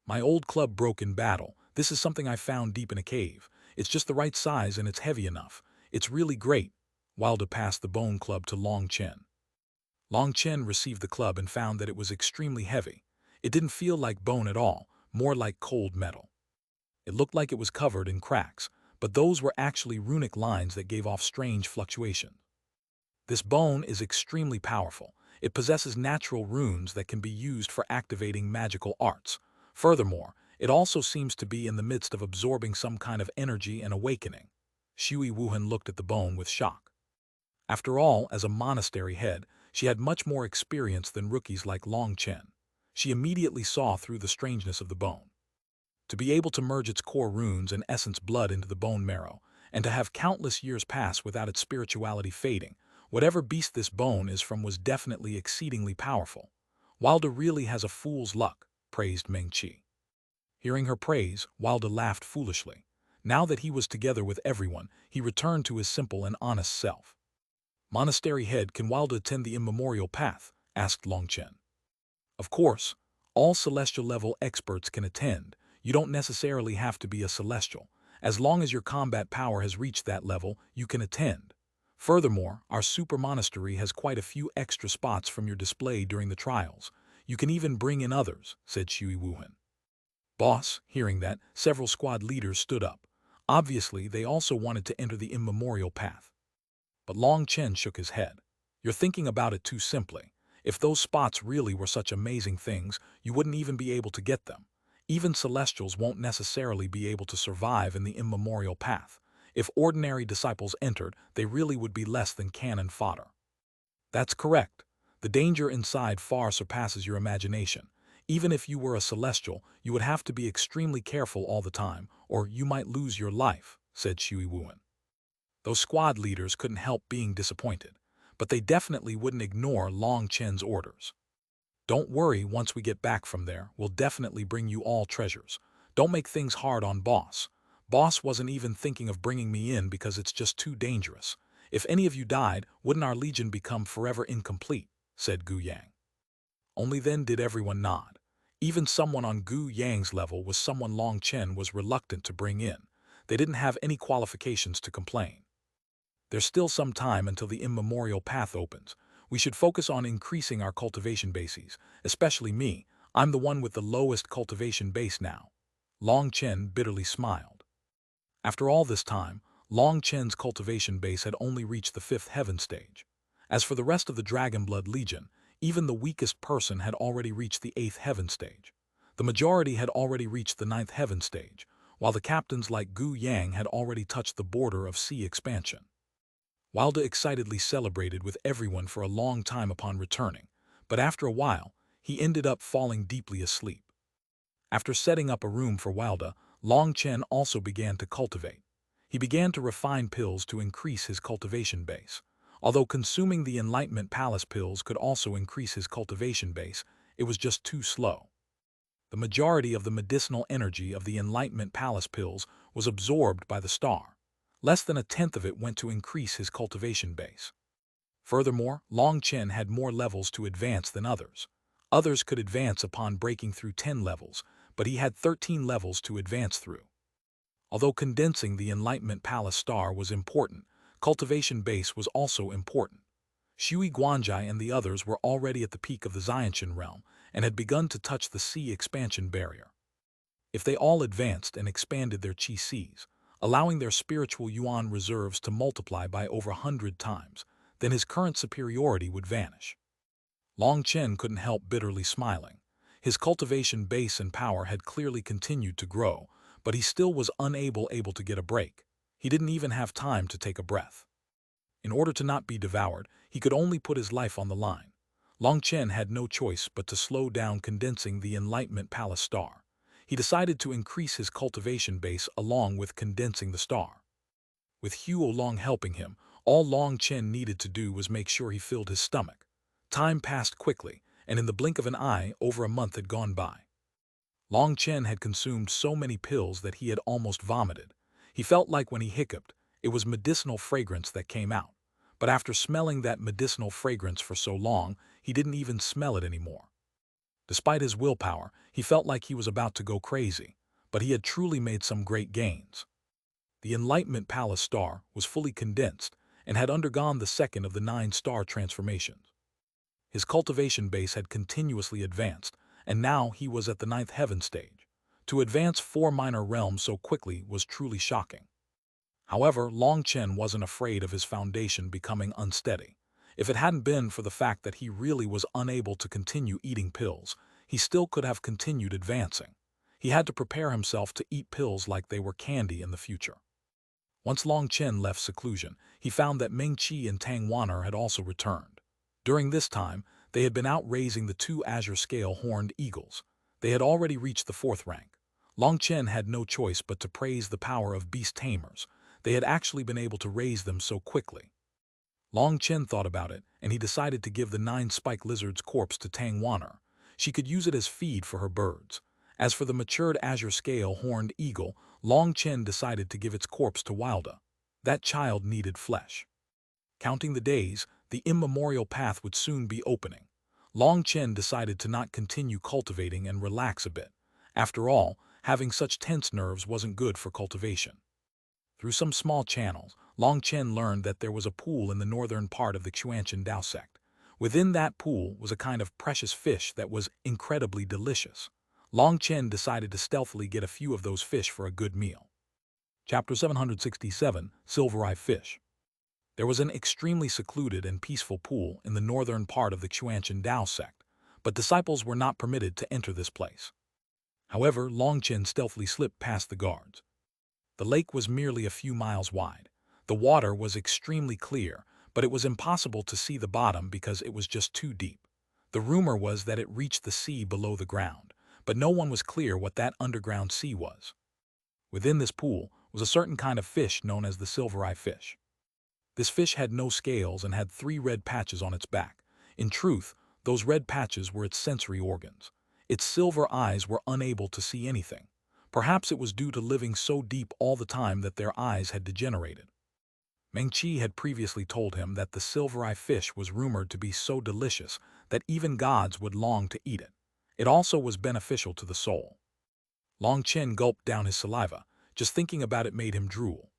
"My old club broke in battle. This is something I found deep in a cave. It's just the right size and it's heavy enough. It's really great." Wilda passed the bone club to Long Chen. Long Chen received the club and found that it was extremely heavy. It didn't feel like bone at all, more like cold metal. It looked like it was covered in cracks, but those were actually runic lines that gave off strange fluctuations. "This bone is extremely powerful. It possesses natural runes that can be used for activating magical arts. Furthermore, it also seems to be in the midst of absorbing some kind of energy and awakening." Xuanhuan looked at the bone with shock. After all, as a monastery head, she had much more experience than rookies like Long Chen. She immediately saw through the strangeness of the bone. To be able to merge its core runes and essence blood into the bone marrow, and to have countless years pass without its spirituality fading, whatever beast this bone is from was definitely exceedingly powerful. "Wilda really has a fool's luck," praised Meng Qi. Hearing her praise, Wilda laughed foolishly. Now that he was together with everyone, he returned to his simple and honest self. "Monastery head, can Wilda attend the immemorial path?" asked Long Chen. "Of course, all celestial-level experts can attend. You don't necessarily have to be a celestial. As long as your combat power has reached that level, you can attend. Furthermore, our super monastery has quite a few extra spots from your display during the trials. You can even bring in others," said Xuanhuan. Boss, hearing that, several squad leaders stood up. Obviously, they also wanted to enter the immemorial path. But Long Chen shook his head. You're thinking about it too simply. If those spots really were such amazing things, you wouldn't even be able to get them. Even Celestials won't necessarily be able to survive in the immemorial path. If ordinary disciples entered, they really would be less than cannon fodder. That's correct. The danger inside far surpasses your imagination. Even if you were a Celestial, you would have to be extremely careful all the time, or you might lose your life, said Xuanhuan. Those squad leaders couldn't help being disappointed, but they definitely wouldn't ignore Long Chen's orders. Don't worry, once we get back from there, we'll definitely bring you all treasures. Don't make things hard on Boss. Boss wasn't even thinking of bringing me in because it's just too dangerous. If any of you died, wouldn't our legion become forever incomplete, said Gu Yang. Only then did everyone nod. Even someone on Gu Yang's level was someone Long Chen was reluctant to bring in. They didn't have any qualifications to complain. There's still some time until the immemorial path opens. We should focus on increasing our cultivation bases, especially me. I'm the one with the lowest cultivation base now. Long Chen bitterly smiled. After all this time, Long Chen's cultivation base had only reached the 5th heaven stage. As for the rest of the Dragonblood Legion, even the weakest person had already reached the 8th heaven stage. The majority had already reached the 9th heaven stage, while the captains like Gu Yang had already touched the border of sea expansion. Wilda excitedly celebrated with everyone for a long time upon returning, but after a while, he ended up falling deeply asleep. After setting up a room for Wilda, Long Chen also began to cultivate. He began to refine pills to increase his cultivation base. Although consuming the Enlightenment Palace pills could also increase his cultivation base, it was just too slow. The majority of the medicinal energy of the Enlightenment Palace pills was absorbed by the star. Less than a tenth of it went to increase his cultivation base. Furthermore, Long Chen had more levels to advance than others. Others could advance upon breaking through 10 levels, but he had 13 levels to advance through. Although condensing the Enlightenment Palace star was important, cultivation base was also important. Shui Guanjai and the others were already at the peak of the Xiantian realm and had begun to touch the sea expansion barrier. If they all advanced and expanded their qi seas, allowing their spiritual yuan reserves to multiply by over 100 times, then his current superiority would vanish. Long Chen couldn't help bitterly smiling. His cultivation base and power had clearly continued to grow, but he still was unable to get a break. He didn't even have time to take a breath. In order to not be devoured, he could only put his life on the line. Long Chen had no choice but to slow down condensing the Enlightenment Palace star. He decided to increase his cultivation base along with condensing the star. With Huo Long helping him, all Long Chen needed to do was make sure he filled his stomach. Time passed quickly, and in the blink of an eye, over a month had gone by. Long Chen had consumed so many pills that he had almost vomited. He felt like when he hiccuped, it was medicinal fragrance that came out. But after smelling that medicinal fragrance for so long, he didn't even smell it anymore. Despite his willpower, he felt like he was about to go crazy, but he had truly made some great gains. The Enlightenment Palace star was fully condensed and had undergone the second of the 9 star transformations. His cultivation base had continuously advanced, and now he was at the 9th heaven stage. To advance 4 minor realms so quickly was truly shocking. However, Long Chen wasn't afraid of his foundation becoming unsteady. If it hadn't been for the fact that he really was unable to continue eating pills, he still could have continued advancing. He had to prepare himself to eat pills like they were candy in the future. Once Long Chen left seclusion, he found that Meng Qi and Tang Wan'er had also returned. During this time, they had been out raising the 2 azure scale horned eagles. They had already reached the 4th rank. Long Chen had no choice but to praise the power of beast tamers. They had actually been able to raise them so quickly. Long Chen thought about it, and he decided to give the 9-spike lizard's corpse to Tang Wan'er. She could use it as feed for her birds. As for the matured azure scale horned eagle, Long Chen decided to give its corpse to Wilda. That child needed flesh. Counting the days, the immemorial path would soon be opening. Long Chen decided to not continue cultivating and relax a bit. After all, having such tense nerves wasn't good for cultivation. Through some small channels, Long Chen learned that there was a pool in the northern part of the Xuanhuan Dao sect. Within that pool was a kind of precious fish that was incredibly delicious. Long Chen decided to stealthily get a few of those fish for a good meal. Chapter 767, Silver Eye Fish. There was an extremely secluded and peaceful pool in the northern part of the Xuanhuan Dao sect, but disciples were not permitted to enter this place. However, Long Chen stealthily slipped past the guards. The lake was merely a few miles wide. The water was extremely clear, but it was impossible to see the bottom because it was just too deep. The rumor was that it reached the sea below the ground, but no one was clear what that underground sea was. Within this pool was a certain kind of fish known as the silver eye fish. This fish had no scales and had 3 red patches on its back. In truth, those red patches were its sensory organs. Its silver eyes were unable to see anything. Perhaps it was due to living so deep all the time that their eyes had degenerated. Meng Qi had previously told him that the silver eye fish was rumored to be so delicious that even gods would long to eat it. It also was beneficial to the soul. Long Chen gulped down his saliva. Just thinking about it made him drool.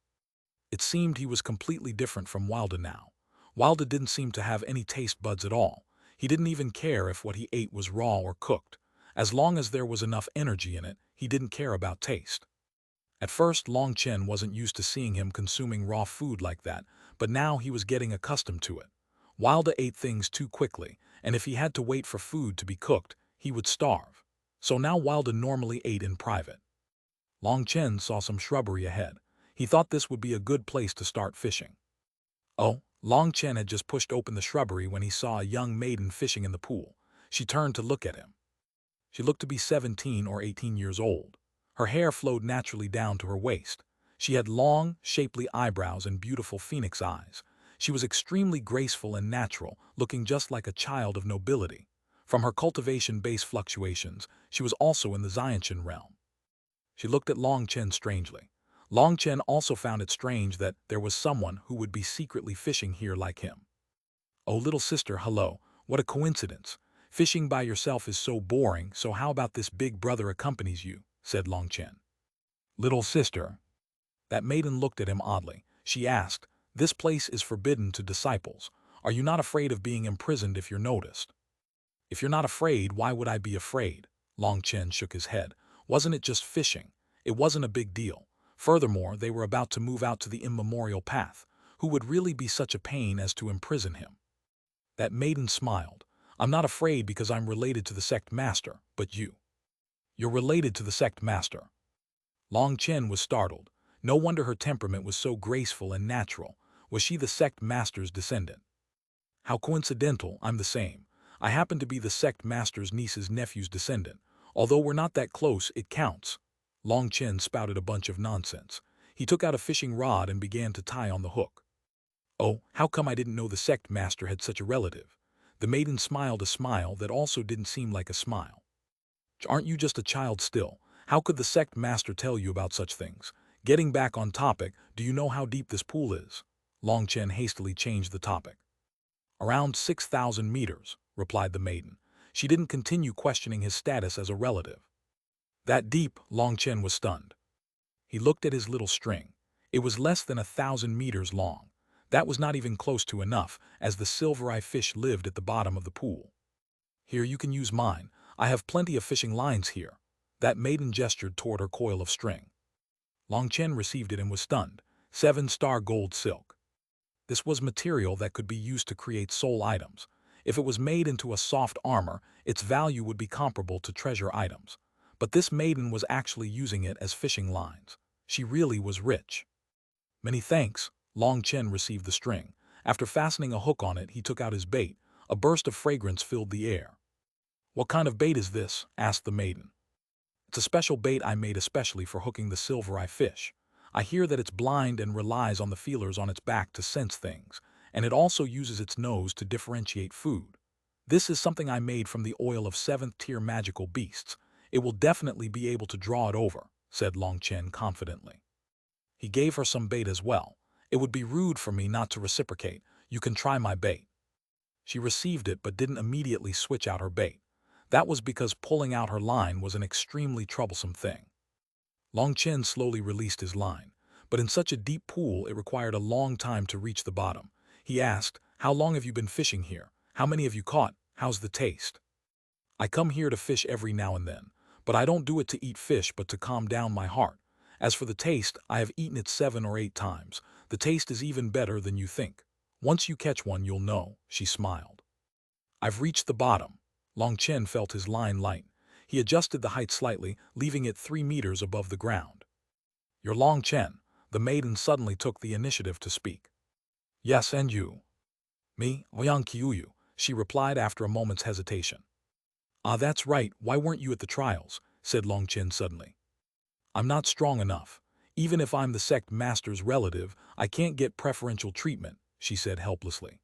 It seemed he was completely different from Wilda now. Wilda didn't seem to have any taste buds at all. He didn't even care if what he ate was raw or cooked. As long as there was enough energy in it, he didn't care about taste. At first, Long Chen wasn't used to seeing him consuming raw food like that, but now he was getting accustomed to it. Wilda ate things too quickly, and if he had to wait for food to be cooked, he would starve. So now Wilda normally ate in private. Long Chen saw some shrubbery ahead. He thought this would be a good place to start fishing. Oh, Long Chen had just pushed open the shrubbery when he saw a young maiden fishing in the pool. She turned to look at him. She looked to be 17 or 18 years old. Her hair flowed naturally down to her waist. She had long, shapely eyebrows and beautiful phoenix eyes. She was extremely graceful and natural, looking just like a child of nobility. From her cultivation base fluctuations, she was also in the Xiantian realm. She looked at Long Chen strangely. Long Chen also found it strange that there was someone who would be secretly fishing here like him. "Oh, little sister, hello, what a coincidence. Fishing by yourself is so boring, so how about this big brother accompanies you," said Long Chen. "Little sister?" That maiden looked at him oddly. She asked, "This place is forbidden to disciples. Are you not afraid of being imprisoned if you're noticed?" "If you're not afraid, why would I be afraid?" Long Chen shook his head. Wasn't it just fishing? It wasn't a big deal. Furthermore, they were about to move out to the immemorial path. Who would really be such a pain as to imprison him? That maiden smiled. "I'm not afraid because I'm related to the sect master, but you. You're related to the sect master." Long Chen was startled. No wonder her temperament was so graceful and natural. Was she the sect master's descendant? How coincidental, I'm the same. I happen to be the sect master's niece's nephew's descendant. Although we're not that close, it counts. Long Chen spouted a bunch of nonsense. He took out a fishing rod and began to tie on the hook. "Oh, how come I didn't know the sect master had such a relative?" The maiden smiled a smile that also didn't seem like a smile. "Aren't you just a child still? How could the sect master tell you about such things? Getting back on topic, do you know how deep this pool is?" Long Chen hastily changed the topic. "Around 6,000 meters, replied the maiden. She didn't continue questioning his status as a relative. "That deep?" Long Chen was stunned. He looked at his little string. It was less than 1,000 meters long. That was not even close to enough, as the silver eye fish lived at the bottom of the pool. "Here, you can use mine. I have plenty of fishing lines here." That maiden gestured toward her coil of string. Long Chen received it and was stunned. 7-star gold silk. This was material that could be used to create soul items. If it was made into a soft armor, its value would be comparable to treasure items. But this maiden was actually using it as fishing lines. She really was rich. "Many thanks." Long Chen received the string. After fastening a hook on it, he took out his bait. A burst of fragrance filled the air. "What kind of bait is this?" asked the maiden. "It's a special bait I made especially for hooking the silver eye fish. I hear that it's blind and relies on the feelers on its back to sense things, and it also uses its nose to differentiate food. This is something I made from the oil of 7th-tier magical beasts. It will definitely be able to draw it over," said Long Chen confidently. He gave her some bait as well. "It would be rude for me not to reciprocate. You can try my bait." She received it but didn't immediately switch out her bait. That was because pulling out her line was an extremely troublesome thing. Long Chen slowly released his line, but in such a deep pool it required a long time to reach the bottom. He asked, "How long have you been fishing here? How many have you caught? How's the taste?" "I come here to fish every now and then, but I don't do it to eat fish but to calm down my heart. As for the taste, I have eaten it 7 or 8 times. The taste is even better than you think. Once you catch one, you'll know, she smiled. I've reached the bottom. Long Chen felt his line light. He adjusted the height slightly, leaving it 3 meters above the ground. You're Long Chen. The maiden suddenly took the initiative to speak. Yes, and you? Me, Ouyang Qiuyu, she replied after a moment's hesitation. Ah, that's right, why weren't you at the trials? Said Long Chen suddenly. I'm not strong enough. Even if I'm the sect master's relative, I can't get preferential treatment, she said helplessly.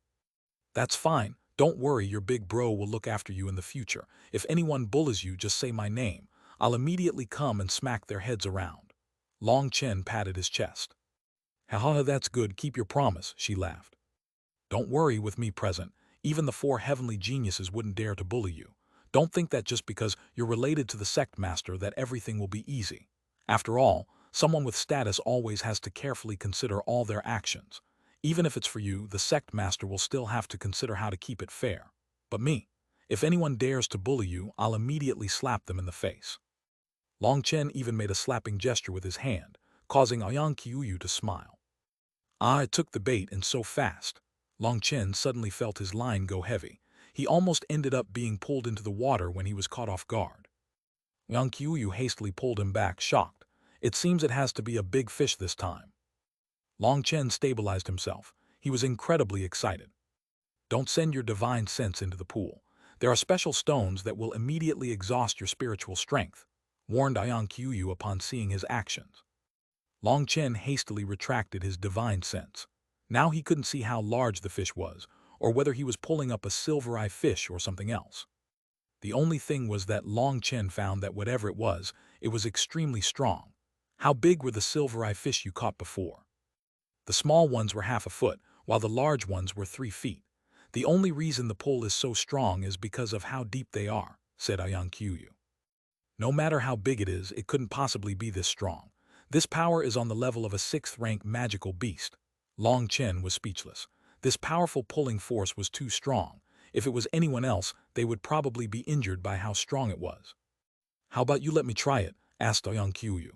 That's fine. Don't worry, your big bro will look after you in the future. If anyone bullies you, just say my name. I'll immediately come and smack their heads around. Long Chen patted his chest. Haha, that's good, keep your promise, she laughed. Don't worry, with me present, even the 4 heavenly geniuses wouldn't dare to bully you. Don't think that just because you're related to the sect master that everything will be easy. After all, someone with status always has to carefully consider all their actions. Even if it's for you, the sect master will still have to consider how to keep it fair. But me, if anyone dares to bully you, I'll immediately slap them in the face. Long Chen even made a slapping gesture with his hand, causing Ouyang Qiuyu to smile. Ah, it took the bait and so fast. Long Chen suddenly felt his line go heavy. He almost ended up being pulled into the water when he was caught off guard. Ouyang Qiuyu hastily pulled him back, shocked. It seems it has to be a big fish this time. Long Chen stabilized himself. He was incredibly excited. Don't send your divine sense into the pool. There are special stones that will immediately exhaust your spiritual strength, warned Ouyang Qiuyu upon seeing his actions. Long Chen hastily retracted his divine sense. Now he couldn't see how large the fish was, or whether he was pulling up a silver-eye fish or something else. The only thing was that Long Chen found that whatever it was extremely strong. How big were the silver-eye fish you caught before? The small ones were 1/2 a foot, while the large ones were 3 feet. The only reason the pull is so strong is because of how deep they are, said Ouyang Qiuyu. No matter how big it is, it couldn't possibly be this strong. This power is on the level of a 6th-rank magical beast. Long Chen was speechless. This powerful pulling force was too strong. If it was anyone else, they would probably be injured by how strong it was. How about you let me try it? Asked Ouyang Qiuyu.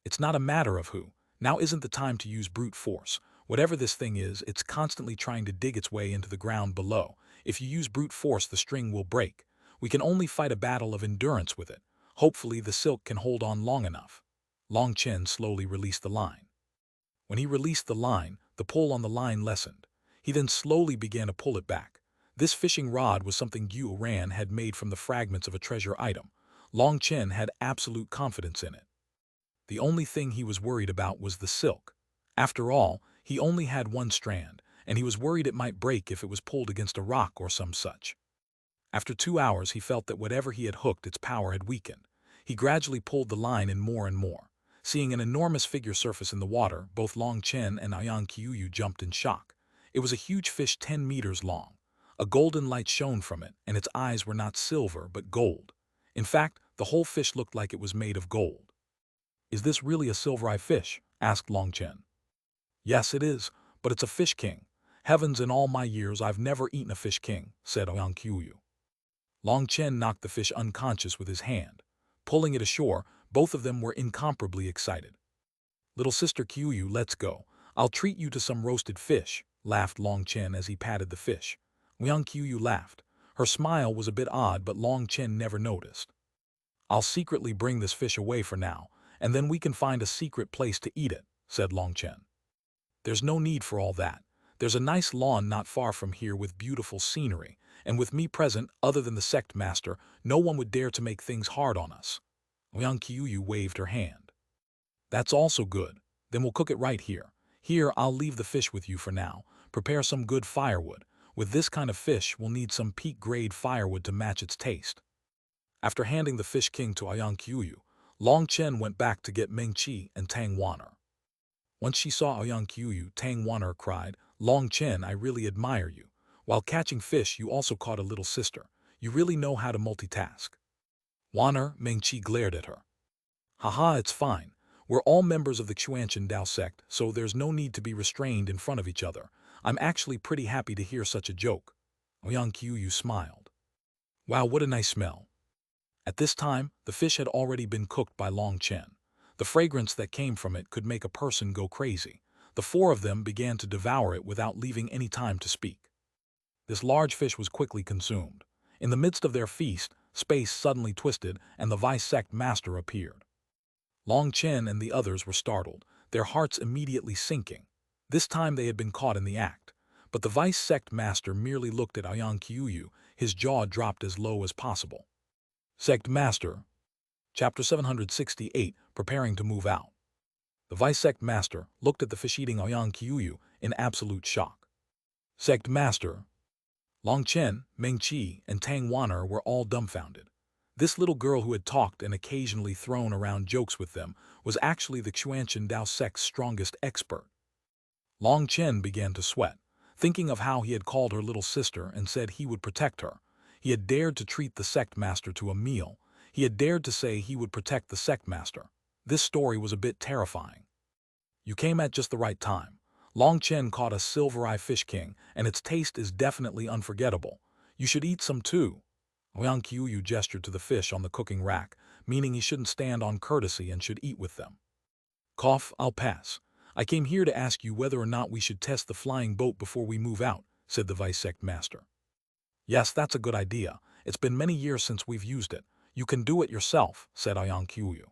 It's not a matter of who. Now isn't the time to use brute force. Whatever this thing is, it's constantly trying to dig its way into the ground below. If you use brute force, the string will break. We can only fight a battle of endurance with it. Hopefully the silk can hold on long enough. Long Chen slowly released the line. When he released the line, the pull on the line lessened. He then slowly began to pull it back. This fishing rod was something Xuanhuan had made from the fragments of a treasure item. Long Chen had absolute confidence in it. The only thing he was worried about was the silk. After all, he only had 1 strand, and he was worried it might break if it was pulled against a rock or some such. After 2 hours, he felt that whatever he had hooked, its power had weakened. He gradually pulled the line in more and more. Seeing an enormous figure surface in the water, both Long Chen and Ouyang Qiuyu jumped in shock. It was a huge fish 10 meters long. A golden light shone from it, and its eyes were not silver but gold. In fact, the whole fish looked like it was made of gold. Is this really a silver-eye fish? Asked Long Chen. Yes, it is, but it's a fish king. Heavens, in all my years I've never eaten a fish king, said Ouyang Qiuyu. Long Chen knocked the fish unconscious with his hand. Pulling it ashore, both of them were incomparably excited. Little sister Qiuyu, let's go. I'll treat you to some roasted fish, laughed Long Chen as he patted the fish. Ouyang Qiuyu laughed. Her smile was a bit odd, but Long Chen never noticed. I'll secretly bring this fish away for now, and then we can find a secret place to eat it, said Long Chen. There's no need for all that. There's a nice lawn not far from here with beautiful scenery, and with me present, other than the sect master, no one would dare to make things hard on us. Ouyang Qiuyu waved her hand. That's also good. Then we'll cook it right here. Here, I'll leave the fish with you for now. Prepare some good firewood. With this kind of fish, we'll need some peak-grade firewood to match its taste. After handing the fish king to Ouyang Qiuyu, Long Chen went back to get Meng Qi and Tang Wan'er. Once she saw Ouyang Qiuyu, Tang Wan'er cried, Long Chen, I really admire you. While catching fish, you also caught a little sister. You really know how to multitask. Wan'er, Meng Qi glared at her. Haha, it's fine. We're all members of the Xuanhuan Dao sect, so there's no need to be restrained in front of each other. I'm actually pretty happy to hear such a joke. Ouyang Qiuyu smiled. Wow, what a nice smell. At this time, the fish had already been cooked by Long Chen. The fragrance that came from it could make a person go crazy. The four of them began to devour it without leaving any time to speak. This large fish was quickly consumed. In the midst of their feast, space suddenly twisted and the vice sect master appeared. Long Chen and the others were startled, their hearts immediately sinking. This time they had been caught in the act. But the vice sect master merely looked at Aoyang Qiuyu, his jaw dropped as low as possible. Sect master. Chapter 768, Preparing to Move Out. The vice sect master looked at the fish-eating Aoyang Qiuyu in absolute shock. Sect master. Long Chen, Meng Qi, and Tang Wan'er were all dumbfounded. This little girl who had talked and occasionally thrown around jokes with them was actually the Xuanhuan Dao sect's strongest expert. Long Chen began to sweat, thinking of how he had called her little sister and said he would protect her. He had dared to treat the sect master to a meal. He had dared to say he would protect the sect master. This story was a bit terrifying. You came at just the right time. Long Chen caught a silver-eye fish king, and its taste is definitely unforgettable. You should eat some too. Aoyang Qiuyu gestured to the fish on the cooking rack, meaning he shouldn't stand on courtesy and should eat with them. Cough, I'll pass. I came here to ask you whether or not we should test the flying boat before we move out, said the vice sect master. Yes, that's a good idea. It's been many years since we've used it. You can do it yourself, said Aoyang Qiuyu.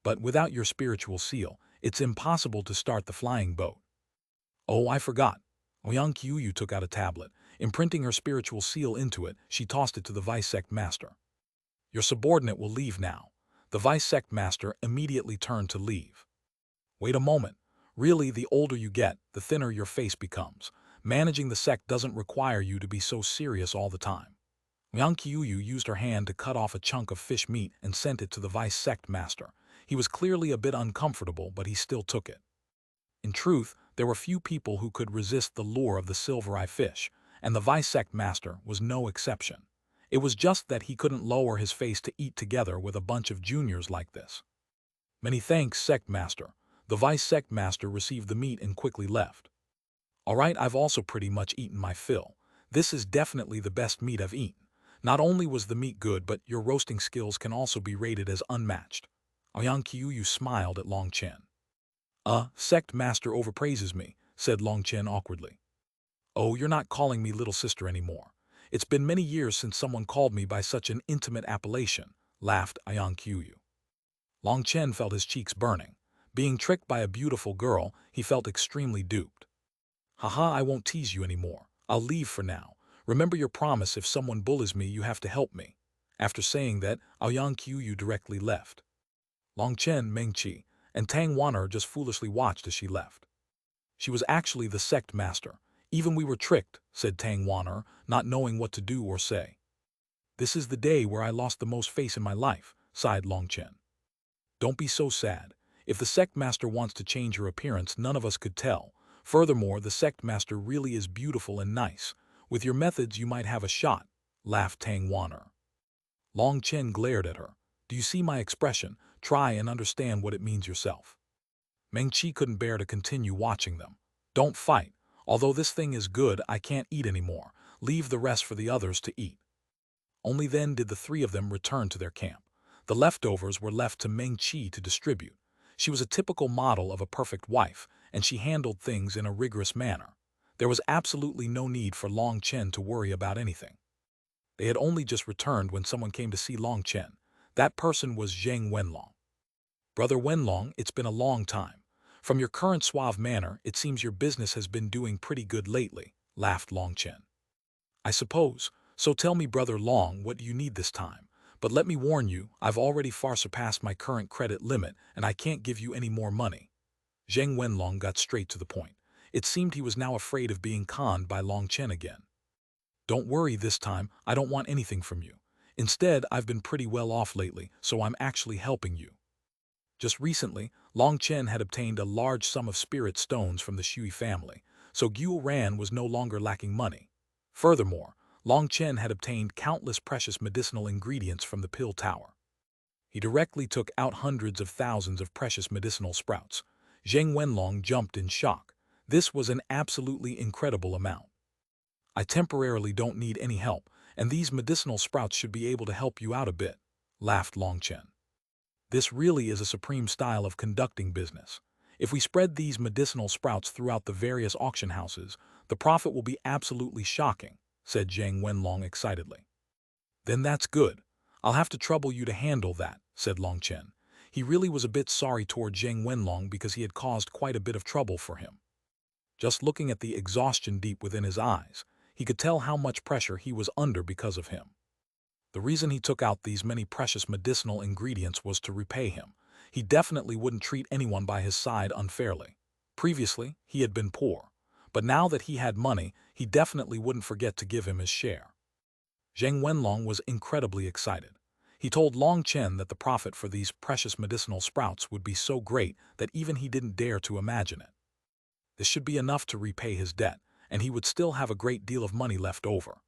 But without your spiritual seal, it's impossible to start the flying boat. Oh, I forgot. Aoyang Qiuyu took out a tablet. Imprinting her spiritual seal into it, she tossed it to the vice sect master. Your subordinate will leave now. The vice sect master immediately turned to leave. Wait a moment. Really, the older you get, the thinner your face becomes. Managing the sect doesn't require you to be so serious all the time. Aoyang Qiuyu used her hand to cut off a chunk of fish meat and sent it to the vice sect master. He was clearly a bit uncomfortable, but he still took it. In truth, there were few people who could resist the lure of the silver-eye fish, and the vice sect master was no exception. It was just that he couldn't lower his face to eat together with a bunch of juniors like this. Many thanks, sect master. The vice sect master received the meat and quickly left. All right, I've also pretty much eaten my fill. This is definitely the best meat I've eaten. Not only was the meat good, but your roasting skills can also be rated as unmatched. Aoyang Qiuyu smiled at Long Chen. Sect master overpraises me, said Long Chen awkwardly. Oh, you're not calling me little sister anymore. It's been many years since someone called me by such an intimate appellation, laughed Aoyang Qiuyu. Long Chen felt his cheeks burning. Being tricked by a beautiful girl, he felt extremely duped. Haha, I won't tease you anymore. I'll leave for now. Remember your promise, if someone bullies me, you have to help me. After saying that, Aoyang Qiuyu directly left. Long Chen, Meng Qi, and Tang Wan'er just foolishly watched as she left. She was actually the sect master. Even we were tricked, said Tang Wan'er, not knowing what to do or say. This is the day where I lost the most face in my life, sighed Long Chen. Don't be so sad. If the sect master wants to change her appearance, none of us could tell. Furthermore, the sect master really is beautiful and nice. With your methods, you might have a shot, laughed Tang Wan'er. Long Chen glared at her. Do you see my expression? Try and understand what it means yourself. Meng Qi couldn't bear to continue watching them. Don't fight. Although this thing is good, I can't eat anymore. Leave the rest for the others to eat. Only then did the three of them return to their camp. The leftovers were left to Meng Qi to distribute. She was a typical model of a perfect wife, and she handled things in a rigorous manner. There was absolutely no need for Long Chen to worry about anything. They had only just returned when someone came to see Long Chen. That person was Zheng Wenlong. Brother Wenlong, it's been a long time. From your current suave manner, it seems your business has been doing pretty good lately, laughed Long Chen. I suppose. So tell me, Brother Long, what do you need this time? But let me warn you, I've already far surpassed my current credit limit, and I can't give you any more money. Zheng Wenlong got straight to the point. It seemed he was now afraid of being conned by Long Chen again. Don't worry this time, I don't want anything from you. Instead, I've been pretty well off lately, so I'm actually helping you. Just recently, Long Chen had obtained a large sum of spirit stones from the Shui family, so Gu Ran was no longer lacking money. Furthermore, Long Chen had obtained countless precious medicinal ingredients from the pill tower. He directly took out hundreds of thousands of precious medicinal sprouts. Zheng Wenlong jumped in shock. This was an absolutely incredible amount. I temporarily don't need any help, and these medicinal sprouts should be able to help you out a bit, laughed Long Chen. This really is a supreme style of conducting business. If we spread these medicinal sprouts throughout the various auction houses, the profit will be absolutely shocking, said Zhang Wenlong excitedly. Then that's good. I'll have to trouble you to handle that, said Long Chen. He really was a bit sorry toward Zhang Wenlong because he had caused quite a bit of trouble for him. Just looking at the exhaustion deep within his eyes, he could tell how much pressure he was under because of him. The reason he took out these many precious medicinal ingredients was to repay him. He definitely wouldn't treat anyone by his side unfairly. Previously, he had been poor, but now that he had money, he definitely wouldn't forget to give him his share. Zhang Wenlong was incredibly excited. He told Long Chen that the profit for these precious medicinal sprouts would be so great that even he didn't dare to imagine it. This should be enough to repay his debt, and he would still have a great deal of money left over.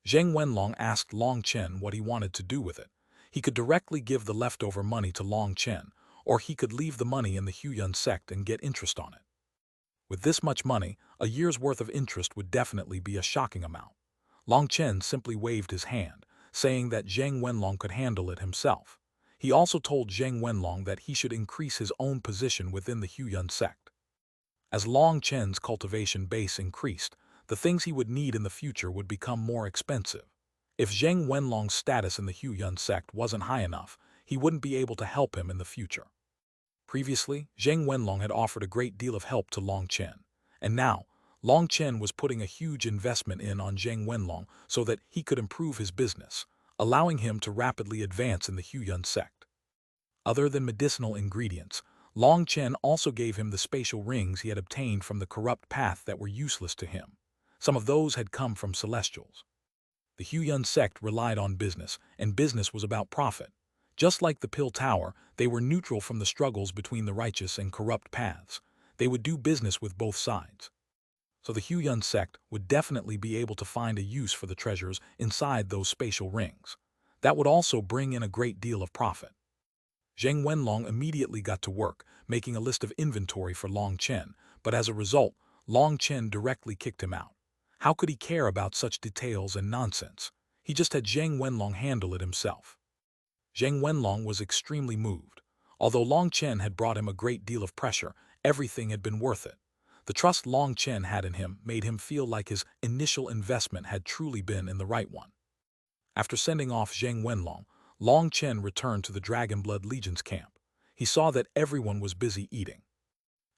Zhang Wenlong asked Long Chen what he wanted to do with it. He could directly give the leftover money to Long Chen, or he could leave the money in the Hegemon sect and get interest on it. With this much money, a year's worth of interest would definitely be a shocking amount. Long Chen simply waved his hand, saying that Zhang Wenlong could handle it himself. He also told Zhang Wenlong that he should increase his own position within the Hegemon sect. As Long Chen's cultivation base increased, the things he would need in the future would become more expensive. If Zhang Wenlong's status in the Hegemon sect wasn't high enough, he wouldn't be able to help him in the future. Previously, Zhang Wenlong had offered a great deal of help to Long Chen, and now, Long Chen was putting a huge investment in on Zhang Wenlong so that he could improve his business, allowing him to rapidly advance in the Hegemon sect. Other than medicinal ingredients, Long Chen also gave him the spatial rings he had obtained from the corrupt path that were useless to him. Some of those had come from celestials. The Hegemon sect relied on business, and business was about profit. Just like the Pill Tower, they were neutral from the struggles between the righteous and corrupt paths. They would do business with both sides. So the Hegemon sect would definitely be able to find a use for the treasures inside those spatial rings. That would also bring in a great deal of profit. Zhang Wenlong immediately got to work, making a list of inventory for Long Chen, but as a result, Long Chen directly kicked him out. How could he care about such details and nonsense? He just had Zhang Wenlong handle it himself. Zhang Wenlong was extremely moved. Although Long Chen had brought him a great deal of pressure, everything had been worth it. The trust Long Chen had in him made him feel like his initial investment had truly been in the right one. After sending off Zhang Wenlong, Long Chen returned to the Dragonblood Legion's camp. He saw that everyone was busy eating.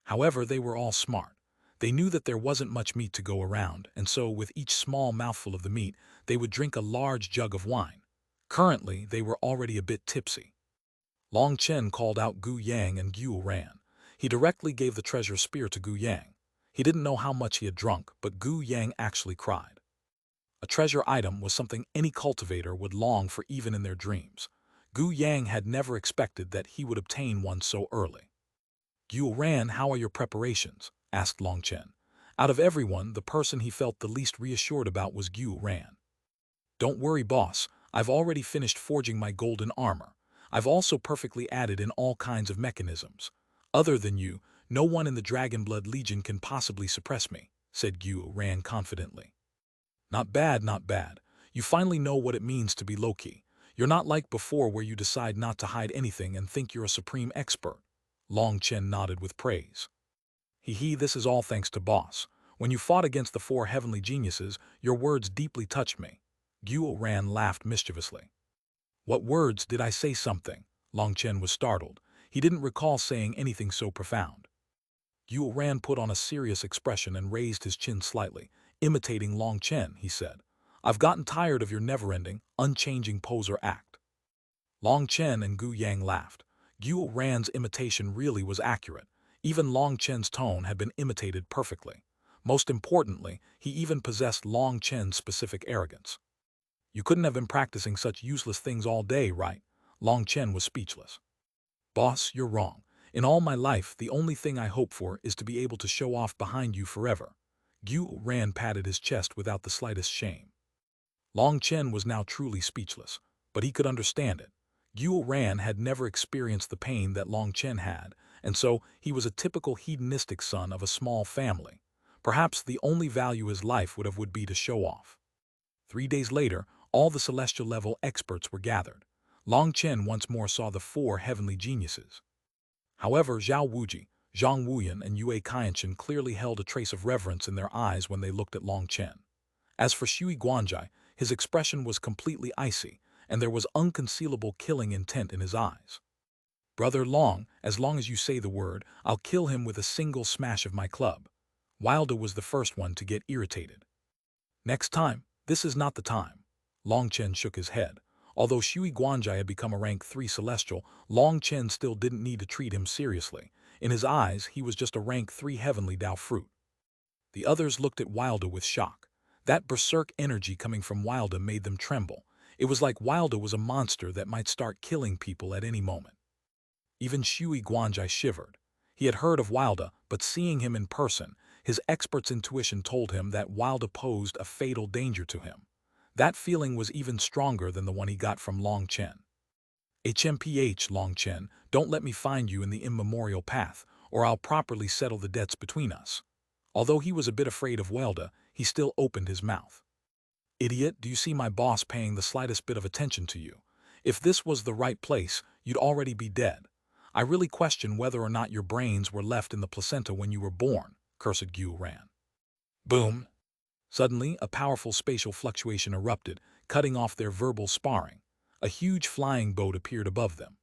However, they were all smart. They knew that there wasn't much meat to go around, and so with each small mouthful of the meat, they would drink a large jug of wine. Currently, they were already a bit tipsy. Long Chen called out Gu Yang and Xuanhuan. He directly gave the treasure spear to Gu Yang. He didn't know how much he had drunk, but Gu Yang actually cried. A treasure item was something any cultivator would long for even in their dreams. Gu Yang had never expected that he would obtain one so early. Xuanhuan, how are your preparations? Asked Long Chen. Out of everyone, the person he felt the least reassured about was Xuanhuan. Don't worry, boss. I've already finished forging my golden armor. I've also perfectly added in all kinds of mechanisms. Other than you, no one in the Dragonblood Legion can possibly suppress me, said Xuanhuan confidently. Not bad, not bad. You finally know what it means to be low-key. You're not like before where you decide not to hide anything and think you're a supreme expert. Long Chen nodded with praise. This is all thanks to boss. When you fought against the 4 heavenly geniuses, your words deeply touched me. Xuanhuan laughed mischievously. What words? Did I say something? Long Chen was startled. He didn't recall saying anything so profound. Xuanhuan put on a serious expression and raised his chin slightly. Imitating Long Chen, he said. I've gotten tired of your never-ending, unchanging pose or act. Long Chen and Gu Yang laughed. Xuanhuan's imitation really was accurate. Even Long Chen's tone had been imitated perfectly. Most importantly, he even possessed Long Chen's specific arrogance. You couldn't have been practicing such useless things all day, right? Long Chen was speechless. Boss, you're wrong. In all my life, the only thing I hope for is to be able to show off behind you forever. Xuanhuan patted his chest without the slightest shame. Long Chen was now truly speechless, but he could understand it. Xuanhuan had never experienced the pain that Long Chen had, and so he was a typical hedonistic son of a small family. Perhaps the only value his life would be to show off. 3 days later, all the celestial-level experts were gathered. Long Chen once more saw the four heavenly geniuses. However, Zhao Wuji, Zhang Wuyan, and Yue Qianchen clearly held a trace of reverence in their eyes when they looked at Long Chen. As for Shui Guanjai, his expression was completely icy, and there was unconcealable killing intent in his eyes. Brother Long, as long as you say the word, I'll kill him with a single smash of my club. Wilder was the first one to get irritated. Next time, this is not the time. Long Chen shook his head. Although Shui Guanjai had become a rank 3 celestial, Long Chen still didn't need to treat him seriously. In his eyes, he was just a rank 3 heavenly Dao fruit. The others looked at Wilder with shock. That berserk energy coming from Wilder made them tremble. It was like Wilder was a monster that might start killing people at any moment. Even Shui Guanjai shivered. He had heard of Wilder, but seeing him in person, his expert's intuition told him that Wilder posed a fatal danger to him. That feeling was even stronger than the one he got from Long Chen. HMPH, Long Chen, don't let me find you in the immemorial path, or I'll properly settle the debts between us. Although he was a bit afraid of Wilder, he still opened his mouth. Idiot, do you see my boss paying the slightest bit of attention to you? If this was the right place, you'd already be dead. I really question whether or not your brains were left in the placenta when you were born, cursed Gu ran. Boom! Suddenly, a powerful spatial fluctuation erupted, cutting off their verbal sparring. A huge flying boat appeared above them.